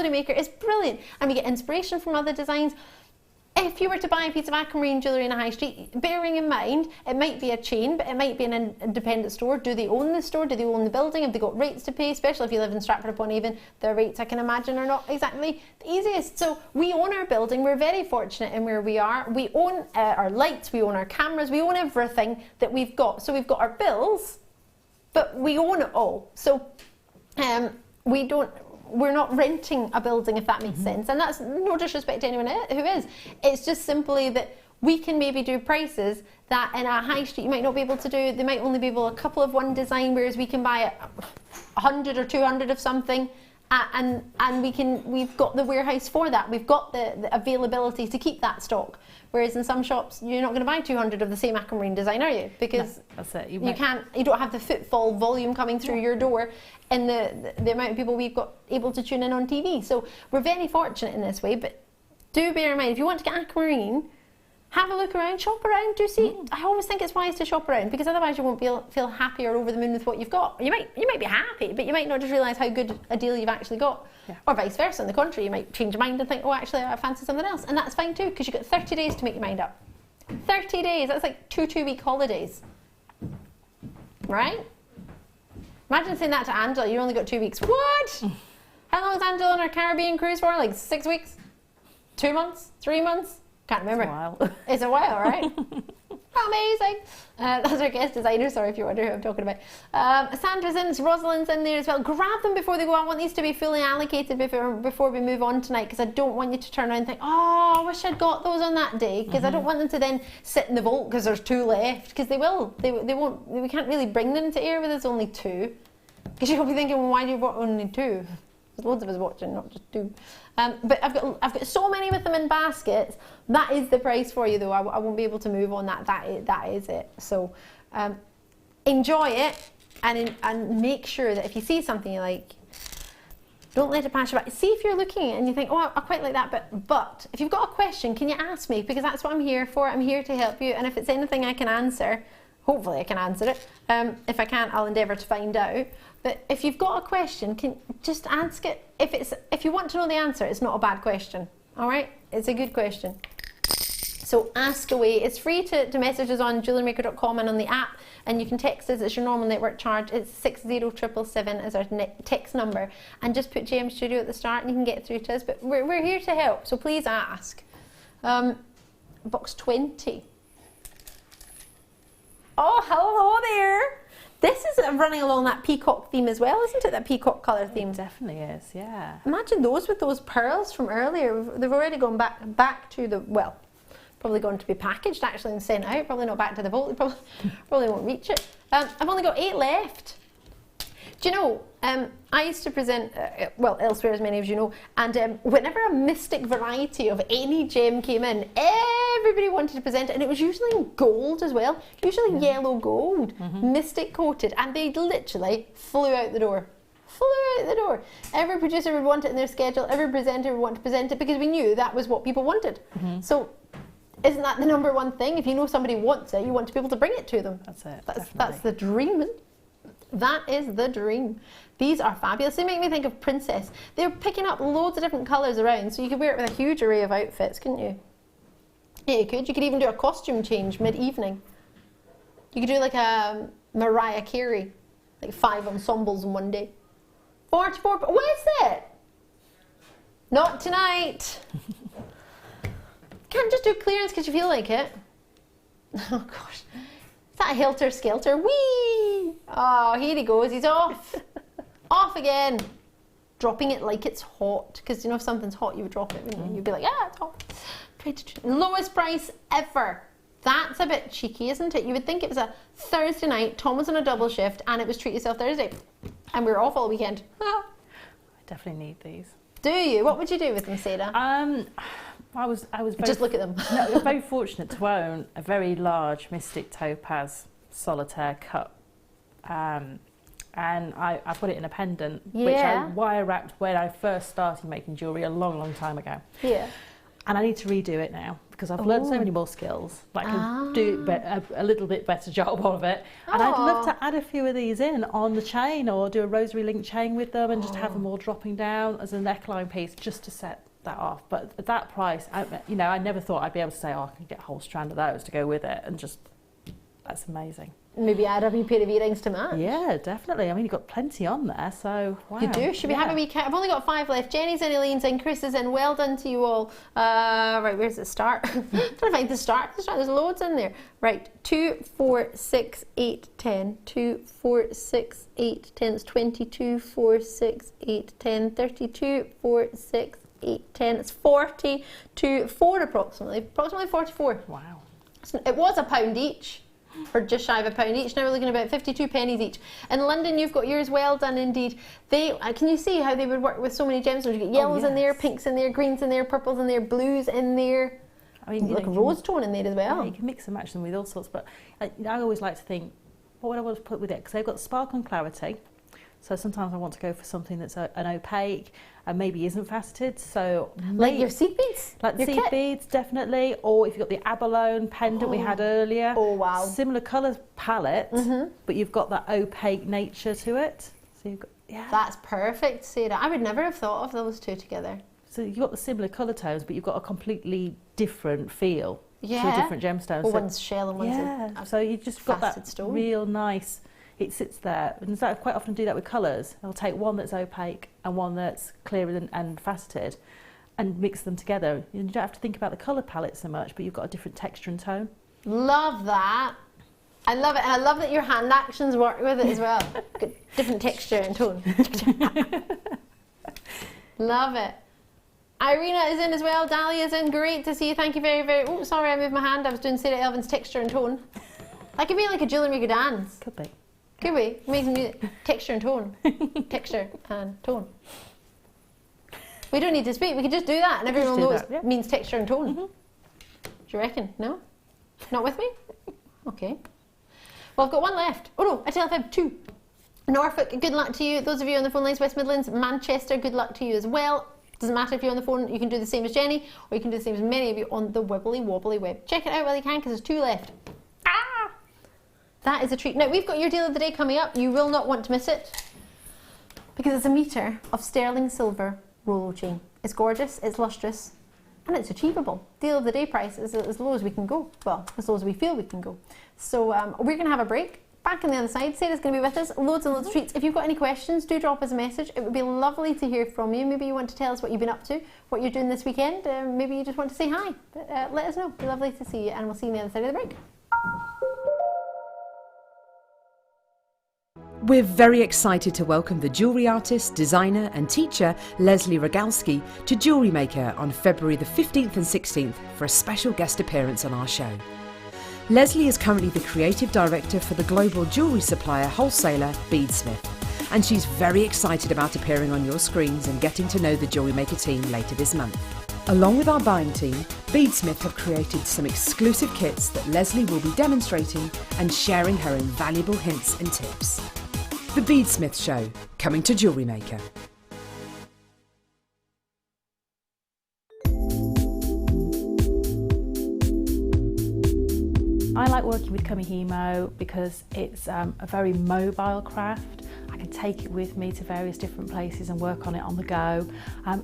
Maker is brilliant, and we get inspiration from other designs. If you were to buy a piece of aquamarine jewellery in a high street, bearing in mind it might be a chain, but it might be an independent store. Do they own the store? Do they own the building? Have they got rates to pay? Especially if you live in Stratford-upon-Avon, their rates, I can imagine, are not exactly the easiest. So we own our building. We're very fortunate in where we are. We own our lights, we own our cameras, we own everything that we've got. So we've got our bills, but we own it all. So we're not renting a building, if that makes sense. And that's no disrespect to anyone who is. It's just simply that we can maybe do prices that in a high street you might not be able to do. They might only be able a couple of one design, whereas we can buy 100 or 200 of something, and we've got the warehouse for that. We've got the availability to keep that stock. Whereas in some shops, you're not going to buy 200 of the same aquamarine design, are you? Because no, that's it. You don't have the footfall volume coming through your door in the amount of people we've got able to tune in on TV. So we're very fortunate in this way, but do bear in mind, if you want to get aquamarine, have a look around, shop around, do see. I always think it's wise to shop around, because otherwise you won't feel happy or over the moon with what you've got. You might be happy, but you might not just realise how good a deal you've actually got. Yeah. Or vice versa. On the contrary, you might change your mind and think, oh, actually I fancy something else. And that's fine too, because you've got 30 days to make your mind up. 30 days, that's like 2 2-week holidays. Right? Imagine saying that to Angela. You only got 2 weeks. What? How long was Angela on her Caribbean cruise for? Like 6 weeks? 2 months? 3 months? Can't remember. It's a while. It's a while, right? Amazing. That's our guest designer. Sorry if you wonder who I'm talking about. Sandra's in, Rosalind's in there as well. Grab them before they go. I want these to be fully allocated before we move on tonight, because I don't want you to turn around and think, oh, I wish I'd got those on that day, because I don't want them to then sit in the vault because there's 2 left, because they will. They won't. We can't really bring them to air with there's only 2, because you'll be thinking, well, why do you want only 2? There's loads of us watching, not just 2. But I've got so many with them in baskets. That is the price for you, though. I won't be able to move on that. That is it. So enjoy it, and make sure that if you see something you like, don't let it pass you by. See if you're looking and you think, oh, I quite like that, but if you've got a question, can you ask me? Because that's what I'm here for. I'm here to help you, and if it's anything I can answer, hopefully I can answer it. If I can't, I'll endeavour to find out. But if you've got a question, just ask it. If you want to know the answer, it's not a bad question. All right? It's a good question. So ask away. It's free to message us on jewellerymaker.com and on the app, and you can text us. It's your normal network charge. It's 60777 as our text number, and just put JM Studio at the start and you can get through to us. But we're here to help, so please ask. Box 20. Oh, hello there. This is running along that peacock theme as well, isn't it? That peacock colour theme. It definitely is, yeah. Imagine those with those pearls from earlier. They've already gone back to the, well, probably going to be packaged actually and sent out. Probably not back to the vault. They probably won't reach it. I've only got 8 left. Do you know, I used to present, well, elsewhere, as many of you know, and whenever a mystic variety of any gem came in, everybody wanted to present it, and it was usually in gold as well, usually yellow gold, mystic coated, and they literally flew out the door. Every producer would want it in their schedule, every presenter would want to present it, because we knew that was what people wanted. So isn't that the number one thing? If you know somebody wants it, you want to be able to bring it to them. That's it. That's the dream. That is the dream. These are fabulous. They make me think of Princess. They're picking up loads of different colours around, so you could wear it with a huge array of outfits, couldn't you? Yeah, you could. You could even do a costume change mid-evening. You could do like a Mariah Carey, like 5 ensembles in one day. 44, what is it? Not tonight. Can't just do clearance because you feel like it. Oh gosh. Is that a helter-skelter? Whee! Oh, here he goes. He's off. Off again. Dropping it like it's hot. Because, you know, if something's hot, you would drop it, wouldn't you? You'd be like, yeah, it's hot. Lowest price ever. That's a bit cheeky, isn't it? You would think it was a Thursday night, Tom was on a double shift, and it was Treat Yourself Thursday. And we were off all weekend. I definitely need these. Do you? What would you do with them, Sarah? I was very just look at them. No, I was very fortunate to own a very large Mystic Topaz solitaire cup, and I put it in a pendant, which I wire wrapped when I first started making jewellery a long time ago. Yeah. And I need to redo it now because I've learned so many more skills. Like I can do a little bit better job of it. And I'd love to add a few of these in on the chain, or do a rosary link chain with them and just have them all dropping down as a neckline piece just to set that off. But at that price, I never thought I'd be able to say, oh, I can get a whole strand of those to go with it, and just, that's amazing. Maybe add a wee pair of earrings to match. Yeah, definitely. I mean, you've got plenty on there, so wow. You do. Should we have a wee count? I've only got 5 left. Jenny's in, Elaine's in, Chris is in. Well done to you all. Right, where's the start? Trying to find the start. There's loads in there. Right, 2, 4, 6, 8, 10. 2, 4, 6, 8, 10. It's 22, 4, 6, 8, 10. 32, 4, 6, 8, 10. It's 42, 4 approximately 44. Wow. So it was £1 each. Or just shy of £1 each. Now we're looking at about 52 pennies each. In London, you've got yours. Well done indeed. They can you see how they would work with so many gemstones? You get yellows in there, pinks in there, greens in there, purples in there, blues in there. I mean, like a rose tone in there as well. Yeah, you can mix and match them with all sorts. But I always like to think, what would I want to put with it? Because they've got sparkle and clarity. So sometimes I want to go for something that's an opaque and maybe isn't faceted. So like your seed beads? Like the seed beads, definitely. Or if you've got the abalone pendant we had earlier. Oh, wow. Similar colour palette, but you've got that opaque nature to it. So you've got, That's perfect, Sarah. I would never have thought of those two together. So you've got the similar colour tones, but you've got a completely different feel to different gemstones. Well, one's shell and one's so you just got that real nice it sits there. And so I quite often do that with colours. I'll take one that's opaque and one that's clear and faceted and mix them together. You don't have to think about the colour palette so much, but you've got a different texture and tone. Love that. I love it, and I love that your hand actions work with it as well. Good, different texture and tone. Love it. Irina is in as well. Dahlia is in. Great to see you. Thank you very, very. Oh, sorry, I moved my hand. I was doing Sarah Elvin's texture and tone. That could be like a Jewellery Maker dance. Could be. Could we? Make some music. Texture and tone. Texture and tone. We don't need to speak. We could just do that, and everyone knows it means texture and tone. Do you reckon? No? Not with me? Okay. Well, I've got one left. Oh no, I tell you, I have two. Norfolk, good luck to you. Those of you on the phone lines, West Midlands, Manchester, good luck to you as well. Doesn't matter if you're on the phone, you can do the same as Jenny, or you can do the same as many of you on the wibbly wobbly web. Check it out while you can, because there's two left. Ah! That is a treat. Now, we've got your deal of the day coming up. You will not want to miss it, because it's a metre of sterling silver Rolo chain. It's gorgeous, it's lustrous, and it's achievable. Deal of the day price is as low as we can go. Well, as low as we feel we can go. So we're going to have a break. Back on the other side, Sarah's going to be with us. Loads and loads of treats. If you've got any questions, do drop us a message. It would be lovely to hear from you. Maybe you want to tell us what you've been up to, what you're doing this weekend. Maybe you just want to say hi. But let us know. It'd be lovely to see you, and we'll see you on the other side of the break. We're very excited to welcome the jewellery artist, designer and teacher Leslie Rogalski to Jewellery Maker on February the 15th and 16th for a special guest appearance on our show. Leslie is currently the creative director for the global jewellery supplier wholesaler Beadsmith, and she's very excited about appearing on your screens and getting to know the Jewellery Maker team later this month. Along with our buying team, Beadsmith have created some exclusive kits that Leslie will be demonstrating and sharing her invaluable hints and tips. The Beadsmith Show, coming to Jewellery Maker. I like working with Kamihimo because it's a very mobile craft. I can take it with me to various different places and work on it on the go.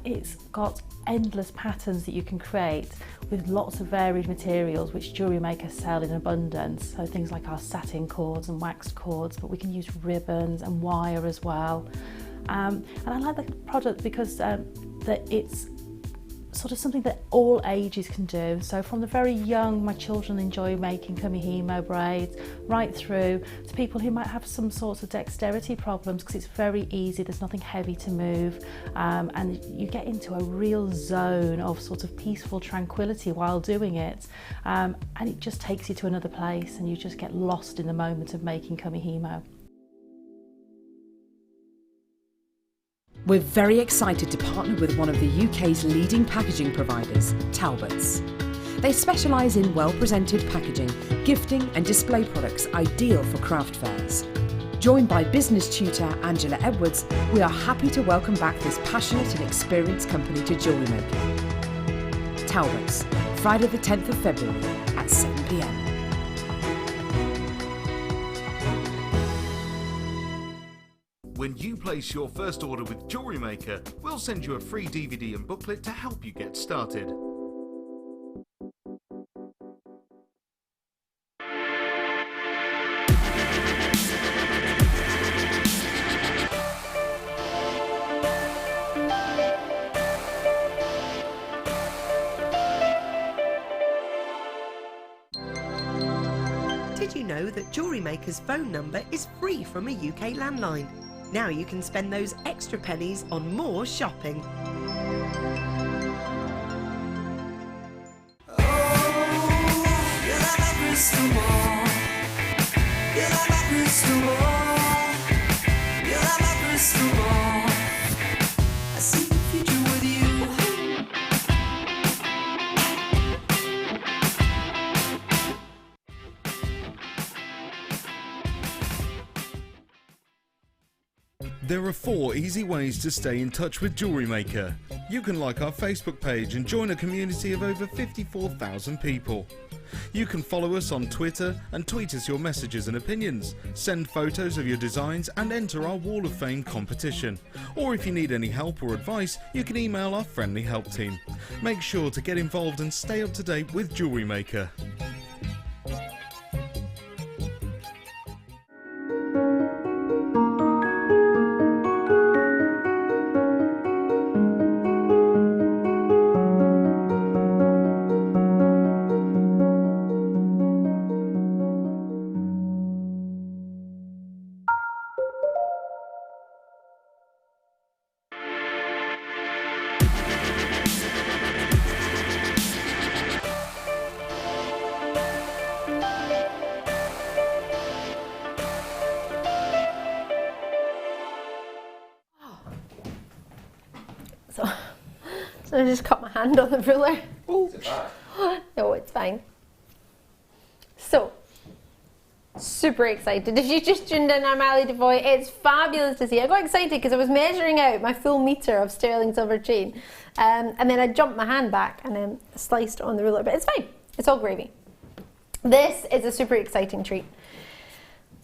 It's got endless patterns that you can create with lots of varied materials which Jewellery Maker sell in abundance. So things like our satin cords and waxed cords, but we can use ribbons and wire as well. And I like the product because that it's sort of something that all ages can do. So from the very young, my children enjoy making Kamihimo braids, right through to people who might have some sorts of dexterity problems, because it's very easy, there's nothing heavy to move, and you get into a real zone of sort of peaceful tranquility while doing it, and it just takes you to another place and you just get lost in the moment of making Kamihimo. We're very excited to partner with one of the UK's leading packaging providers, Talbots. They specialise in well-presented packaging, gifting and display products ideal for craft fairs. Joined by business tutor Angela Edwards, we are happy to welcome back this passionate and experienced company to Jewellery Maker. Talbots, Friday the 10th of February at 7 p.m. When you place your first order with Jewellery Maker, we'll send you a free DVD and booklet to help you get started. Did you know that Jewellery Maker's phone number is free from a UK landline? Now you can spend those extra pennies on more shopping. There are 4 easy ways to stay in touch with Jewellery Maker. You can like our Facebook page and join a community of over 54,000 people. You can follow us on Twitter and tweet us your messages and opinions, send photos of your designs and enter our Wall of Fame competition. Or if you need any help or advice, you can email our friendly help team. Make sure to get involved and stay up to date with Jewellery Maker. So I just cut my hand on the ruler. Is it bad? No, it's fine. So, super excited. If you just tuned in, I'm Ali Devoy. It's fabulous to see. I got excited because I was measuring out my full metre of sterling silver chain. And then I jumped my hand back and then sliced it on the ruler. But it's fine. It's all gravy. This is a super exciting treat.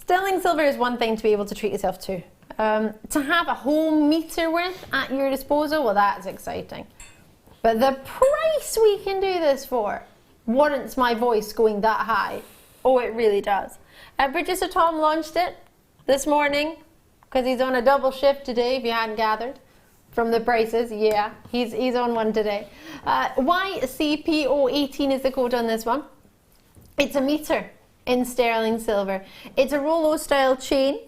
Sterling silver is one thing to be able to treat yourself to. To have a whole metre worth at your disposal, well, that's exciting. But the price we can do this for warrants my voice going that high. Oh, it really does. Producer Tom launched it this morning because he's on a double shift today, if you hadn't gathered from the prices. Yeah, he's on one today. YCPO18 is the code on this one. It's a metre in sterling silver. It's a Rollo style chain.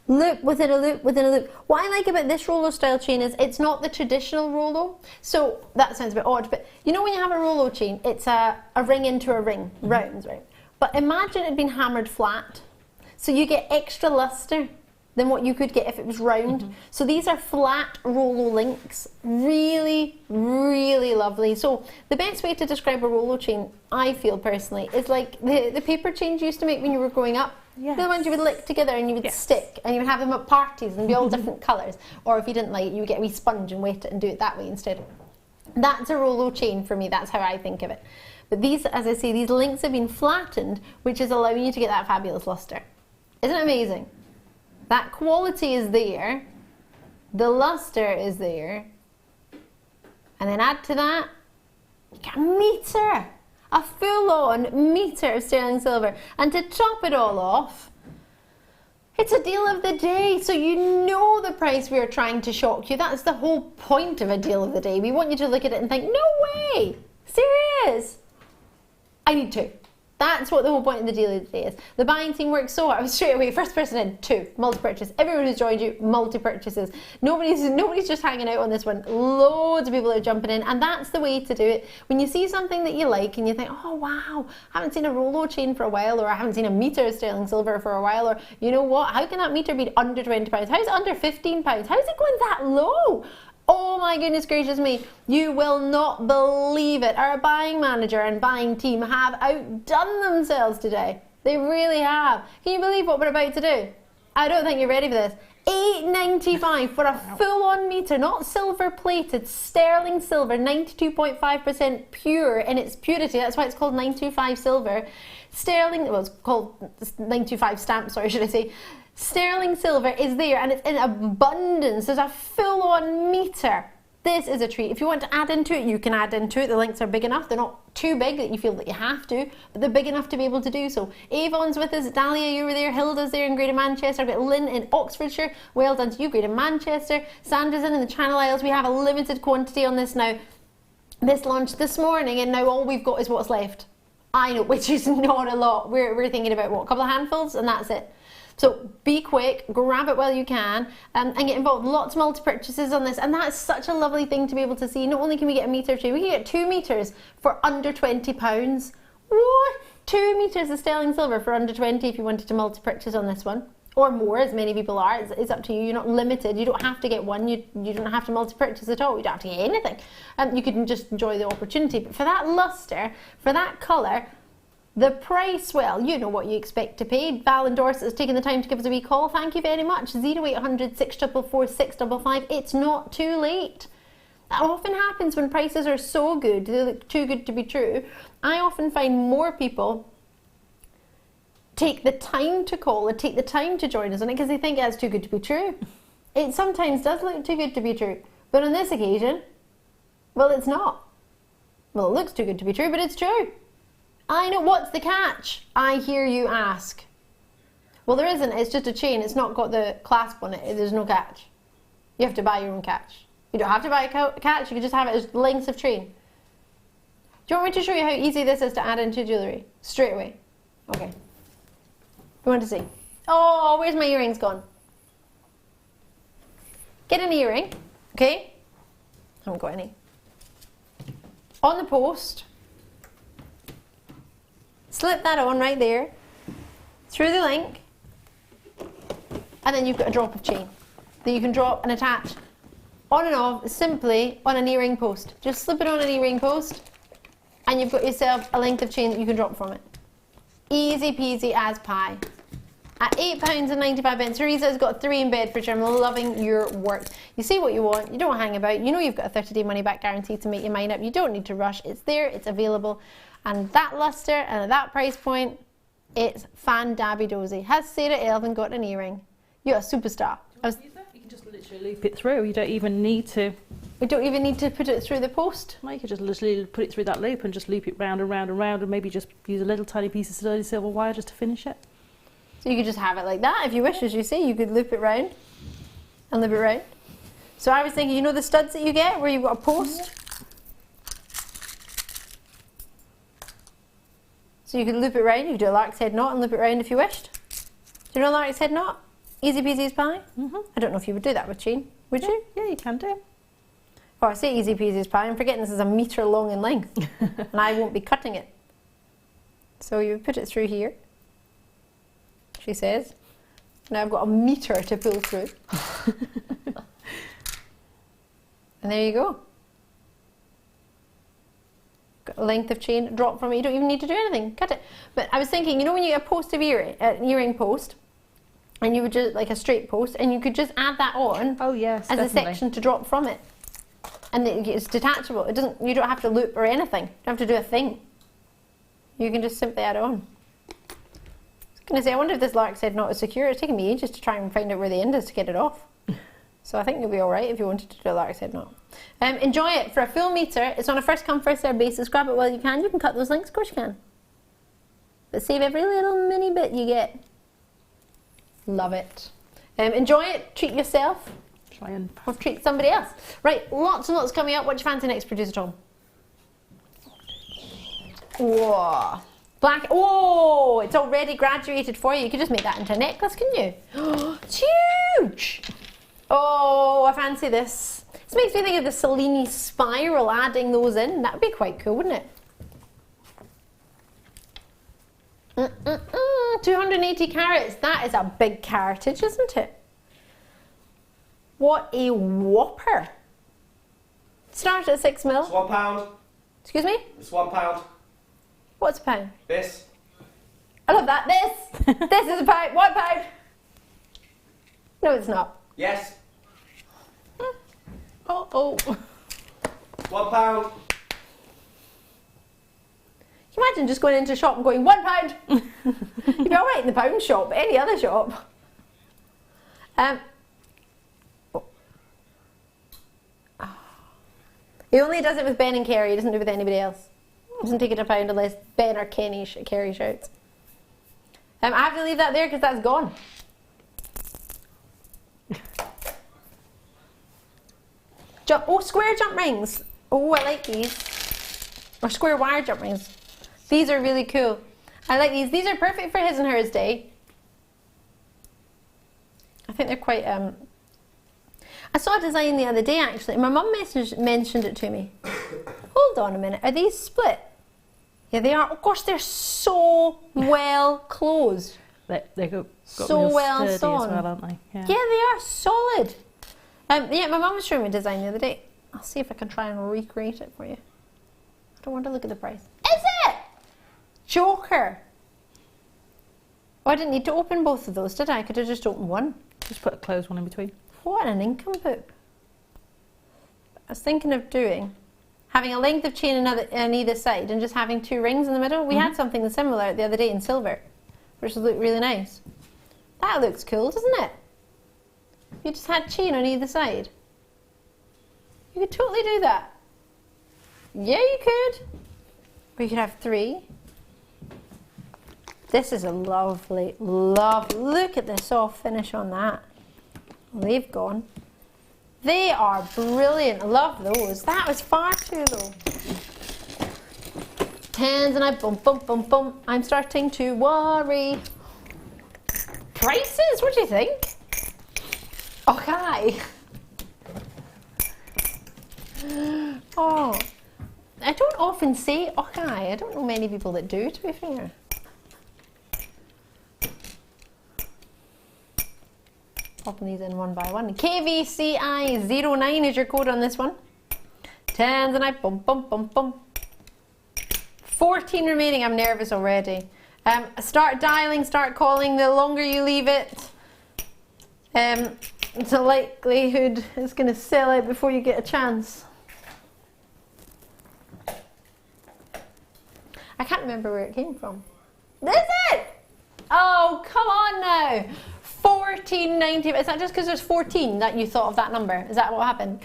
Loop within a loop within a loop. What I like about this Rollo style chain is it's not the traditional Rollo. So that sounds a bit odd, but you know when you have a Rollo chain, it's a ring into a ring, rounds, right? But imagine it had been hammered flat. So you get extra luster than what you could get if it was round. So these are flat Rollo links. Really, really lovely. So the best way to describe a Rollo chain, I feel personally, is like the paper chains you used to make when you were growing up. Yes. The ones you would lick together and you would stick, and you would have them at parties and be all different colours. Or if you didn't like it, you would get a wee sponge and wet it and do it that way instead. That's a Rollo chain for me. That's how I think of it. But these, as I say, these links have been flattened, which is allowing you to get that fabulous luster. Isn't it amazing? That quality is there, the luster is there, and then add to that, you get a metre, a full-on metre of sterling silver. And to top it all off, it's a deal of the day, so you know the price we are trying to shock you. That's the whole point of a deal of the day. We want you to look at it and think, no way, serious? I need two. That's what the whole point of the deal of the day is. The buying team works so hard. Straight away, first person in, 2, multi-purchase. Everyone who's joined you, multi-purchases. Nobody's just hanging out on this one. Loads of people are jumping in, and that's the way to do it. When you see something that you like and you think, oh wow, I haven't seen a Rollo chain for a while, or I haven't seen a metre of sterling silver for a while, or you know what, how can that metre be under £20? How's it under £15? How's it going that low? Oh my goodness gracious me, you will not believe it. Our buying manager and buying team have outdone themselves today. They really have. Can you believe what we're about to do? I don't think you're ready for this. $8.95 for a full-on metre, not silver plated, sterling silver, 92.5% pure in its purity. That's why it's called 925 silver. Sterling, well, it's called 925 stamp, sorry, should I say. Sterling silver is there and it's in abundance. There's a full-on metre. This is a treat. If you want to add into it, you can add into it. The links are big enough. They're not too big that you feel that you have to, but they're big enough to be able to do so. Avon's with us. Dahlia, you were there. Hilda's there in Greater Manchester. I've got Lynn in Oxfordshire. Well done to you, Greater Manchester. Sandra's in the Channel Isles. We have a limited quantity on this now. This launched this morning and now all we've got is what's left. I know, which is not a lot. We're thinking about, what, a couple of handfuls and that's it. So be quick, grab it while you can, and get involved. Lots of multi-purchases on this, and that's such a lovely thing to be able to see. Not only can we get a metre or two, we can get 2 metres for under £20. What? 2 metres of sterling silver for under 20 if you wanted to multi-purchase on this one. Or more, as many people are. It's up to you. You're not limited. You don't have to get one. You don't have to multi-purchase at all. You don't have to get anything. You can just enjoy the opportunity. But for that luster, for that colour, the price, well, you know what you expect to pay. Val and Dorset has taken the time to give us a wee call. Thank you very much. 0800 644 655. It's not too late. That often happens when prices are so good, they look too good to be true. I often find more people take the time to call or take the time to join us on it because they think it's too good to be true. It sometimes does look too good to be true. But on this occasion, well, it's not. Well, it looks too good to be true, but it's true. I know, what's the catch? I hear you ask. Well, there isn't. It's just a chain. It's not got the clasp on it. There's no catch. You have to buy your own catch. You don't have to buy a catch. You can just have it as lengths of chain. Do you want me to show you how easy this is to add into jewellery? Straight away. Okay. You want to see? Oh, where's my earrings gone? Get an earring. Okay? I haven't got any. On the post. slip that on right there, through the link, and then you've got a drop of chain that you can drop and attach on and off simply on an earring post. Just slip it on an earring post and you've got yourself a length of chain that you can drop from it. Easy peasy as pie. At £8.95, Teresa's got 3 in Bedfordshire. I'm loving your work. You see what you want, you don't hang about, you know you've got a 30-day money-back guarantee to make your mind up. You don't need to rush, it's there, it's available. And that lustre and at that price point, it's fan-dabby-dozy. Has Sarah Elvin got an earring? You're a superstar. You can just literally loop it through. You don't even need to. We don't even need to put it through the post. No, you can just literally put it through that loop and just loop it round and round and round, and maybe just use a little tiny piece of sturdy silver wire just to finish it. So you could just have it like that if you wish, as you say. You could loop it round and loop it round. So I was thinking, you know the studs that you get where you've got a post? So you could loop it round. You could do a lark's head knot and loop it round if you wished. Do you know a lark's head knot? Easy peasy as pie? I don't know if you would do that with chain, would you? Yeah, you can do. Oh, I say easy peasy as pie. I'm forgetting this is 1 metre long in length and I won't be cutting it. So you put it through here, she says. Now I've got 1 metre to pull through. And there you go. Got a length of chain, drop from it. You don't even need to do anything. Cut it. But I was thinking, you know when you get a post of an earring post, and you would just like a straight post, and you could just add that on. Oh yes, as definitely. a section to drop from it, and it's detachable. It doesn't. You don't have to loop or anything. You don't have to do a thing. You can just simply add it on. I was going to say, I wonder if this lark's head knot is secure. It's taken me ages to try and find out where the end is to get it off. So I think you'll be all right if you wanted to do a lark's head knot. Enjoy it for a full metre. It's on a first come first served basis. Grab it while you can. You can cut those links, of course you can. But save every little mini bit you get. Love it. Enjoy it. Treat yourself. Try and or treat somebody else. Right, lots and lots coming up. What do you fancy next, Producer Tom? Whoa. Black. Oh, it's already graduated for you. You could just make that into a necklace, couldn't you? Oh, it's huge. Oh, I fancy this. This makes me think of the Cellini spiral, adding those in. That would be quite cool, wouldn't it? 280 carats. That is a big caratage, isn't it? What a whopper. Start at 6 mil. It's £1. Excuse me? It's £1. What's a pound? This. I love that. This. This is a pound. £1. No, it's not. Yes. Oh. £1. Can you imagine just going into a shop and going, £1? You'd be all right in the pound shop, but any other shop. He only does it with Ben and Kerry, he doesn't do it with anybody else. He doesn't take it a pound unless Ben or Kerry shouts. I have to leave that there because that's gone. Square jump rings. Oh, I like these. Or square wire jump rings. These are really cool. I like these. These are perfect for his and hers day. I think they're quite... I saw a design the other day actually. My mum mentioned it to me. Hold on a minute. Are these split? Yeah, they are. Of course, they're so well closed. They got so well sewn. as well, aren't they? Yeah, they are solid. Yeah, my mum was showing me a design the other day. I'll see if I can try and recreate it for you. I don't want to look at the price. Is it? Joker. Oh, I didn't need to open both of those, did I? I could have just opened one. Just put a closed one in between. What an income book. I was thinking of having a length of chain on either side and just having 2 rings in the middle. We had something similar the other day in silver, which looked really nice. That looks cool, doesn't it? You just had chain on either side. You could totally do that. Yeah, you could. Or you could have 3. This is a lovely, look at the soft finish on that. They've gone. They are brilliant. I love those. That was far too low. 10s and I bump, bump, bump, bump. I'm starting to worry. Prices? What do you think? Okay. Oh, I don't often say okay. I don't know many people that do, to be fair. Popping these in one by one. KVCI09 is your code on this one. Tanzanite, bum, bum, bum, bum. 14 remaining, I'm nervous already. Start dialing, start calling. The longer you leave it, the likelihood it's going to sell out before you get a chance. I can't remember where it came from. This is it! Oh, come on now. 14.90. Is that just because there's 14 that you thought of that number? Is that what happened?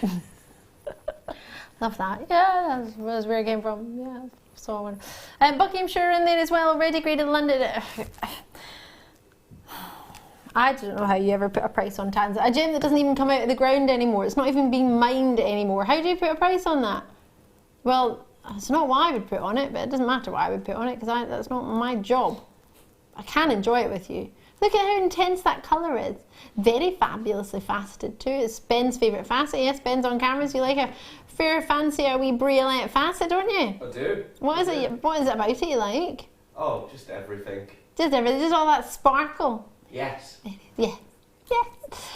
Love that. Yeah, that's where it came from. Yeah, saw one. Buckinghamshire in there as well. Already graded London. I don't know how you ever put a price on Tanzanite. A gem that doesn't even come out of the ground anymore. It's not even being mined anymore. How do you put a price on that? Well, it's not what I would put on it, but it doesn't matter what I would put on it because that's not my job. I can enjoy it with you. Look at how intense that colour is. Very fabulously faceted too. It's Ben's favourite facet. Yes, Ben's on cameras. You like a fair fancy a wee brilliant facet, don't you? I do. What is it about it you like? Oh, just everything. Just everything. Just all that sparkle. Yes. Yeah. Yes.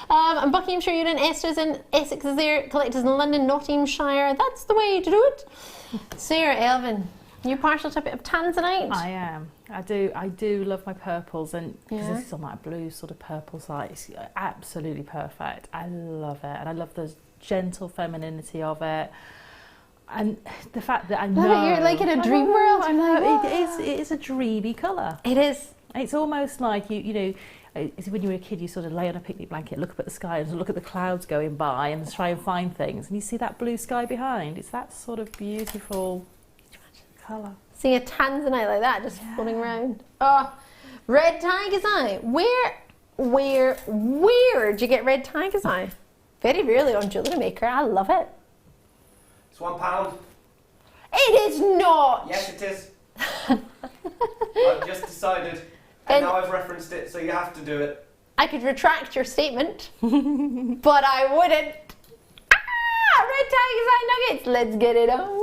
And Buckinghamshire, you're in Esther's in Essex is there. Collectors in London, Nottinghamshire. That's the way to do it. Sarah, Elvin, you partial to a bit of Tanzanite? I am. I do love my purples, and because this is on that blue sort of purple side, it's absolutely perfect. I love it, and I love the gentle femininity of it, and the fact that I know you're like in a dream world. I know it is a dreamy colour. It is. It's almost like you know. When you were a kid, you sort of lay on a picnic blanket, look up at the sky and look at the clouds going by and try and find things, and you see that blue sky behind. It's that sort of beautiful colour. See a Tanzanite like that just floating around. Oh, red tiger's eye. Where do you get red tiger's eye? Very rarely on Jewellery Maker. I love it. It's £1. It is not. Yes, it is. I've just decided. And now I've referenced it, so you have to do it. I could retract your statement, but I wouldn't. Red Tiger's Eye Nuggets, let's get it on.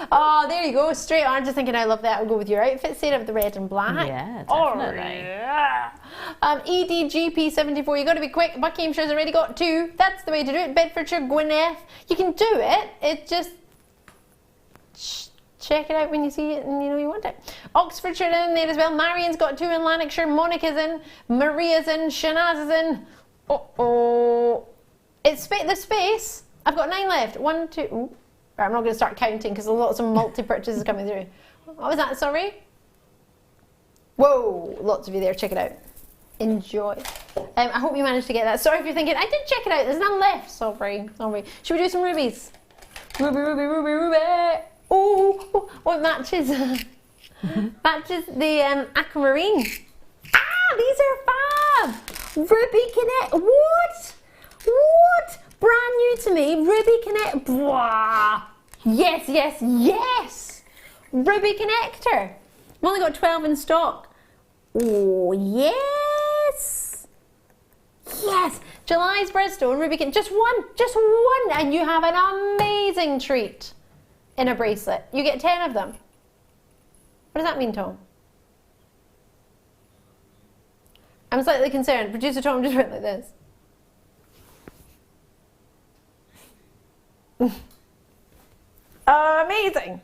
Oh, there you go, straight on. Just thinking I love that. I'll go with your outfit, Sarah, with the red and black. Yeah, definitely. Oh, yeah. EDGP74, you got to be quick. Buckinghamshire's already got 2. That's the way to do it. Bedfordshire, Gwyneth. You can do it. It just... check it out when you see it and you know you want it. Oxfordshire in there as well. Marion's got 2 in Lanarkshire. Monica's in. Maria's in. Shanaz is in. It's the space. I've got 9 left. 1, 2. Ooh. Right, I'm not going to start counting because there's lots of multi-purchases coming through. What was that? Sorry? Whoa. Lots of you there. Check it out. Enjoy. I hope you managed to get that. Sorry if you're thinking, I did check it out. There's none left. Sorry. Should we do some rubies? Ruby, ruby, ruby, ruby. Oh, what matches? Matches the aquamarine. These are fab. Ruby Connect. What? Brand new to me. Ruby Connect. Blah. Yes. Ruby Connector. I've only got 12 in stock. Oh, yes. July's Bristol and Ruby Connect. Just one. And you have an amazing treat. In a bracelet. You get 10 of them. What does that mean, Tom? I'm slightly concerned. Producer Tom just went like this. Amazing.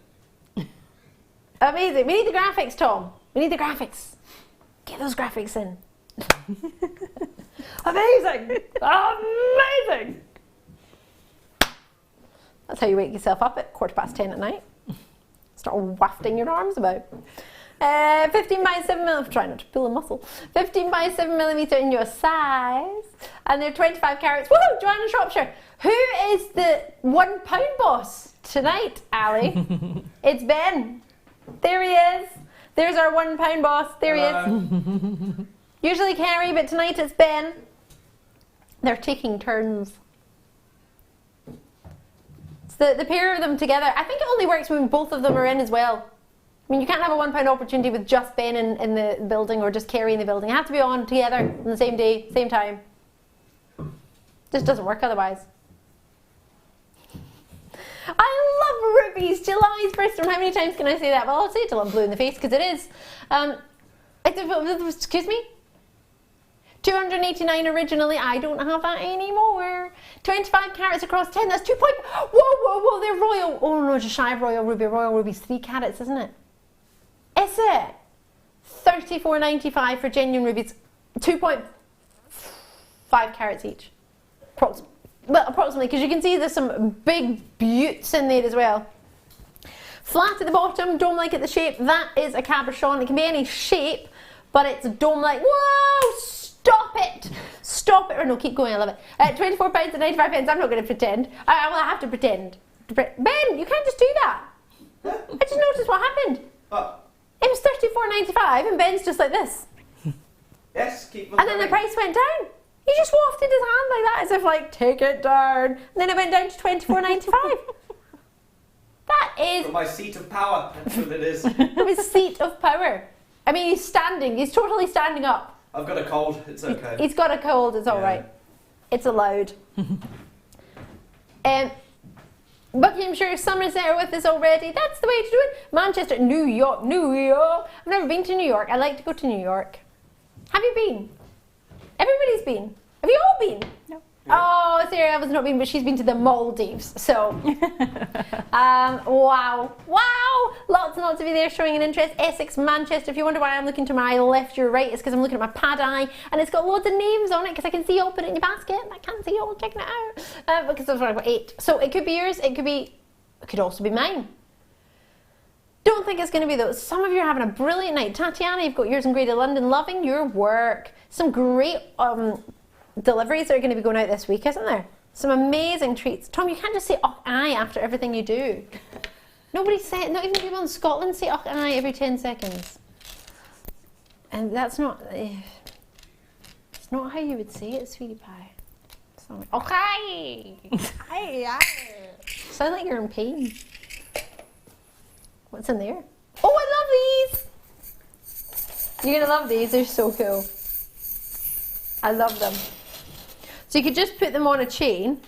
Amazing. We need the graphics, Tom. We need the graphics. Get those graphics in. Amazing. Amazing. That's how you wake yourself up at 10:15 at night. Start wafting your arms about. 15 by 7 mm. Try not to pull a muscle. 15 by 7 mm in your size, and they're 25 carats. Woohoo! Joanna Shropshire. Who is the £1 boss tonight, Ali? It's Ben. There he is. There's our £1 boss. There he is. Usually Kerry, but tonight it's Ben. They're taking turns. The pair of them together, I think it only works when both of them are in as well. I mean, you can't have a £1 opportunity with just Ben in the building or just Kerry in the building. It has to be on together on the same day, same time. Just doesn't work otherwise. I love rubies. July's Bristol. How many times can I say that? Well, I'll say it till I'm blue in the face because it is. Excuse me? 289 originally. I don't have that anymore. 25 carats across 10. That's 2 point. Whoa, they're royal. Oh no, just shy of royal ruby. Royal ruby's 3 carats, isn't it? Is it? 34.95 for genuine rubies. 2.5 carats each. Approximately, because you can see there's some big buttes in there as well. Flat at the bottom, dome-like at the shape. That is a cabochon. It can be any shape, but it's dome-like. Whoa! Stop it! Stop it! Or no, keep going. I love it. £24.95. I'm not going to pretend. I will have to pretend. Ben, you can't just do that. I just noticed what happened. It was £34.95, and Ben's just like this. Yes, keep on. And then the price went down. He just wafted his hand like that, as if like, take it down. And then it went down to £24.95. That is... From my seat of power, that's what it is. From his seat of power. I mean, he's standing. He's totally standing up. I've got a cold, it's okay. He's got a cold, it's alright. It's allowed. Buckinghamshire Summer Centre with us already. That's the way to do it. Manchester, New York. I've never been to New York. I like to go to New York. Have you been? Everybody's been. Have you all been? No. Oh, Sarah has not been, but she's been to the Maldives. So, wow. Lots and lots of you there showing an interest. Essex, Manchester. If you wonder why I'm looking to my left, your right, it's because I'm looking at my pad eye, and it's got loads of names on it because I can see you all put it in your basket. I can't see you all checking it out because I've got 8. So it could be yours. It could also be mine. Don't think it's going to be those. Some of you are having a brilliant night. Tatiana, you've got yours in Greater London. Loving your work. Some great deliveries that are going to be going out this week, isn't there? Some amazing treats. Tom, you can't just say "och aye" after everything you do. Nobody say it. Not even people in Scotland say "och aye" every 10 seconds. And that's not... it's not how you would say it, sweetie pie. It's not like, "och aye." Aye. Sound like you're in pain. What's in there? Oh, I love these! You're going to love these. They're so cool. I love them. So you could just put them on a chain.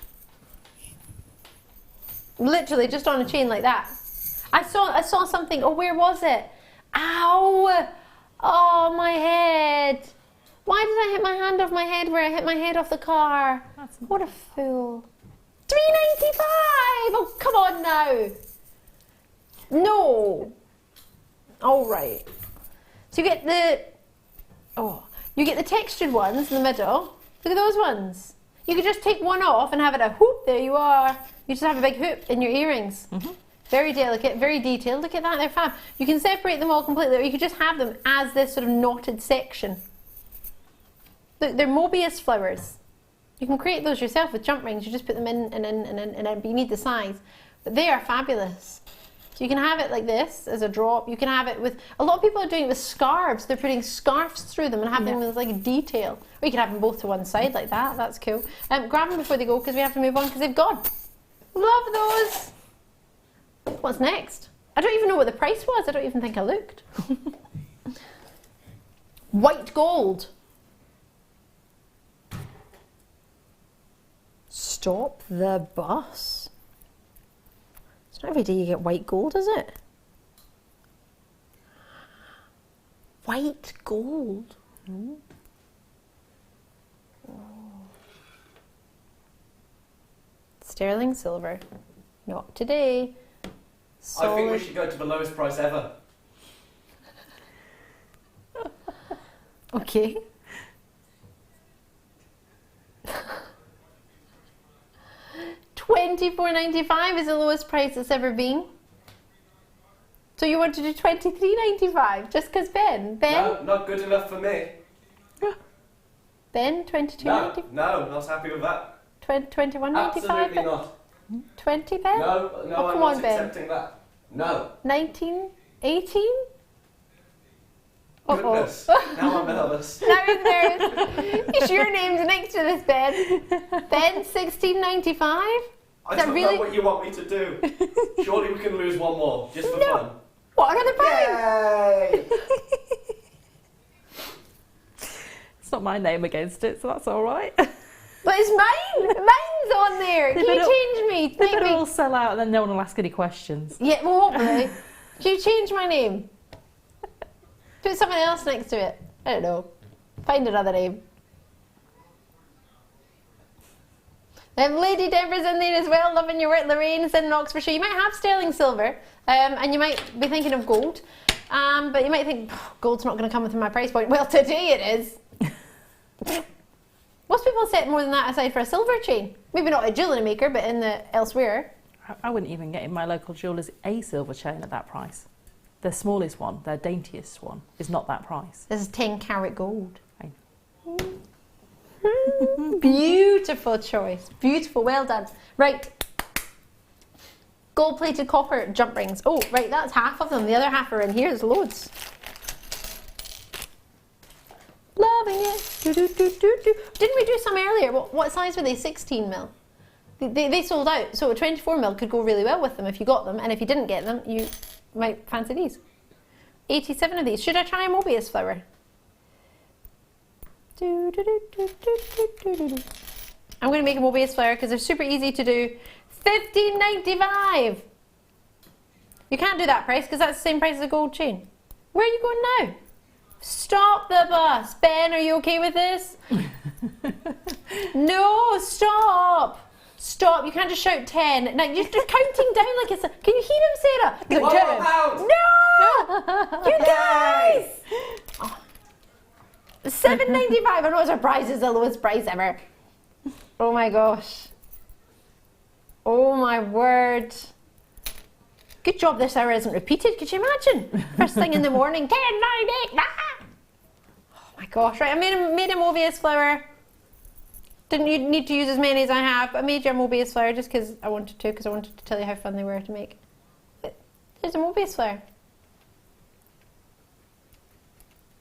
Literally just on a chain like that. I saw something. Oh, where was it? Ow! Oh, my head. Why did I hit my hand off my head where I hit my head off the car? What a fool. £3.95! Oh, come on now. No. All right. So you get the textured ones in the middle. Look at those ones. You could just take one off and have it a hoop. There you are. You just have a big hoop in your earrings. Very delicate, very detailed. Look at that, they're fab. You can separate them all completely, or you could just have them as this sort of knotted section. Look, they're Mobius flowers. You can create those yourself with jump rings. You just put them in and in, but you need the size. But they are fabulous. So you can have it like this as a drop. You can have it with, a lot of people are doing it with scarves. They're putting scarves through them and have them with like a detail. Or you can have them both to one side like that. That's cool. Grab them before they go because we have to move on because they've gone. Love those. What's next? I don't even know what the price was. I don't even think I looked. White gold. Stop the bus. It's not every day you get white gold, is it? White gold. Oh. Sterling silver. Not today. Solid. I think we should go to the lowest price ever. Okay. $24.95 is the lowest price it's ever been. So you want to do $23.95 just because Ben? No, not good enough for me. Ben, $22.95? No, not happy with that. $21.95? Absolutely not. 20 Ben? No, oh, I'm come not on, Ben. accepting that. No. 19, 18? Goodness, now I'm nervous. Now he's nervous. Your name's next to this, Ben. Ben, $16.95? I don't know what you want me to do. Surely we can lose one more, just for fun. What, another pound? Yay! It's not my name against it, so that's all right. But it's mine. Mine's on there. Can you change me? They better all sell out and then no one will ask any questions. Yeah, well, hopefully. Can you change my name? Put someone else next to it. I don't know. Find another name. Lady Deborah's in there as well, loving your work. Lorraine's in Oxfordshire. You might have sterling silver, and you might be thinking of gold, but you might think, gold's not going to come within my price point. Well, today it is. Most people set more than that aside for a silver chain. Maybe not a Jewellery Maker, but in the elsewhere. I wouldn't even get in my local jewellers a silver chain at that price. The smallest one, their daintiest one, is not that price. This is 10 carat gold. Beautiful choice. Beautiful, well done. Right. Gold plated copper jump rings. Oh, right, that's half of them. The other half are in here. There's loads. Loving it. Didn't we do some earlier? What size were they? 16 mil. They sold out, so a 24 mil could go really well with them if you got them, and if you didn't get them, you might fancy these. 87 of these. Should I try a Mobius flower? I'm going to make a Mobius flower because they're super easy to do. $15.95. You can't do that price because that's the same price as a gold chain. Where are you going now? Stop the bus. Ben, are you okay with this? No, stop. Stop. You can't just shout 10. Now, you're just counting down like it's a... Can you hear him, Sarah? £1. No! You guys! Oh. $7.95. I know it's our price is the lowest price ever. Oh my gosh. Oh my word. Good job this hour isn't repeated. Could you imagine? First thing in the morning, 10, 9, 8, oh my gosh. Right, I made a Mobius flower. Didn't you need to use as many as I have, but I made your Mobius flower just because I wanted to tell you how fun they were to make. But there's a Mobius flower.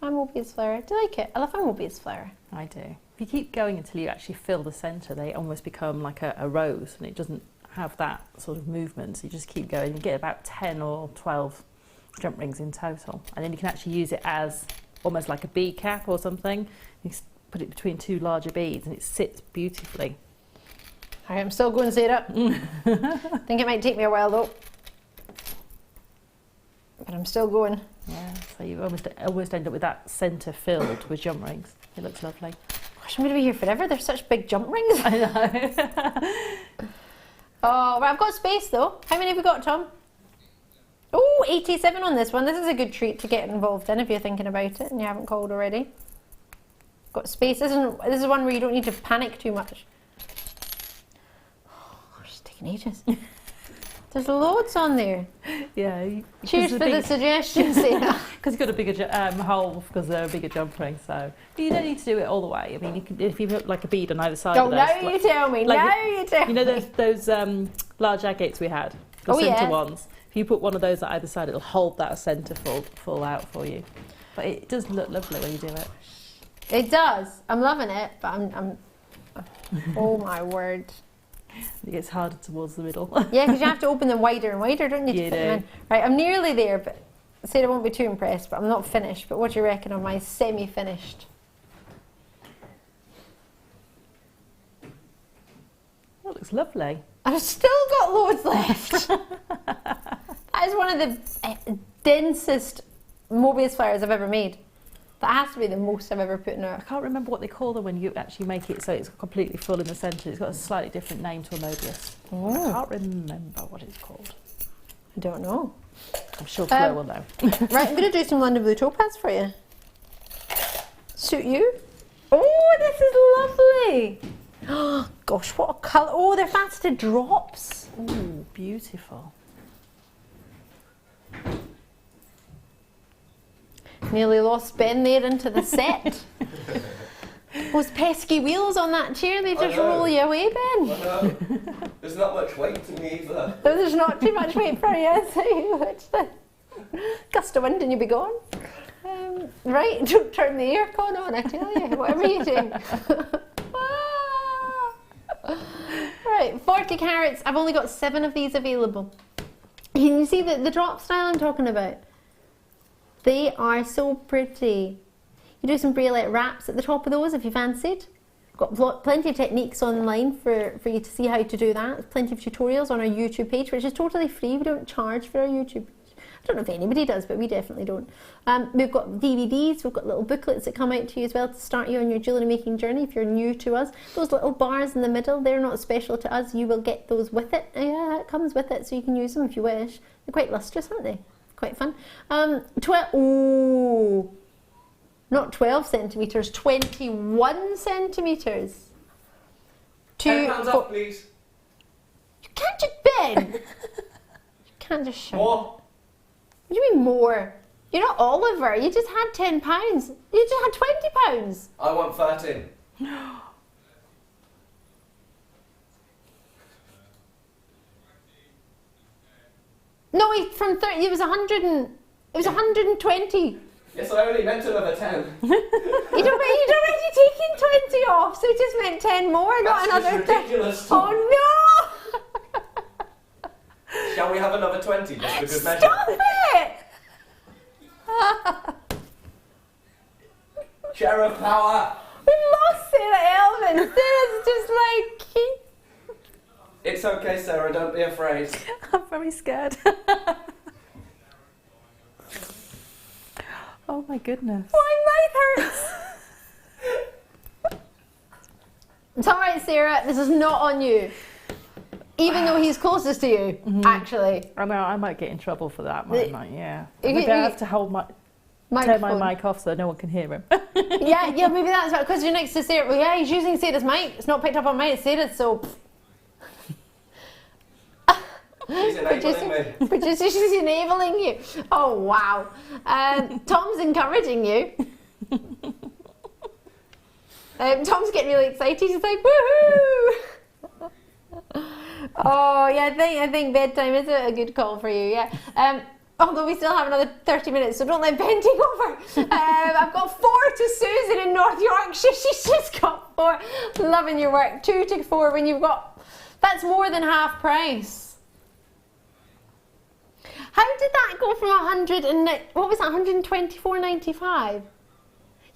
My Mobius flower. Do you like it? I love my Mobius flower. I do. If you keep going until you actually fill the centre, they almost become like a rose, and it doesn't have that sort of movement, so you just keep going. You get about 10 or 12 jump rings in total, and then you can actually use it as almost like a bead cap or something. You put it between two larger beads and it sits beautifully. I'm still going, Sarah. I think it might take me a while though, but I'm still going. Yeah, so you almost end up with that centre filled with jump rings. It looks lovely. Gosh, I'm going to be here forever. They're such big jump rings. I know. Oh, well, I've got space though. How many have we got, Tom? Oh, 87 on this one. This is a good treat to get involved in if you're thinking about it and you haven't called already. Got space. This is one where you don't need to panic too much. Oh, it's taking ages. There's loads on there. Yeah. Cheers for the suggestions, Sarah. Because you've got a bigger hole because they're a bigger jump ring, so you don't need to do it all the way. I mean, you can, if you put like a bead on either side. Oh, now you tell me. Now you tell me. You know those large agates we had, the centre ones. If you put one of those at either side, it'll hold that centre full out for you. But it does look lovely when you do it. It does. I'm loving it, but I'm oh my word. It gets harder towards the middle. Yeah, because you have to open them wider and wider, don't you? To fit them in. Right, I'm nearly there, but Sarah won't be too impressed, but I'm not finished. But what do you reckon of my semi-finished? That looks lovely. I've still got loads left. That is one of the densest Mobius flowers I've ever made. That has to be the most I've ever put in I can't remember what they call them when you actually make it so it's completely full in the centre. It's got a slightly different name to a Mobius. I can't remember what it's called. I don't know. I'm sure Claire will know. Right, I'm going to do some London Blue Topaz for you. Suit you? Oh, this is lovely. Oh, gosh, what a colour. Oh, they're faceted drops. Ooh, beautiful. Nearly lost Ben there into the set. Those pesky wheels on that chair, they just roll you away, Ben. I know. There's not much weight to me either. There's not too much weight for you, so gust of wind and you'll be gone. Right, don't turn the aircon on, I tell you, whatever you do. Right, 40 carats. I've only got 7 of these available. Can you see the drop style I'm talking about? They are so pretty. You do some bracelet wraps at the top of those if you fancied. Got plenty of techniques online for you to see how to do that. There's plenty of tutorials on our YouTube page, which is totally free. We don't charge for our YouTube page. I don't know if anybody does, but we definitely don't. We've got DVDs, we've got little booklets that come out to you as well to start you on your jewellery making journey if you're new to us. Those little bars in the middle, they're not special to us. You will get those with it. Yeah, it comes with it, so you can use them if you wish. They're quite lustrous, aren't they? Quite fun. Not 12 centimetres, 21 centimetres. £10 off, please. You can't just Ben. You can't just shout. More. What do you mean more? You're not Oliver. You just had £10. You just had £20. I want 13. No, from 30. It was 100 and it was 120. Yes, I only meant another 10. You'd already taken 20 off, so it just meant 10 more, not That's another 10. Ridiculous. Oh no! Shall we have another 20 just for good measure? Stop it! Share of power. We lost Sarah Elvin. Sarah's just like. It's okay, Sarah. Don't be afraid. I'm very scared. Oh my goodness. My mouth hurts. It's alright, Sarah. This is not on you. Even though he's closest to you, actually. I know, I might get in trouble for that, yeah. You- Maybe I you- have to hold turn Microphone. my mic off so no one can hear him. yeah, maybe that's right. Because you're next to Sarah. Well, yeah, he's using Sarah's mic. It's not picked up on mine. It's Sarah's, so. She's enabling me. Producer, she's enabling you. Oh, wow. Tom's encouraging you. Tom's getting really excited. He's like, woohoo! Oh, yeah, I think bedtime is a good call for you, yeah. Although we still have another 30 minutes, so don't let Ben take over. I've got 4 to Susan in North Yorkshire. She's just got 4. Loving your work. 2 to 4 when you've got... That's more than half price. How did that go from 100 and... What was that, 124.95?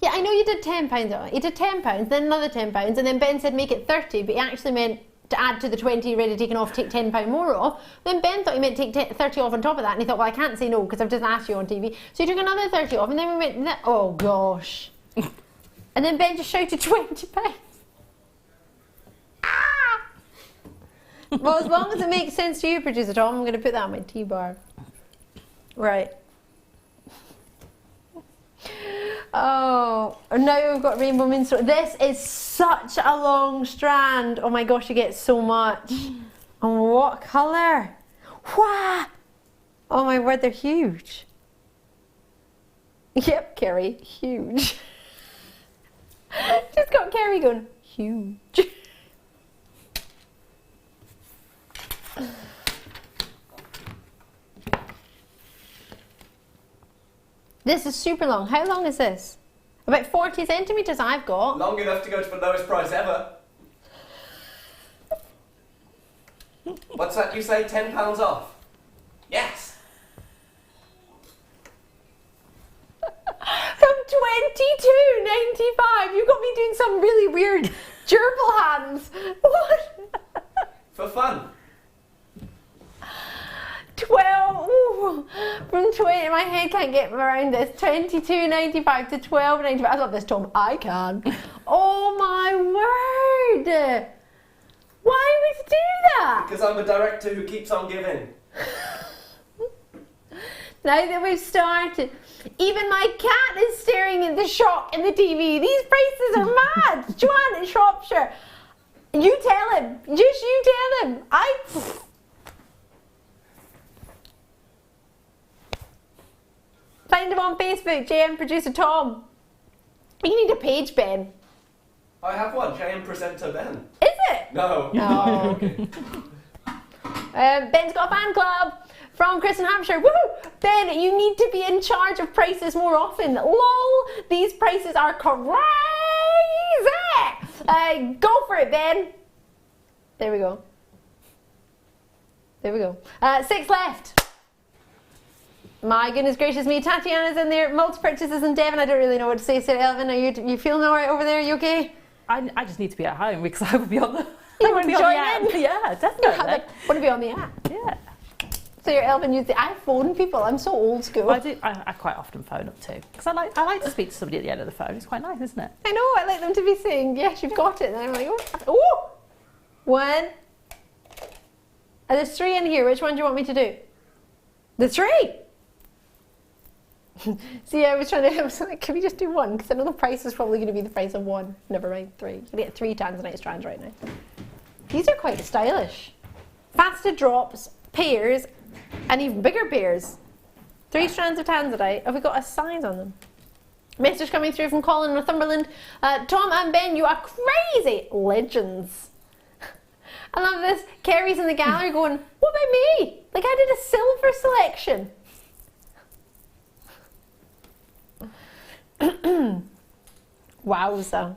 Yeah, I know you did £10 on it. You did £10, then another £10, and then Ben said make it 30, but he actually meant to add to the 20 already taken off, take £10 more off. Then Ben thought he meant take 30 off on top of that, and he thought, well, I can't say no because I've just asked you on TV. So he took another 30 off, and then we went, oh gosh. And then Ben just shouted £20. Ah! Well, as long as it makes sense to you, producer Tom, I'm going to put that on my T-bar. Right. Oh, now we've got rainbow minstrel. This is such a long strand. Oh my gosh, you get so much. And what colour? Wah! Oh my word, they're huge. Yep, Kerry, huge. Just got Kerry going, huge. This is super long. How long is this? About 40 centimetres I've got. Long enough to go to the lowest price ever. What's that you say, £10 off? Yes! From $22.95. You got me doing some really weird gerbil hands. What? For fun. 12. Ooh, from 20. My head can't get around this. $22.95 to $12.95. I love this, Tom. I can. Oh my word! Why would you do that? Because I'm a director who keeps on giving. Now that we've started, even my cat is staring at the shock in the TV. These prices are mad. Joanne in Shropshire. You tell him. Just you tell him. Find him on Facebook, JM Producer Tom. You need a page, Ben. I have one, JM Presenter Ben. Is it? No. No. Okay. Ben's got a fan club from Chris in Hampshire. Woohoo! Ben, you need to be in charge of prices more often. LOL, these prices are crazy! Go for it, Ben. There we go. There we go. 6 left. My goodness gracious me, Tatiana's in there, multi-purchases in Devon. I don't really know what to say, Sarah Elvin. Are you feeling all right over there? Are you okay? I just need to be at home because I would be on the... You want to join in? Yeah, definitely. Want to be on the app? Yeah. So you're helping use I phone people. I'm so old school. I quite often phone up too because I like to speak to somebody at the end of the phone. It's quite nice, isn't it? I know. I like them to be saying, "Yes, you've got it." And I'm like, "Oh, one." And there's 3 in here. Which one do you want me to do? The 3. See, I was like, can we just do 1? Because I know the price is probably going to be the price of 1. Never mind, 3. You get 3 tanzanite strands right now. These are quite stylish. Faceted drops, pairs, and even bigger pairs. 3 strands of tanzanite. Have we got a size on them? Message coming through from Colin in Northumberland. Tom and Ben, you are crazy legends. I love this. Kerry's in the gallery going, what about me? Like I did a silver selection. Wowza.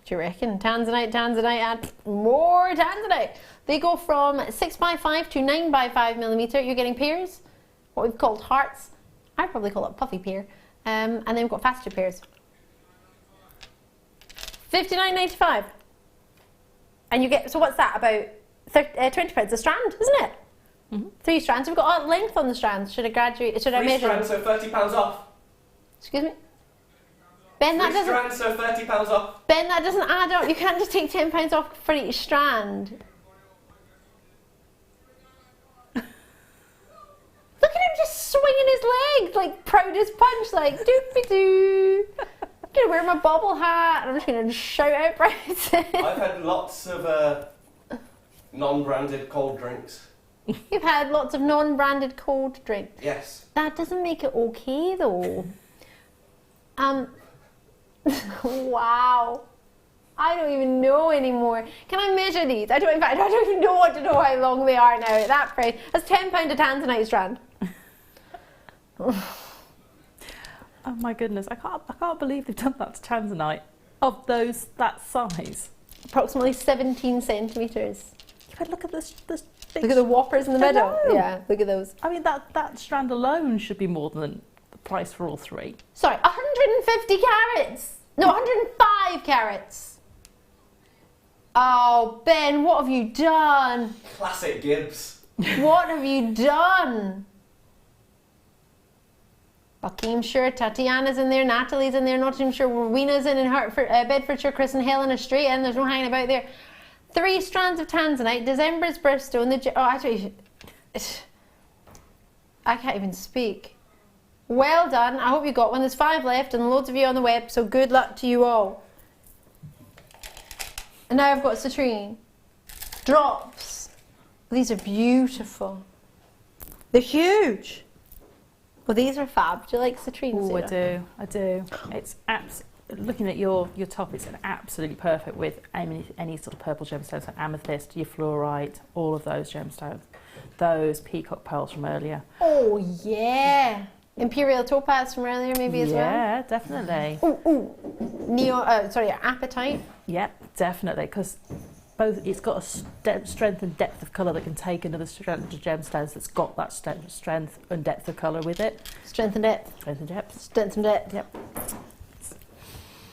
Do you reckon? Tanzanite, and more tanzanite. They go from 6x5 to 9x5 millimeter. You're getting pairs, what we've called hearts. I'd probably call it a puffy pair. And then we've got faster pairs. $59.95. And you get, so what's that, about 20 pence a strand, isn't it? Mm-hmm. 3 strands. We've got a length on the strands. Should I graduate? Should I measure? 3 strands, so £30 off. Excuse me? Ben, that 3 doesn't. strands, so £30 off. Ben, that doesn't add up. You can't just take £10 off for each strand. Look at him just swinging his legs like proud as punch, like doopy-doo. I'm gonna wear my bobble hat and I'm just gonna shout out prices. I've had lots of non-branded cold drinks. You've had lots of non-branded cold drinks. Yes. That doesn't make it okay though. Wow. I don't even know anymore. Can I measure these? In fact, I don't even know what to know how long they are now at that price. That's £10 a tanzanite strand. Oh my goodness, I can't believe they've done that to tanzanite of that size. Approximately 17 centimetres. But look at this big. Look at the whoppers in the middle. Yeah, look at those. I mean, that strand alone should be more than the price for all 3. Sorry, 150 carats. No, 105 carats. Oh, Ben, what have you done? Classic Gibbs. What have you done? Buckinghamshire, Tatiana's in there, Natalie's in there, Nottinghamshire, Rowena's in Bedfordshire, Chris and Helen are straight in, there's no hanging about there. 3 strands of tanzanite, December's Bristol, and actually, I can't even speak. Well done, I hope you got one. There's 5 left and loads of you on the web, so good luck to you all. And now I've got citrine. Drops. These are beautiful. They're huge. Well, these are fab. Do you like citrine? Oh, I do. It's looking at your top, it's absolutely perfect with any sort of purple gemstones, like amethyst, your fluorite, all of those gemstones. Those peacock pearls from earlier. Oh, yeah. Imperial topaz from earlier maybe as well? Yeah, definitely. Apatite? Yep, definitely, because it's got a strength and depth of colour that can take another strength of gemstones that's got that strength and depth of colour with it. Strength and depth. Strength and depth. Strength and depth. Yep.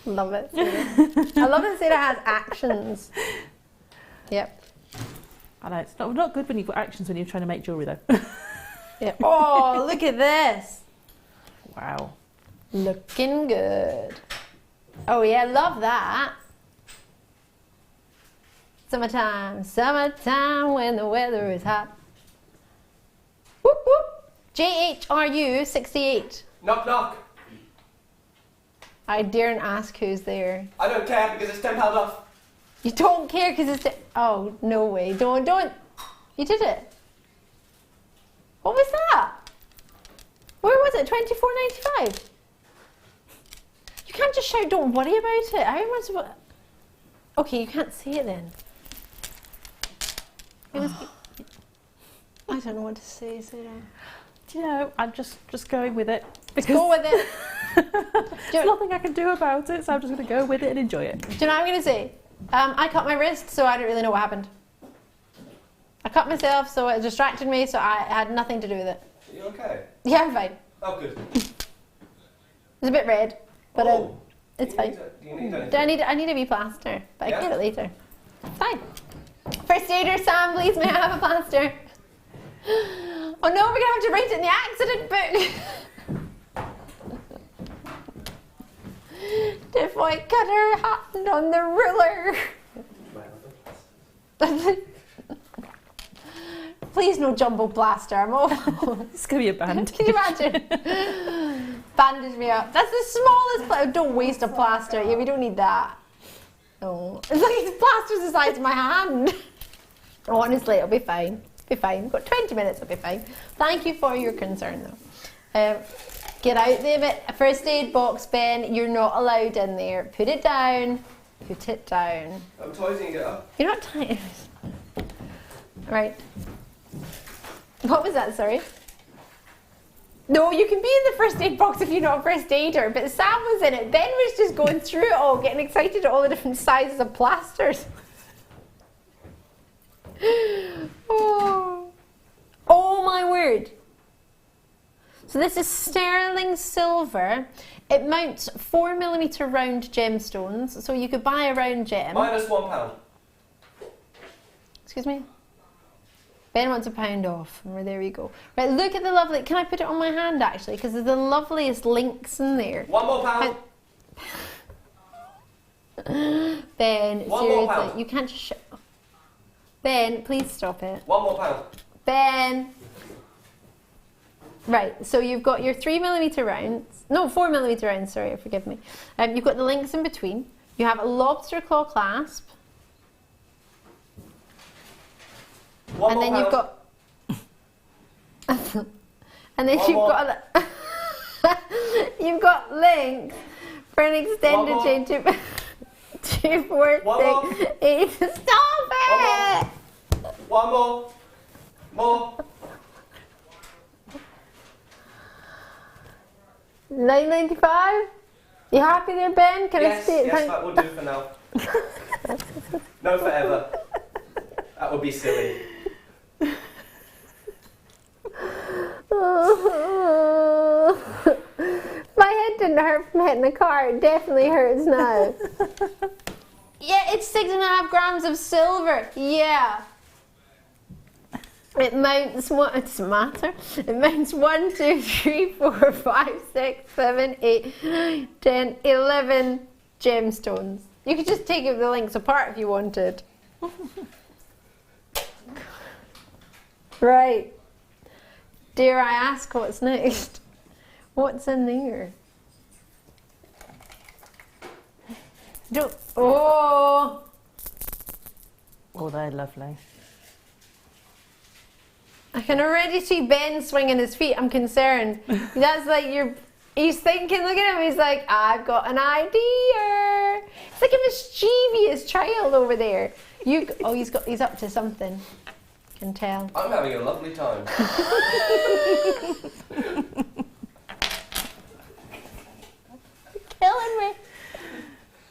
Love it. I love it that it has actions. Yep. I know, it's not good when you've got actions when you're trying to make jewellery though. Yeah. Oh, look at this. Wow. Looking good. Oh yeah, love that. Summertime when the weather is hot. Whoop whoop. JHRU 68. Knock knock. I daren't ask who's there. I don't care because it's £10 off. You don't care because it's... Oh, no way. Don't. You did it. What was that? Where was it? $24.95. You can't just shout, don't worry about it. How much... Okay, you can't see it then. It was... I don't know what to say, Sarah. Do you know, I'm just going with it. Because go with it. There's nothing I can do about it, so I'm just going to go with it and enjoy it. Do you know what I'm going to say? I cut my wrist, so I don't really know what happened. I cut myself, so it distracted me, so I had nothing to do with it. Are you okay? Yeah, I'm fine. Oh, good. It's a bit red, but It's fine. Do you need anything? I need a wee plaster, but I can get it later. Fine. First aider, Sam, please, may I have a plaster? Oh no, we're going to have to write it in the accident book. Defoy cutter happened on the ruler. Please no jumbo plaster. I'm awful. It's going to be a bandage. Can you imagine? Bandage me up. That's the smallest plaster. Don't waste a plaster. Yeah, we don't need that. Oh, it's like it's plaster's the size of my hand. Honestly, it'll be fine. Be fine. We've got 20 minutes. It'll be fine. Thank you for your concern, though. Get out the first aid box, Ben. You're not allowed in there. Put it down. Put it down. I'm tightening it up. You're not tightening. Right. What was that? Sorry. No, you can be in the first aid box if you're not a first aider, but Sam was in it. Ben was just going through it all, getting excited at all the different sizes of plasters. Oh my word. So this is sterling silver. It mounts 4mm round gemstones, so you could buy a round gem. Minus £1. Excuse me? Ben wants £1 off. There we go. Right, look at the lovely... Can I put it on my hand, actually? Because there's the loveliest links in there. £1 more. Ben, £1 seriously, more. you can't just... Ben, please stop it. £1 more. Ben. Right, so you've got your 3mm rounds. No, 4mm rounds, sorry, forgive me. You've got the links in between. You have a lobster claw clasp. And then you've got, and then you've got links for an extended chain to 2, 4, 6, 8. Stop it! One more. $9.95. You happy there, Ben? Can I stay? Yes, that will do for now. No, forever. That would be silly. My head didn't hurt from hitting the car. It definitely hurts now. Yeah, it's 6.5 grams of silver. Yeah. It mounts what? It doesn't matter. It mounts 1, 2, 3, 4, 5, 6, 7, 8, 9, 10, 11 gemstones. You could just take the links apart if you wanted. Right. Dare I ask what's next? What's in there? Oh, they're lovely. I can already see Ben swinging his feet. I'm concerned. That's like he's thinking, look at him, he's like, I've got an idea. It's like a mischievous child over there. He's up to something. Can tell. I'm having a lovely time. Killing me.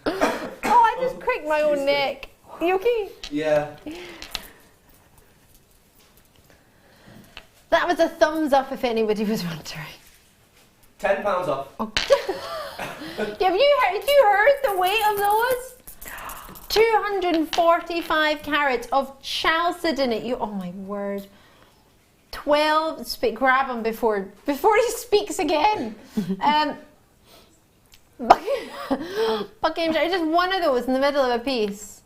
Oh, I just cracked my own neck. Are you okay? Yeah. That was a thumbs up if anybody was wondering. £10 off. Oh. Have you heard the weight of those? 245 carats of chalcedony. Oh my word. 12. Grab him before he speaks again. Buckingham, just one of those in the middle of a piece.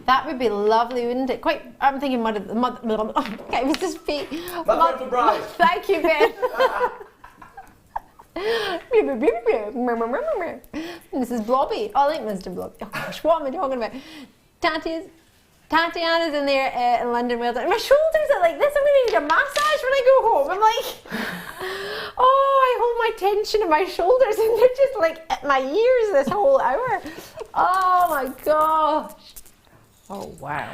That would be lovely, wouldn't it? I'm thinking mother. Okay, it was just feet. Mother of the bride. Thank you, Ben. Mrs. Blobby. Oh, I like Mr. Blobby. Oh gosh, what am I talking about? Tatiana's in there in London, Wales. And my shoulders are like this. I'm going to need a massage when I go home. I'm like, oh, I hold my tension in my shoulders and they're just like at my ears this whole hour. Oh my gosh. Oh, wow.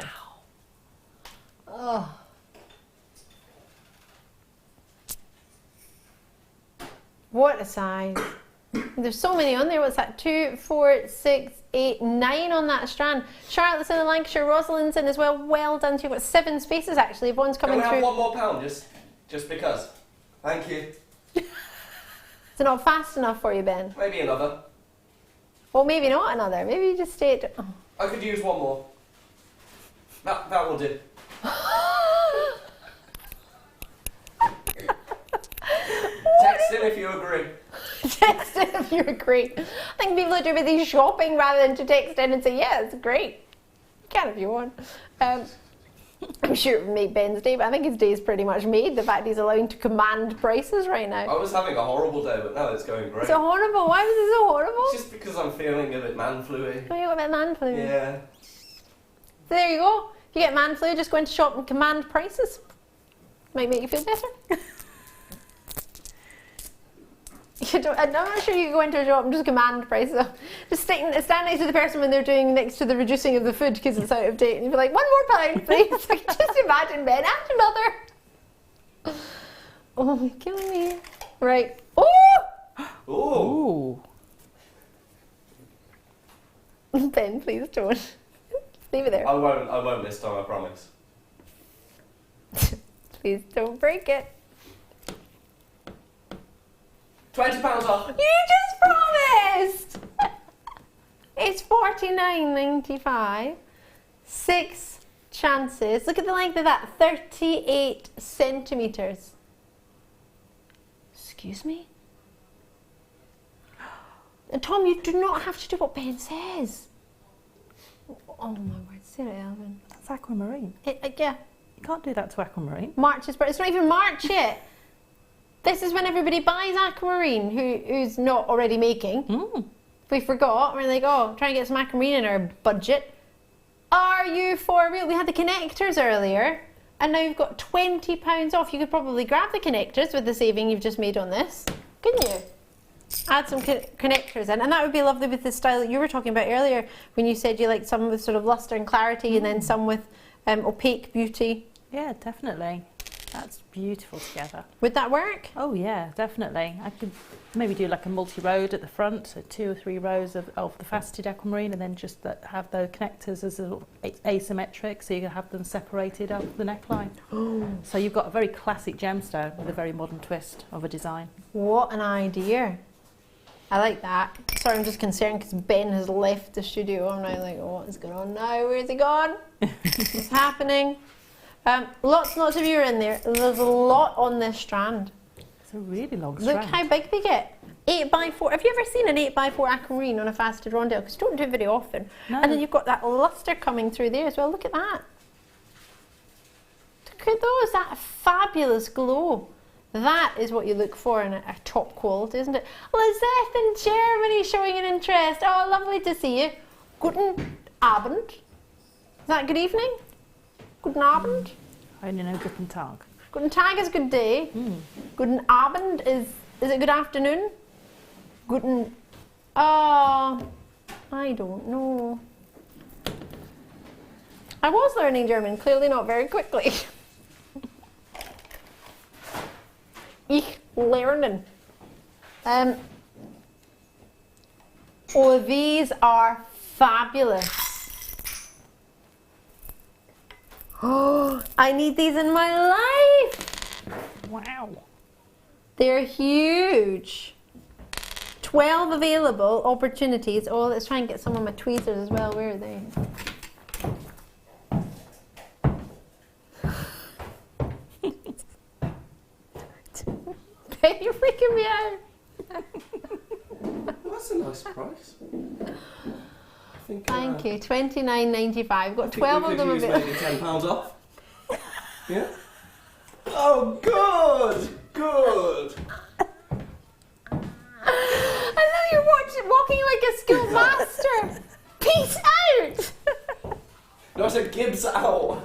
Oh. What a size. There's so many on there. What's that? 2, 4, 6, 8, 9 on that strand. Charlotte's in the Lancashire, Rosalind's in as well. Well done. So you've got 7 spaces actually. If one's coming Can we through. have £1 more, just because? Thank you. Is it not fast enough for you, Ben? Maybe another. Well, maybe not another. Maybe you just stay at... Oh. I could use one more. That will do. Text in if you agree. Text in if you agree. I think people are too busy shopping rather than to text in and say, yeah, it's great. You can if you want. I'm sure it would make Ben's day, but I think his day is pretty much made. The fact he's allowing to command prices right now. I was having a horrible day, but now it's going great. So horrible? Why was it so horrible? It's just because I'm feeling a bit man-flu-y. Oh, you got a bit man flu? Yeah. So there you go. If you get man flu, just go into shop and command prices. Might make you feel better. I'm not sure you can go into a shop and just command prices. Just stand next to the person when they're doing next to the reducing of the food because it's out of date, and you'd be like, £1 more, please. I can just imagine Ben, and another. Oh, you're killing me. Right. Oh! Oh! Ben, please don't. Leave it there. I won't this time, I promise. Please don't break it. £20 off. You just promised! It's $49.95. 6 chances. Look at the length of that. 38 centimetres. Excuse me? And Tom, you do not have to do what Ben says. Oh my word, Sarah Elvin. That's aquamarine. Yeah. You can't do that to aquamarine. March is, but it's not even March yet. This is when everybody buys aquamarine who's not already making. We forgot. We're like, oh, trying to get some aquamarine in our budget. Are you for real? We had the connectors earlier, and now you've got £20 off. You could probably grab the connectors with the saving you've just made on this, couldn't you? Add some connectors in, and that would be lovely with the style that you were talking about earlier when you said you liked some with sort of luster and clarity, and then some with opaque beauty. Yeah, definitely. That's beautiful together. Would that work? Oh yeah, definitely. I could maybe do like a multi-road at the front, so 2 or 3 rows of the faceted aquamarine, and then just have those connectors as asymmetric, so you can have them separated up the neckline. So you've got a very classic gemstone with a very modern twist of a design. What an idea. I like that. Sorry, I'm just concerned because Ben has left the studio. I'm now like, oh, what is going on now? Where's he gone? What's happening? Lots and lots of you are in there. There's a lot on this strand. It's a really long strand. Look how big they get. 8x4. Have you ever seen an 8x4 aquamarine on a faceted rondelle? Because you don't do it very often. No. And then you've got that luster coming through there as well. Look at that. Look at those. That fabulous glow. That is what you look for in a top quality, isn't it? Lizette in Germany showing an interest. Oh, lovely to see you. Guten Abend. Is that good evening? Guten Abend. I only know Guten Tag. Guten Tag is good day. Guten Abend is it good afternoon? Guten... Oh, I don't know. I was learning German, clearly not very quickly. Ich lernen. Oh, these are fabulous. Oh, I need these in my life. Wow. They're huge. 12 available opportunities. Oh, let's try and get some of my tweezers as well. Where are they? You're freaking me out. That's a nice price. Thank you. $29.95. Got 12 of them available. Maybe £10 off. Yeah. Oh, good, good. I know you're walking like a schoolmaster. Peace out. No, I said Gibbs out.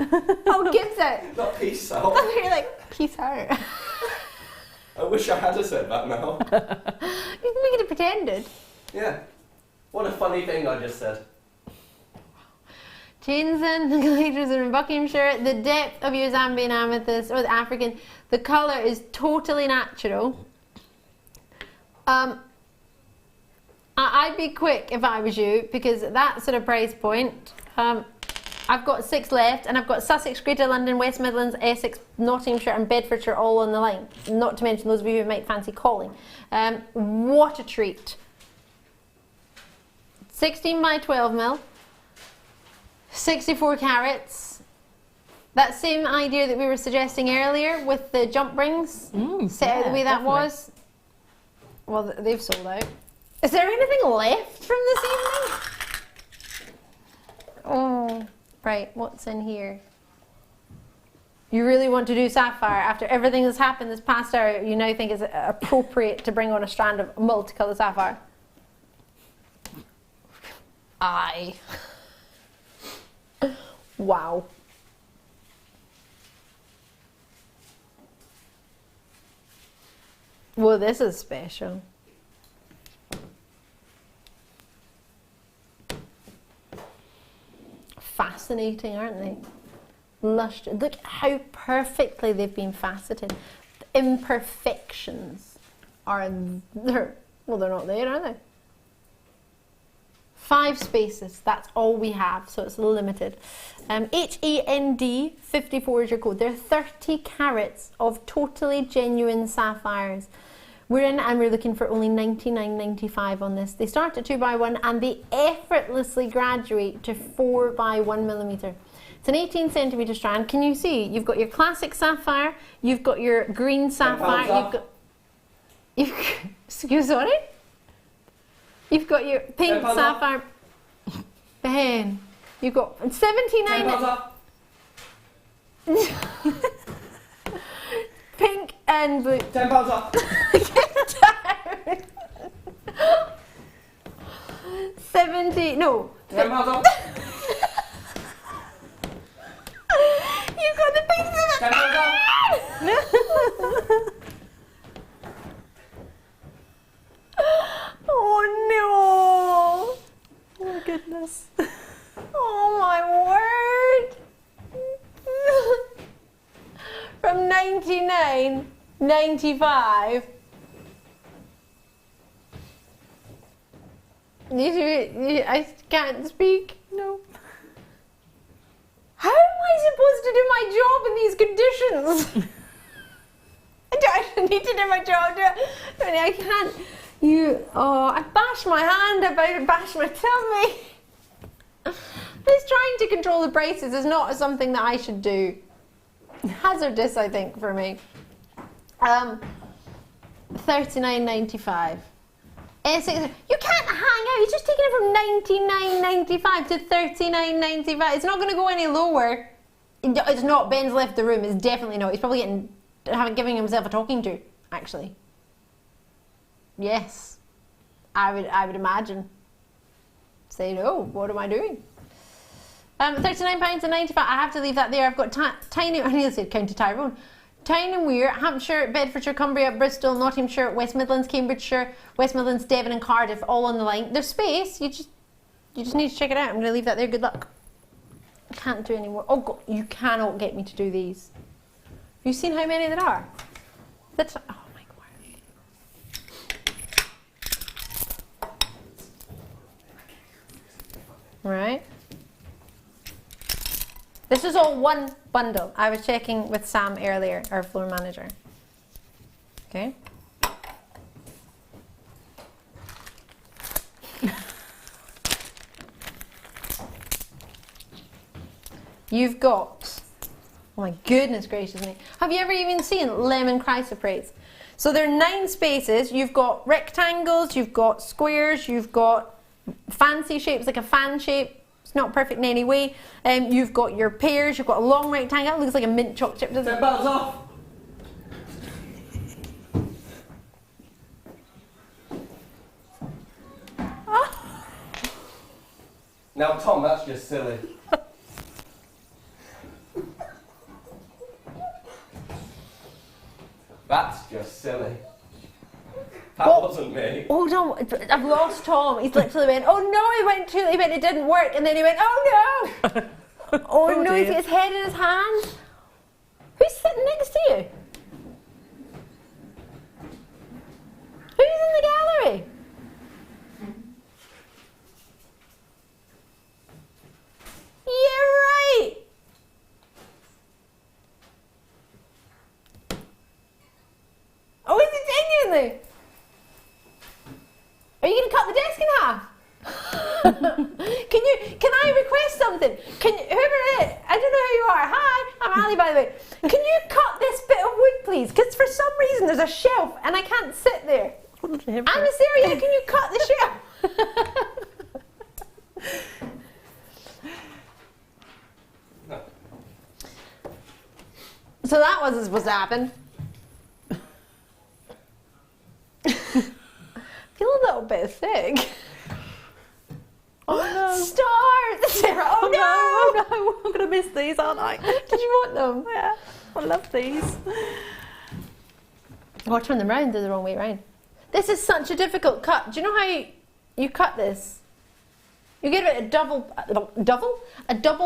Oh, Gibbs out. Not peace out. I thought you were like peace out. I wish I had said that now. You could have pretended. Yeah. What a funny thing I just said. Chains and glazers in Buckinghamshire. The depth of your Zambian amethyst or the African, the colour is totally natural. I'd be quick if I was you, because at that sort of price point, I've got 6 left, and I've got Sussex, Greater London, West Midlands, Essex, Nottinghamshire and Bedfordshire all on the line. Not to mention those of you who might fancy calling. What a treat. 16 by 12 mil, 64 carats. That same idea that we were suggesting earlier with the jump rings, set out the way that was. Well, they've sold out. Is there anything left from this evening? Oh, right, what's in here? You really want to do sapphire after everything that's happened this past hour? You now think it's appropriate to bring on a strand of multicolored sapphire? Aye. Wow. Well, this is special. Fascinating, aren't they? Lush. Look how perfectly they've been faceted. The imperfections are there. Well, they're not there, are they? 5 spaces. That's all we have, so it's limited. HEND 54 is your code. There are 30 carats of totally genuine sapphires. We're in and we're looking for only $99.95 on this. They start at 2x1 and they effortlessly graduate to 4x1 millimeter. It's an 18 centimeter strand. Can you see? You've got your classic sapphire, you've got your green sapphire, sorry? You've got your pink sapphire. Ben, you've got 79. Pink and blue. £10 off. 70. No. £10 off. You've got the pink sapphire. Oh no! Oh goodness! Oh my word! From $99.95. I can't speak. No. How am I supposed to do my job in these conditions? I don't need to do my job. I can't. I bash my hand about it, bash my tummy. This trying to control the braces is not something that I should do. Hazardous, I think, for me. $39.95. You can't hang out. He's just taking it from $99.95 to $39.95. It's not going to go any lower. It's not. Ben's left the room. It's definitely not. He's probably giving himself a talking to, actually. Yes, I would imagine. Say no. What am I doing? £39.95. I have to leave that there. I've got tiny. I need to say County Tyrone. Tyne and Wear, Hampshire, Bedfordshire, Cumbria, Bristol, Nottinghamshire, West Midlands, Cambridgeshire, West Midlands, Devon and Cardiff, all on the line. There's space. You just need to check it out. I'm going to leave that there. Good luck. I can't do any more. Oh God, you cannot get me to do these. Have you seen how many there are? That's. Oh my God. Right. This is all one bundle. I was checking with Sam earlier, our floor manager. Okay. You've got, oh my goodness gracious me. Have you ever even seen lemon chrysoprase? So there are 9 spaces. You've got rectangles, you've got squares, you've got fancy shapes like a fan shape. It's not perfect in any way. You've got your pairs, you've got a long rectangle. It looks like a mint choc chip, doesn't it? $10 off. Now, Tom, that's just silly. That's just silly. That wasn't me. Hold on, I've lost Tom. He's literally went, oh no, he went, it didn't work. And then he went, oh no. Oh no, he's got his head in his hands. Who's sitting next to you? Who's in the gallery? You're right. Oh, is it genuinely? Are you going to cut the desk in half? something. Can you, whoever it is, I don't know who you are. Hi, I'm Ali, by the way. Can you cut this bit of wood, please? Because for some reason there's a shelf and I can't sit there. Anastasia, can you cut the shelf? No. So that wasn't supposed to happen. I feel a little bit thick. Oh no. Stars! Sarah, oh no! Oh no, I'm going to miss these, aren't I? Did you want them? Yeah, I love these. Oh, I turned them round, they're the wrong way round. This is such a difficult cut. Do you know how you cut this? You give it a double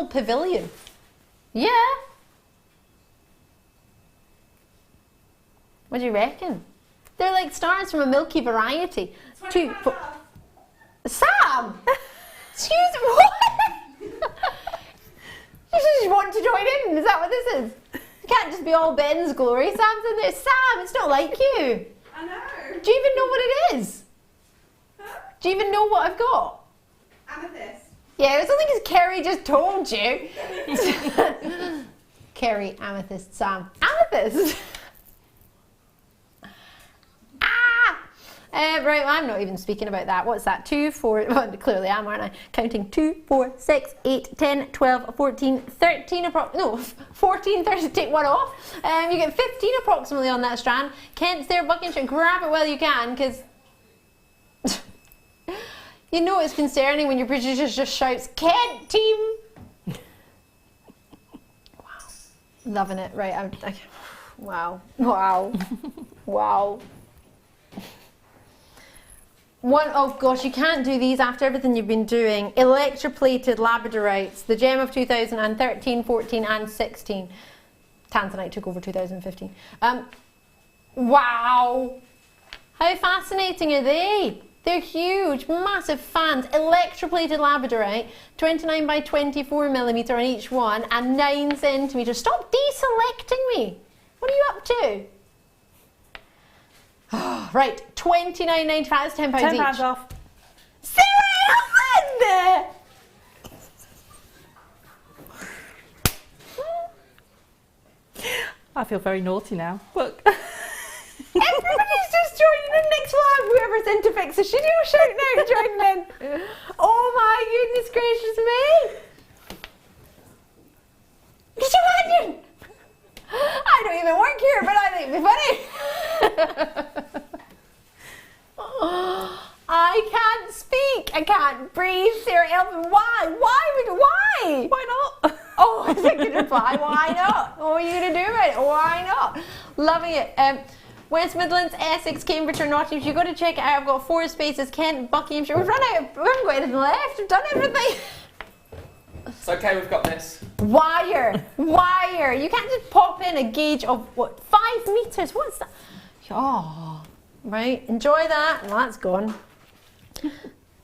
pavilion. Yeah. What do you reckon? They're like stars from a milky variety. Sam! Excuse me, what? You just want to join in, is that what this is? You can't just be all Ben's glory. Sam's in there. Sam, it's not like you. I know. Do you even know what it is? Huh? Do you even know what I've got? Amethyst. Yeah, it's only because Kerry just told you. Kerry, amethyst, Sam. Amethyst! Right, I'm not even speaking about that. What's that? 2, 4, well, clearly I am, aren't I? Counting 2, 4, 6, 8, 10, 12, 14, 13, 14, 30, take one off. You get 15 approximately on that strand. Kent's there, Buckinghamshire, grab it while you can, because you know it's concerning when your producer just shouts, Kent team! Wow. Loving it, right, wow, wow, wow. Oh gosh, you can't do these after everything you've been doing. Electroplated labradorites, the gem of 2013, 14 and 16. Tanzanite took over 2015. Wow! How fascinating are they? They're huge, massive fans. Electroplated labradorite, 29 by 24 millimetre on each one and 9 centimetres. Stop deselecting me! What are you up to? Right, $29.95, that's £10 each. £10 off. Sarah Ellen! I feel very naughty now. Look. Everybody's just joining in. Next one, whoever's into Fix a Studio shouting out, joining in. Oh my goodness gracious me! Could you imagine? I don't even work here, but I think it'd be funny. I can't speak. I can't breathe. Sarah Elvin, why? Why? Why not? Oh, I think you'd reply, why not? What are you going to do about it? Why not? Loving it. West Midlands, Essex, Cambridgeshire, Nottinghamshire. You've got to check it out. I've got 4 spaces. Kent, Buckinghamshire. We've run out. We haven't got anything left. We've done everything. It's okay, we've got this. Wire. You can't just pop in a gauge of, what, 5 metres? What's that? Oh, right. Enjoy that. Well, that's gone.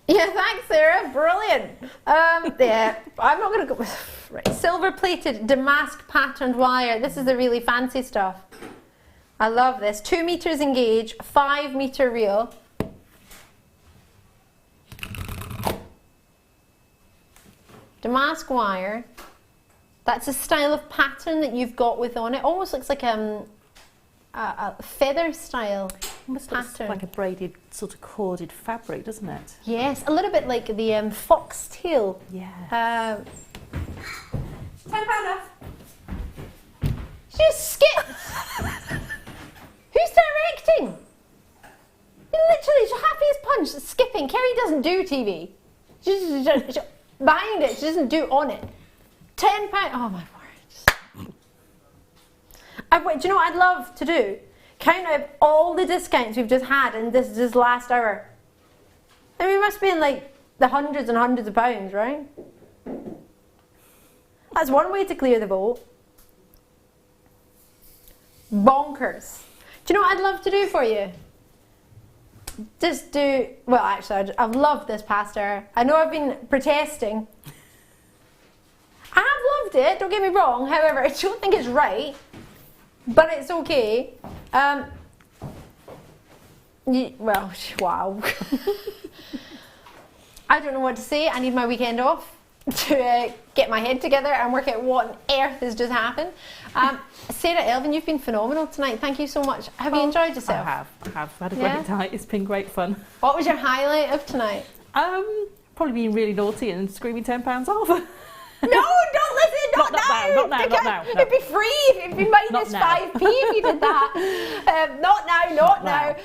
Yeah, thanks, Sarah. Brilliant. Yeah, I'm not going to go with... Right. Silver-plated damask patterned wire. This is the really fancy stuff. I love this. 2 metres in gauge, 5 metre reel. Damask wire. That's a style of pattern that you've got with on it. Almost looks like a feather style Almost pattern. looks like a braided sort of corded fabric, doesn't it? Yes, a little bit like the foxtail. Yeah. £10 off. She just skipped. Who's directing? Literally, she's happy as punch, skipping. Kerry doesn't do TV. She's behind it, she doesn't do on it. £10. Oh my word. Do you know what I'd love to do? Count up all the discounts we've just had in this last hour. I mean, we must be in like the hundreds and hundreds of pounds, right? That's one way to clear the vote. Bonkers. Do you know what I'd love to do for you? Just do, well actually I've loved this past hour. I know I've been protesting. I have loved it, don't get me wrong, however I don't think it's right, but it's okay. Well, wow. I don't know what to say, I need my weekend off. to get my head together and work out what on earth has just happened. Sarah, Elvin, you've been phenomenal tonight. Thank you so much. Have you enjoyed yourself? I have had a great night. It's been great fun. What was your highlight of tonight? Probably being really naughty and screaming £10 off. No, don't listen, not now. Not now. It'd be free, it'd be minus 5p if you did that. Not now.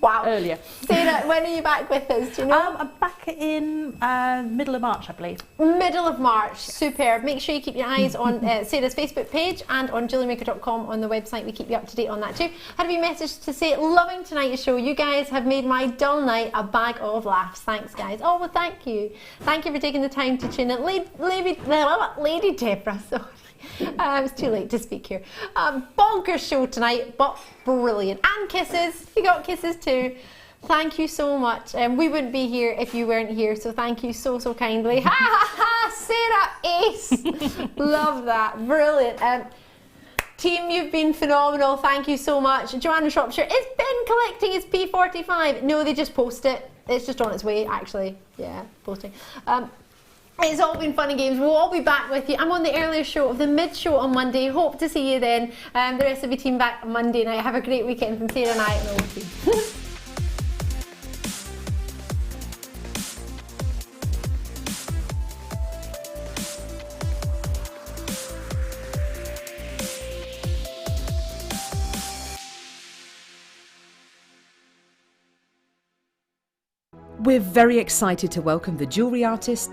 Wow. Earlier. Sarah, when are you back with us? Do you know? I'm back in middle of March, I believe. Middle of March, superb. Make sure you keep your eyes on Sarah's Facebook page and on JewelleryMaker.com on the website. We keep you up to date on that too. Had a wee message to say, loving tonight's show. You guys have made my dull night a bag of laughs. Thanks, guys. Oh, well, thank you. Thank you for taking the time to tune in. Lady Deborah, sorry. It's too late to speak here. Bonkers show tonight, but brilliant. And kisses. You got kisses too. Thank you so much. We wouldn't be here if you weren't here, so thank you so kindly. Ha ha ha! Sarah, ace! Love that. Brilliant. Team, you've been phenomenal. Thank you so much. Joanna Shropshire, is Ben collecting his P45? No, they just post it. It's just on its way, actually. Yeah, posting. It's all been fun and games. We'll all be back with you. I'm on the earlier show of the mid show on Monday. Hope to see you then. The rest of the team back Monday night. Have a great weekend from Sarah and I and all the team. We're very excited to welcome the jewellery artist,